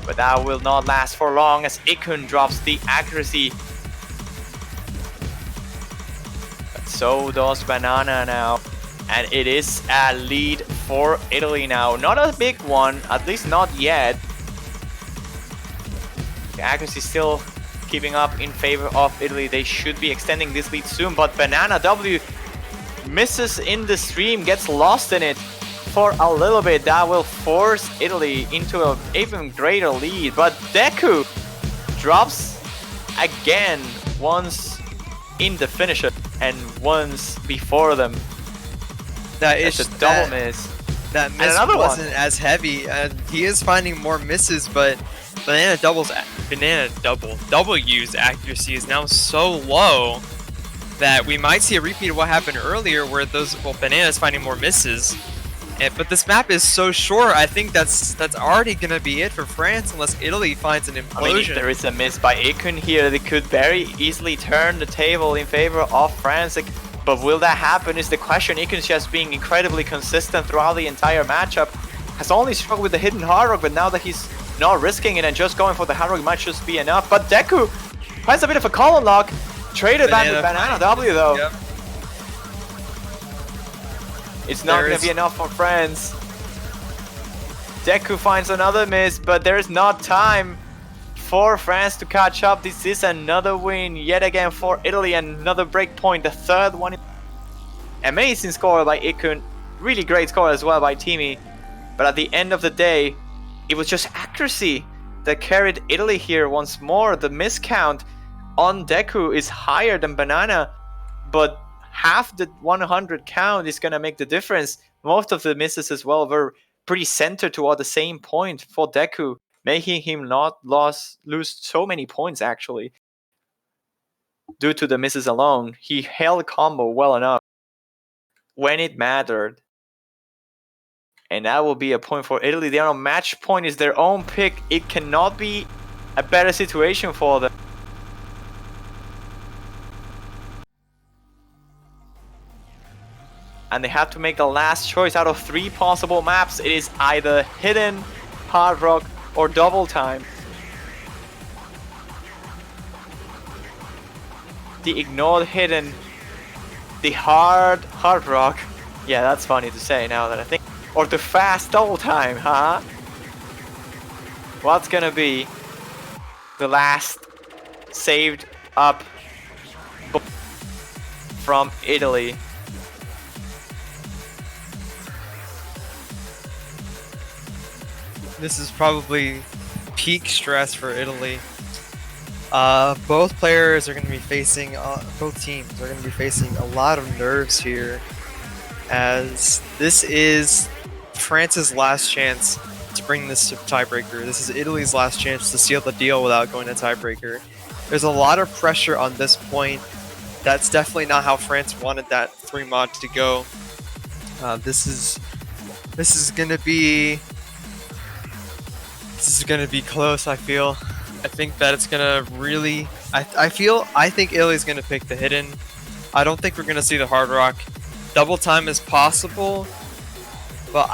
But that will not last for long as Ikun drops the accuracy. But so does Banana now. And it is a lead for Italy now. Not a big one, at least not yet. The accuracy still keeping up in favor of Italy. They should be extending this lead soon, but Banana W misses in the stream, gets lost in it for a little bit. That will force Italy into an even greater lead, but Deku drops again, once in the finisher and once before them. that is That's a double miss. That miss another wasn't as heavy. He is finding more misses, but Banana W's accuracy is now so low that we might see a repeat of what happened earlier, where Banana's finding more misses. But this map is so short. I think that's already gonna be it for France, unless Italy finds an implosion. I mean, if there is a miss by Ikun here, they could very easily turn the table in favor of France. But will that happen is the question. Ikun's just being incredibly consistent throughout the entire matchup. has only struggled with the hidden hard rock, but now that he's not risking it and just going for the hard rock might just be enough. But Deku finds a bit of a column lock. Traded that with Banana W though. Yep. It's not going to be enough for friends. Deku finds another miss, but there's not time for France to catch up. This is another win yet again for Italy, another break point, the third one. Amazing score by Ikun, really great score as well by Timmy. But at the end of the day, it was just accuracy that carried Italy here once more. The miscount on Deku is higher than Banana, but half the 100 count is going to make the difference. Most of the misses as well were pretty centered toward the same point for Deku, making him not lose so many points actually. Due to the misses alone, he held combo well enough when it mattered. And that will be a point for Italy. They are on match point, is their own pick. It cannot be a better situation for them. And they have to make the last choice out of 3 possible maps. It is either hidden, hard rock, or double time. The ignored hidden, the hard rock. Yeah, that's funny to say now that I think. Or the fast double time, huh? What's gonna be the last saved up from Italy? This is probably peak stress for Italy. Both players are going to be facing, both teams are going to be facing a lot of nerves here, as this is France's last chance to bring this to tiebreaker. This is Italy's last chance to seal the deal without going to tiebreaker. There's a lot of pressure on this point. That's definitely not how France wanted that 3 mod to go. This is gonna be close. I feel. I think that it's gonna really. I think Italy's gonna pick the hidden. I don't think we're gonna see the hard rock. Double time is possible, but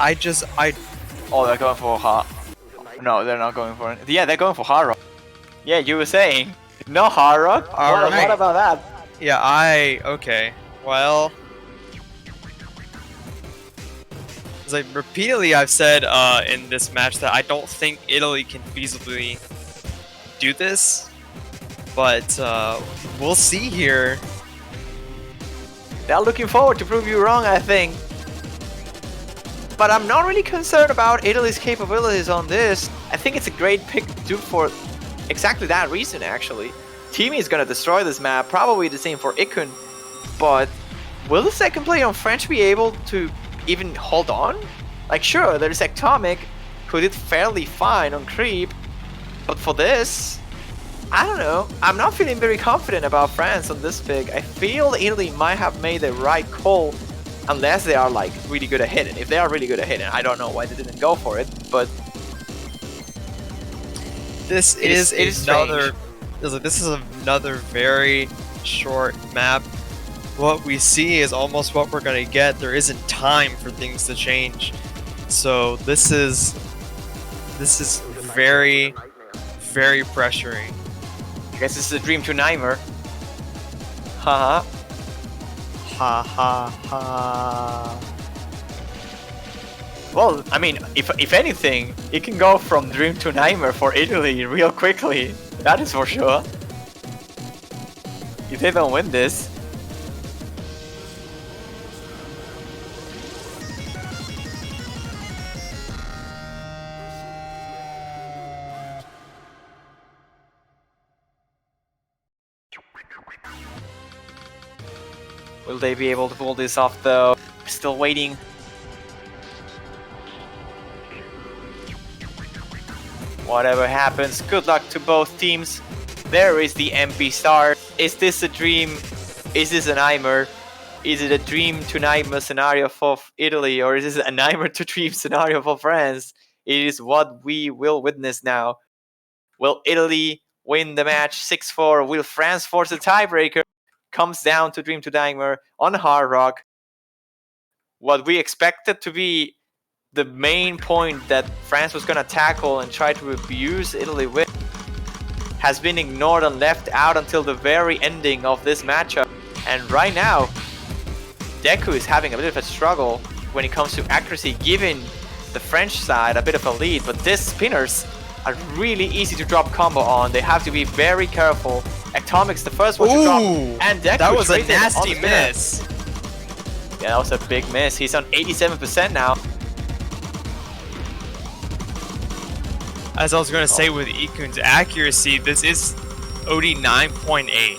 Oh, they're going for hard. No, they're not going for it. Yeah, they're going for hard rock. Yeah, you were saying no hard rock. What about that? Yeah, okay. Well, it's like repeatedly I've said in this match that I don't think Italy can feasibly do this, but we'll see here. They're looking forward to prove you wrong, I think. But I'm not really concerned about Italy's capabilities on this. I think it's a great pick to do for exactly that reason, actually. Teamy is gonna destroy this map, probably the same for Ikun. But will the second play on French be able to even hold on? Like, sure, there's Ectomic, who did fairly fine on Creep. But for this, I don't know. I'm not feeling very confident about France on this pick. I feel Italy might have made the right call, unless they are like really good at hitting. If they are really good at hitting, I don't know why they didn't go for it. But this is another very short map. What we see is almost what we're gonna get. There isn't time for things to change. So this is very, very pressuring. I guess this is a dream to nightmare. Haha. Ha ha ha. Well, I mean, if anything, it can go from dream to nightmare for Italy real quickly. That is for sure. If they don't win this. Will they be able to pull this off though? Still waiting. Whatever happens, good luck to both teams. There is the MP star. Is this a dream? Is this a nightmare? Is it a dream to nightmare scenario for Italy, or is this a nightmare to dream scenario for France? It is what we will witness now. Will Italy win the match 6-4? Will France force a tiebreaker? Comes down to dream to nightmare on hard rock. What we expected to be the main point that France was gonna tackle and try to abuse Italy with has been ignored and left out until the very ending of this matchup. And right now, Deku is having a bit of a struggle when it comes to accuracy, giving the French side a bit of a lead, but these spinners are really easy to drop combo on. They have to be very careful. Ectomic's the first one to drop, and Deku that was a traded on nasty the spinner. miss. Yeah, that was a big miss. He's on 87% now. As I was going to say with Ikun's accuracy, this is OD 9.8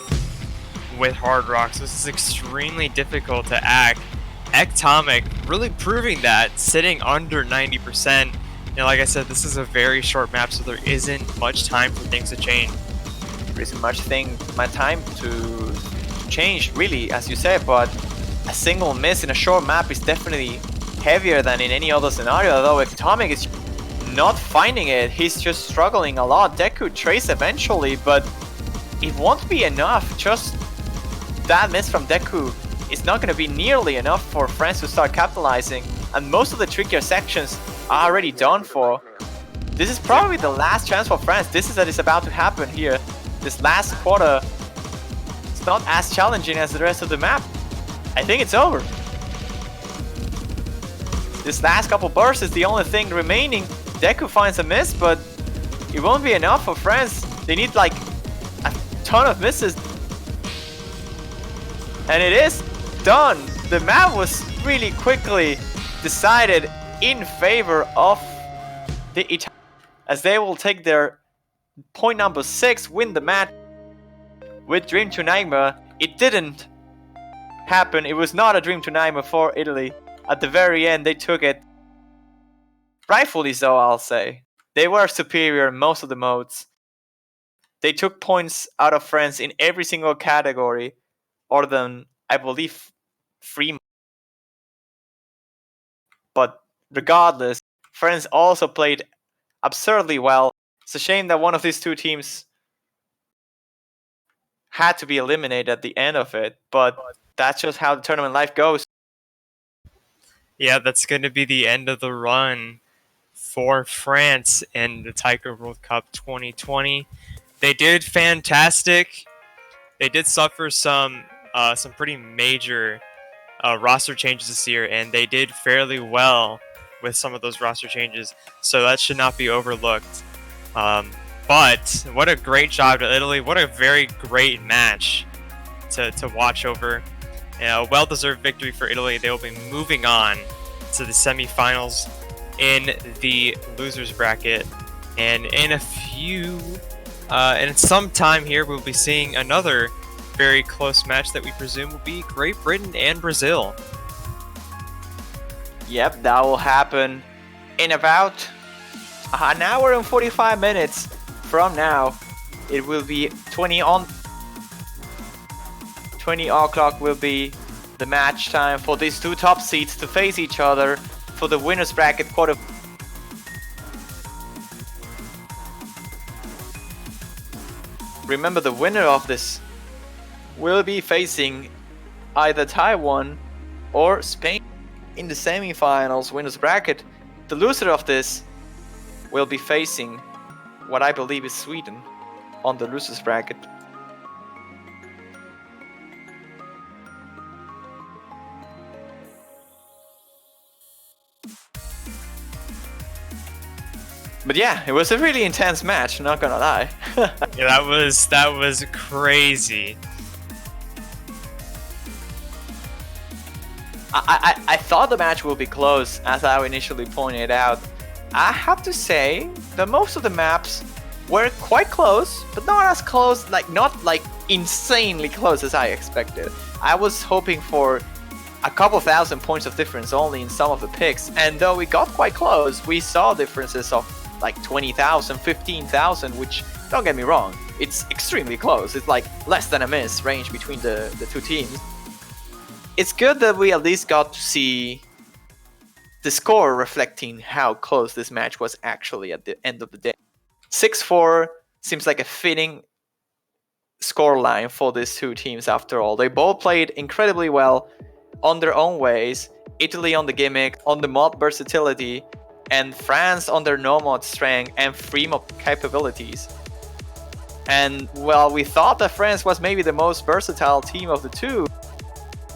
with Hard Rock, so this is extremely difficult to act. Ectomic really proving that, sitting under 90%. Like I said, this is a very short map, so there isn't much time for things to change. There isn't much time to change, really, as you said, but a single miss in a short map is definitely heavier than in any other scenario, although Ectomic is not finding it. He's just struggling a lot. Deku trace eventually, but it won't be enough. Just that miss from Deku is not going to be nearly enough for France to start capitalizing, and most of the trickier sections are already done for. This is probably the last chance for France. This is what is about to happen here. This last quarter, it's not as challenging as the rest of the map. I think it's over. This last couple bursts is the only thing remaining. Deku finds a miss, but it won't be enough for France. They need like a ton of misses. And it is done. The map was really quickly decided in favor of the Italians, as they will take their point number 6, win the match with Dream to Nightmare. It didn't happen. It was not a Dream to Nightmare for Italy. At the very end, they took it. Rightfully so, I'll say. They were superior in most of the modes. They took points out of France in every single category, other than, I believe, 3. But regardless, France also played absurdly well. It's a shame that one of these two teams had to be eliminated at the end of it, but that's just how the tournament life goes. Yeah, that's going to be the end of the run for France in the Taiko World Cup 2020. They did fantastic. They did suffer some pretty major roster changes this year, and they did fairly well with some of those roster changes, so that should not be overlooked. But what a great job to Italy. What a very great match to watch over. A well-deserved victory for Italy. They will be moving on to the semifinals in the losers bracket, and in some time here we'll be seeing another very close match that we presume will be Great Britain and Brazil. Yep, that will happen in about an hour and 45 minutes from now. It will be 20 o'clock will be the match time for these two top seeds to face each other for the winners bracket quarter. Remember, the winner of this will be facing either Taiwan or Spain in the semi-finals winners bracket. The loser of this will be facing what I believe is Sweden on the losers bracket. But yeah, it was a really intense match, not gonna lie. Yeah, that was crazy. I thought the match will be close, as I initially pointed out. I have to say that most of the maps were quite close, but not as close, not like insanely close as I expected. I was hoping for a couple thousand points of difference only in some of the picks, and though we got quite close, we saw differences of like 20,000, 15,000, which, don't get me wrong, it's extremely close. It's like less than a miss range between the two teams. It's good that we at least got to see the score reflecting how close this match was actually at the end of the day. 6-4 seems like a fitting scoreline for these two teams after all. They both played incredibly well on their own ways, Italy on the gimmick, on the mod versatility, and France on their no mod strength and free mod capabilities. And while we thought that France was maybe the most versatile team of the two,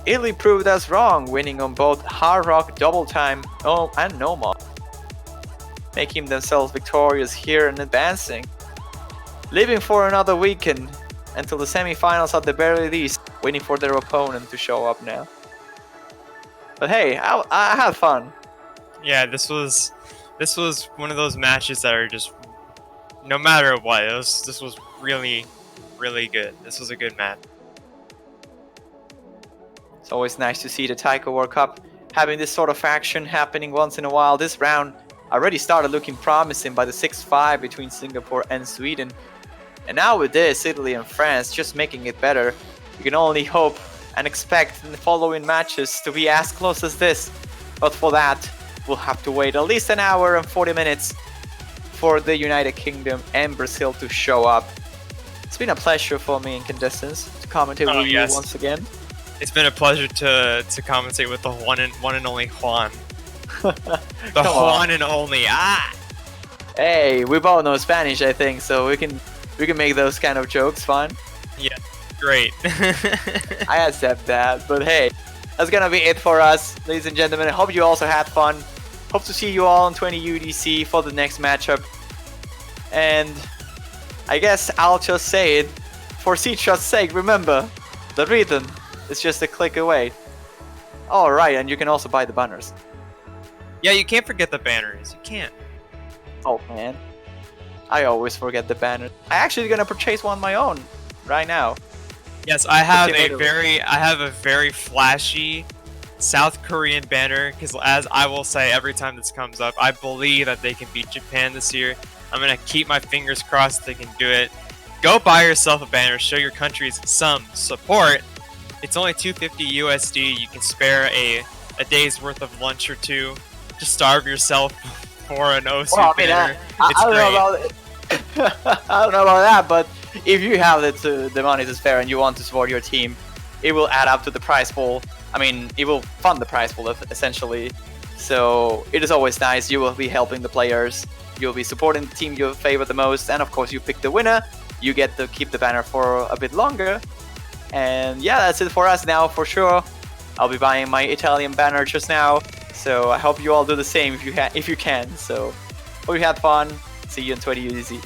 Italy proved us wrong, winning on both Hard Rock, Double Time, and no mod, making themselves victorious here and advancing. Living for another weekend until the semi-finals at the very least, waiting for their opponent to show up now. But hey, I had fun. Yeah, this was one of those matches that are just no matter what. This was really good. This was a good match. It's always nice to see the Taiko World Cup having this sort of action happening once in a while. This round already started looking promising by the 6-5 between Singapore and Sweden. And now with this, Italy and France just making it better. You can only hope and expect in the following matches to be as close as this. But for that, we'll have to wait at least an hour and 40 minutes for the United Kingdom and Brazil to show up. It's been a pleasure for me, Incandescence, to commentate with you once again. It's been a pleasure to commentate with the one and only Juan. The Juan and only. Hey, we both know Spanish, I think, so we can make those kind of jokes fun. Yeah, great. I accept that, but hey, that's gonna be it for us, ladies and gentlemen. I hope you also had fun. Hope to see you all on 20 UDC for the next matchup. And I guess I'll just say it, for Seashot's sake, remember, the rhythm is just a click away. Alright, and you can also buy the banners. Yeah, you can't forget the banners. You can't. Oh man, I always forget the banners. I actually gonna purchase one of my own right now. Yes, I have a very flashy South Korean banner, because as I will say every time this comes up, I believe that they can beat Japan this year. I'm gonna keep my fingers crossed they can do it. Go buy yourself a banner, show your countries some support. It's only $250 USD. You can spare a day's worth of lunch or two. Just starve yourself for an OSU banner. I don't know about it. I don't know about that, but if you have the money to spare and you want to support your team, it will add up to the prize pool. I mean, it will fund the prize pool essentially. So it is always nice. You will be helping the players. You'll be supporting the team you favor the most, and of course, you pick the winner. You get to keep the banner for a bit longer. And yeah, that's it for us now for sure. I'll be buying my Italian banner just now. So I hope you all do the same if you can. So hope you had fun. See you in 20 UDC.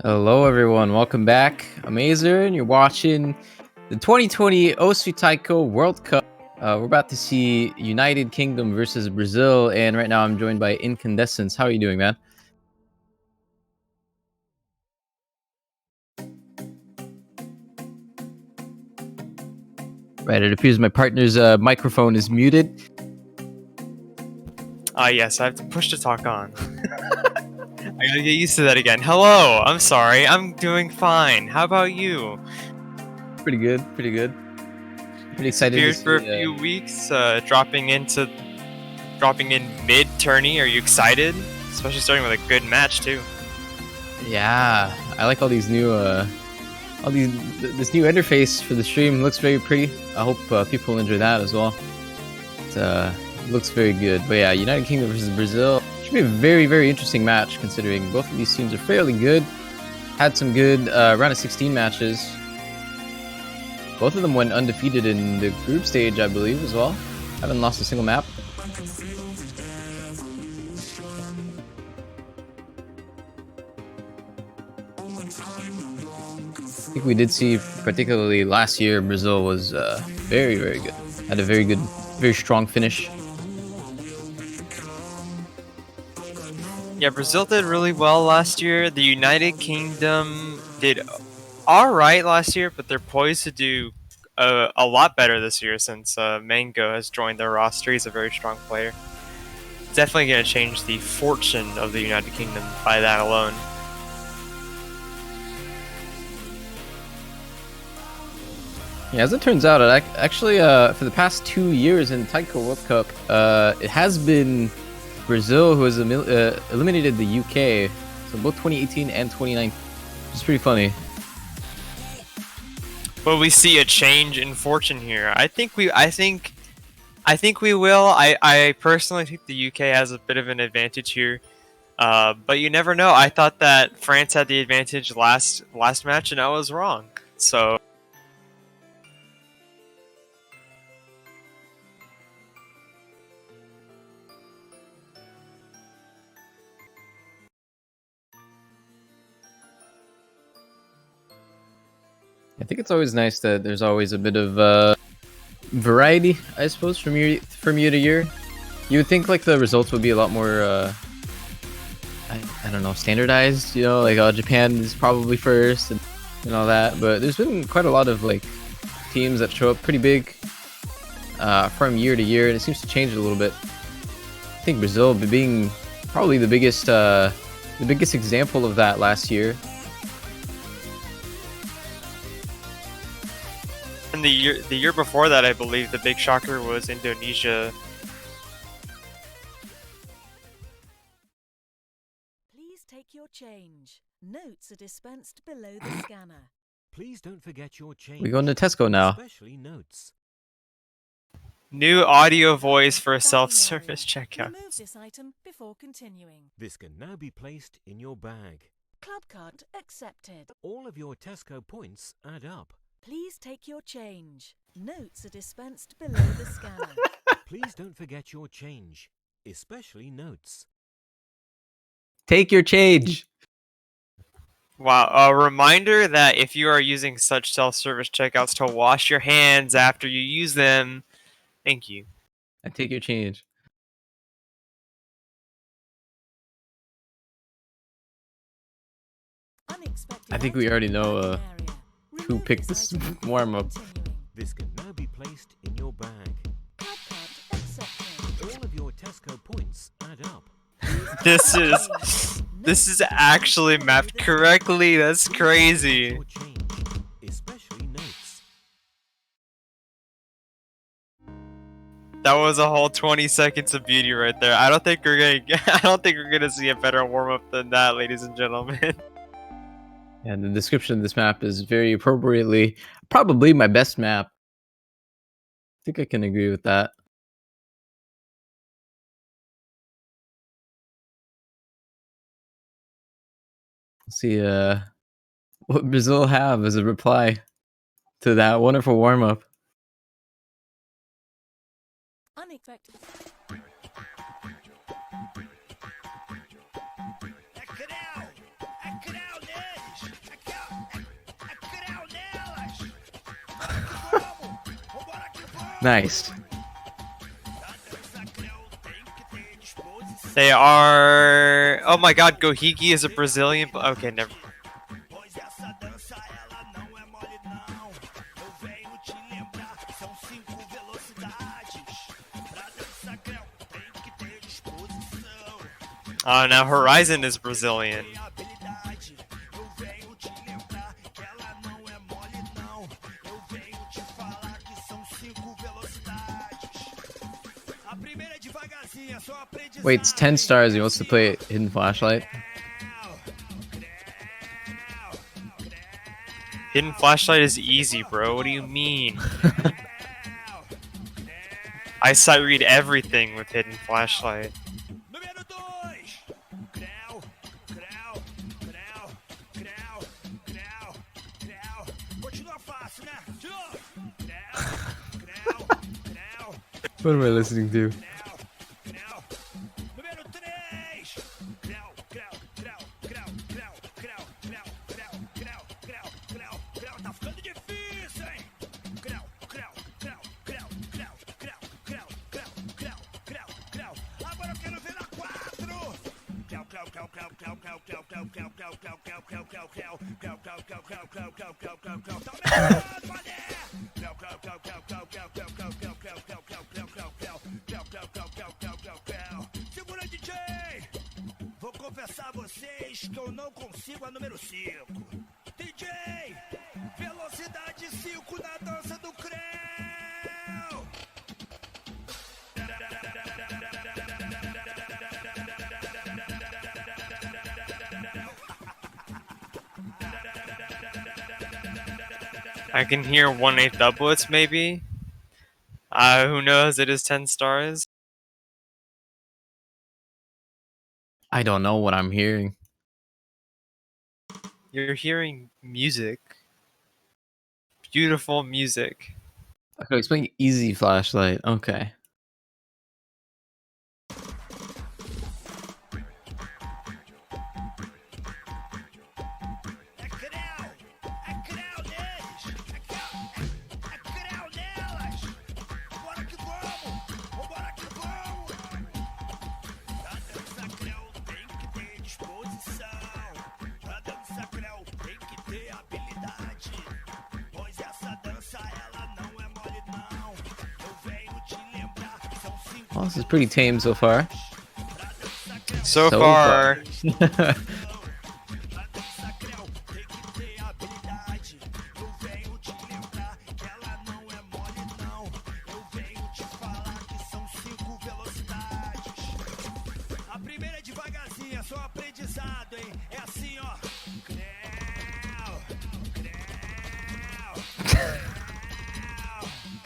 Hello, everyone. Welcome back. I'm Azer, and you're watching the 2020 Osu Taiko World Cup. We're about to see United Kingdom versus Brazil, and right now I'm joined by Incandescence. How are you doing, man? Right, it appears my partner's microphone is muted. Yes, I have to push to talk on. I gotta get used to that again. Hello, I'm sorry. I'm doing fine. How about you? Pretty good, pretty good. Pretty excited to Disappeared see, for a few weeks, dropping in mid tourney. Are you excited? Especially starting with a good match too. Yeah, I like all these new, this new interface for the stream. Looks very pretty. I hope people enjoy that as well. It looks very good. But yeah, United Kingdom versus Brazil should be a very, very interesting match considering both of these teams are fairly good. Had some good round of 16 matches. Both of them went undefeated in the group stage, I believe, as well. Haven't lost a single map. I think we did see, particularly last year, Brazil was very, very good. Had a very good, very strong finish. Yeah, Brazil did really well last year. The United Kingdom did all right last year, but they're poised to do a lot better this year since Mango has joined their roster. He's a very strong player. Definitely going to change the fortune of the United Kingdom by that alone. Yeah, as it turns out, it actually, for the past 2 years in Taiko World Cup, it has been Brazil who has eliminated the UK. So both 2018 and 2019, which is pretty funny. But we see a change in fortune here. I think we will. I personally think the UK has a bit of an advantage here. But you never know. I thought that France had the advantage last match, and I was wrong. So I think it's always nice that there's always a bit of variety, I suppose, from year to year. You would think like the results would be a lot more, I don't know, standardized. You know, like Japan is probably first and all that. But there's been quite a lot of like teams that show up pretty big from year to year, and it seems to change a little bit. I think Brazil being probably the biggest example of that last year. and the year before that, I believe the big shocker was Indonesia. Please take your change. Notes are dispensed below the scanner. Please don't forget your change. We go into Tesco now. Especially notes. New audio voice for self-service checkout. Remove this item before continuing. This can now be placed in your bag. Club card accepted. All of your Tesco points add up. Please take your change. Notes are dispensed below the scanner. Please don't forget your change, especially notes. Take your change. Wow, a reminder that if you are using such self-service checkouts to wash your hands after you use them. Thank you. And take your change. Unexpected I think we already know area. who Remove picked this this item warm up. before continuing. This can now be placed in your bag. Club card accepted. All of your Tesco points add up. This is actually mapped correctly. That's crazy. Your change, especially notes. That was a whole 20 seconds of beauty right there. I don't think we're gonna see a better warm up than that, ladies and gentlemen. And the description of this map is very appropriately probably my best map. I think I can agree with that. Let's see what Brazil have as a reply to that wonderful warm up. Unexpected. Nice. They are. Oh my God, Gohiki is a Brazilian. Okay, never. Now Horizon is Brazilian. Wait, it's 10 stars. He wants to play Hidden Flashlight. Hidden Flashlight is easy, bro. What do you mean? I sight read everything with Hidden Flashlight. What am I listening to? Segura, DJ! Vou confessar a vocês que eu não consigo a número 5. DJ! Velocidade 5 na dança do Creu! I can hear 1/8 doublets, maybe. Who knows? It is 10 stars. I don't know what I'm hearing. You're hearing music. Beautiful music. Okay, explain easy flashlight. Okay. Well, this is pretty tame so far. So far.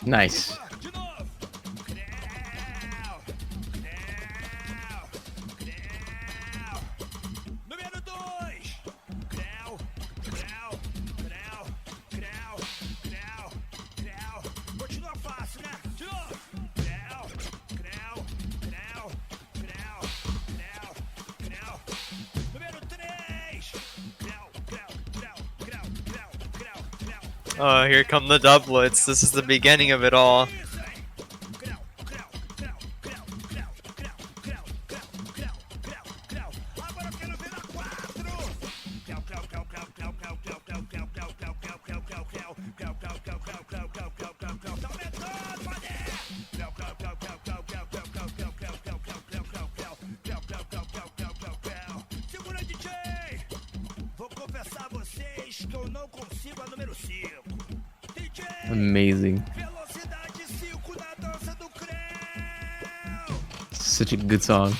Nice. Oh, here come the doublets. This is the beginning of it all. Amazing. Such a good song.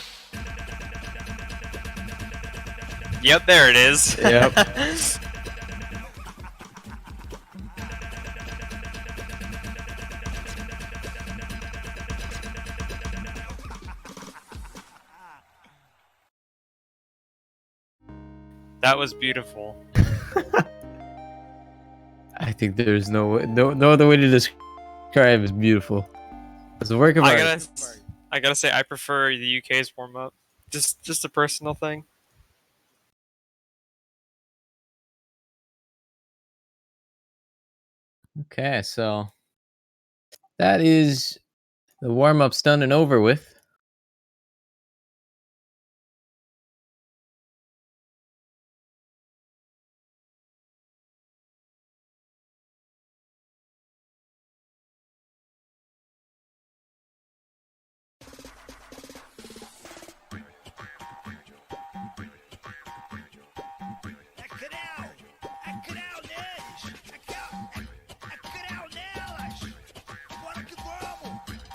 Yep, there it is. Yep. That was beautiful. I think there's no other way to describe it. It's beautiful. It's a work of art. I gotta say, I prefer the UK's warm up. Just a personal thing. Okay, so that is the warm-up's done and over with.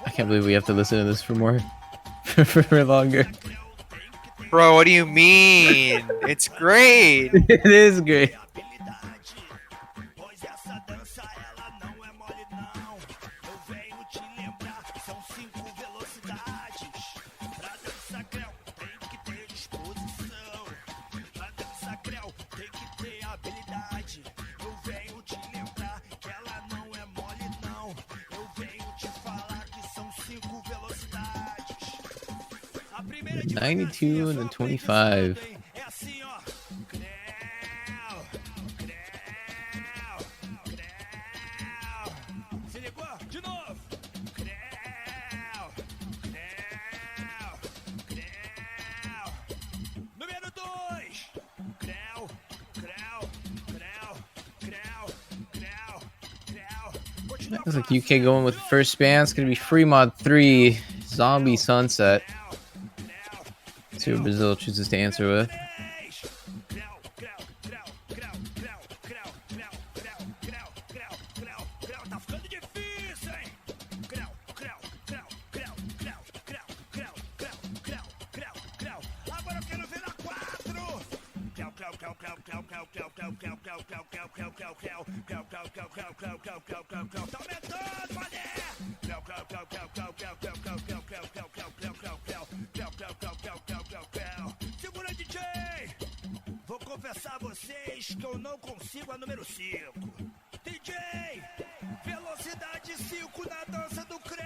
I can't believe we have to listen to this for more for longer. Bro, what do you mean? It's great. It is great. Eu venho te lembrar que ela não é mole não. Eu venho te falar que são 5 velocidades. A primeira de 92 and then 25. é assim, ó. Se ligou? De novo. Número 2. Looks like UK going with the first span. It's gonna be Free Mod 3 Zombie Sunset. Let's see what Brazil chooses to answer with. confessar a vocês que eu não consigo a número 5. DJ, velocidade 5 na dança do creu.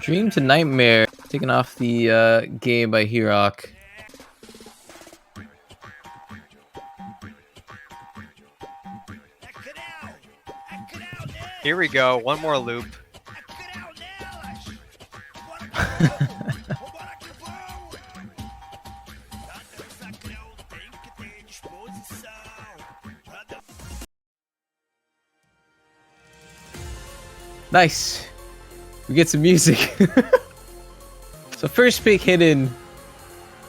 Dream to Nightmare, taken off the game by Hirok. Here we go, one more loop. Nice. We get some music. So first pick hidden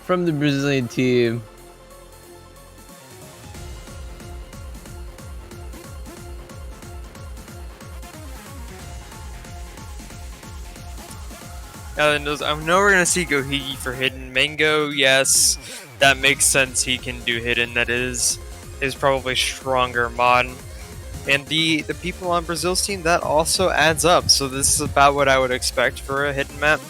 from the Brazilian team. I know we're gonna see Gohigi for hidden. Mango, yes, that makes sense. He can do hidden. That is probably stronger mod. And the people on Brazil's team, that also adds up. So this is about what I would expect for a hidden map.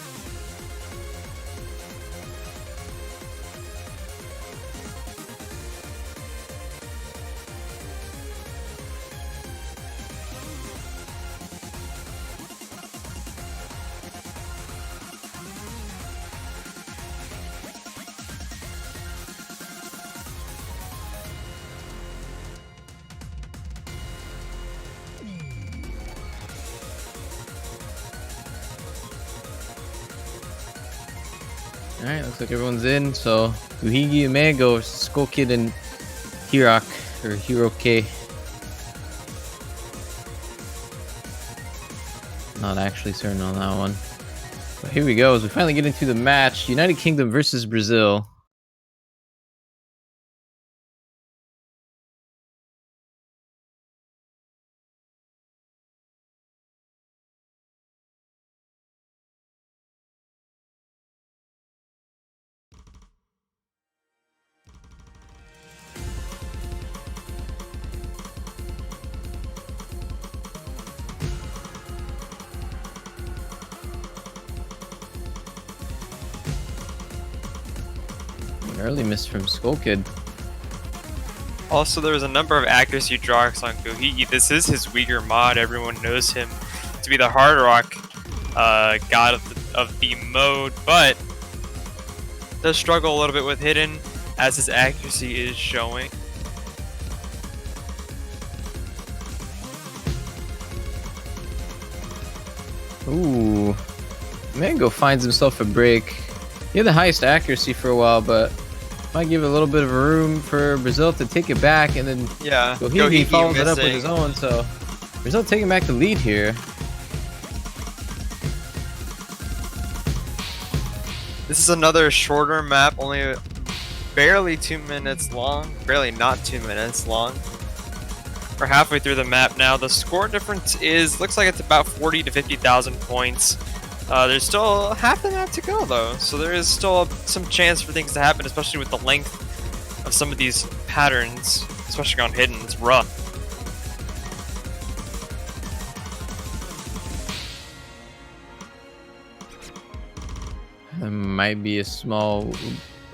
Alright, looks like everyone's in. So Gohigi and Mango, Skull Kid and Hirok, or Hiroke. Not actually certain on that one. But here we go, as we finally get into the match. United Kingdom versus Brazil. An early miss from Skull Kid. Also, there was a number of accuracy drops on Gohigi. This is his weaker mod. Everyone knows him to be the hard rock god of the mode, but does struggle a little bit with hidden as his accuracy is showing. Ooh. Mango finds himself a break. He had the highest accuracy for a while, but might give a little bit of room for Brazil to take it back, and then Yeah, Gohigi follows it up with missing. his own, so Brazil taking back the lead here. This is another shorter map, only barely 2 minutes long. Barely not 2 minutes long. We're halfway through the map now. The score difference looks like it's about 40 to 50,000 points. There's still half the map to go though, so there is still some chance for things to happen, especially with the length of some of these patterns, especially on hidden. It's rough. There might be a small...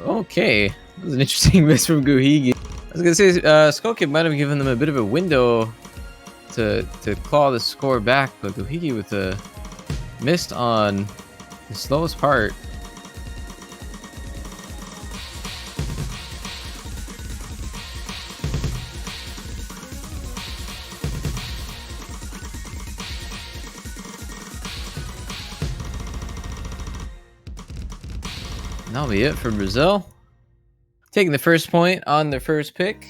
Okay, that was an interesting miss from Gohigi. I was gonna say, Skull Kid might have given them a bit of a window to claw the score back, but Gohigi with a missed on the slowest part. And that'll be it for Brazil. Taking the first point on their first pick.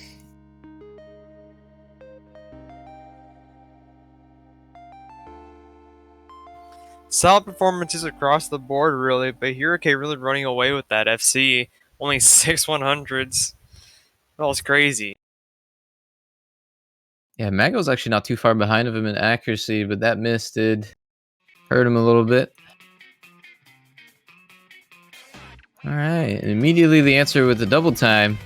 Solid performances across the board, really, but Hiroke really running away with that FC. Only 6 100s. That was crazy. Yeah, Mago's actually not too far behind of him in accuracy, but that miss did hurt him a little bit. Alright, and immediately the answer with the double time.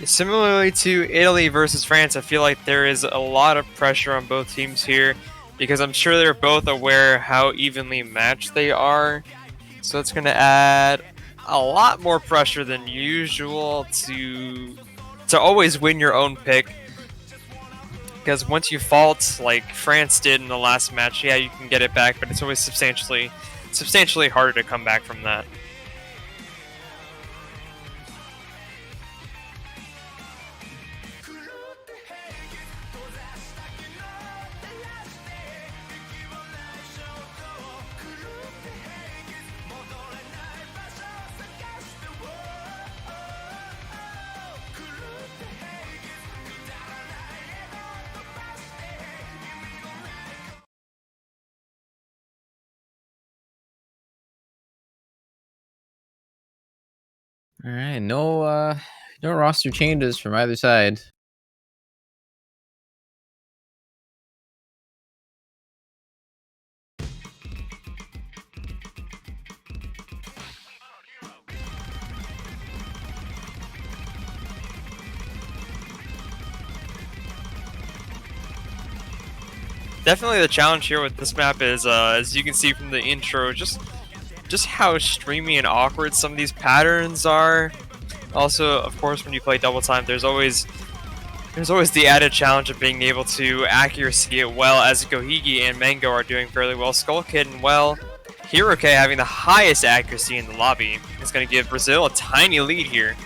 Similarly to Italy versus France, I feel like there is a lot of pressure on both teams here because I'm sure they're both aware how evenly matched they are. So it's going to add a lot more pressure than usual to always win your own pick. Because once you fault, like France did in the last match, yeah, you can get it back, but it's always substantially harder to come back from that. All right, no roster changes from either side. Definitely the challenge here with this map is, as you can see from the intro, just how streamy and awkward some of these patterns are. Also, of course, when you play double time, there's always the added challenge of being able to accuracy it well, as Gohigi and Mango are doing fairly well. Skull Kid and Hiroke having the highest accuracy in the lobby is going to give Brazil a tiny lead here.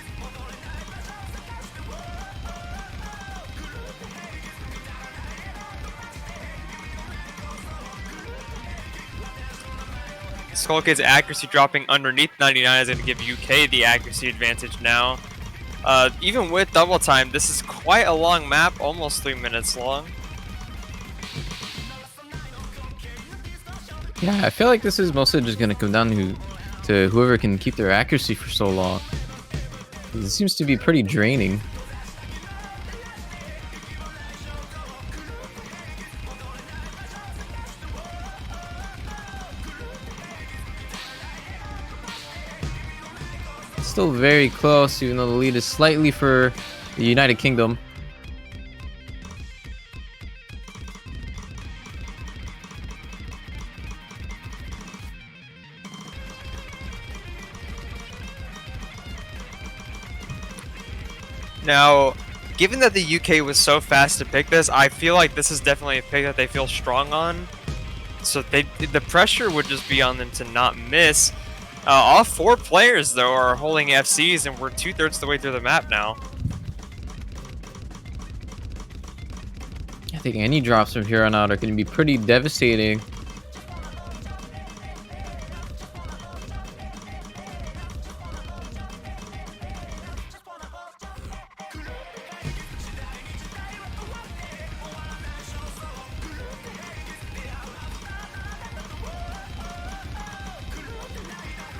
Skull Kid's accuracy dropping underneath 99 is going to give UK the accuracy advantage now. Even with double time, this is quite a long map, almost 3 minutes long. Yeah, I feel like this is mostly just going to come down to whoever can keep their accuracy for so long. It seems to be pretty draining. Still very close, even though the lead is slightly for the United Kingdom. Now, given that the UK was so fast to pick this, I feel like this is definitely a pick that they feel strong on. So the pressure would just be on them to not miss. All 4 players, though, are holding FCs, and we're 2/3 the way through the map now. I think any drops from here on out are going to be pretty devastating.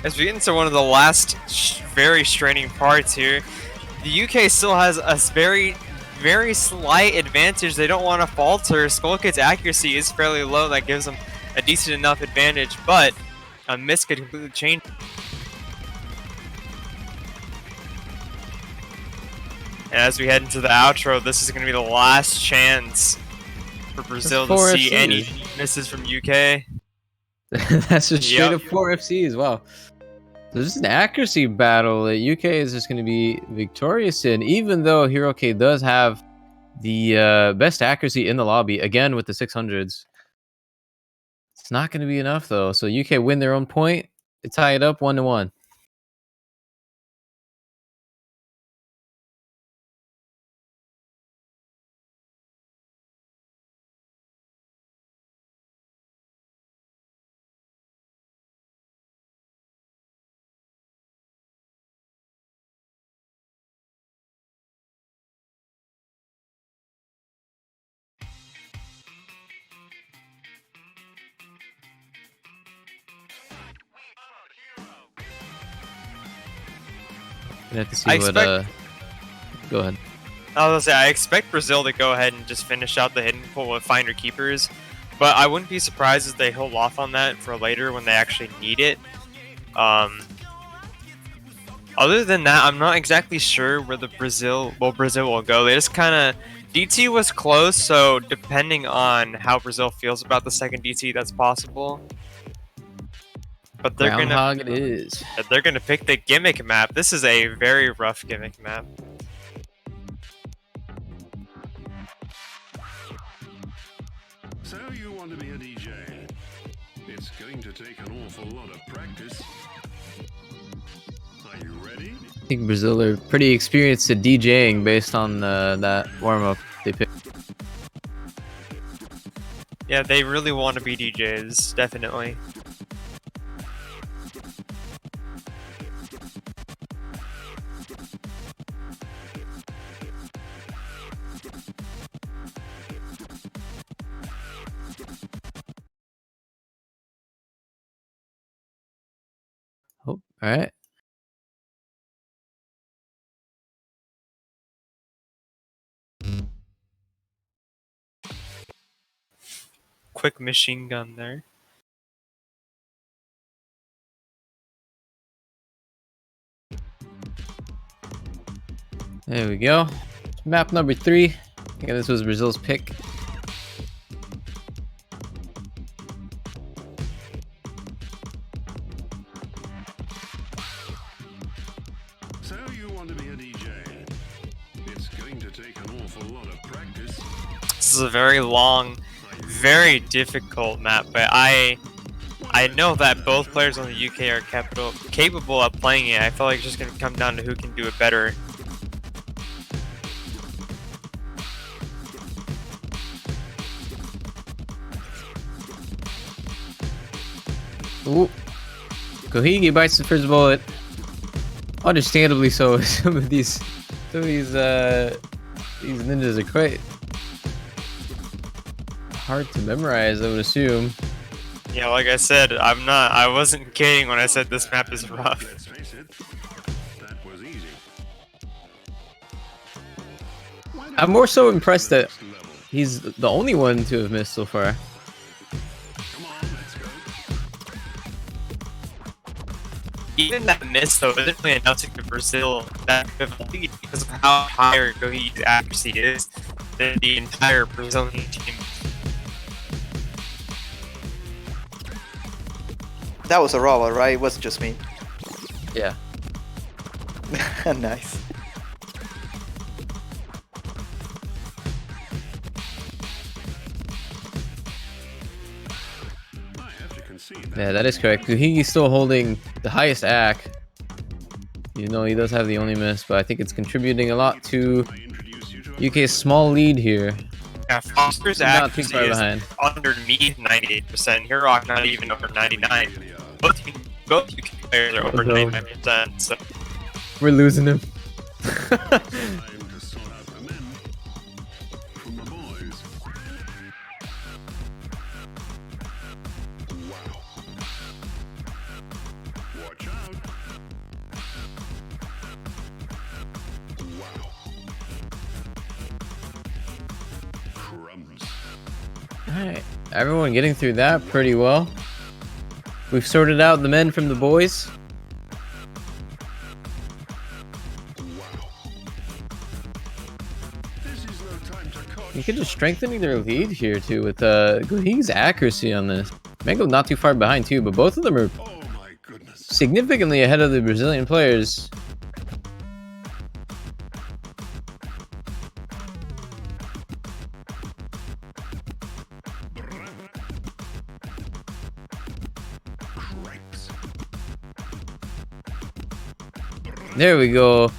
As we get into one of the last very straining parts here, the UK still has a very slight advantage. They don't want to falter. Skull Kid's accuracy is fairly low. That gives them a decent enough advantage, but a miss could completely change. And as we head into the outro, this is going to be the last chance for Brazil to see any misses from UK. That's just straight up 4 FCs. Wow. This is an accuracy battle that UK is just going to be victorious in, even though Hiroke does have the best accuracy in the lobby, again with the 600s. It's not going to be enough, though. So UK win their own point. They tie it up 1-1. You have to see go ahead. I was gonna say, I expect Brazil to go ahead and just finish out the hidden pool with Finder Keepers, but I wouldn't be surprised if they hold off on that for later when they actually need it. Other than that, I'm not exactly sure where Brazil will go. They just kind of DT was close, so depending on how Brazil feels about the second DT, that's possible. But Groundhog it is. they're gonna pick the gimmick map. This is a very rough gimmick map. So you want to be a DJ? It's going to take an awful lot of practice. Are you ready? I think Brazil are pretty experienced at DJing based on that warm-up they picked. Yeah, they really want to be DJs, definitely. Oh, all right. Quick machine gun there. There we go. Map number 3. I think this was Brazil's pick. So you want to be a DJ? It's going to take an awful lot of practice. This is a very long, very difficult map, but I know that both players on the UK are capable of playing it. I feel like it's just going to come down to who can do it better. Ooh. Gohigi bites the first bullet. Understandably so. Some of these ninjas are quite hard to memorize, I would assume. Yeah, like I said, I wasn't kidding when I said this map is rough. Let's face it, that was easy. I'm more so impressed that he's the only one to have missed so far. Come on, let's go. Even that miss, though, isn't really enough to give Brazil that good of a lead because of how higher Gohi's accuracy is than the entire Brazilian team. That was a robber, right? It wasn't just me. Yeah. Nice. I have to concede that. Yeah, that is correct. Gohigi's still holding the highest AC. You know, he does have the only miss, but I think it's contributing a lot to I introduce you to UK's small lead here. Yeah, Foster's Not too accuracy far is behind. underneath 98%. Hirok not even over 99. Both UK players are over Okay. 99%. So We're losing him. time to sort out the men from the boys. Wow. Watch out. Wow. Crumbs. Alright, everyone getting through that pretty well. We've sorted out the men from the boys. Wow. This is no time to coach. You can just strengthening their lead here too with Gohigi's accuracy on this. Mango not too far behind too, but both of them are Oh my goodness. significantly ahead of the Brazilian players. Cripes. There we go.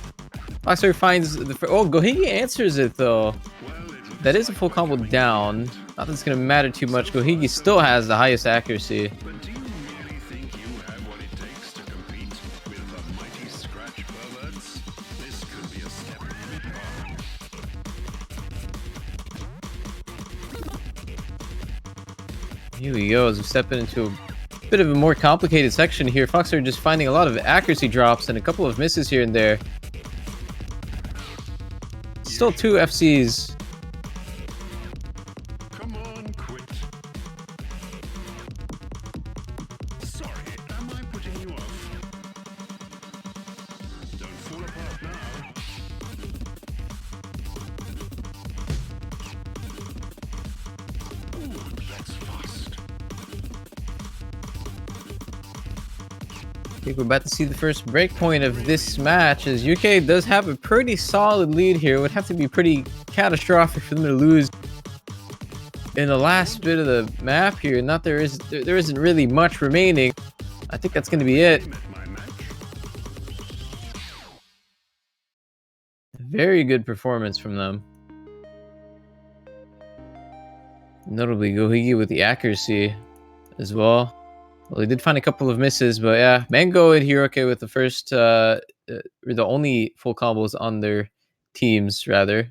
Boxer finds the oh, Gohigi answers it though. Well, it looks That is a full combo down. Not that it's gonna matter too much. Gohigi still has the highest accuracy. But do you really think you have what it takes to compete with the mighty scratch perverts? This could be a step. Here we go, as we step into a bit of a more complicated section here. Foxer just finding a lot of accuracy drops and a couple of misses here and there. Still 2 FCs. Come on, quit. Sorry, am I putting you off? think we're about to see the first breakpoint of this match, as UK does have a pretty solid lead here. It would have to be pretty catastrophic for them to lose in the last bit of the map here. Not there isn't really much remaining. I think that's going to be it. Very good performance from them. Notably Gohigi with the accuracy as well. Well, he did find a couple of misses, but yeah, Mango and Hiroke with the first, the only full combos on their teams, rather.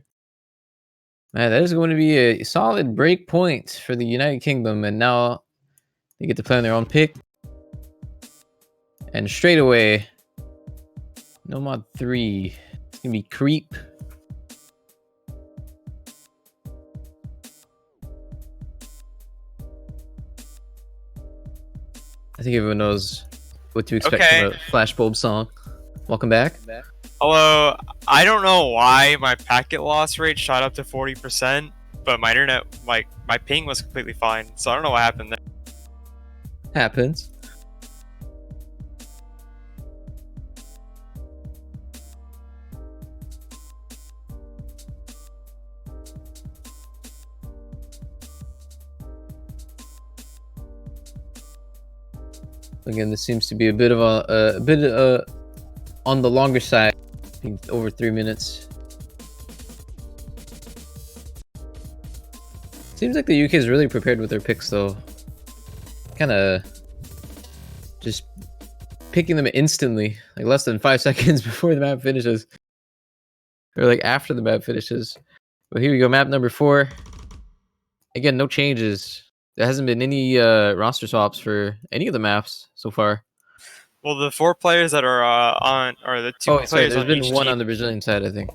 Man, that is going to be a solid break point for the United Kingdom, and now they get to play on their own pick. And straight away, no mod 3. It's gonna be Creep. I think everyone knows what to expect from a Flashbulb song. Welcome back. Although, I don't know why my packet loss rate shot up to 40%, but my internet, my ping was completely fine. So I don't know what happened there. Happens. Again, this seems to be a bit of on the longer side. I think over 3 minutes. Seems like the UK is really prepared with their picks, though. Kind of just picking them instantly, like less than 5 seconds before the map finishes, or like after the map finishes. But here we go, map number 4. Again, no changes. There hasn't been any roster swaps for any of the maps so far. Well, the 4 players that are on, or the 2 players there's on been each one team, on the Brazilian side, I think.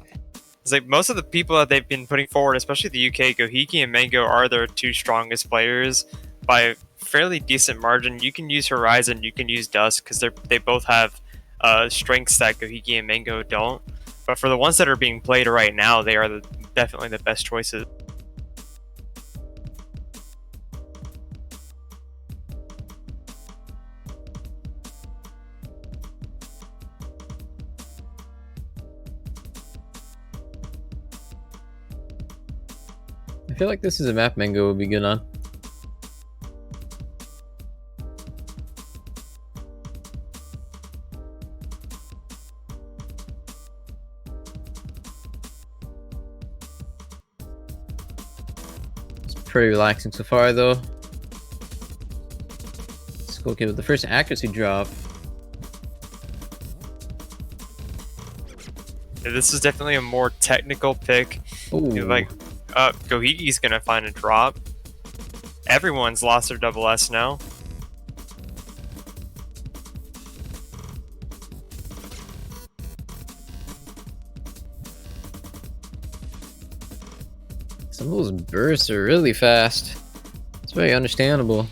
It's like most of the people that they've been putting forward, especially the UK, Gohiki and Mango are their 2 strongest players by a fairly decent margin. You can use Horizon, you can use Dusk, because they both have strengths that Gohiki and Mango don't. But for the ones that are being played right now, they are definitely the best choices. I feel like this is a map Mango would be good on. It's pretty relaxing so far, though. Let's go with the first accuracy drop. Yeah, this is definitely a more technical pick. Ooh. Like, Gohigi's gonna find a drop. Everyone's lost their double S now. Some of those bursts are really fast. It's very understandable.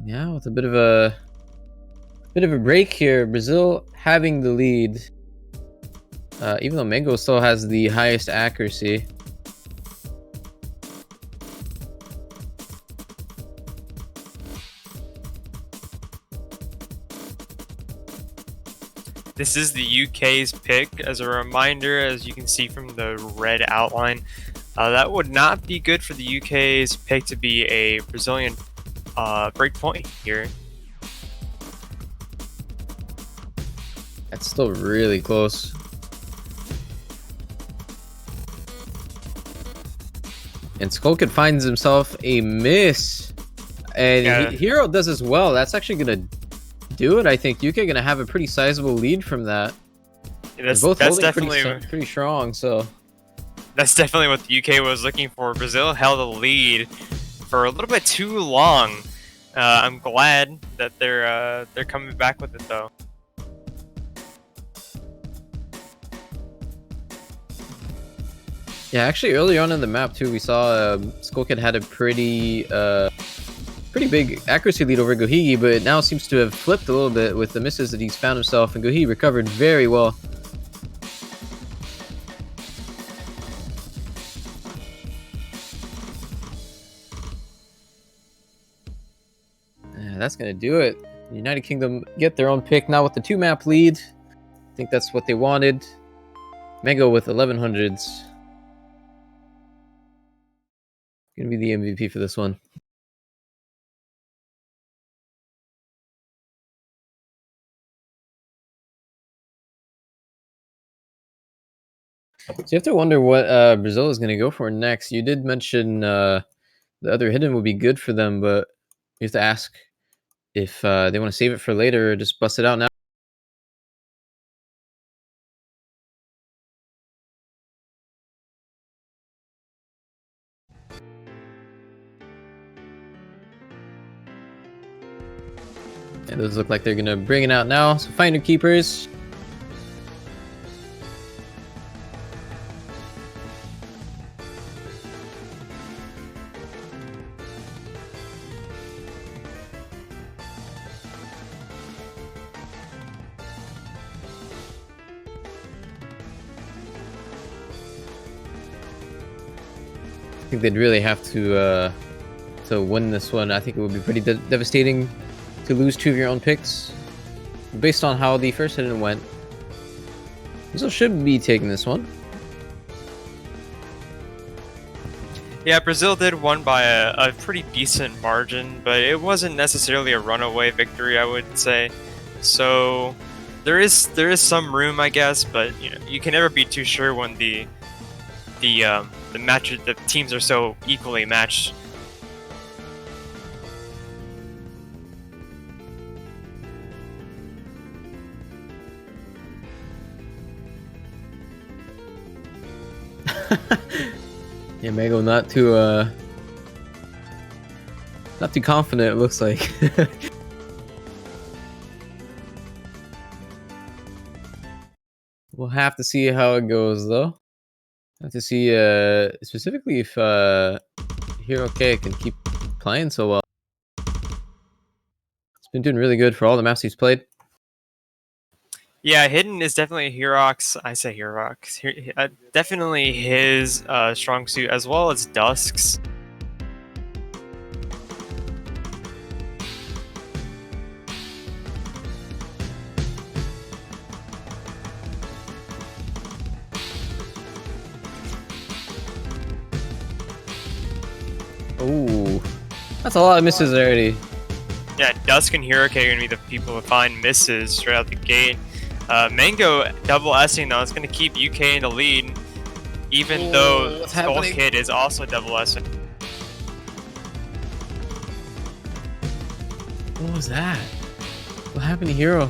Yeah, with a bit of a break here, Brazil having the lead. Even though Mango still has the highest accuracy. This is the UK's pick. As a reminder, as you can see from the red outline, that would not be good for the UK's pick to be a Brazilian break point here. That's still really close. And Skulkin finds himself a miss. And Hero does as well. That's actually going to do it, I think. UK going to have a pretty sizable lead from that. Yeah, that's holding definitely pretty strong, so... That's definitely what the UK was looking for. Brazil held a lead for a little bit too long. I'm glad that they're coming back with it, though. Yeah, actually, early on in the map too, we saw Skulkin had a pretty big accuracy lead over Gohigi, but it now seems to have flipped a little bit with the misses that he's found himself, and Gohigi recovered very well. that's going to do it. The United Kingdom get their own pick now with the 2-map lead. I think that's what they wanted. Mango with 1100s. Going to be the MVP for this one. So you have to wonder what Brazil is going to go for next. You did mention the other hidden would be good for them, but you have to ask if they want to save it for later or just bust it out now. And those look like they're going to bring it out now. So Finder Keepers. I think they'd really have to win this one. I think it would be pretty devastating to lose 2 of your own picks. Based on how the first hidden went, Brazil should be taking this one. Yeah, Brazil did win by a pretty decent margin, but it wasn't necessarily a runaway victory, I would say. So there is some room, I guess, but you know, you can never be too sure when the teams are so equally matched. Yeah, Mango not too confident, it looks like. We'll have to see how it goes though. Have to see specifically if Hero K can keep playing so well. It's been doing really good for all the maps he's played. Yeah, Hidden is definitely Herox. I say Herox. Definitely his strong suit, as well as Dusk's. Oh, that's a lot of misses already. Yeah, Dusk and Hero K are going to be the people to find misses straight out the gate. Mango double S-ing though, it's going to keep UK in the lead, even though Skull Kid is also double S-ing. What was that? What happened to Hero?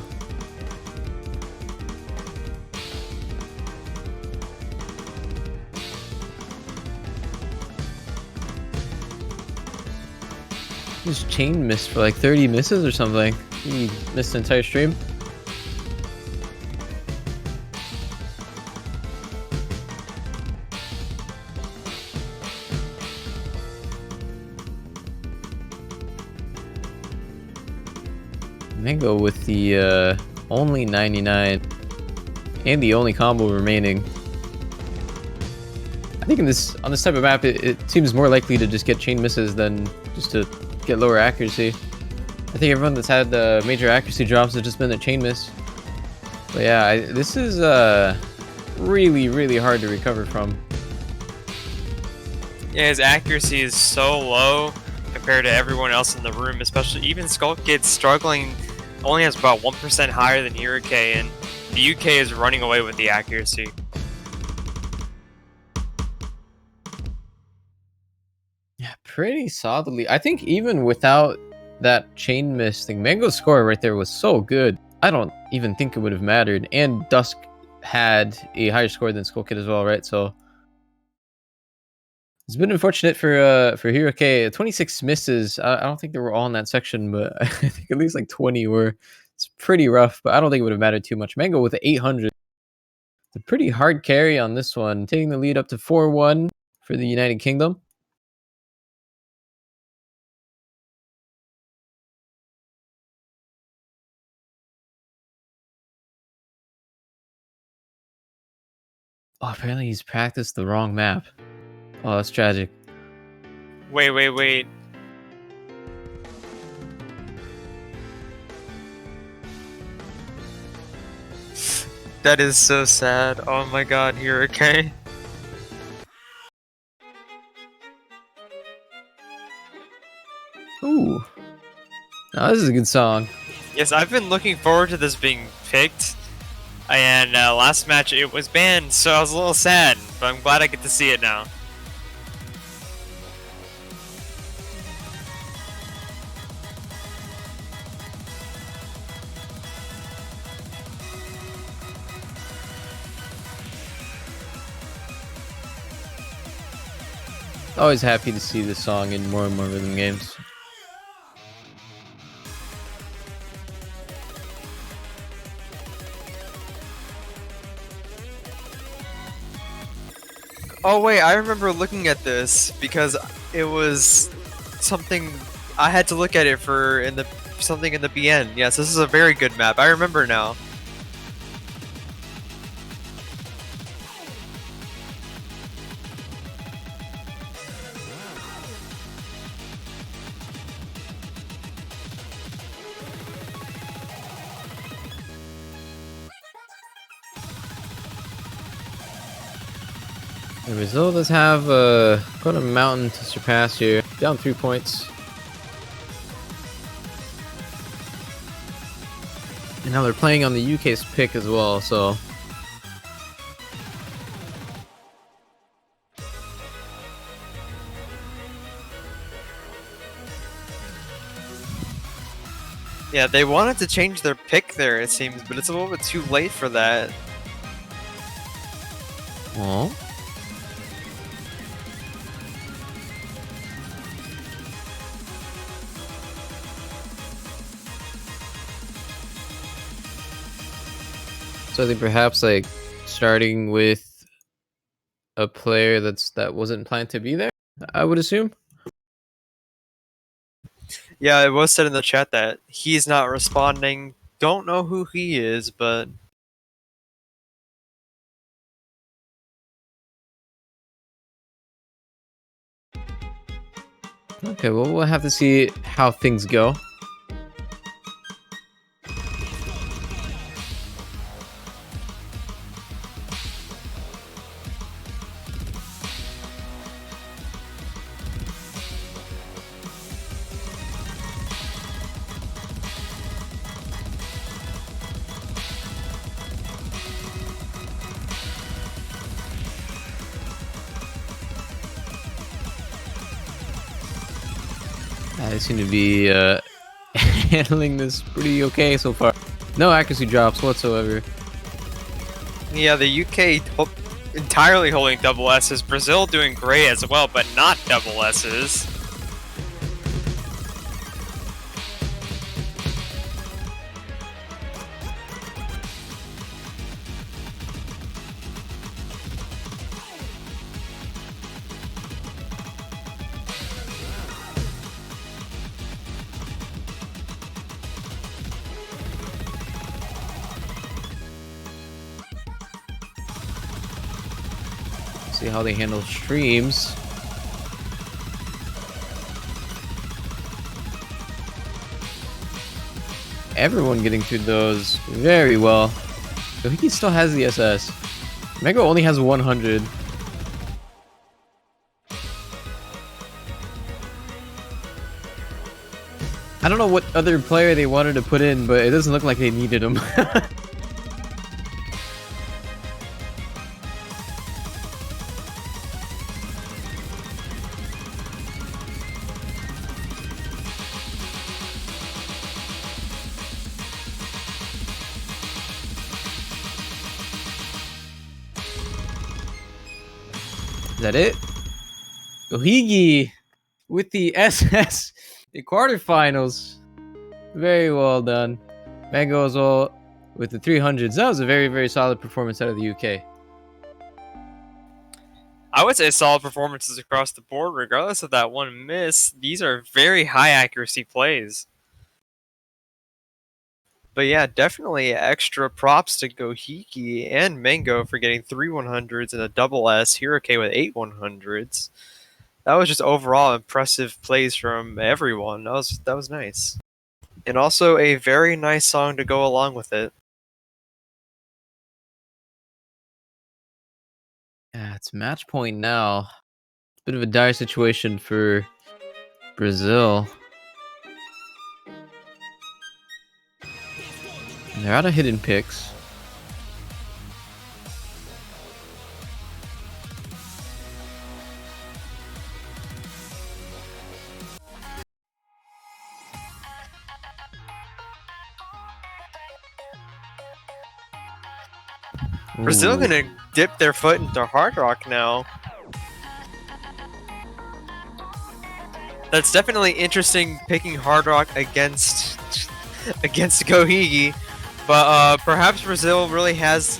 Just chain missed for like 30 misses or something. He missed the entire stream. Mango with the only 99 and the only combo remaining. I think on this type of map, it seems more likely to just get chain misses than just to get lower accuracy. I think everyone that's had the major accuracy drops has just been a chain miss. But yeah, this is really, really hard to recover from. Yeah, his accuracy is so low compared to everyone else in the room, especially even Skull Kid struggling, only has about 1% higher than Hero K, and the UK is running away with the accuracy. Yeah, pretty solidly. I think even without that chain miss thing, Mango's score right there was so good. I don't even think it would have mattered. And Dusk had a higher score than Skull Kid as well, right? So it's been unfortunate for Hero K. 26 misses. I don't think they were all in that section, but I think at least like 20 were. It's pretty rough, but I don't think it would have mattered too much. Mango with 800. It's a pretty hard carry on this one, taking the lead up to 4-1 for the United Kingdom. Oh, apparently he's practiced the wrong map. Oh, that's tragic. Wait. That is so sad. Oh my god, Hurricane. Ooh. Now this is a good song. Yes, I've been looking forward to this being picked. And last match it was banned, so I was a little sad, but I'm glad I get to see it now. Always happy to see this song in more and more rhythm games. Oh wait, I remember looking at this because it was something I had to look at it for in the something in the BN. Yes, this is a very good map. I remember now. The result does have quite a mountain to surpass here. Down 3 points. And now they're playing on the UK's pick as well, so. Yeah, they wanted to change their pick there, it seems, but it's a little bit too late for that. Oh. So they perhaps like starting with a player that wasn't planned to be there, I would assume. Yeah, it was said in the chat that he's not responding. Don't know who he is, but Okay, well we'll have to see how things go. They seem to be handling this pretty okay so far. No accuracy drops whatsoever. yeah, the UK entirely holding double S's. Brazil doing great as well, but not double S's. See how they handle streams. Everyone getting through those very well. So he still has the SS. Mega only has 100. I don't know what other player they wanted to put in, but it doesn't look like they needed him. Is that it? Ohigi with the SS, the quarterfinals. Very well done. Mango as well with the 300s. That was a very, very solid performance out of the UK. I would say solid performances across the board, regardless of that one miss. These are very high accuracy plays. But yeah, definitely extra props to Gohiki and Mango for getting 3 100s and a double S, Hiroke with 8 100s. That was just overall impressive plays from everyone. That was nice. And also a very nice song to go along with it. It's match point now. Bit of a dire situation for Brazil. And they're out of hidden picks. Brazil Ooh. gonna dip their foot into Hard Rock now. That's definitely interesting picking Hard Rock against Gohigi, but perhaps Brazil really has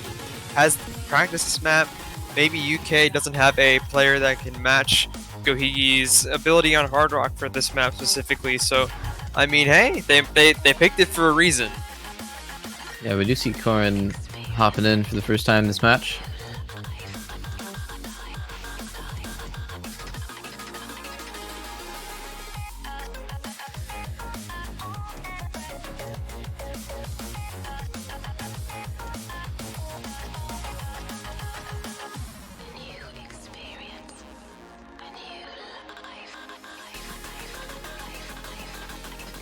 practiced this map. Maybe UK doesn't have a player that can match Gohigi's ability on Hard Rock for this map specifically. So, I mean, hey, they picked it for a reason. Yeah, we do see Korin hopping in for the first time this match.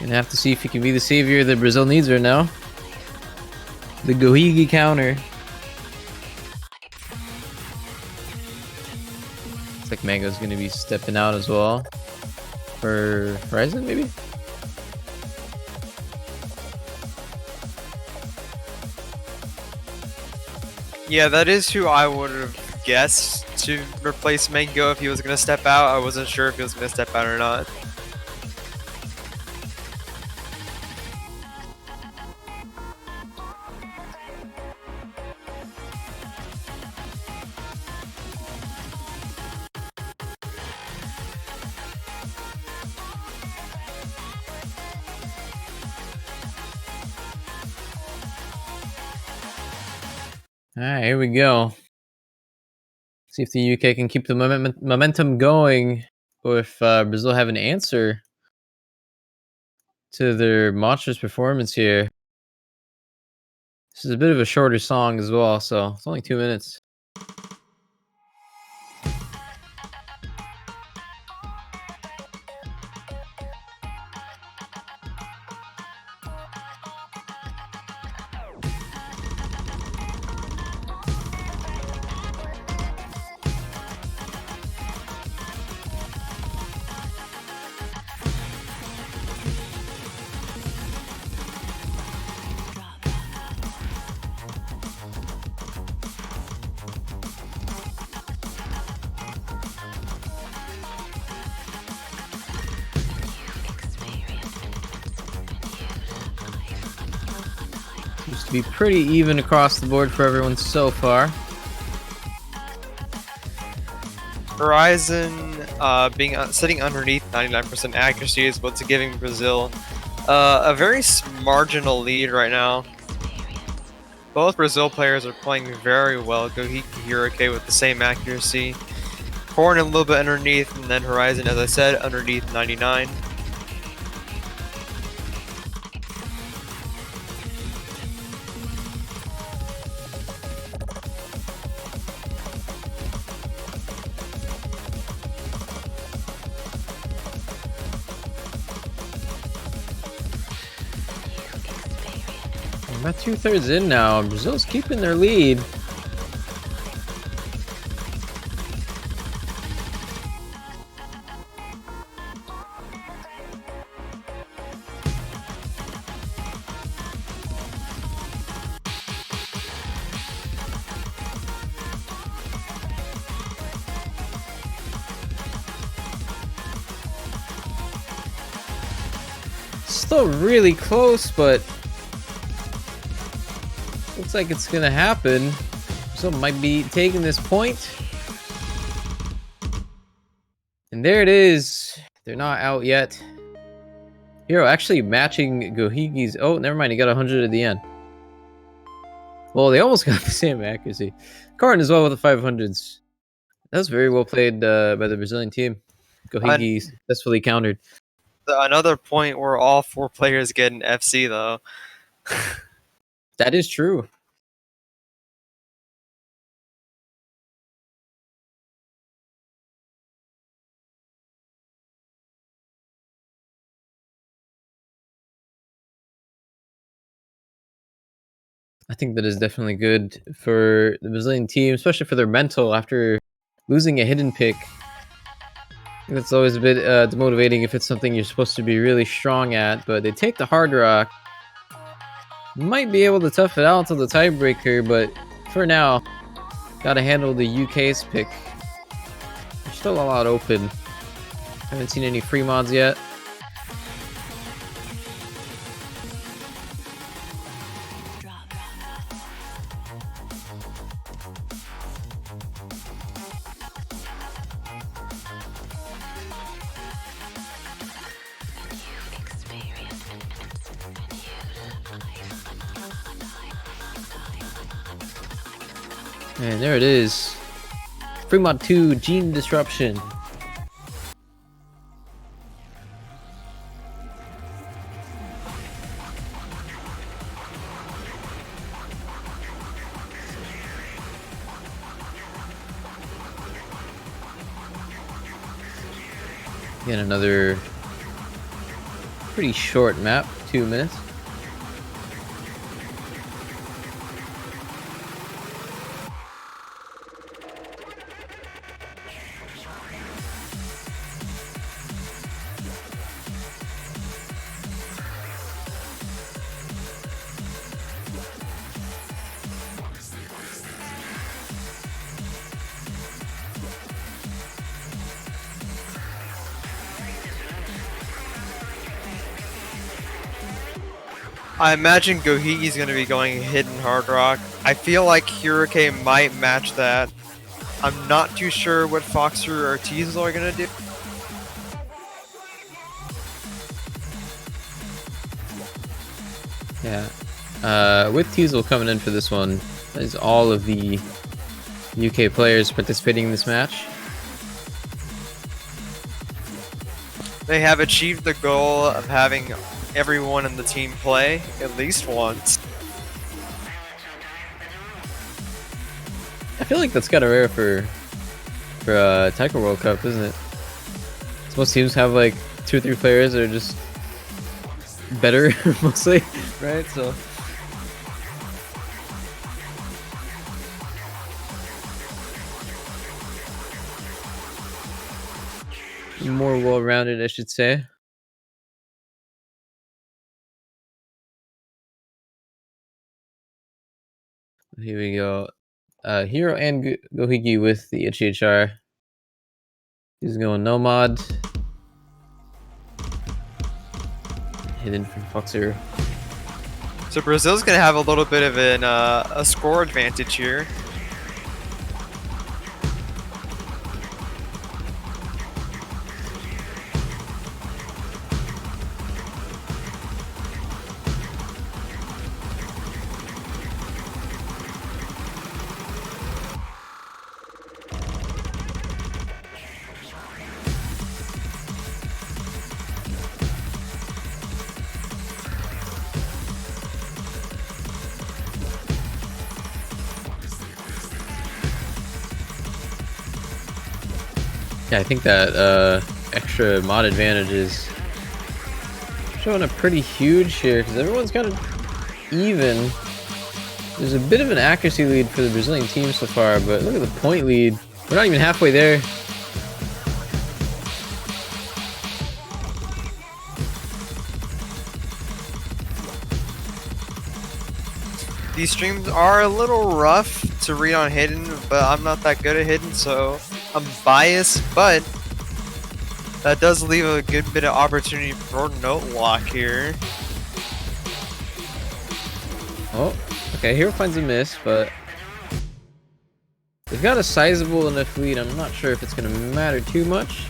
Gonna have to see if he can be the savior that Brazil needs right now. The Gohigi counter. Looks like Mango's gonna be stepping out as well. For Horizon, maybe? Yeah, that is who I would have guessed to replace Mango if he was gonna step out. I wasn't sure if he was gonna step out or not. Alright, here we go. See if the UK can keep the momentum going, or if Brazil have an answer to their monstrous performance here. This is a bit of a shorter song as well, so it's only 2 minutes. Seems to be pretty even across the board for everyone so far. Horizon sitting underneath 99% accuracy is what's giving Brazil a very marginal lead right now. Both Brazil players are playing very well. Gohiki Hiroke with the same accuracy. Korn a little bit underneath, and then Horizon, as I said, underneath 99. We're about 2/3 in now. Brazil's keeping their lead. Still really close, but looks like it's gonna happen. Brazil might be taking this point. And there it is. They're not out yet. Hero actually matching Gohigi's. Oh, never mind. He got 100 at the end. Well, they almost got the same accuracy. Carton as well with the 500s. That was very well played by the Brazilian team. Gohigi successfully countered. Another point where all 4 players get an FC, though. That is true. I think that is definitely good for the Brazilian team, especially for their mental after losing a hidden pick. That's always a bit demotivating if it's something you're supposed to be really strong at, but they take the hard rock. Might be able to tough it out until the tiebreaker, but for now, gotta handle the UK's pick. There's still a lot open. Haven't seen any free mods yet. And there it is. Fremont 2 Gene Disruption. Again, another pretty short map, 2 minutes. I imagine Gohigi's going to be going hidden hard rock. I feel like Hurricane might match that. I'm not too sure what Foxer or Teasel are going to do. Yeah. With Teasel coming in for this one, is all of the UK players participating in this match. They have achieved the goal of having everyone in the team play at least once. I feel like that's kind of rare for Taiko World Cup, isn't it? Most teams have like 2 or 3 players that are just better mostly, right? So more well-rounded, I should say. Here we go. Hero and Gohigi with the HHR. He's going Nomad. Hidden from Foxer. So Brazil's going to have a little bit of a score advantage here. Yeah, I think that extra mod advantage is showing up pretty huge here because everyone's kind of even. There's a bit of an accuracy lead for the Brazilian team so far, but look at the point lead. We're not even halfway there. These streams are a little rough to read on hidden, but I'm not that good at hidden, so I'm biased, but that does leave a good bit of opportunity for note lock here. Oh, okay, Hero finds a miss, but they've got a sizable enough lead. I'm not sure if it's going to matter too much.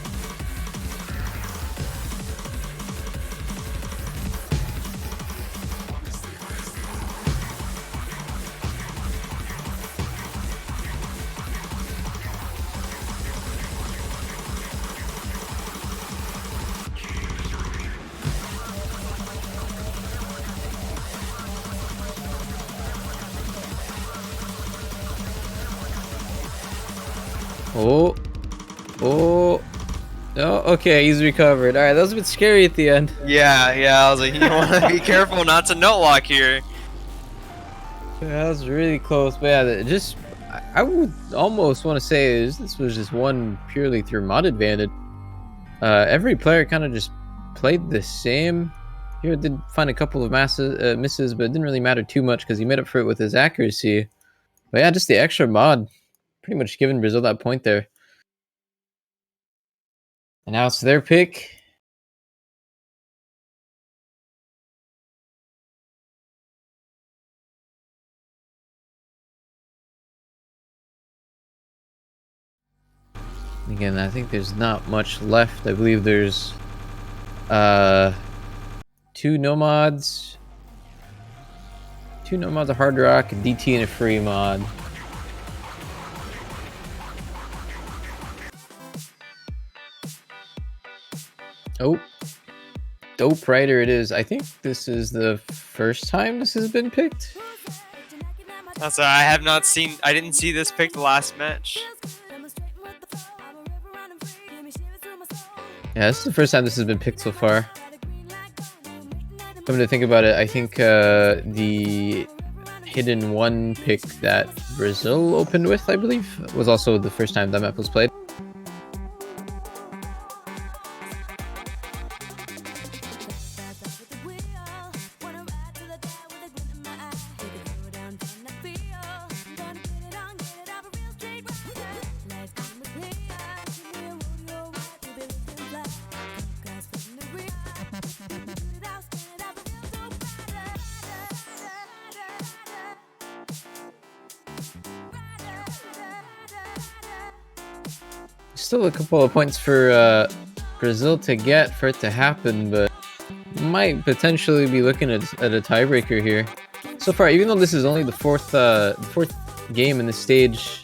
Oh, oh, okay, he's recovered. All right, that was a bit scary at the end. Yeah, I was like, you want to be careful not to note lock here. Yeah, that was really close. But yeah, I would almost want to say this was just one purely through mod advantage. Every player kind of just played the same. Here did find a couple of misses, but it didn't really matter too much because he made up for it with his accuracy. But yeah, just the extra mod pretty much giving Brazil that point there. And now it's their pick. Again, I think there's not much left. I believe there's 2 nomads. 2 nomads, a hard rock, a DT, and a free mod. Oh, Dope Rider it is. I think this is the first time this has been picked. That's I didn't see this pick the last match. Yeah, this is the first time this has been picked so far. Coming to think about it, I think the hidden 1 pick that Brazil opened with, I believe, was also the first time that map was played. Still a couple of points for Brazil to get for it to happen, but might potentially be looking at a tiebreaker here. So far, even though this is only the fourth game in this stage,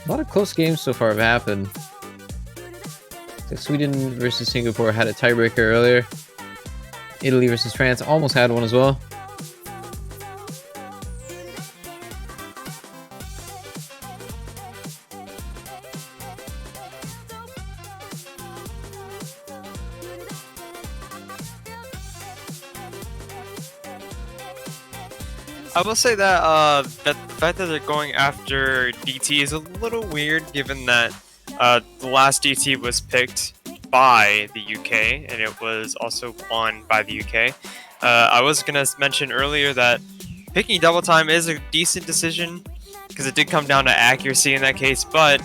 a lot of close games so far have happened. So Sweden versus Singapore had a tiebreaker earlier. Italy versus France almost had one as well. I will say that that the fact that they're going after DT is a little weird, given that the last DT was picked by the UK and it was also won by the UK. I was gonna mention earlier that picking double time is a decent decision because it did come down to accuracy in that case, but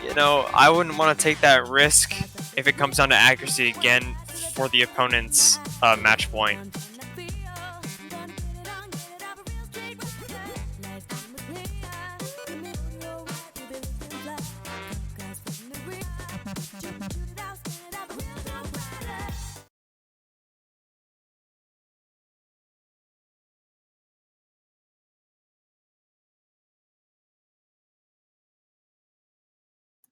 you know, I wouldn't want to take that risk if it comes down to accuracy again for the opponent's match point.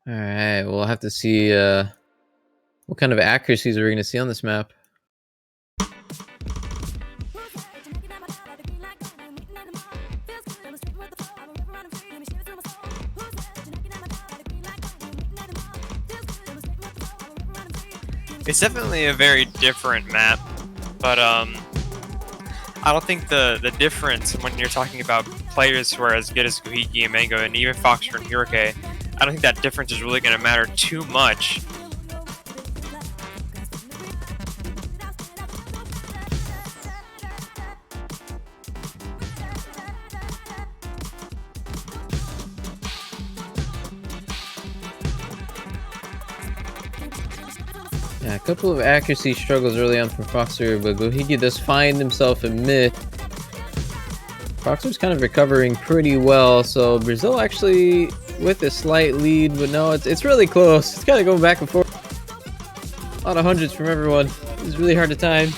All right, we'll have to see what kind of accuracies we're going to see on this map. It's definitely a very different map, but I don't think the difference when you're talking about players who are as good as Gohiki and Mango and even Foxer and Hiroke, I don't think that difference is really going to matter too much. Yeah, a couple of accuracy struggles early on from Foxer, but Gohiki does find himself in mid. Foxer's kind of recovering pretty well, so Brazil actually with a slight lead, but no, it's really close. It's kind of going back and forth. A lot of hundreds from everyone. It's really hard to time.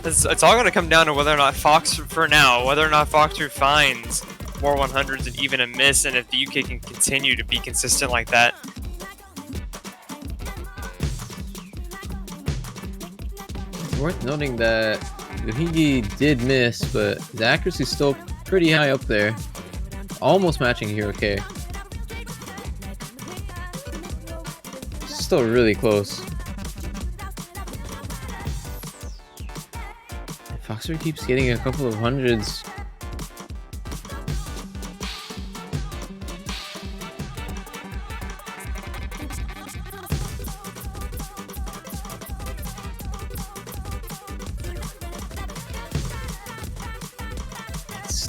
It's all going to come down to whether or not Foxer, for now, whether or not Foxer finds more 100s and even a miss, and if the UK can continue to be consistent like that. It's worth noting that Gohiki did miss, but his accuracy is still pretty high up there. Almost matching Hiroke. Still really close. Foxer keeps getting a couple of hundreds.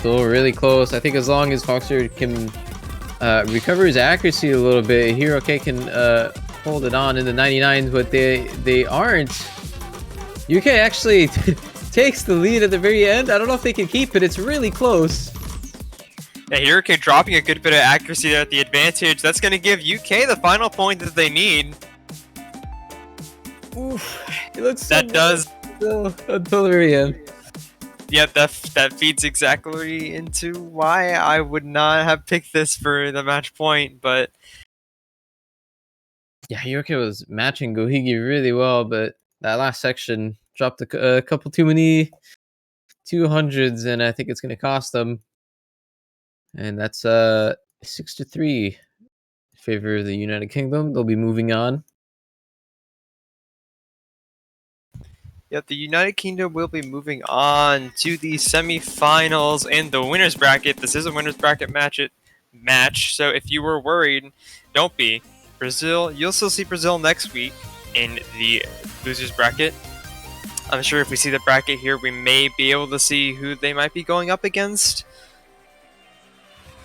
still really close. I think as long as Foxer can recover his accuracy a little bit, Hiroke can hold it on in the 99s, but they aren't. UK actually takes the lead at the very end. I don't know if they can keep it. It's really close. Yeah, Hiroke dropping a good bit of accuracy there at the advantage. That's going to give UK the final point that they need. Oof, it looks so That does. Until the very end. Yeah, that feeds exactly into why I would not have picked this for the match point, but yeah, Hiroke was matching Gohigi really well, but that last section dropped a couple too many 200s, and I think it's going to cost them. And that's 6-3 in favor of the United Kingdom. They'll be moving on. Yep, the United Kingdom will be moving on to the semifinals in the winners bracket. This is a winners bracket match, so if you were worried, don't be. Brazil, you'll still see Brazil next week in the losers bracket. I'm sure if we see the bracket here, we may be able to see who they might be going up against.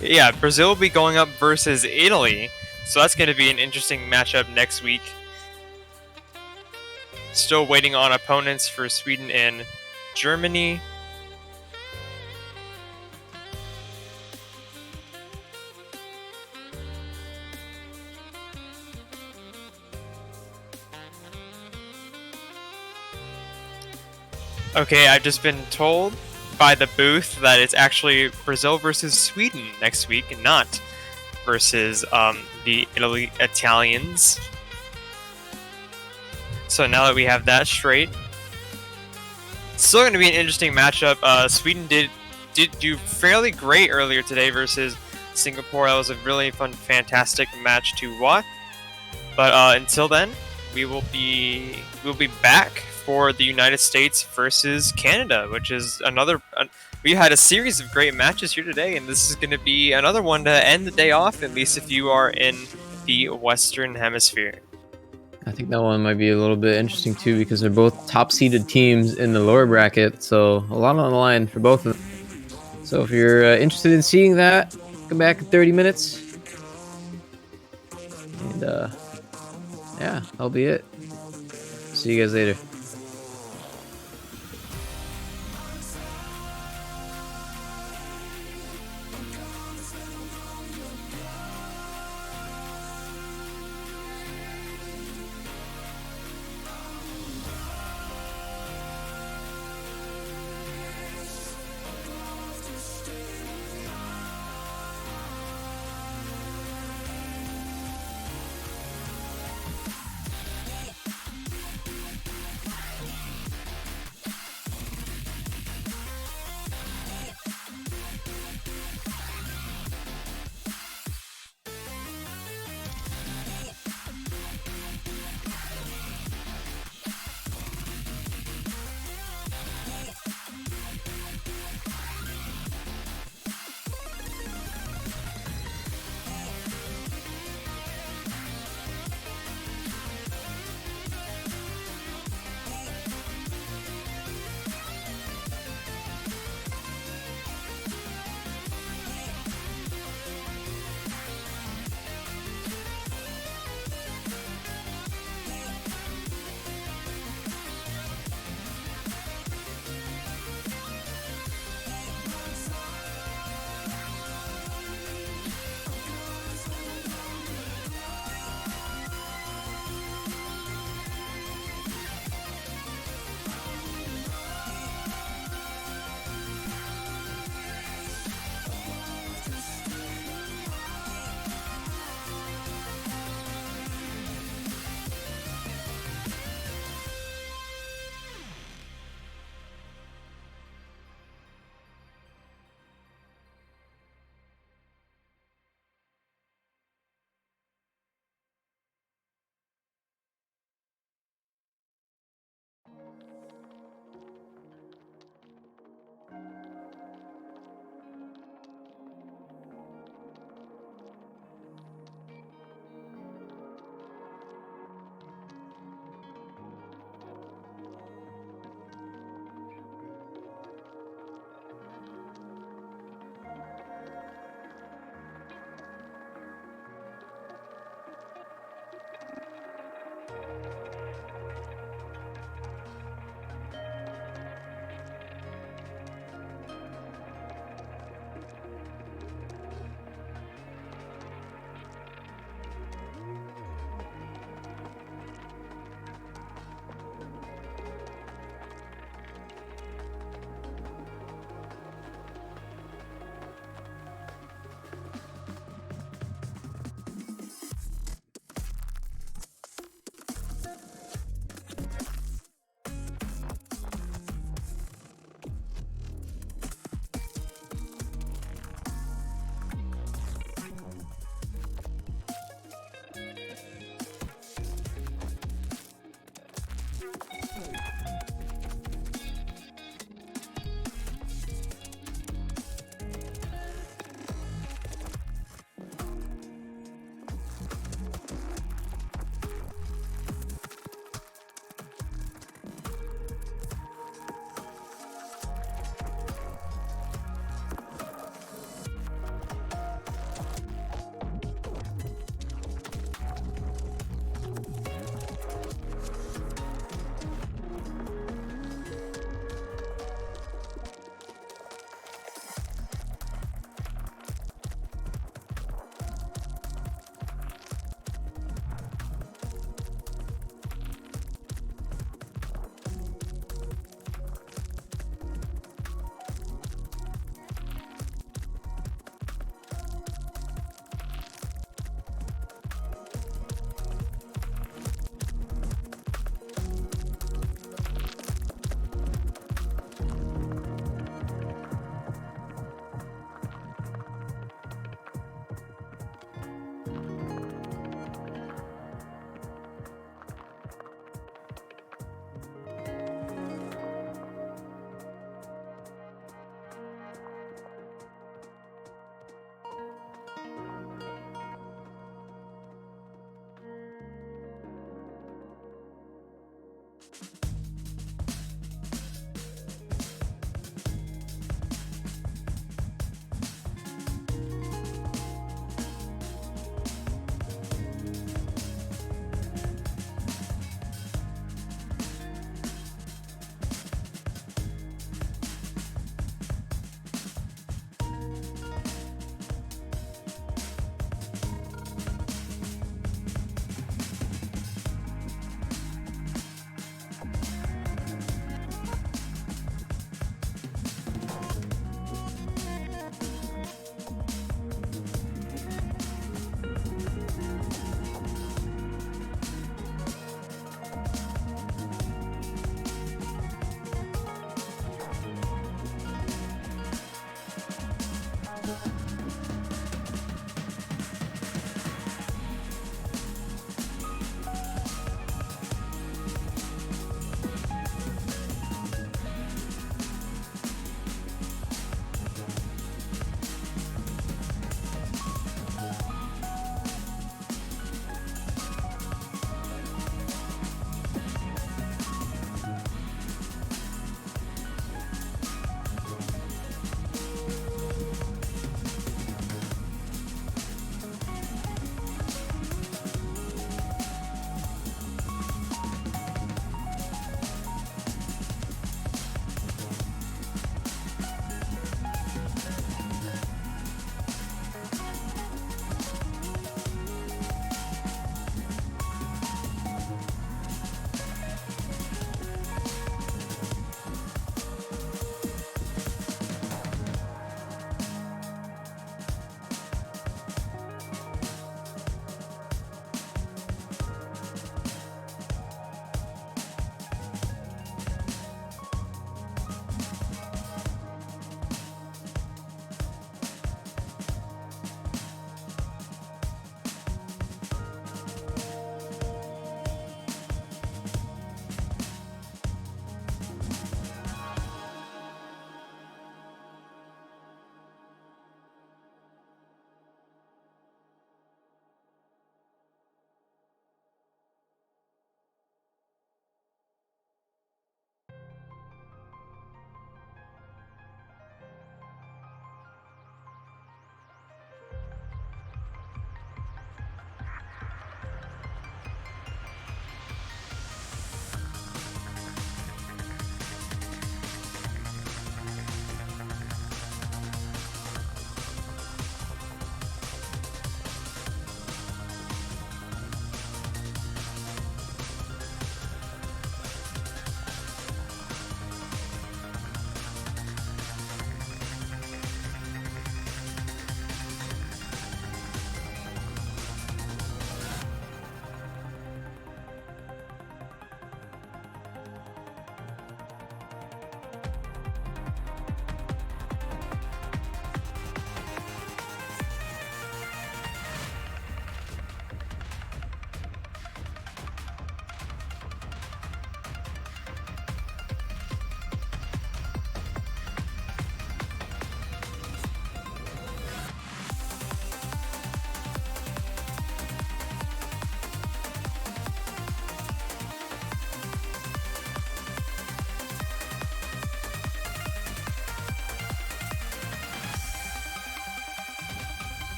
Yeah, Brazil will be going up versus Italy, so that's going to be an interesting matchup next week. Still waiting on opponents for Sweden and Germany. Okay, I've just been told by the booth that it's actually Brazil versus Sweden next week, and not versus the Italians. So now that we have that straight, it's still going to be an interesting matchup. Sweden did do fairly great earlier today versus Singapore. That was a really fun, fantastic match to watch. But until then, we'll be back for the United States versus Canada, which is another. We had a series of great matches here today, and this is going to be another one to end the day off, at least if you are in the Western Hemisphere. I think that one might be a little bit interesting too, because they're both top-seeded teams in the lower bracket, so a lot on the line for both of them. So if you're interested in seeing that, come back in 30 minutes. And yeah, that'll be it. See you guys later.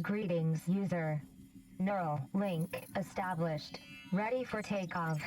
Greetings, user. Neural link established. Ready for takeoff.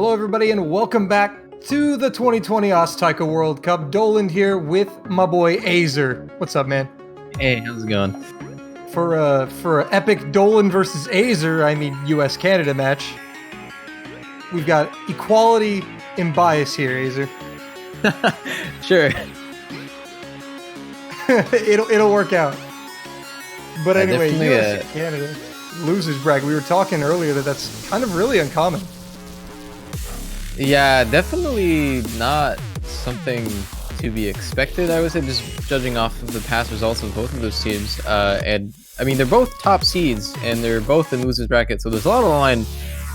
Hello, everybody, and welcome back to the 2020 Taiko World Cup. Dolan here with my boy Azer. What's up, man? Hey, how's it going? For a epic Dolan versus Azer, I mean U.S. Canada match, we've got equality in bias here, Azer. Sure. it'll work out. But anyway, definitely, U.S. Canada losers bracket. We were talking earlier that's kind of really uncommon. Yeah, definitely not something to be expected, I would say, just judging off of the past results of both of those teams. And I mean, they're both top seeds, and they're both in losers bracket, so there's a lot on the line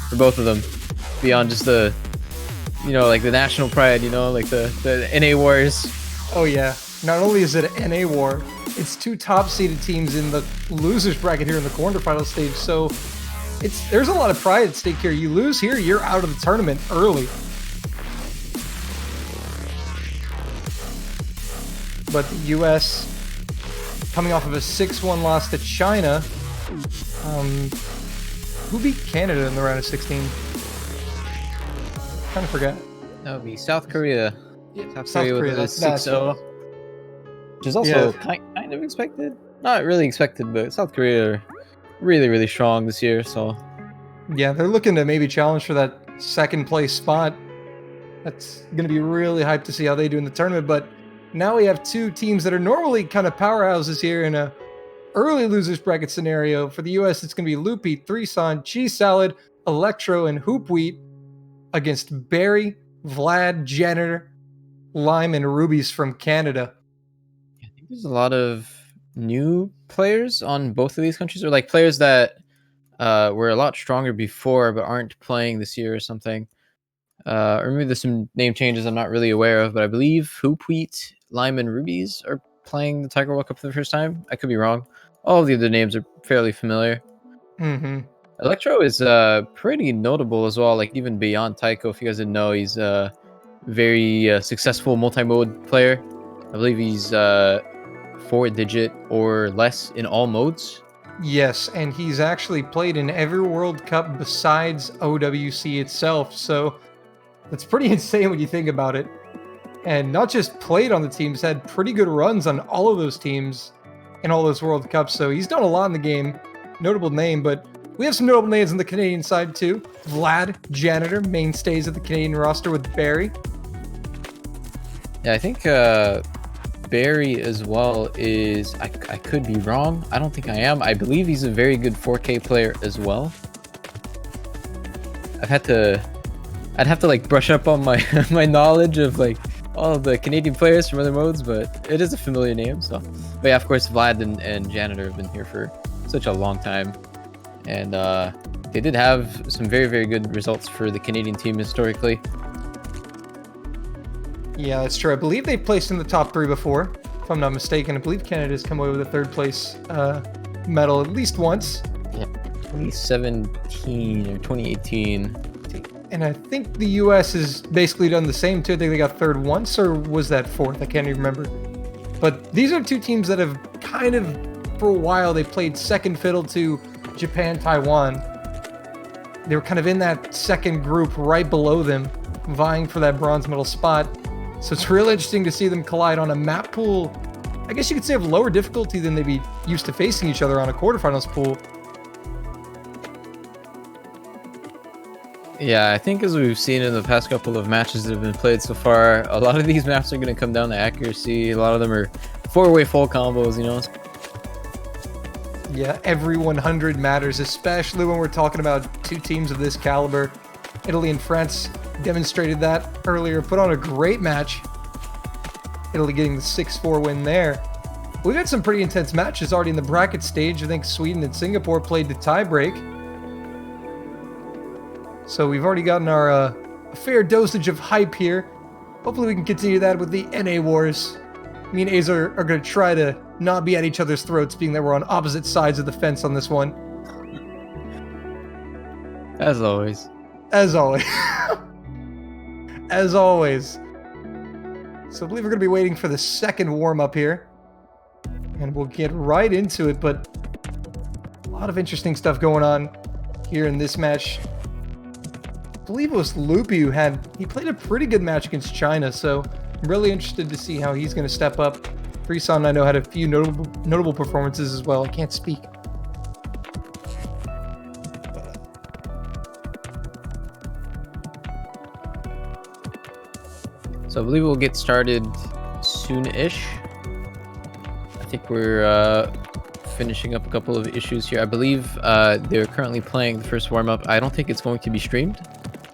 for both of them, beyond just the, like the national pride, like the NA wars. Oh yeah, not only is it an NA war, it's two top-seeded teams in the losers bracket here in the quarterfinal stage, so there's a lot of pride at stake here. You lose here, you're out of the tournament early. But the U.S. coming off of a 6-1 loss to China. Who beat Canada in the round of 16? Kind of forget. That would be South Korea. South Korea with a that's 6-0. Which is also kind of expected. Not really expected, but South Korea are really, really strong this year, so... Yeah, they're looking to maybe challenge for that second place spot. That's going to be really hyped to see how they do in the tournament, but now we have two teams that are normally kind of powerhouses here in a early losers bracket scenario. For the US, it's going to be Loopy, Threeson, Cheese Salad, Electro, and Hoop Wheat against Barry, Vlad, Jenner, Lime, and Rubies from Canada. I think there's a lot of new players on both of these countries, or like players that were a lot stronger before but aren't playing this year or something. Or maybe there's some name changes I'm not really aware of, but I believe Hoop Wheat, Lime, and Rubies are playing the Tiger World Cup for the first time. I could be wrong. All of the other names are fairly familiar. Mm-hmm. Electro is pretty notable as well, like even beyond Taiko. If you guys didn't know, he's a very successful multi-mode player. I believe he's 4-digit or less in all modes. Yes, and he's actually played in every World Cup besides OWC itself, so that's pretty insane when you think about it. And not just played on the teams, had pretty good runs on all of those teams in all those World Cups, so he's done a lot in the game. Notable name, but we have some notable names on the Canadian side too. Vlad, Janitor, mainstays of the Canadian roster with Barry. Yeah, I think Barry as well is, I could be wrong. I don't think I am. I believe he's a very good 4K player as well. I'd have to like brush up on my my knowledge of like all of the Canadian players from other modes, but it is a familiar name. So, but yeah, of course, Vlad and Janitor have been here for such a long time, and they did have some very, very good results for the Canadian team historically. Yeah, that's true. I believe they've placed in the top 3 before, if I'm not mistaken. I believe Canada's come away with a 3rd place medal at least once. Yeah, 2017 or 2018. And I think the US has basically done the same too. I think they got 3rd once, or was that 4th? I can't even remember. But these are two teams that have kind of, for a while, they played second fiddle to Japan, Taiwan. They were kind of in that second group right below them, vying for that bronze medal spot. So it's really interesting to see them collide on a map pool, I guess you could say, of lower difficulty than they'd be used to facing each other on a quarterfinals pool. Yeah, I think as we've seen in the past couple of matches that have been played so far, a lot of these maps are going to come down to accuracy. A lot of them are 4-way full combos, Yeah, every 100 matters, especially when we're talking about two teams of this caliber. Italy and France demonstrated that earlier, put on a great match. Italy getting the 6-4 win there. We've had some pretty intense matches already in the bracket stage. I think Sweden and Singapore played the tiebreak. So we've already gotten our a fair dosage of hype here. Hopefully we can continue that with the NA wars. Me and Azer are going to try to not be at each other's throats, being that we're on opposite sides of the fence on this one. As always. As always. As always. So I believe we're going to be waiting for the second warm-up here. And we'll get right into it, but a lot of interesting stuff going on here in this match. believe it was Loopy he played a pretty good match against China, so I'm really interested to see how he's going to step up. Freeson, I know, had a few notable performances as well. I can't speak. So I believe we'll get started soon-ish. I think we're finishing up a couple of issues here. I believe they're currently playing the first warm-up. I don't think it's going to be streamed.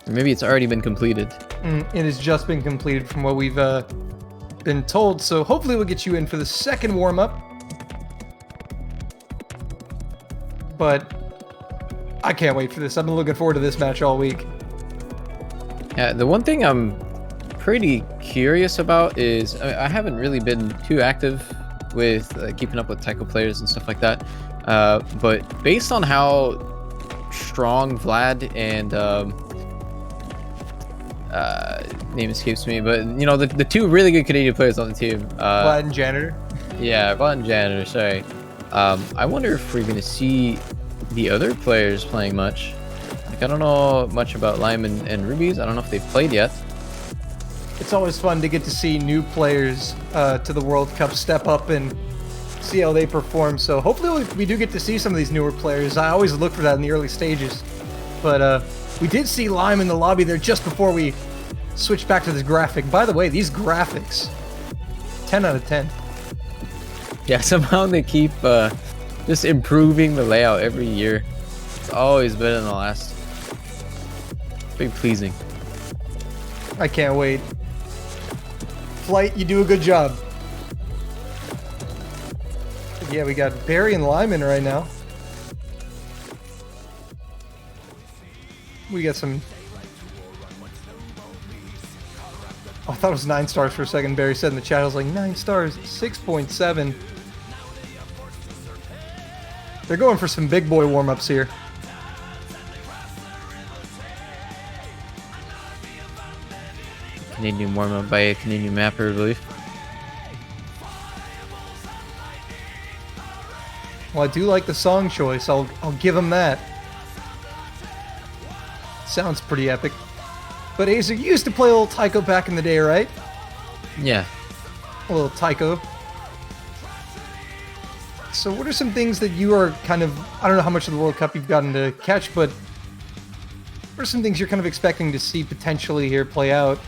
Or maybe it's already been completed. It has just been completed from what we've been told, so hopefully we'll get you in for the second warm-up. But I can't wait for this. I've been looking forward to this match all week. Yeah, the one thing I'm pretty curious about is I haven't really been too active with keeping up with taiko players and stuff like that. But based on how strong Vlad and name escapes me, but you know the two really good Canadian players on the team, Vlad and Janitor. Yeah, Vlad and Janitor. Sorry. I wonder if we're gonna see the other players playing much. Like I don't know much about Lime and Rubies. I don't know if they've played yet. It's always fun to get to see new players to the World Cup step up and see how they perform. So hopefully we do get to see some of these newer players. I always look for that in the early stages. But we did see Lime in the lobby there just before we switched back to this graphic. By the way, these graphics, 10 out of 10. Yeah, somehow they keep just improving the layout every year. It's always better than the last. It's very pleasing. I can't wait. Flight, you do a good job. Yeah, we got Barry and Lyman right now. We got some... Oh, I thought it was 9 stars for a second. Barry said in the chat, I was like, 9 stars, 6.7. They're going for some big boy warm-ups here. Canadian warm-up by a Canadian mapper, I believe. Well, I do like the song choice. I'll give him that. Sounds pretty epic. But Azer, you used to play a little taiko back in the day, right? Yeah. A little taiko. So what are some things that you are kind of... I don't know how much of the World Cup you've gotten to catch, but what are some things you're kind of expecting to see potentially here play out?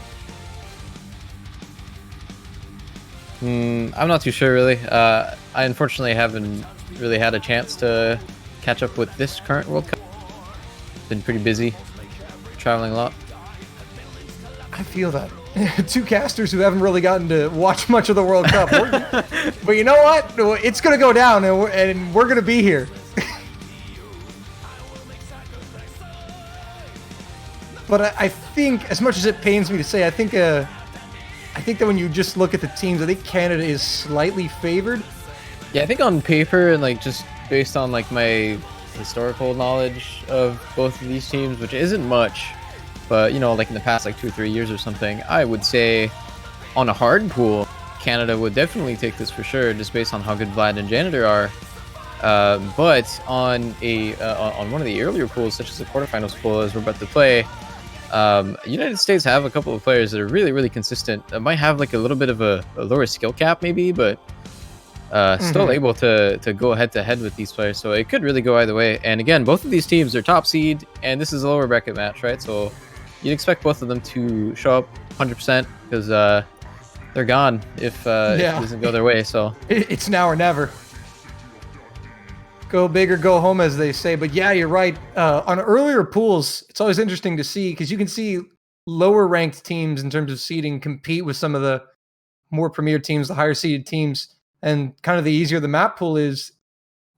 I'm not too sure, really. I unfortunately haven't really had a chance to catch up with this current World Cup. Been pretty busy, traveling a lot. I feel that. Two casters who haven't really gotten to watch much of the World Cup. But you know what? It's going to go down, and we're going to be here. But I think, as much as it pains me to say, I think that when you just look at the teams, I think Canada is slightly favored. Yeah, I think on paper and like just based on like my historical knowledge of both of these teams, which isn't much, but you know, like in the past like 2 or 3 years or something, I would say on a hard pool, Canada would definitely take this for sure, just based on how good Vlad and Janitor are. But on on one of the earlier pools, such as the quarterfinals pool, as we're about to play, United States have a couple of players that are really, really consistent. Might have like a little bit of a lower skill cap, maybe, but still able to go head to head with these players. So it could really go either way. And again, both of these teams are top seed, and this is a lower bracket match, right? So you'd expect both of them to show up 100% because they're gone if it doesn't go their way. So it's now or never. Go big or go home, as they say. But yeah, you're right. On earlier pools, it's always interesting to see because you can see lower ranked teams in terms of seeding compete with some of the more premier teams, the higher seeded teams. And kind of the easier the map pool is,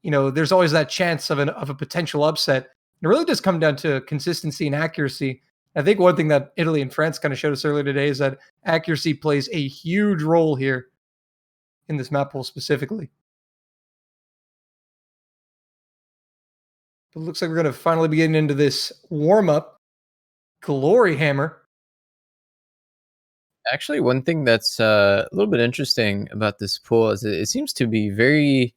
you know, there's always that chance of a potential upset. It really does come down to consistency and accuracy. I think one thing that Italy and France kind of showed us earlier today is that accuracy plays a huge role here in this map pool specifically. But it looks like we're going to finally be getting into this warm-up. Glory Hammer. actually, one thing that's a little bit interesting about this pool is it seems to be very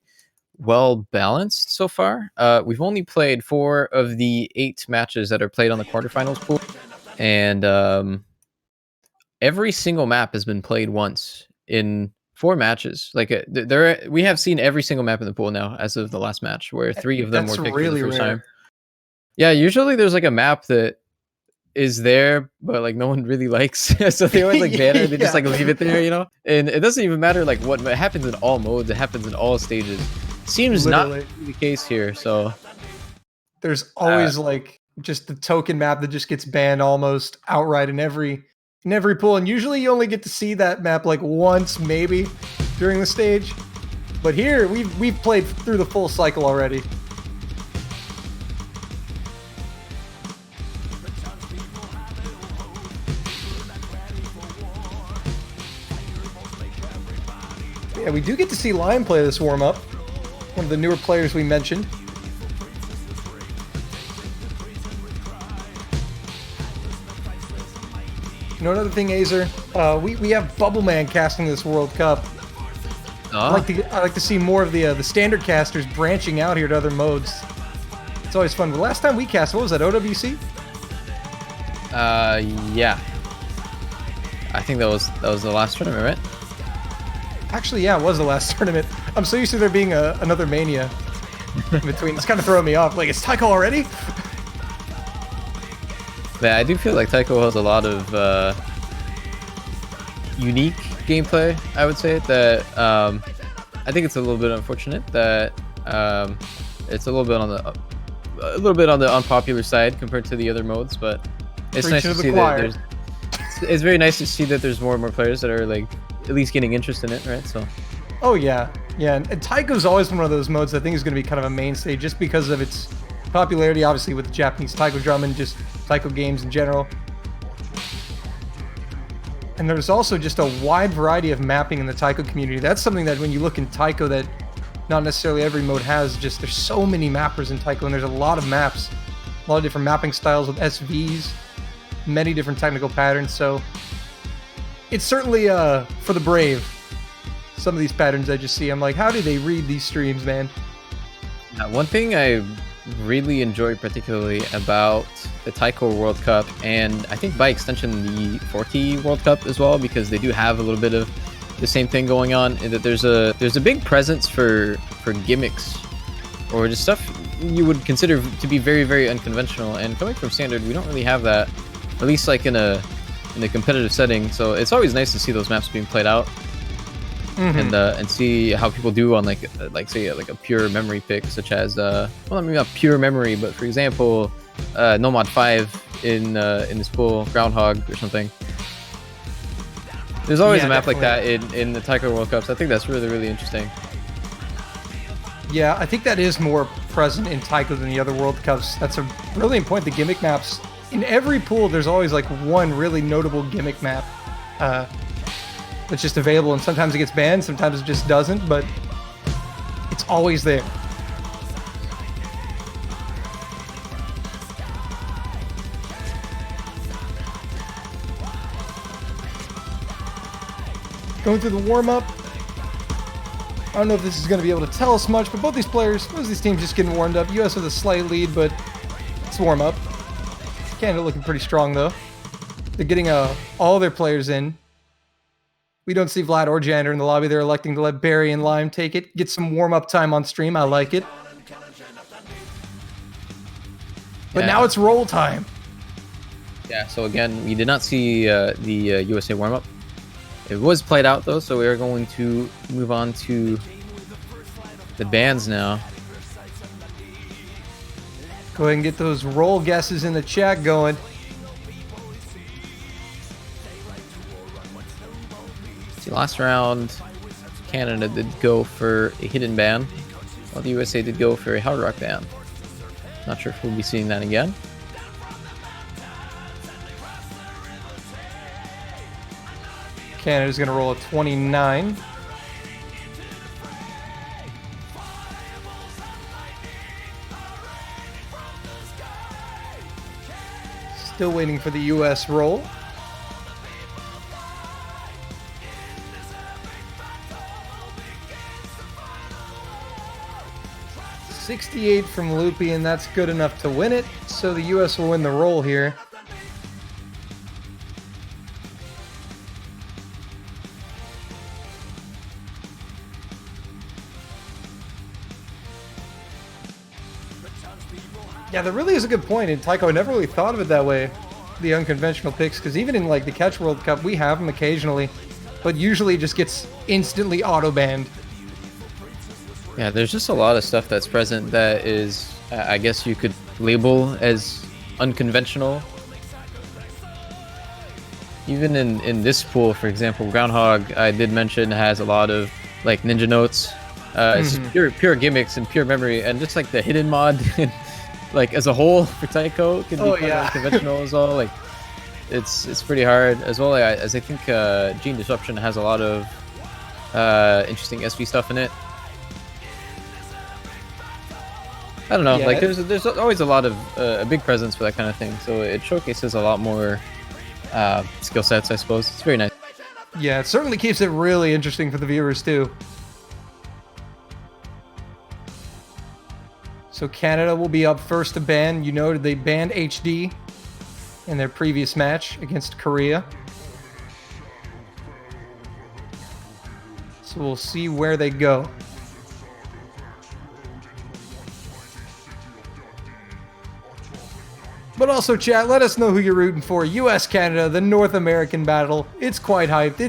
well balanced so far. We've only played 4 of the 8 matches that are played on the quarterfinals pool. and every single map has been played once in 4 matches. Like we have seen every single map in the pool now as of the last match, where 3 of them That's were picked for really the first rare. time. Yeah, usually there's like a map that is there, but like no one really likes, so they always like ban it. They just like leave it there, you know. And it doesn't even matter like what it happens in all modes. It happens in all stages. Seems Literally. not to be the case here. So there's always like just the token map that just gets banned almost outright in every pool, and usually you only get to see that map like once maybe during the stage. But here we've played through the full cycle already. Yeah, we do get to see Lion play this warm-up. One of the newer players we mentioned. You know, another thing, Azer, we have Bubble Man casting this World Cup. I like to see more of the standard casters branching out here to other modes. It's always fun. The last time we cast, what was that, OWC? Yeah. I think that was the last tournament, right? Actually, yeah, it was the last tournament. I'm so used to there being another Mania in between. It's kind of throwing me off. Like, it's Taiko already? Yeah, I do feel like Taiko has a lot of unique gameplay, I would say, that I think it's a little bit unfortunate that it's a little bit on the unpopular side compared to the other modes, but it's nice to see that it's very nice to see that there's more and more players that are like at least getting interest in it, right? So oh yeah, and Taiko's always been one of those modes I think is going to be kind of a mainstay just because of its popularity, obviously with the Japanese Taiko drum and just Taiko games in general. And there's also just a wide variety of mapping in the Taiko community. That's something that when you look in Taiko that not necessarily every mode has. Just there's so many mappers in Taiko, and there's a lot of maps, a lot of different mapping styles with SVs, many different technical patterns. So it's certainly for the brave. Some of these patterns I just see, I'm like, how do they read these streams, man? Now, one thing I really enjoy particularly about the Taiko World Cup, and I think by extension the 4T World Cup as well, because they do have a little bit of the same thing going on, is that there's a big presence for gimmicks or just stuff you would consider to be very, very unconventional. And coming from standard, we don't really have that, at least like in a competitive setting. So it's always nice to see those maps being played out. Mm-hmm. And see how people do on like say like a pure memory pick, such as well, maybe not pure memory, but for example, Nomad 5 in this pool, Groundhog or something. There's always a map like that in the Taiko World Cups. I think that's really, really interesting. Yeah, I think that is more present in Taiko than the other World Cups. That's a really important. The gimmick maps in every pool, there's always like one really notable gimmick map. That's just available, and sometimes it gets banned, sometimes it just doesn't, but it's always there. Going through the warm-up, I don't know if this is going to be able to tell us much, but both these teams just getting warmed up. US with a slight lead, but it's warm-up. Canada looking pretty strong, though. They're getting all their players in. We don't see Vlad or Jander in the lobby. They're electing to let Barry and Lime take it. Get some warm-up time on stream. I like it. But now it's roll time. Yeah, so again, we did not see the USA warm-up. It was played out, though, so we are going to move on to the bands now. Go ahead and get those roll guesses in the chat going. Last round, Canada did go for a hidden ban, while the USA did go for a hard rock ban. Not sure if we'll be seeing that again. Canada's going to roll a 29. Still waiting for the US roll. $68 from Loopy, and that's good enough to win it. So the US will win the roll here. Yeah, that really is a good point. In Taiko, I never really thought of it that way. The unconventional picks, because even in like the Catch World Cup, we have them occasionally, but usually it just gets instantly auto banned. Yeah, there's just a lot of stuff that's present that is, I guess you could label as unconventional. Even in this pool, for example, Groundhog, I did mention, has a lot of like ninja notes. It's just pure gimmicks and pure memory, and just like the hidden mod, like as a whole for Taiko, can be kind of unconventional as well. Like it's pretty hard as well. As I think Gene Disruption has a lot of interesting SV stuff in it. I don't know, like there's always a lot of a big presence for that kind of thing, so it showcases a lot more skill sets, I suppose. It's very nice. Yeah, it certainly keeps it really interesting for the viewers too. So Canada will be up first to ban. You know, they banned HD in their previous match against Korea. So we'll see where they go. But also, chat, let us know who you're rooting for. US, Canada, the North American battle. It's quite hyped.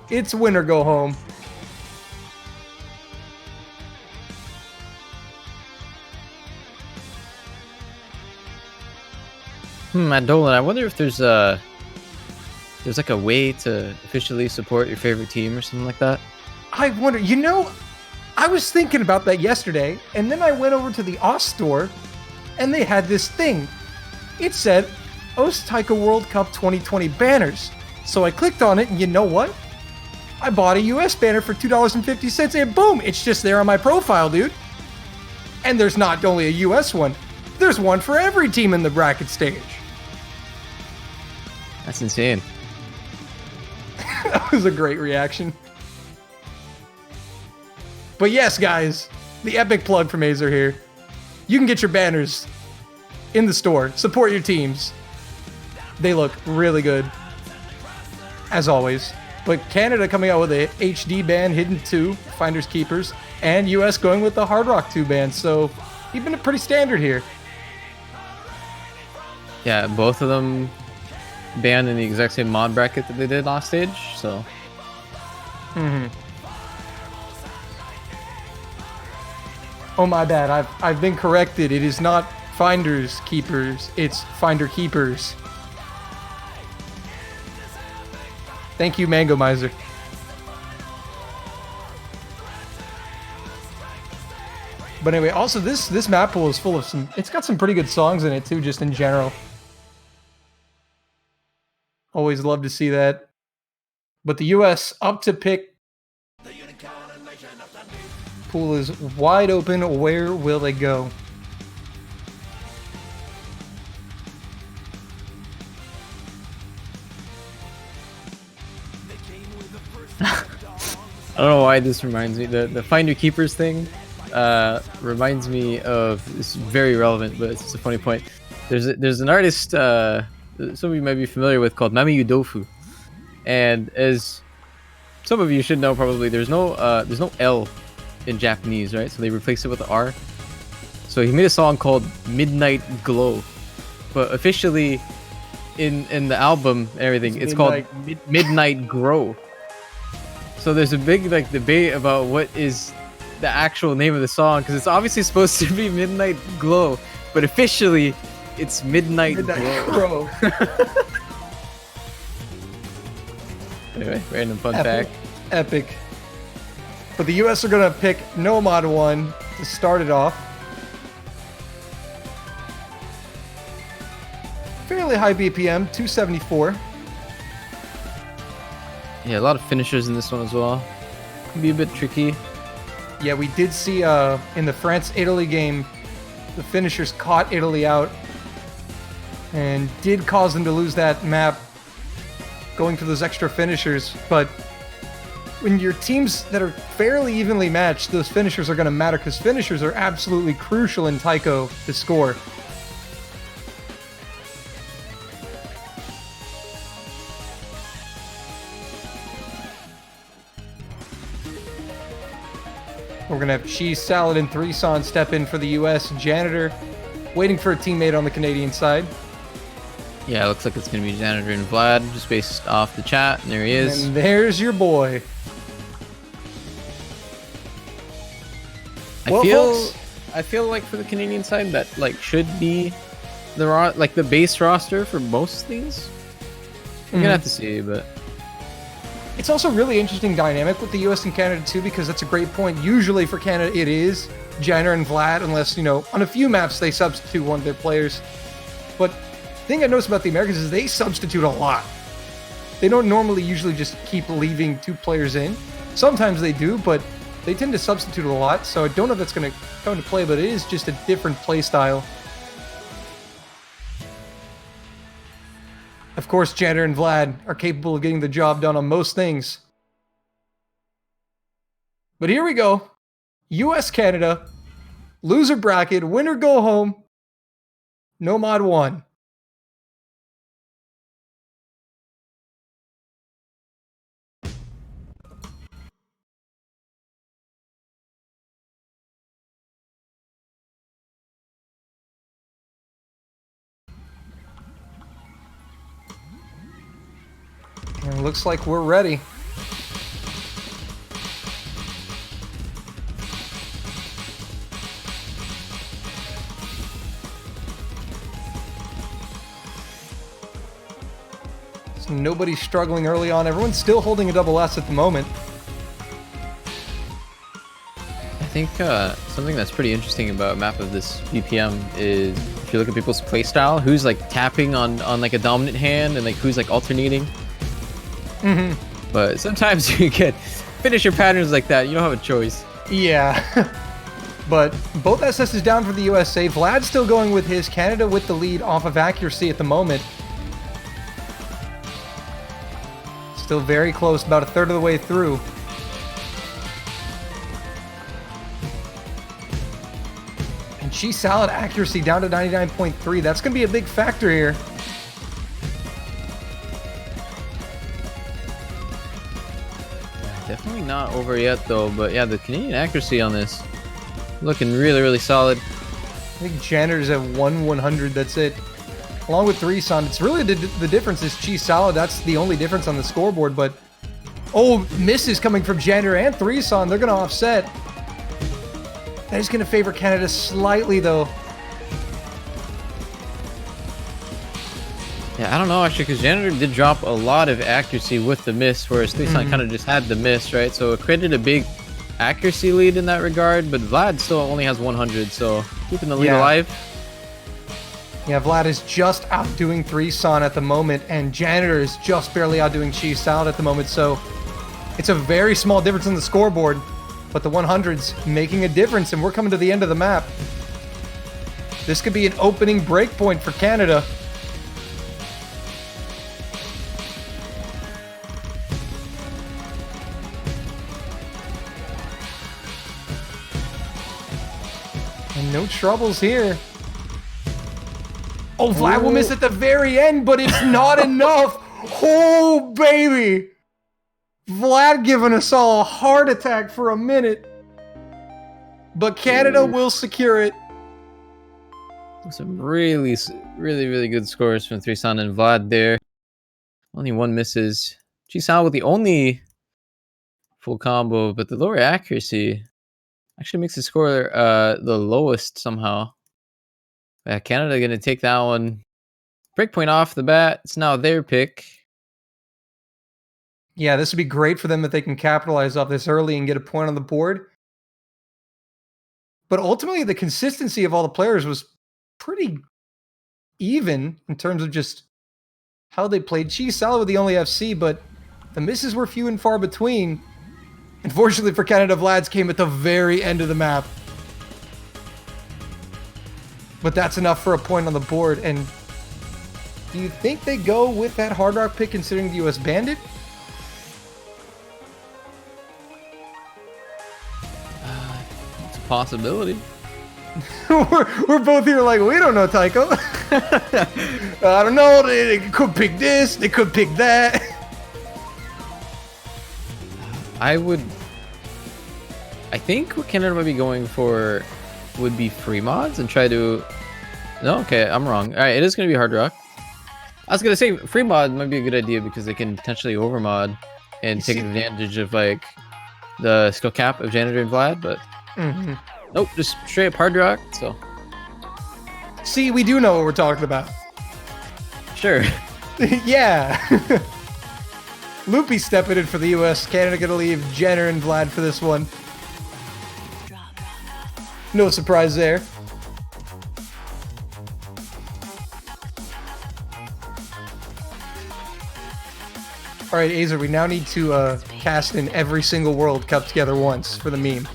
It's win or go home. Matt Dolan, I wonder if there's like a way to officially support your favorite team or something like that. I wonder, you know, I was thinking about that yesterday, and then I went over to the OS store, and they had this thing. It said, OS Taiko World Cup 2020 banners. So I clicked on it, and you know what? I bought a US banner for $2.50, and boom, it's just there on my profile, dude. And there's not only a US one, there's one for every team in the bracket stage. That's insane. That was a great reaction. But yes, guys, the epic plug from Azer here. You can get your banners in the store. Support your teams. They look really good, as always. But Canada coming out with a HD ban, Hidden 2, Finders Keepers, and US going with the Hard Rock 2 ban. So you've been pretty standard here. Yeah, both of them banned in the exact same mod bracket that they did last stage, so. Oh my bad, I've been corrected. It is not Finders Keepers, it's Finder Keepers. Thank you, Mango Miser. But anyway, also this map pool is full of it's got some pretty good songs in it too, just in general. Always love to see that. But the US up to pick. Pool is wide open. Where will they go? I don't know why this reminds me. The Finder Keepers thing reminds me of, it's very relevant, but it's just a funny point. There's an artist some of you might be familiar with called Mami Udofu, and as some of you should know probably, there's no L in Japanese, right? So they replaced it with the R. So he made a song called Midnight Glow, but officially in the album and everything, it's called Midnight Grow. So there's a big like debate about what is the actual name of the song, because it's obviously supposed to be Midnight Glow, but officially it's Midnight Grow. Anyway, random fun fact. Epic. But the US are going to pick Nomad 1 to start it off. Fairly high BPM, 274. Yeah, a lot of finishers in this one as well. Can be a bit tricky. Yeah, we did see in the France-Italy game, the finishers caught Italy out and did cause them to lose that map going to those extra finishers. But when your teams that are fairly evenly matched, those finishers are going to matter, because finishers are absolutely crucial in Taiko to score. We're going to have Cheese Salad and Threeson step in for the US. Janitor waiting for a teammate on the Canadian side. Yeah, it looks like it's going to be Janitor and Vlad, just based off the chat. And there he is. And there's your boy. I feel like for the Canadian side that like should be the base roster for most things. We're gonna have to see, but it's also really interesting dynamic with the US and Canada too, because that's a great point. Usually for Canada it is Jenner and Vlad, unless, you know, on a few maps they substitute one of their players. But the thing I noticed about the Americans is they substitute a lot. They don't normally usually just keep leaving 2 players in. Sometimes they do, but they tend to substitute a lot, so I don't know if that's going to come into play, but it is just a different play style. Of course, Janner and Vlad are capable of getting the job done on most things. But here we go. US-Canada, loser bracket, winner go home, no mod 1. And it looks like we're ready. So nobody's struggling early on. Everyone's still holding a double S at the moment. I think something that's pretty interesting about a map of this BPM is if you look at people's playstyle, who's like tapping on like a dominant hand and like who's like alternating. But sometimes you get finisher patterns like that. You don't have a choice. Yeah. But both SS's down for the USA. Vlad's still going with his. Canada with the lead off of accuracy at the moment. Still very close, about a third of the way through. And cheese salad accuracy down to 99.3. That's going to be a big factor here. Definitely not over yet though, but yeah, the Canadian accuracy on this looking really, really solid. I think Janner's at 1/100, that's it. Along with Threeson, it's really the difference is cheese salad. That's the only difference on the scoreboard, but oh, misses coming from Janner and Threeson. They're going to offset. That is going to favor Canada slightly though. Yeah, I don't know actually, because Janitor did drop a lot of accuracy with the miss, whereas Threeson kind of just had the miss, right? So it created a big accuracy lead in that regard, but Vlad still only has 100, so keeping the lead alive. Yeah, Vlad is just outdoing Threeson at the moment, and Janitor is just barely outdoing Cheese Salad at the moment, so it's a very small difference in the scoreboard, but the 100's making a difference, and we're coming to the end of the map. This could be an opening breakpoint for Canada. And no troubles here. Oh, Vlad will miss at the very end, but it's not enough. Oh, baby. Vlad giving us all a heart attack for a minute. But Canada will secure it. Some really, really good scores from Threeson and Vlad there. Only one misses. Chisao with the only full combo, but the lower accuracy actually makes the score the lowest somehow. Canada going to take that one. Breakpoint off the bat. It's now their pick. Yeah, this would be great for them if they can capitalize off this early and get a point on the board. But ultimately, the consistency of all the players was pretty even in terms of just how they played. Cheese Salad with the only FC, but the misses were few and far between. Unfortunately for Canada, Vlad's came at the very end of the map. But that's enough for a point on the board. And do you think they go with that Hard Rock pick considering the US banned it? It's a possibility. we're both here like, we don't know, Taiko. I don't know. They could pick this. They could pick that. I think what Canada might be going for would be free mods and try to No, okay, I'm wrong. All right, it is gonna be hard rock. I was gonna say free mod might be a good idea because they can potentially overmod and take advantage of like the skill cap of Janitor and Vlad, but nope, just straight up hard rock. So See, we do know what we're talking about. sure. Yeah. Loopy stepping in for the US. Canada gonna leave Jenner and Vlad for this one. No surprise there. All right, Azer, we now need to cast in every single World Cup together once for the meme.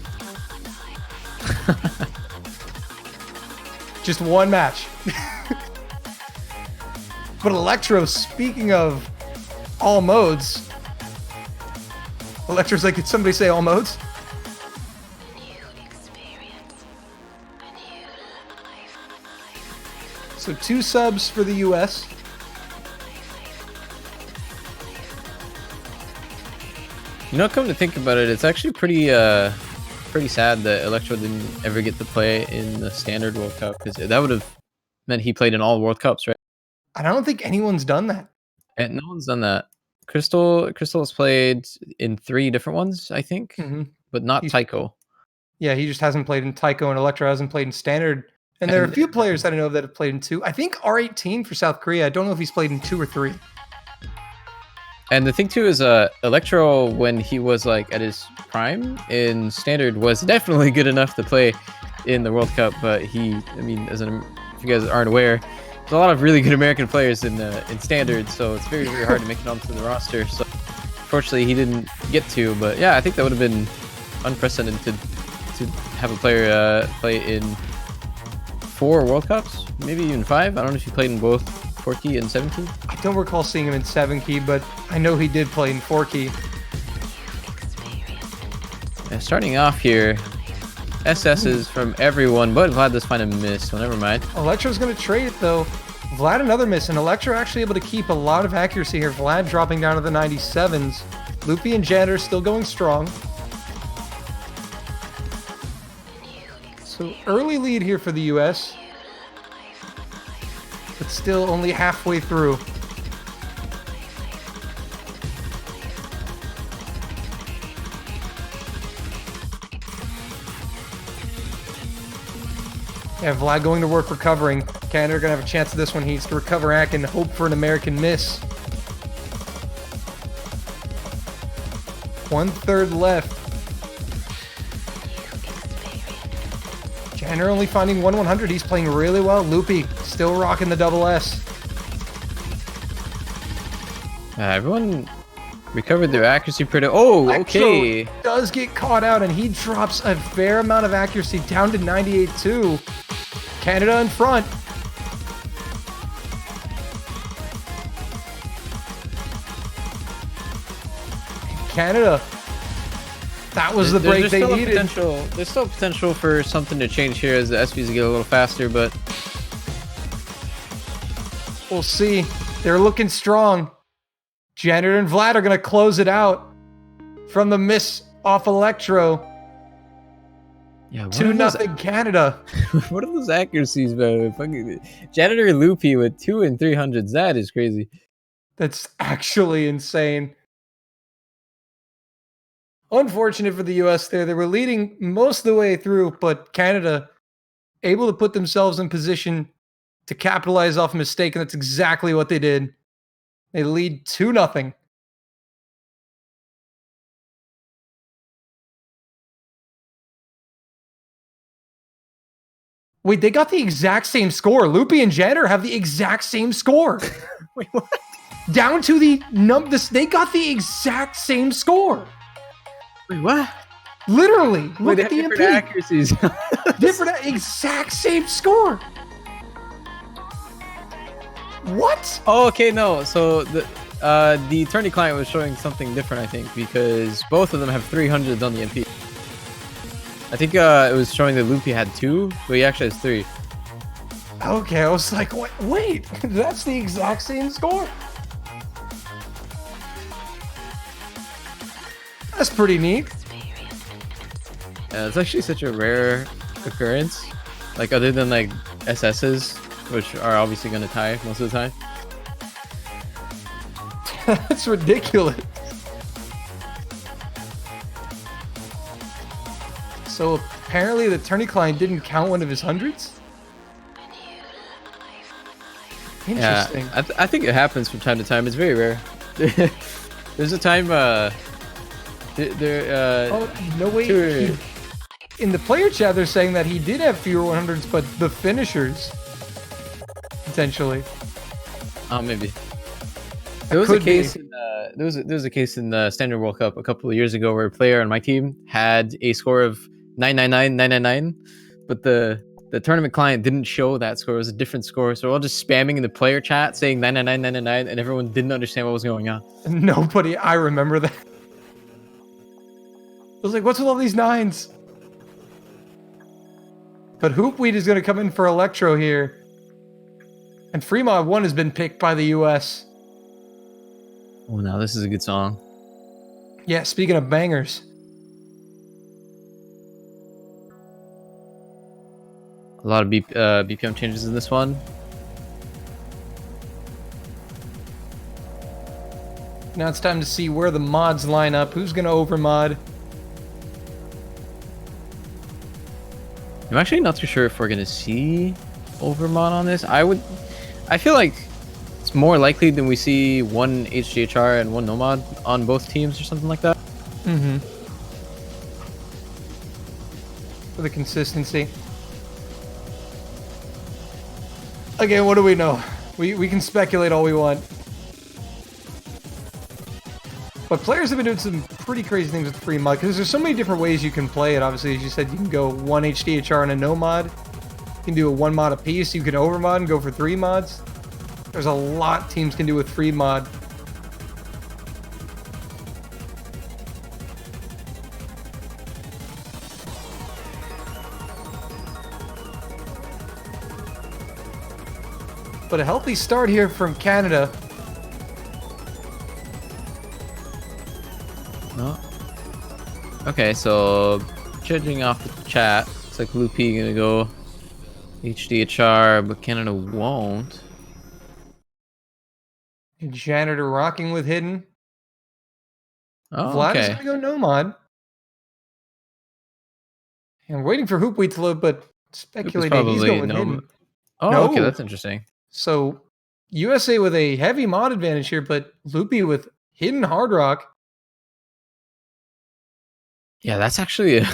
Just one match. But Electro, speaking of all modes, Electro's like, did somebody say all modes? So 2 subs for the US. You know, come to think about it, it's actually pretty sad that Electro didn't ever get to play in the standard World Cup because that would have meant he played in all World Cups, right? I don't think anyone's done that. And no one's done that. Crystal has played in 3 different ones, I think, but not Taiko. Yeah, he just hasn't played in Taiko, and Electro hasn't played in standard. And there are a few players that I know that have played in 2. I think R18 for South Korea. I don't know if he's played in 2 or 3. And the thing too is, Electro, when he was like at his prime in standard, was definitely good enough to play in the World Cup. But if you guys aren't aware, there's a lot of really good American players in standard, so it's very, very hard to make it onto the roster. So unfortunately, he didn't get to. But yeah, I think that would have been unprecedented to have a player play in 4 World Cups, maybe even 5. I don't know if he played in both 4-key and 7-key. I don't recall seeing him in 7-key, but I know he did play in 4-key. Yeah, starting off here, SS's from everyone, but Vlad does find a miss, so never mind. Electro's going to trade it, though. Vlad another miss, and Electro actually able to keep a lot of accuracy here. Vlad dropping down to the 97s. Loopy and Janitor still going strong. So early lead here for the US. But still only halfway through. Yeah, Vlad going to work recovering. Canada gonna have a chance at this one. He needs to recover Ack and hope for an American miss. 1/3 left. Jenner only finding 1/100. He's playing really well. Loopy still rocking the double S. Everyone recovered their accuracy pretty. Oh, okay. Does get caught out, and he drops a fair amount of accuracy down to 98 too. Canada in front. Canada. That was the break they needed. There's still potential for something to change here as the SVs get a little faster, but we'll see. They're looking strong. Janitor and Vlad are going to close it out from the miss off Electro. Yeah, 2-0 Canada. What are those accuracies, man? Fucking Janitor Loopy with 2 and 300s. That is crazy. That's actually insane. Unfortunate for the US there. They were leading most of the way through, but Canada able to put themselves in position to capitalize off a mistake, and that's exactly what they did. They lead 2-0. Wait, they got the exact same score. Loopy and Janitor have the exact same score. Wait, what? Down to the they got the exact same score. Wait, what? Literally. Wait, Look at the different MP. accuracies. Different, exact same score. What? Oh, okay, no. So the attorney client was showing something different, I think, because both of them have 300s on the MP. I think it was showing that Loopy had 2, but he actually has 3. Okay, I was like, wait, that's the exact same score. That's pretty neat. Yeah, it's actually such a rare occurrence. Like, other than like SS's, which are obviously going to tie most of the time. That's ridiculous. So apparently the tourney client didn't count one of his hundreds? Interesting. Yeah, I think it happens from time to time. It's very rare. There's a time, oh, no way. In the player chat, they're saying that he did have fewer 100s, but the finishers, potentially. Oh, maybe. There was a case. There was a case in the Standard World Cup a couple of years ago where a player on my team had a score of 999, but the tournament client didn't show that score. It was a different score, so we're all just spamming in the player chat saying 999, and everyone didn't understand what was going on. Nobody. I remember that. I was like, "What's with all these nines?" But Hoopweed is going to come in for Electro here. And Fremont 1 has been picked by the US. Oh, now this is a good song. Yeah, speaking of bangers. A lot of BPM changes in this one. Now it's time to see where the mods line up. Who's going to overmod? I'm actually not too sure if we're gonna see overmod on this. I feel like it's more likely than we see one HDHR and one nomad on both teams or something like that. Mm-hmm. For the consistency. Again, what do we know? We can speculate all we want. But players have been doing some pretty crazy things with free mod because there's so many different ways you can play it. Obviously, as you said, you can go one HDHR and a no mod. You can do a 1 mod apiece. You can overmod and go for 3 mods. There's a lot teams can do with free mod. But a healthy start here from Canada. Okay, so judging off the chat, looks like Loopy gonna go HDHR, but Canada won't. And Janitor rocking with Hidden. Oh, Vlad is okay. gonna go no mod. And waiting for Hoopweed to load, but speculating he's going with Hidden. Oh, okay, that's interesting. So USA with a heavy mod advantage here, but Loopy with Hidden Hard Rock. Yeah, that's actually a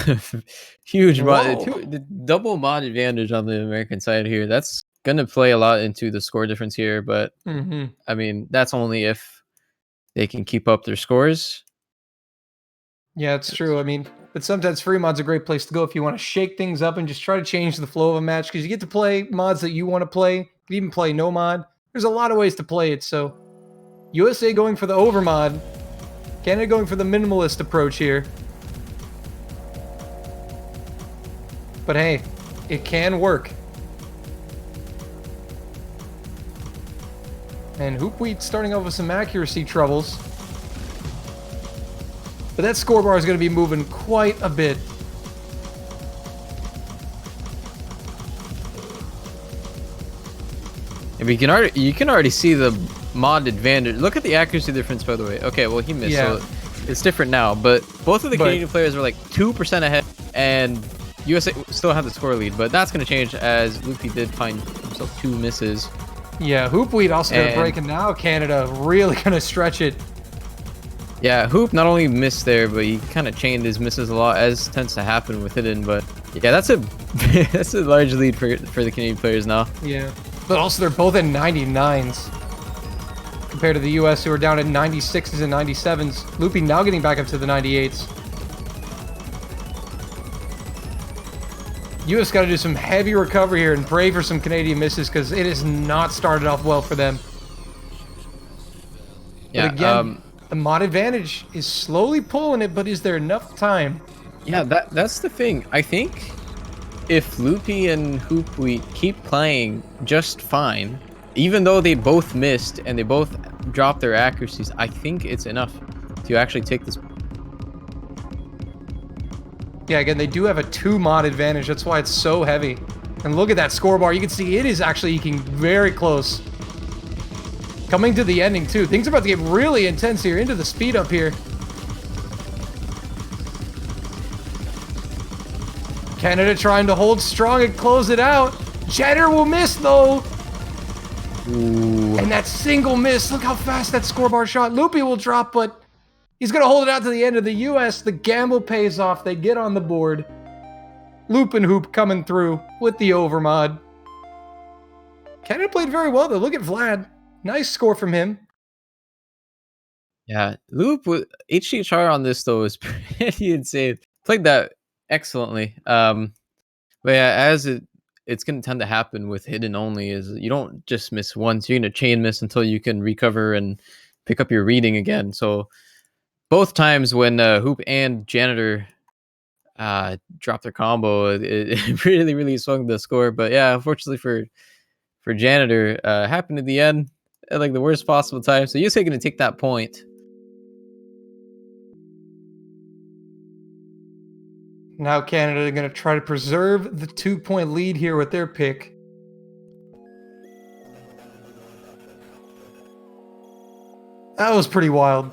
huge mod. The double mod advantage on the American side here. That's gonna play a lot into the score difference here, but I mean that's only if they can keep up their scores. Yeah, it's true. I mean, but sometimes free mod's a great place to go if you want to shake things up and just try to change the flow of a match because you get to play mods that you want to play. You can even play no mod. There's a lot of ways to play it. So USA going for the over mod, Canada going for the minimalist approach here. But hey, it can work. And Hoopweed starting off with some accuracy troubles. But that score bar is going to be moving quite a bit. And you can already see the mod advantage. Look at the accuracy difference, by the way. Okay, well he missed, so it's different now. But both of the Canadian players were like 2% ahead, and USA still have the score lead. But that's going to change as Loopy did find himself 2 misses. Yeah, Hoopweed also going to break, and now Canada really going to stretch it. Yeah, Hoop not only missed there, but he kind of chained his misses a lot, as tends to happen with Hidden. But yeah, that's a that's a large lead for the Canadian players now. Yeah, but also they're both at 99s compared to the US, who are down at 96s and 97s. Loopy now getting back up to the 98s. US got to do some heavy recovery here and pray for some Canadian misses because it has not started off well for them. Yeah, but again, the mod advantage is slowly pulling it, but is there enough time? Yeah, that's the thing. I think if Loopy and Hoopweed keep playing just fine, even though they both missed and they both dropped their accuracies, I think it's enough to actually take this. Yeah, again, they do have a 2 mod advantage. That's why it's so heavy. And look at that scoreboard. You can see it is actually eking very close. Coming to the ending, too. Things are about to get really intense here. Into the speed up here. Canada trying to hold strong and close it out. Jenner will miss, though. Ooh. And that single miss. Look how fast that scoreboard shot. Loopy will drop, but he's going to hold it out to the end of the U.S. The gamble pays off. They get on the board. Loop and Hoop coming through with the overmod. Canada played very well, though. Look at Vlad. Nice score from him. Yeah, Loop with HHR on this though is pretty insane. Played that excellently. But yeah, as it's gonna tend to happen with hidden only is you don't just miss once, you're gonna chain miss until you can recover and pick up your reading again. So both times when Hoop and Janitor dropped their combo, it really, really swung the score. But yeah, unfortunately for Janitor, happened at the end at like the worst possible time. So you're gonna take that point. Now Canada going to try to preserve the 2-point lead here with their pick. That was pretty wild.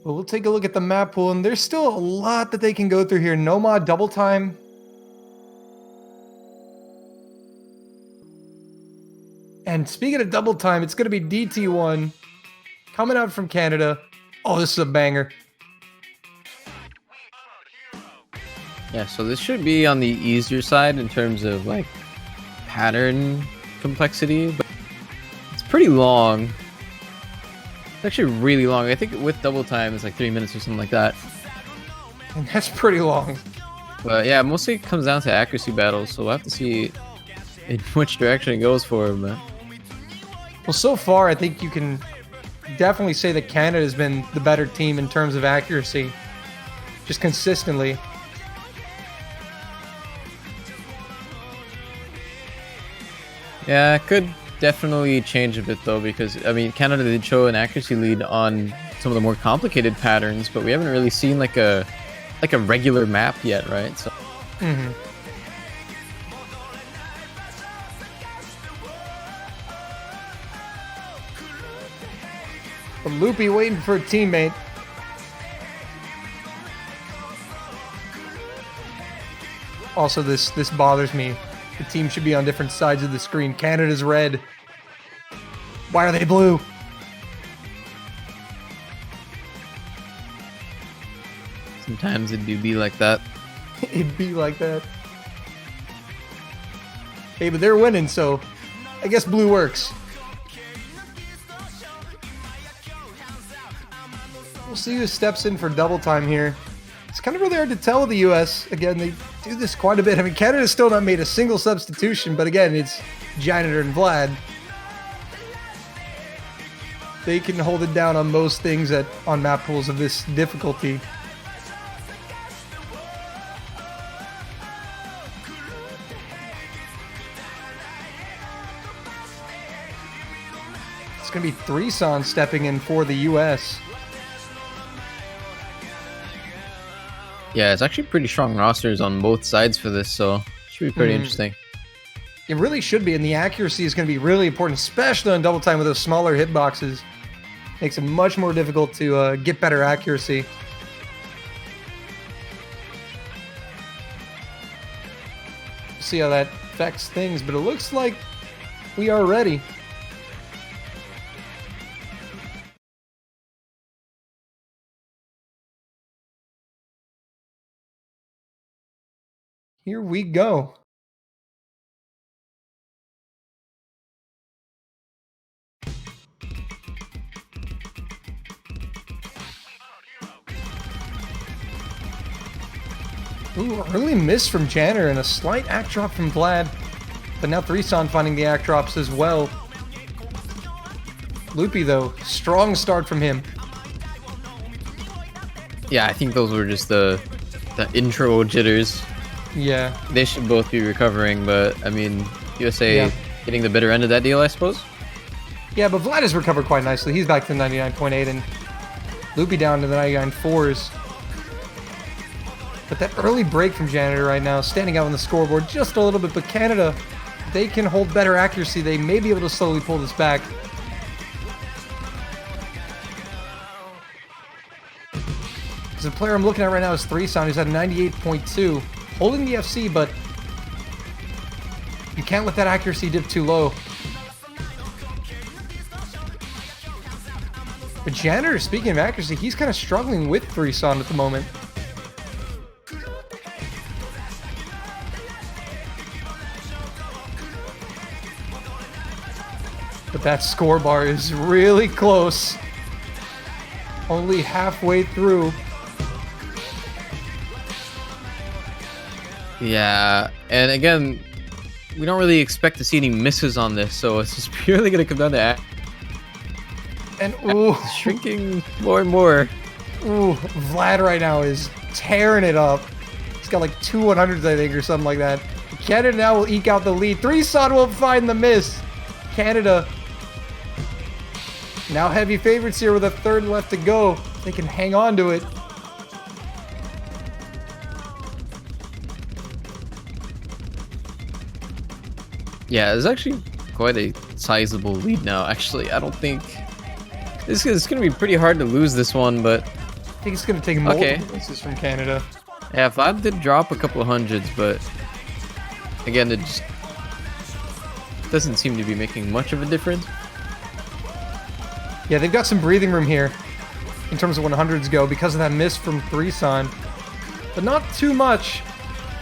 Well, we'll take a look at the map pool, and there's still a lot that they can go through here. No mod double time. And speaking of double time, it's going to be DT1 coming out from Canada. Oh, this is a banger. Yeah, so this should be on the easier side in terms of like pattern complexity, but it's pretty long. It's actually really long. I think with double time it's like 3 minutes or something like that. And that's pretty long. But yeah, mostly it comes down to accuracy battles, so we'll have to see in which direction it goes for him. Well, so far, I think you can definitely say that Canada has been the better team in terms of accuracy. Just consistently. Yeah, it could definitely change a bit though, because I mean Canada did show an accuracy lead on some of the more complicated patterns, but we haven't really seen like a regular map yet, right? So Loopy waiting for a teammate. Also, this bothers me. The team should be on different sides of the screen. Canada's red. Why are they blue? sometimes it do be like that. It'd be like that. Hey, but they're winning, so I guess blue works. We'll see who steps in for double time here. It's kind of really hard to tell with the U.S. Again, they do this quite a bit. I mean, Canada's still not made a single substitution, but again, it's Janitor and Vlad. They can hold it down on most things on map pools of this difficulty. It's going to be Threeson stepping in for the U.S. Yeah, it's actually pretty strong rosters on both sides for this, so it should be pretty interesting. It really should be, and the accuracy is going to be really important, especially on double time with those smaller hitboxes. Makes it much more difficult to get better accuracy. See how that affects things, but it looks like we are ready. Here we go. Ooh, early miss from Janner and a slight act drop from Vlad. But now Threeson finding the act drops as well. Loopy, though, strong start from him. Yeah, I think those were just the intro jitters. Yeah. They should both be recovering, but I mean, USA getting the better end of that deal, I suppose. Yeah, but Vlad has recovered quite nicely. He's back to 99.8, and Loopy down to the 99.4s. But that early break from Janitor right now, standing out on the scoreboard just a little bit. But Canada, they can hold better accuracy. They may be able to slowly pull this back. The player I'm looking at right now is 3Son. He's at 98.2. Holding the FC, but you can't let that accuracy dip too low. But Janitor, speaking of accuracy, he's kind of struggling with 3Son at the moment. But that score bar is really close. Only halfway through. Yeah, and again, we don't really expect to see any misses on this, so it's just purely going to come down to and ooh, shrinking more and more. Ooh, Vlad right now is tearing it up. He's got like 2 100s, I think, or something like that. Canada now will eke out the lead. 3Son will find the miss. Canada now heavy favorites here with a third left to go. They can hang on to it. Yeah, it's actually quite a sizable lead now. Actually, I don't think it's going to be pretty hard to lose this one, but I think it's going to take multiple misses from Canada. Yeah, Vlad did drop a couple of hundreds, but again, it just doesn't seem to be making much of a difference. Yeah, they've got some breathing room here in terms of 100s go because of that miss from 3Son. But not too much.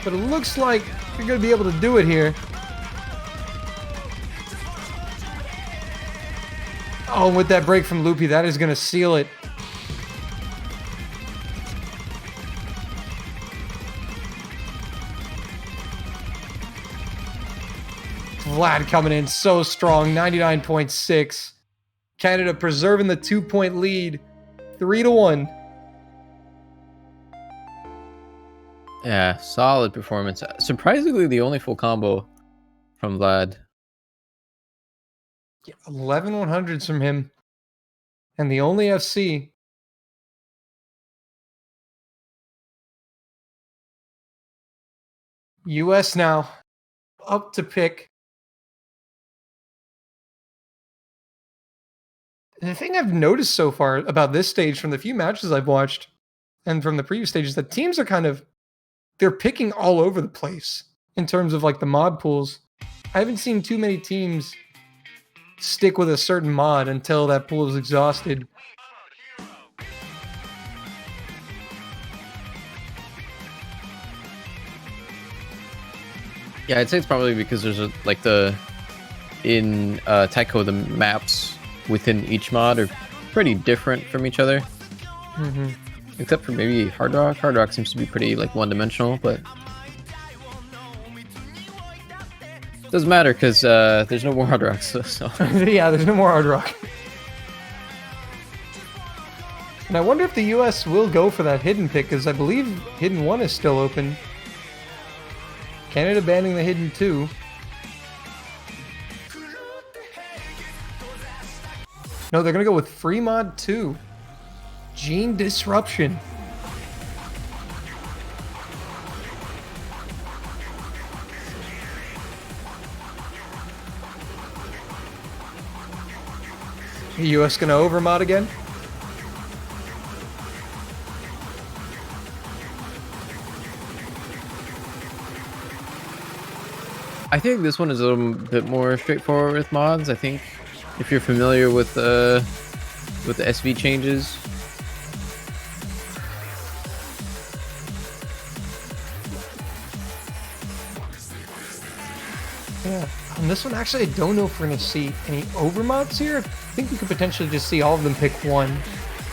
But it looks like you're going to be able to do it here. Oh, with that break from Loopy, that is going to seal it. Vlad coming in so strong, 99.6. Canada preserving the 2-point lead, 3-1. Yeah, solid performance. Surprisingly, the only full combo from Vlad. 11 100s from him. And the only FC. US now up to pick. The thing I've noticed so far about this stage from the few matches I've watched and from the previous stages, that teams are they're picking all over the place in terms of like the mod pools. I haven't seen too many teams stick with a certain mod until that pool is exhausted. Yeah, I'd say it's probably because there's in taiko, the maps within each mod are pretty different from each other. Mm-hmm. Except for maybe Hard Rock. Hard Rock seems to be pretty one-dimensional, but doesn't matter because there's no more Hard Rocks. So. Yeah, there's no more Hard Rock. And I wonder if the US will go for that hidden pick, because I believe Hidden 1 is still open. Canada banning the Hidden 2. No, they're going to go with Free Mod 2. Gene Disruption. The US going to overmod again? I think this one is a little bit more straightforward with mods. I think if you're familiar with the SV changes. Yeah, on this one, actually, I don't know if we're going to see any overmods here. I think we could potentially just see all of them pick one.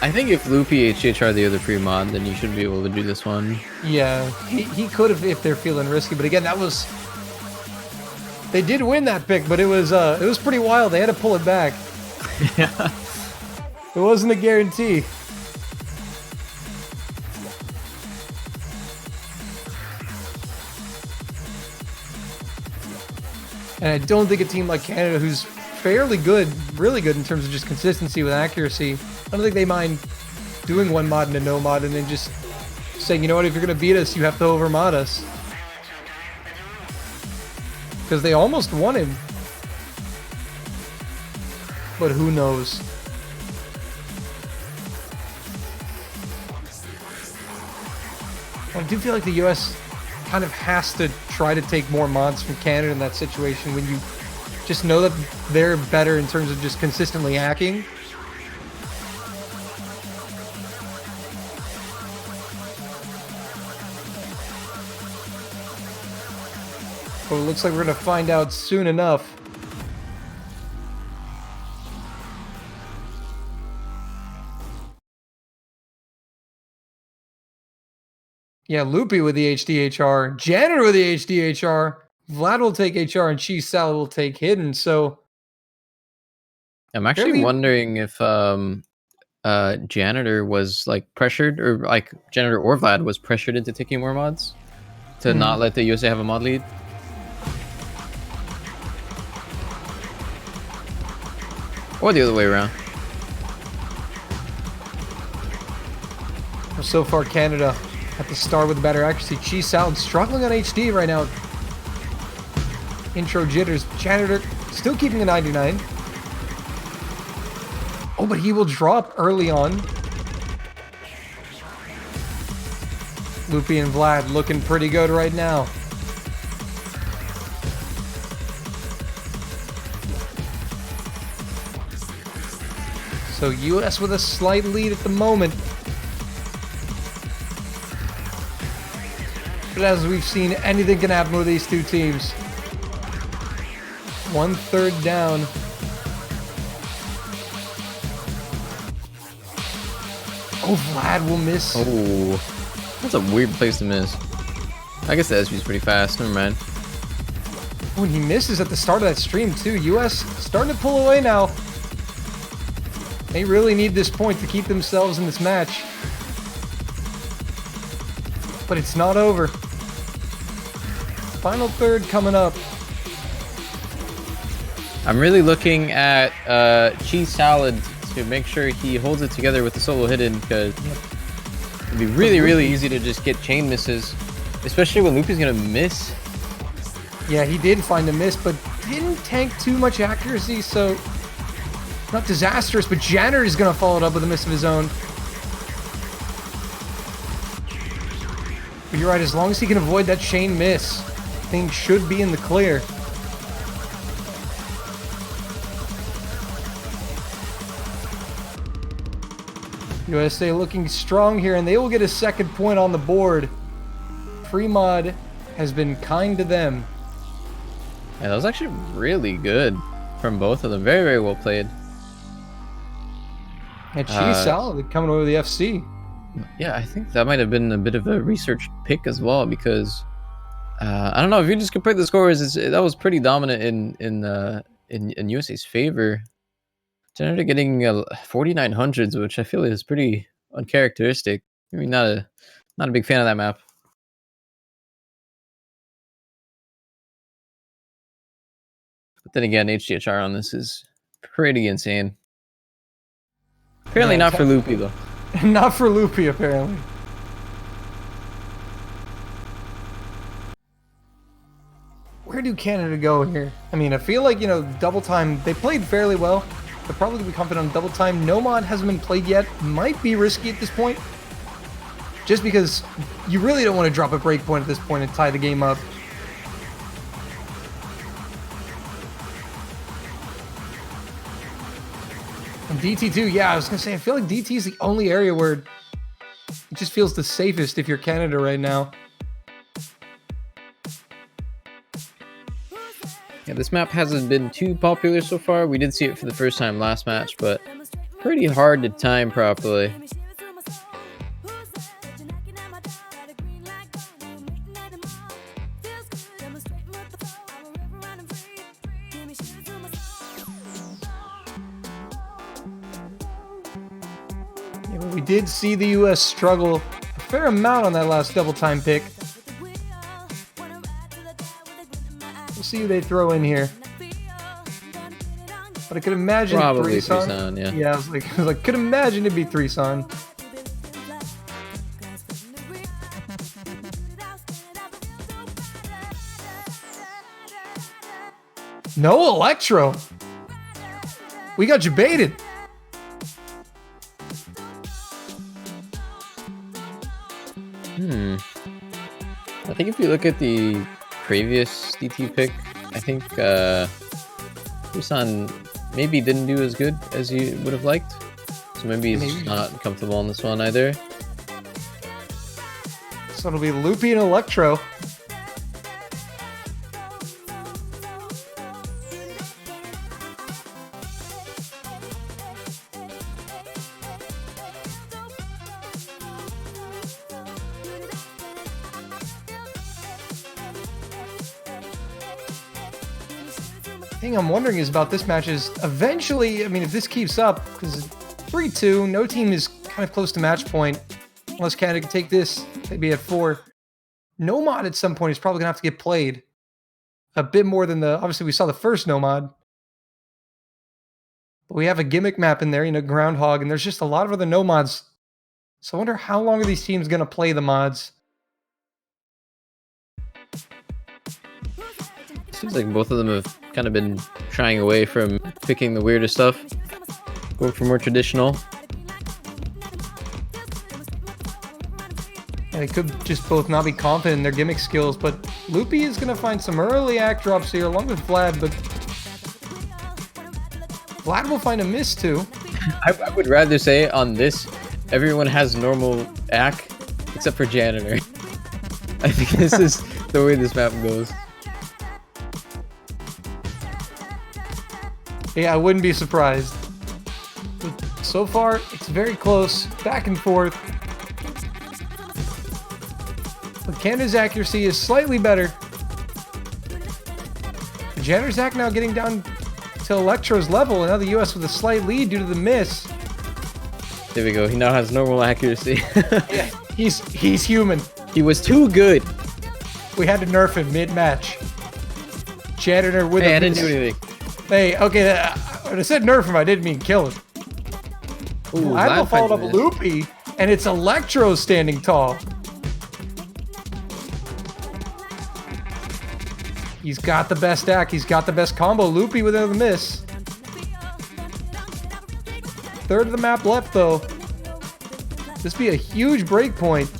I think if Loopy HH are the other free mod, then you should be able to do this one. Yeah, he could have if they're feeling risky. But again, that was... They did win that pick, but it was pretty wild. They had to pull it back. Yeah. It wasn't a guarantee. And I don't think a team like Canada, who's fairly good, really good in terms of just consistency with accuracy, I don't think they mind doing one mod and a no mod and then just saying, you know what, if you're going to beat us, you have to over mod us. Because they almost won him. But who knows? I do feel like the US kind of has to try to take more mods from Canada in that situation when you just know that they're better in terms of just consistently hacking. But it looks like we're going to find out soon enough. Yeah, Loopy with the HDHR, Janitor with the HDHR, Vlad will take HR, and Cheese Salad will take Hidden. So I'm actually wondering if Janitor was like pressured, or like Janitor or Vlad was pressured into taking more mods to not let the USA have a mod lead. Or the other way around. Well, so far, Canada at the start with better accuracy. Cheese Salad struggling on HD right now. Intro jitters. Janitor still keeping a 99. Oh, but he will drop early on. Loopy and Vlad looking pretty good right now. So US with a slight lead at the moment. But as we've seen, anything can happen with these two teams. 1/3 down. Oh, Vlad will miss. Oh, that's a weird place to miss. I guess the SV's pretty fast. Never mind. Oh, and he misses at the start of that stream too. US starting to pull away now. They really need this point to keep themselves in this match. But it's not over. Final third coming up. I'm really looking at Cheese Salad to make sure he holds it together with the solo hidden, because it'd be really easy to just get chain misses, especially when Loopy's gonna miss. Yeah, he did find a miss, but didn't tank too much accuracy, so not disastrous, but Janitor is gonna follow it up with a miss of his own. But you're right, as long as he can avoid that chain miss, things should be in the clear. USA looking strong here, and they will get a second point on the board. Premod has been kind to them. Yeah, that was actually really good from both of them. Very well played. And Cheese Salad coming over the FC. Yeah, I think that might have been a bit of a research pick as well, because I don't know if you just compare the scores. That was pretty dominant in USA's favor. Janitor getting 4900s, which I feel is pretty uncharacteristic. I mean, not a big fan of that map. But then again, HDHR on this is pretty insane. Apparently not for Loopy though. Not for Loopy, apparently. Where do Canada go here? I mean, I feel like, double time, they played fairly well. They're probably going to be confident on double time. No mod hasn't been played yet. Might be risky at this point. Just because you really don't want to drop a breakpoint at this point and tie the game up. And DT2, yeah, I was going to say, I feel like DT is the only area where it just feels the safest if you're Canada right now. Yeah, this map hasn't been too popular so far. We did see it for the first time last match, but pretty hard to time properly. Yeah, but we did see the US struggle a fair amount on that last double time pick. We'll see who they throw in here. But I could imagine probably Threeson. Threeson, yeah. Yeah, I was like, could imagine it'd be Threeson. No Electro. We got you baited. I think if you look at the previous DT pick, I think Busan maybe didn't do as good as you would have liked. So maybe he's just not comfortable on this one either. So it'll be Loopy and Electro. Thing I'm wondering is about this match is eventually, I mean, if this keeps up, because 3-2, no team is kind of close to match point, unless Canada can take this, maybe at 4. Nomad at some point is probably going to have to get played a bit more than obviously we saw the first Nomad. But we have a gimmick map in there, Groundhog, and there's just a lot of other Nomads. So I wonder how long are these teams going to play the mods? Seems like both of them have kind of been shying away from picking the weirder stuff, going for more traditional. Yeah, they could just both not be confident in their gimmick skills, but Loopy is going to find some early act drops here along with Vlad, but Vlad will find a miss too. I would rather say on this, everyone has normal act except for Janitor. I think this is the way this map goes. Yeah, I wouldn't be surprised. But so far, it's very close, back and forth. But Canada's accuracy is slightly better. Janitor's act now getting down to Electro's level, and now the US with a slight lead due to the miss. There we go. He now has normal accuracy. Yeah, he's human. He was too good. We had to nerf him mid-match. Janitor with Hey, a I didn't miss. do anything. Hey, okay, when I said nerf him, I didn't mean kill him. Ooh, Lionel Vlad followed up finds a miss. Loopy, and it's Electro standing tall. He's got the best act. He's got the best combo. Loopy with another miss. Third of the map left, though. This be a huge break point.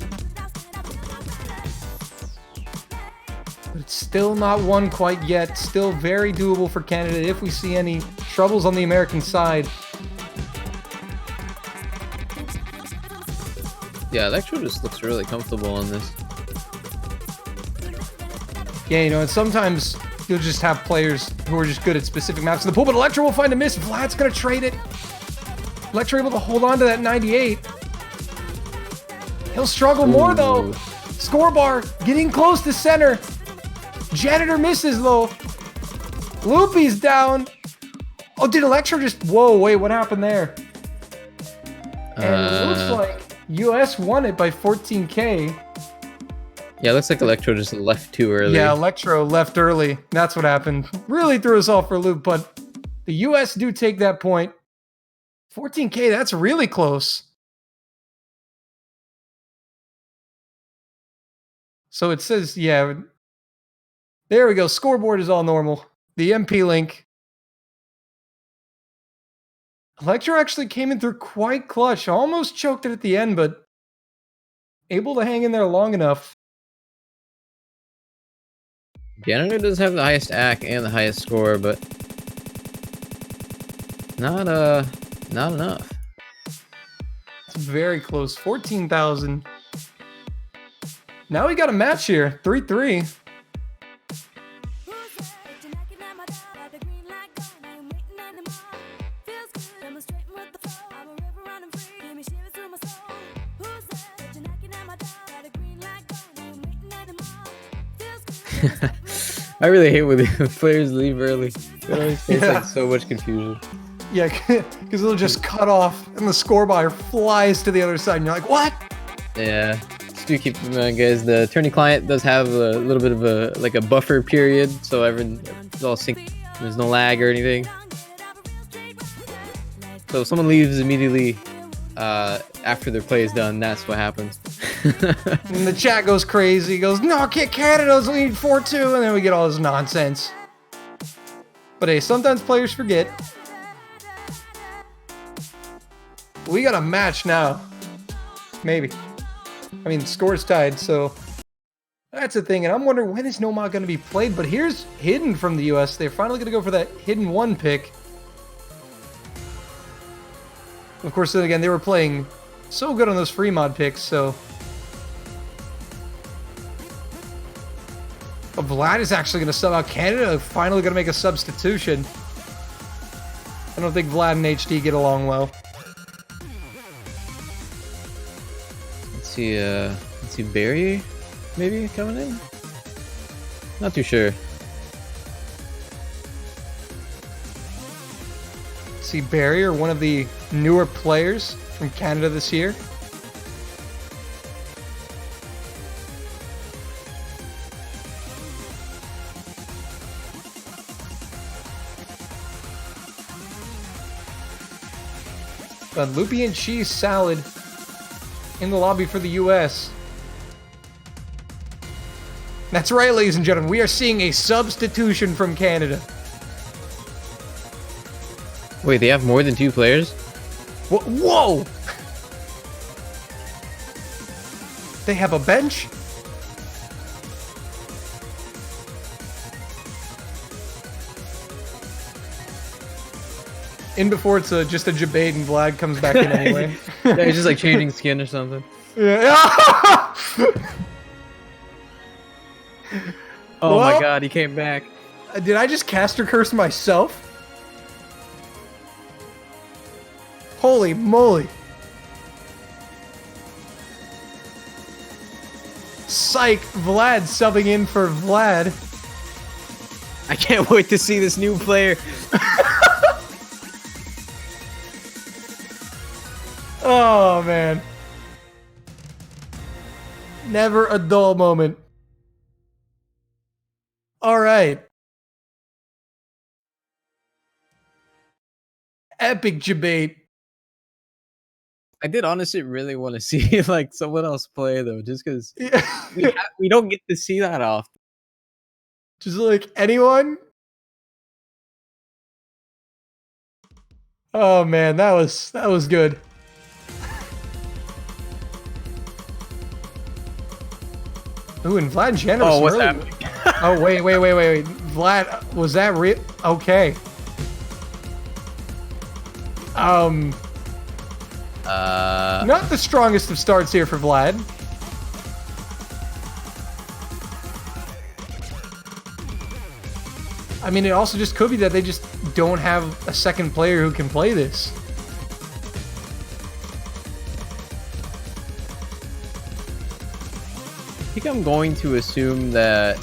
But it's still not won quite yet. Still very doable for Canada if we see any troubles on the American side. Yeah, Electro just looks really comfortable on this. Yeah, and sometimes you'll just have players who are just good at specific maps in the pool, but Electro will find a miss. Vlad's gonna trade it. Electro able to hold on to that 98. He'll struggle more though. Score bar getting close to center. Janitor misses though. Loopy's down. Oh, did Electro just... Whoa, wait, what happened there? And it looks like US won it by 14K. Yeah, it looks like Electro just left too early. Yeah, Electro left early. That's what happened. Really threw us off for a loop, but the US do take that point. 14K, that's really close. So it says, yeah, there we go. Scoreboard is all normal. The MP link. Electro actually came in through quite clutch. Almost choked it at the end, but able to hang in there long enough. Janitor does have the highest act and the highest score, but not enough. It's very close. 14,000. Now we got a match here. 3-3. I really hate when the players leave early. It always face like so much confusion. Yeah, because it'll just cut off and the score bar flies to the other side and you're like, what? Yeah. Just do keep in mind, guys, the attorney client does have a little bit of a buffer period, so everyone's all synced. There's no lag or anything. So if someone leaves immediately after their play is done, that's what happens. And the chat goes crazy. Goes, no, Canada's leading 4-2, and then we get all this nonsense. But hey, sometimes players forget. We got a match now. Maybe. I mean, score's tied, so that's the thing. And I'm wondering, when is Nomad going to be played? But here's Hidden from the US. They're finally going to go for that Hidden 1 pick. Of course, then again, they were playing so good on those free mod picks, so... But Vlad is actually going to sub out Canada. Finally going to make a substitution. I don't think Vlad and HD get along well. Let's see Barry maybe coming in? Not too sure. See Barrier, one of the newer players from Canada this year. But Loopy and Cheese Salad in the lobby for the US. That's right, ladies and gentlemen. We are seeing a substitution from Canada. Wait, they have more than 2 players? Whoa! They have a bench? In before it's just a Jabade and Vlad comes back in anyway. Yeah, he's just like changing skin or something. Yeah. Oh my god, he came back. Did I just caster curse myself? Holy moly. Psych, Vlad subbing in for Vlad. I can't wait to see this new player. Oh, man. Never a dull moment. All right. Epic debate. I did honestly really want to see like someone else play though, just because Yeah. we don't get to see that often. Just like anyone? Oh man, that was good. Ooh, and Vlad generous. Oh, what's early. happening? Oh wait. Vlad, was that real? Okay. Not the strongest of starts here for Vlad. I mean, it also just could be that they just don't have a second player who can play this. I think I'm going to assume that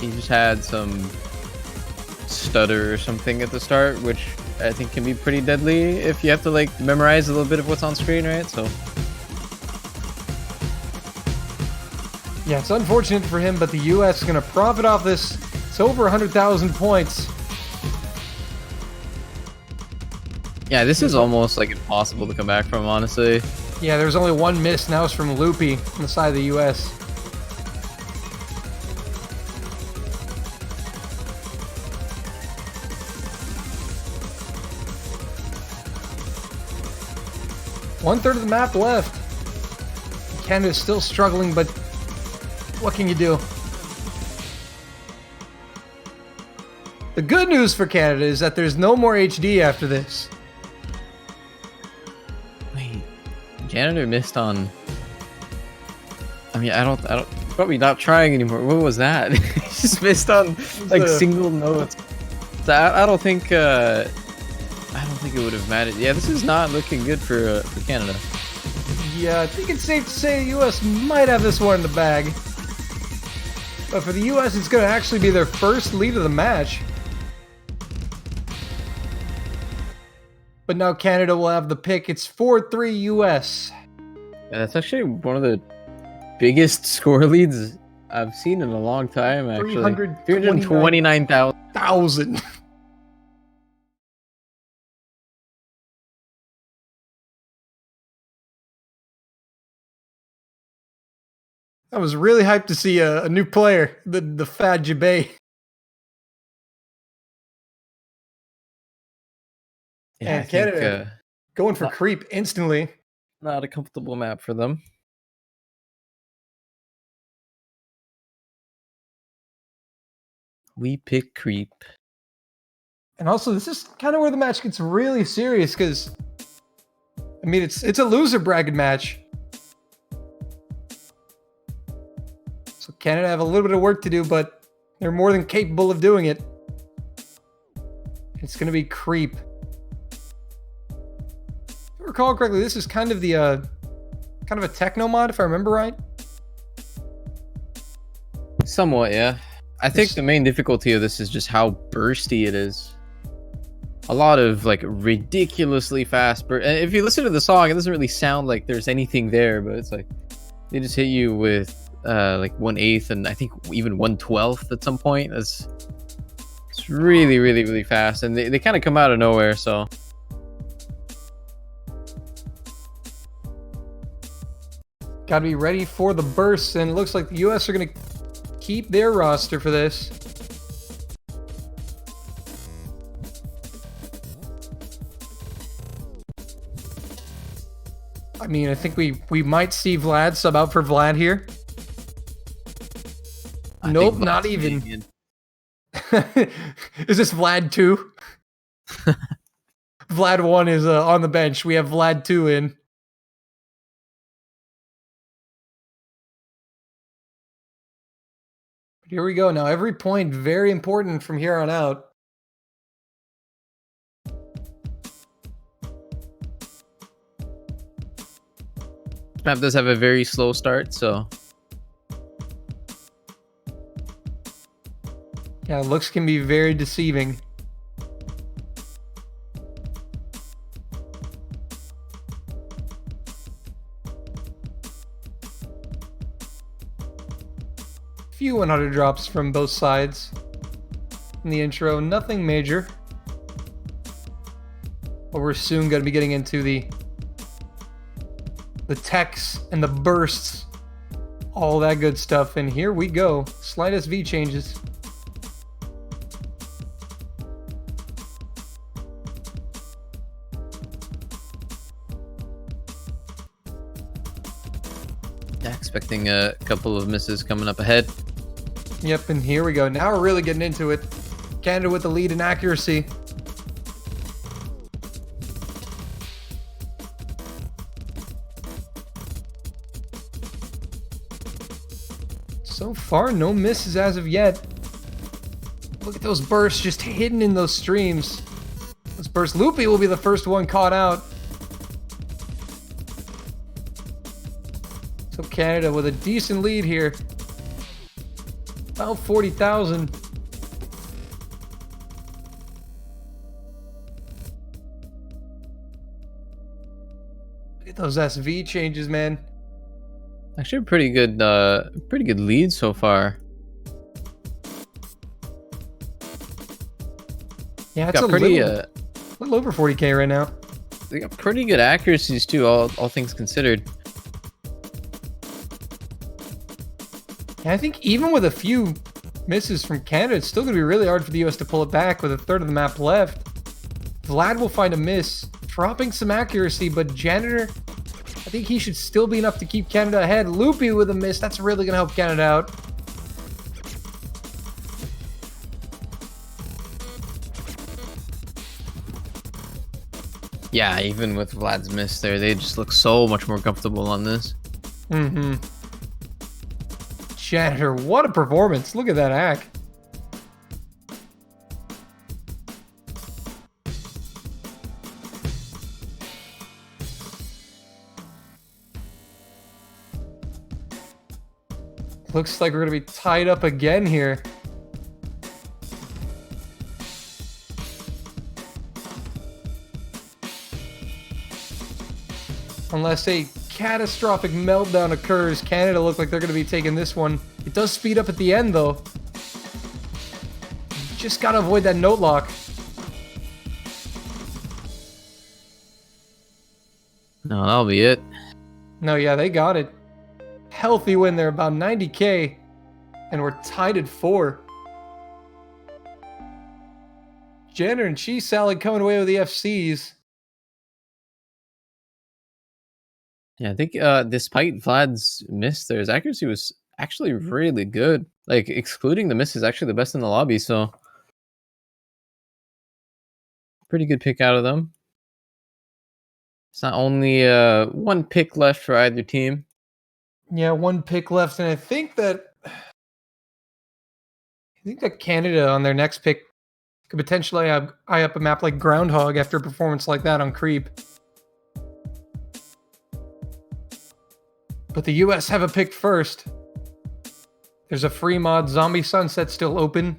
he just had some stutter or something at the start, which I think can be pretty deadly if you have to like memorize a little bit of what's on screen, right? So yeah, it's unfortunate for him, but the U.S. is going to profit off this. It's over 100,000 points. yeah, this is almost like impossible to come back from, honestly. Yeah, there's only one miss. Now it's from Loopy on the side of the U.S. One-third of the map left. Canada's still struggling, but what can you do? The good news for Canada is that there's no more HD after this. Wait, janitor missed on. I mean, I don't. Probably not trying anymore. What was that? He just missed on like single notes. So I don't think. I don't think it would have mattered. Yeah, this is not looking good for Canada. Yeah, I think it's safe to say the U.S. might have this one in the bag. But for the U.S., it's going to actually be their first lead of the match. But now Canada will have the pick. It's 4-3 U.S. Yeah, that's actually one of the biggest score leads I've seen in a long time, actually. 329,000. I was really hyped to see a new player, the Fad Jabay. Yeah, I And think Canada going for not- creep instantly. not a comfortable map for them. We pick creep. And also, this is kind of where the match gets really serious because, I mean, it's a loser bracket match. So Canada have a little bit of work to do, but they're more than capable of doing it. It's going to be creep. If I recall correctly, this is kind of the kind of a techno mod, if I remember right. Somewhat, yeah. I think the main difficulty of this is just how bursty it is. A lot of like ridiculously fast burst. And if you listen to the song, it doesn't really sound like there's anything there, but it's like they just hit you with like 1/8 and I think even 1/12 at some point. It's really, really, really fast, and they kind of come out of nowhere. So got to be ready for the bursts, and it looks like the U.S. are going to keep their roster for this. I mean, I think we might see Vlad sub out for Vlad here. Nope, not even. Is this Vlad 2? Vlad 1 is on the bench. We have Vlad 2 in. Here we go. Now, every point very important from here on out. map does have a very slow start, so yeah, looks can be very deceiving. Few 100 drops from both sides in the intro, nothing major. But we're soon going to be getting into the techs and the bursts, all that good stuff. And here we go. Slight SV changes. yeah, expecting a couple of misses coming up ahead. Yep, and here we go. Now we're really getting into it. Canada with the lead in accuracy. So far, no misses as of yet. Look at those bursts just hidden in those streams. Those bursts. Loopy will be the first one caught out. So Canada with a decent lead here. About 40,000. Look at those SV changes, man. Actually, a pretty good lead so far. Yeah, it's got a pretty little over 40K right now. They got pretty good accuracies too, all things considered. And I think even with a few misses from Canada, it's still going to be really hard for the U.S. to pull it back with a third of the map left. Vlad will find a miss, dropping some accuracy, but Janitor, I think he should still be enough to keep Canada ahead. Loopy with a miss, that's really going to help Canada out. Yeah, even with Vlad's miss there, they just look so much more comfortable on this. Mm-hmm. Janitor, what a performance. Look at that hack. Looks like we're going to be tied up again here. Unless a catastrophic meltdown occurs, Canada look like they're going to be taking this one. It does speed up at the end, though. Just got to avoid that note lock. No, that'll be it. No, yeah, they got it. Healthy win there, about 90K. And we're tied at 4. Jenner and Cheese Salad coming away with the FCs. Yeah, I think despite Vlad's miss there, his accuracy was actually really good. Like, excluding the miss is actually the best in the lobby, so pretty good pick out of them. It's not only one pick left for either team. Yeah, one pick left, and I think that Canada on their next pick could potentially eye up a map like Groundhog after a performance like that on Creep. But the US have a pick first. There's a free mod, Zombie Sunset, still open.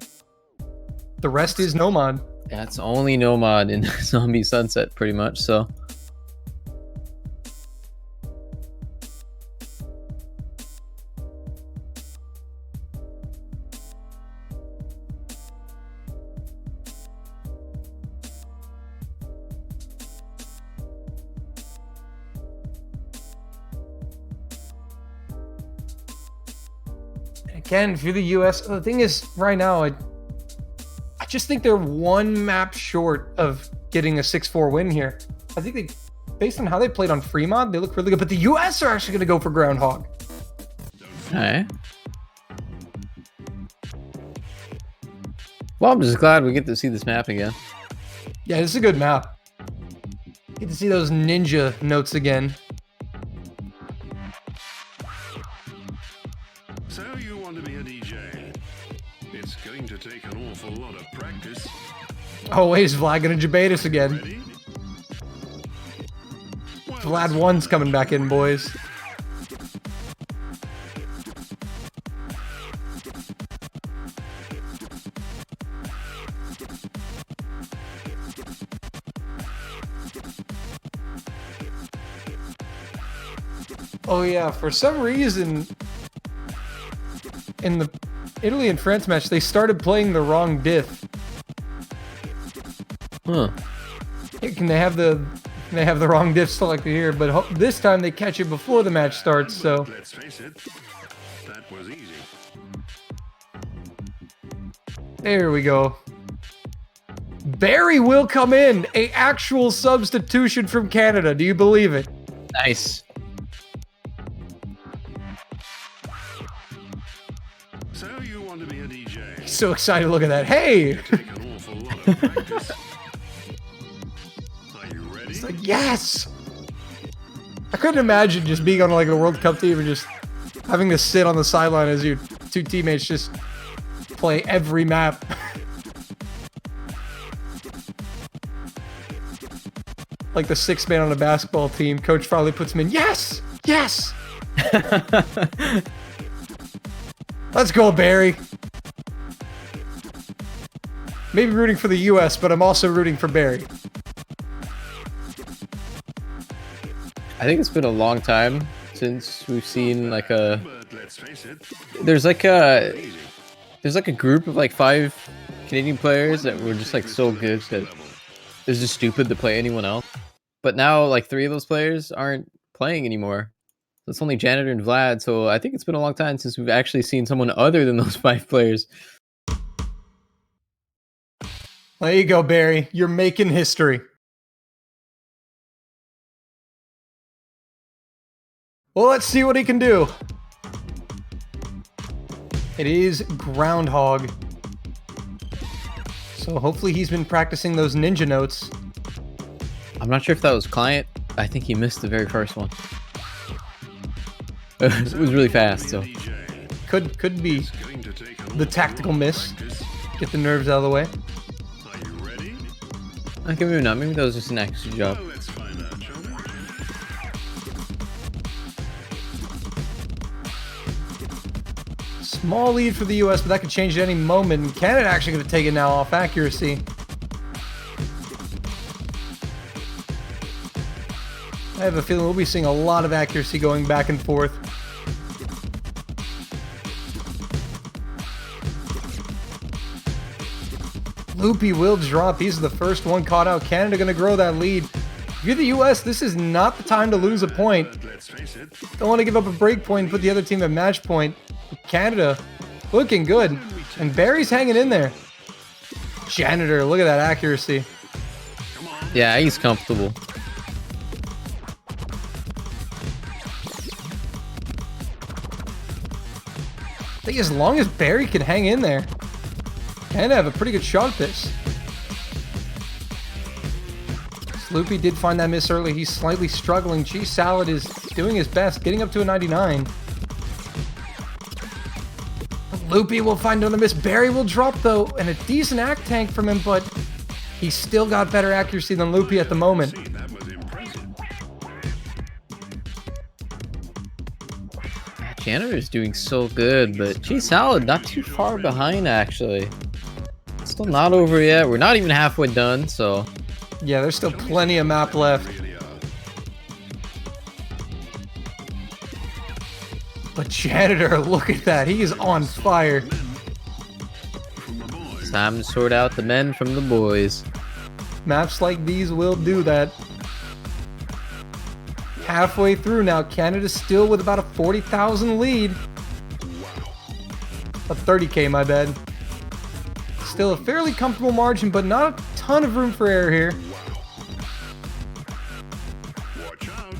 The rest is no mod. That's only no mod in Zombie Sunset, pretty much, so. Again, if you're the US, the thing is, right now, I just think they're one map short of getting a 6-4 win here. I think they, based on how they played on free mod, they look really good. But the US are actually going to go for Groundhog. Okay. Well, I'm just glad we get to see this map again. Yeah, this is a good map. Get to see those ninja notes again. So you want to be a DJ? It's going to take an awful lot of practice. Oh, wait, is Vlad going to debate us again? Ready? Vlad 1's coming back in, boys. Oh yeah, for some reason in the Italy and France match, they started playing the wrong diff. Huh. Can they have the wrong diff selected here? But this time they catch it before the match starts. So Let's face it, that was easy. there we go. Barry will come in, a actual substitution from Canada. Do you believe it? Nice. So you want to be a DJ? So excited! Look at that. Hey. Take an awful lot of practice. Are you ready? It's like, yes! I couldn't imagine just being on like a World Cup team and just having to sit on the sideline as your two teammates just play every map. Like the sixth man on a basketball team. Coach finally puts him in. Yes! Yes! Let's go, Barry. Maybe rooting for the US, but I'm also rooting for Barry. I think it's been a long time since we've seen like a. But let's face it, There's like a group of like 5 Canadian players that were just like so good that it's just stupid to play anyone else. But now like 3 of those players aren't playing anymore. It's only Janitor and Vlad, so I think it's been a long time since we've actually seen someone other than those 5 players. There you go, Barry. You're making history. Well, let's see what he can do. It is Groundhog. So hopefully he's been practicing those ninja notes. I'm not sure if that was Client. I think he missed the very first one. It was really fast, so. Could be the tactical miss. Get the nerves out of the way. are you ready? Okay, maybe not. Maybe that was just an extra job. Well, let's find out, shall we? Small lead for the US, but that could change at any moment. Canada actually going to take it now off accuracy. I have a feeling we'll be seeing a lot of accuracy going back and forth. Loopy will drop. He's the first one caught out. Canada going to grow that lead. If you're the US, this is not the time to lose a point. Let's face it, Don't want to give up a break point and put the other team at match point. Canada looking good. And Barry's hanging in there. Janitor, look at that accuracy. Yeah, he's comfortable. I think as long as Barry can hang in there, and have a pretty good shot at this. Sloopy did find that miss early. He's slightly struggling. Cheese Salad is doing his best, getting up to a 99. Loopy will find another miss. Barry will drop, though, and a decent act tank from him, but he's still got better accuracy than Loopy at the moment. Janitor's doing so good, but Cheese Salad not too far behind, actually. Still not over yet. We're not even halfway done, so... Yeah, there's still plenty of map left. But Janitor, look at that. He is on fire. It's time to sort out the men from the boys. Maps like these will do that. Halfway through now, Canada's still with about a 40,000 lead. A 30k, my bad. Still a fairly comfortable margin, but not a ton of room for error here. Watch out.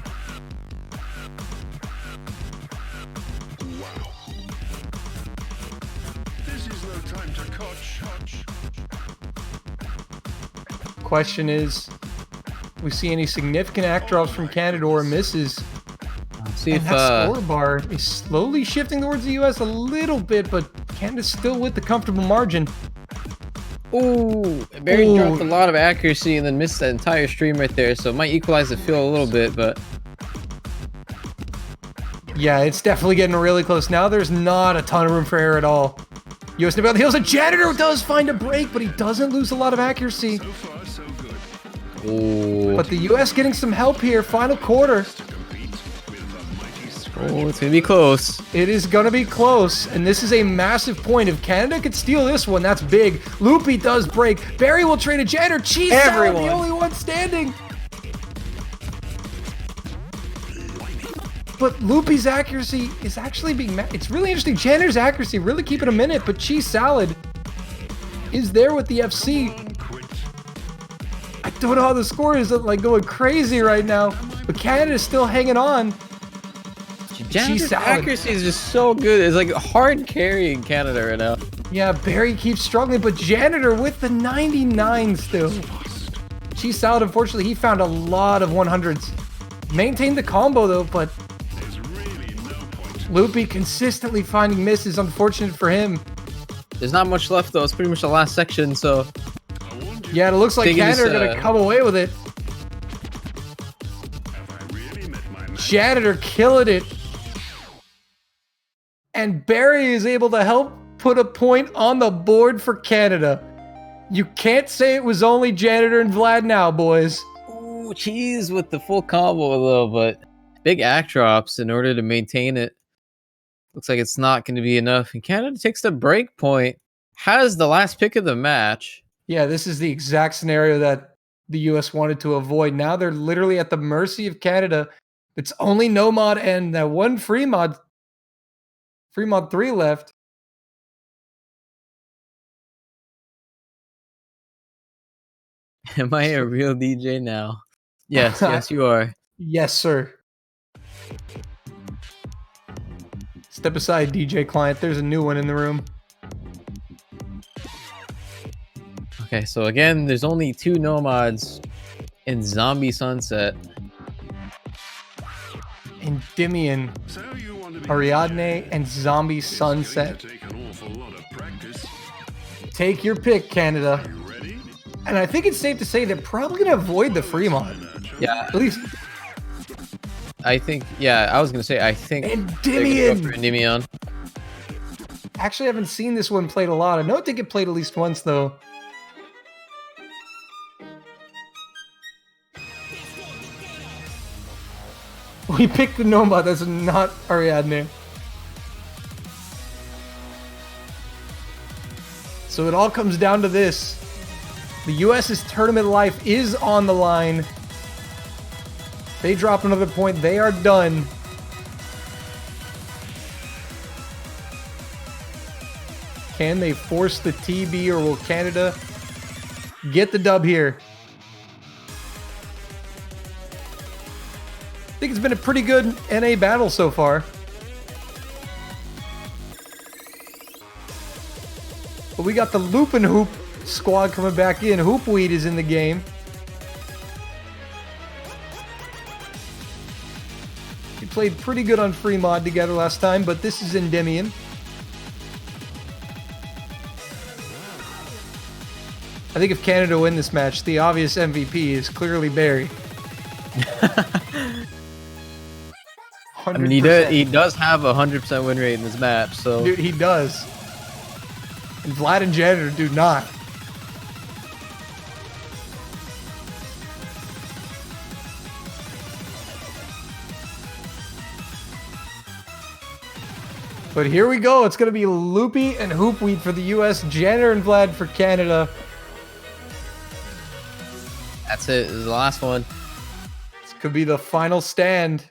Wow. This is no time to coach. Question is, we see any significant act drops from Canada or misses? See and if that score bar is slowly shifting towards the US a little bit, but Canada's still with the comfortable margin. Ooh, Barry dropped a lot of accuracy and then missed that entire stream right there, so it might equalize the field a little bit, but... Yeah, it's definitely getting really close. Now there's not a ton of room for error at all. US Nibble on the heels, and Janitor does find a break, but he doesn't lose a lot of accuracy. So far, so good. Ooh. But the US getting some help here, final quarter. Oh, it's gonna be close. It is gonna be close, and this is a massive point. If Canada could steal this one, that's big. Loopy does break. Barry will trade a Janitor. Cheese Salad, the only one standing. But Loopy's accuracy is actually being it's really interesting. Janitor's accuracy really keeping him in it, but Cheese Salad is there with the FC. I don't know how the score is like going crazy right now, but Canada's still hanging on. Janitor's accuracy is just so good. It's like hard carrying Canada right now. Yeah, Barry keeps struggling, but Janitor with the 99 still. Cheese Salad, unfortunately, he found a lot of 100s. Maintained the combo though, but Loopy consistently finding misses. Unfortunate for him. There's not much left though. It's pretty much the last section, so... Yeah, it looks like Canada are going to come away with it. Janitor killing it. And Barry is able to help put a point on the board for Canada. You can't say it was only Janitor and Vlad now, boys. Ooh, Cheese with the full combo though, but big act drops in order to maintain it. Looks like it's not going to be enough. And Canada takes the break point. Has the last pick of the match. Yeah, this is the exact scenario that the US wanted to avoid. Now they're literally at the mercy of Canada. It's only no mod and that one free mod 3 left. Am I a real DJ now? Yes, yes you are. Yes, sir. Step aside, DJ client. There's a new one in the room. Okay, so again, there's only 2 nomads in Zombie Sunset. Endymion, Ariadne, and Zombie Sunset. Take your pick, Canada. And I think it's safe to say they're probably going to avoid the free mod. Yeah. At least. I think, yeah, I was going to say, I think. Endymion. Actually, I haven't seen this one played a lot. I know it did get played at least once, though. We picked the Nomad, that's not Ariadne. So it all comes down to this. The US's tournament life is on the line. They drop another point, they are done. Can they force the TB, or will Canada get the dub here. I think it's been a pretty good NA battle so far. But we got the Loop and Hoop squad coming back in. Hoopweed is in the game. We played pretty good on free mod together last time, but this is Endymion. I think if Canada win this match, the obvious MVP is clearly Barry. I mean, he does have a 100% win rate in this match, so... Dude, he does. And Vlad and Janitor do not. But here we go. It's going to be Loopy and Hoopweed for the US, Janitor and Vlad for Canada. That's it. This is the last one. This could be the final stand.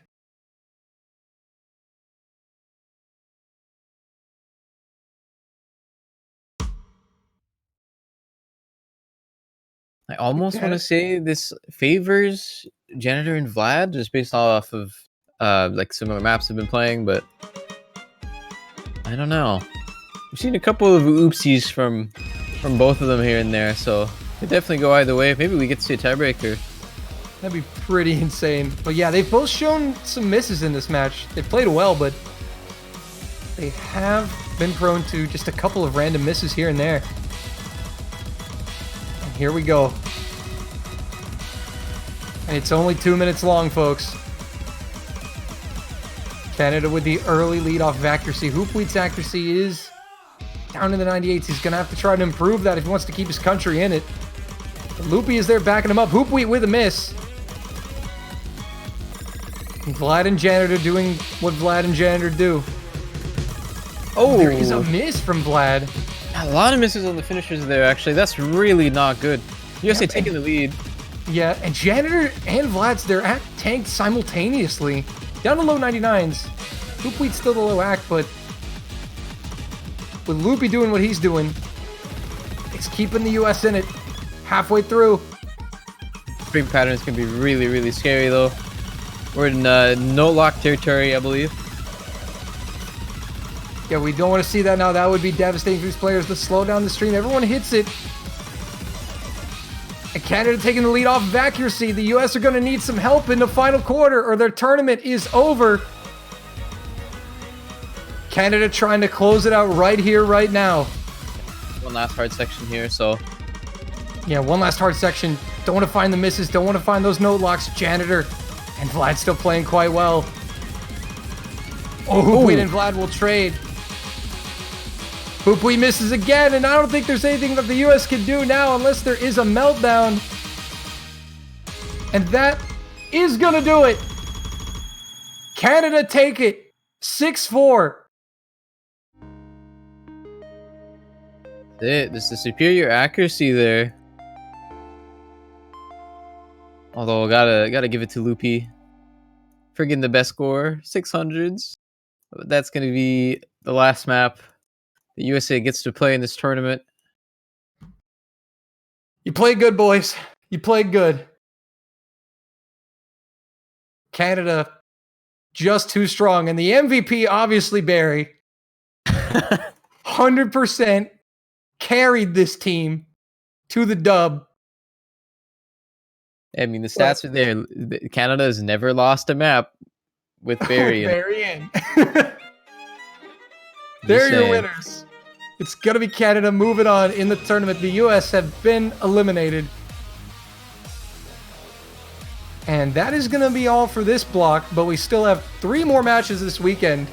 I almost want to say this favors Janitor and Vlad just based off of like similar maps they've been playing, but I don't know. We've seen a couple of oopsies from both of them here and there, so it definitely go either way. Maybe we get to see a tiebreaker. That'd be pretty insane. But yeah, they've both shown some misses in this match. They played well, but they have been prone to just a couple of random misses here and there. And here we go. And it's only 2 minutes long, folks. Canada with the early lead off of accuracy. Hoopweed's accuracy is down in the 98s. He's going to have to try to improve that if he wants to keep his country in it. But Loopy is there backing him up. Hoopweed with a miss. And Vlad and Janitor doing what Vlad and Janitor do. Oh, there is a miss from Vlad. A lot of misses on the finishers there, actually. That's really not good. USA taking the lead. Yeah, and Janitor and Vlad's, they're at tanked simultaneously. Down to low 99s. Hoopweed's still the low act, but with Loopy doing what he's doing, it's keeping the US in it halfway through. Stream patterns can be really, really scary, though. We're in no-lock territory, I believe. Yeah, we don't want to see that now. That would be devastating for these players. Let's slow down the stream. Everyone hits it. And Canada taking the lead off of accuracy. The US are going to need some help in the final quarter or their tournament is over. Canada trying to close it out right here, right now. One last hard section here, so... Yeah, one last hard section. Don't want to find the misses. Don't want to find those note locks. Janitor and Vlad still playing quite well. Oh, Hoopweed and Vlad will trade. Hoopweed misses again, and I don't think there's anything that the US can do now unless there is a meltdown. And that is going to do it. Canada take it. 6-4. There's the superior accuracy there. Although, gotta give it to Loopy. Friggin' the best score, 600s. That's going to be the last map the USA gets to play in this tournament. You played good, boys. You played good. Canada, just too strong. And the MVP, obviously, Barry. 100% carried this team to the dub. I mean, the stats are there. Canada has never lost a map with Barry. Barry in. They're your winners. It's going to be Canada moving on in the tournament. The US have been eliminated. And that is going to be all for this block, but we still have 3 more matches this weekend.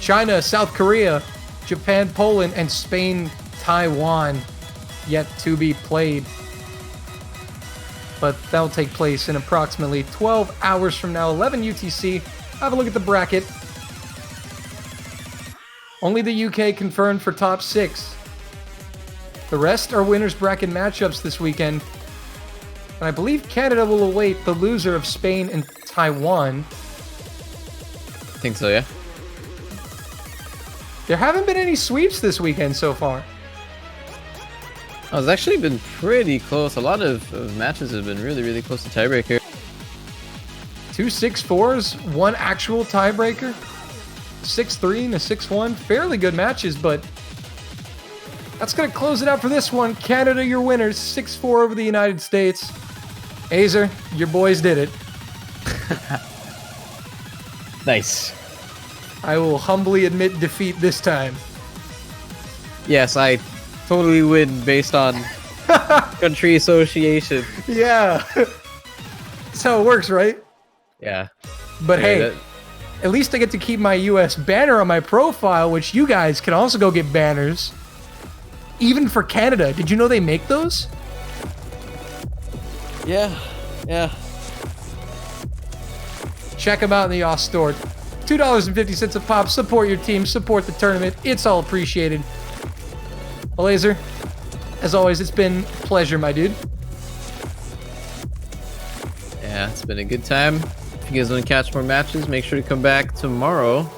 China, South Korea, Japan, Poland, and Spain, Taiwan yet to be played. But that'll take place in approximately 12 hours from now, 11 UTC. Have a look at the bracket. Only the UK confirmed for top 6. The rest are winners bracket matchups this weekend. And I believe Canada will await the loser of Spain and Taiwan. I think so, yeah. There haven't been any sweeps this weekend so far. Oh, it's actually been pretty close. A lot of matches have been really, really close to tiebreaker. 2 6-4s, one actual tiebreaker, 6-3 and a 6-1. Fairly good matches, but that's going to close it out for this one. Canada, your winners, 6-4 over the United States. Azer, your boys did it. Nice. I will humbly admit defeat this time. Yes, I totally win based on country association. Yeah. That's how it works, right? Yeah. But Yeah, hey, that- at least I get to keep my US banner on my profile, which you guys can also go get banners. Even for Canada. Did you know they make those? Yeah. Check them out in the Oz store. $2.50 a pop. Support your team. Support the tournament. It's all appreciated. Laser, as always, it's been a pleasure, my dude. Yeah, it's been a good time. If you guys want to catch more matches, make sure to come back tomorrow.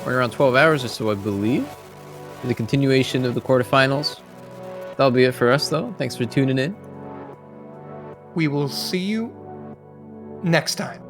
Or around 12 hours or so, I believe, for the continuation of the quarterfinals. That'll be it for us, though. Thanks for tuning in. We will see you next time.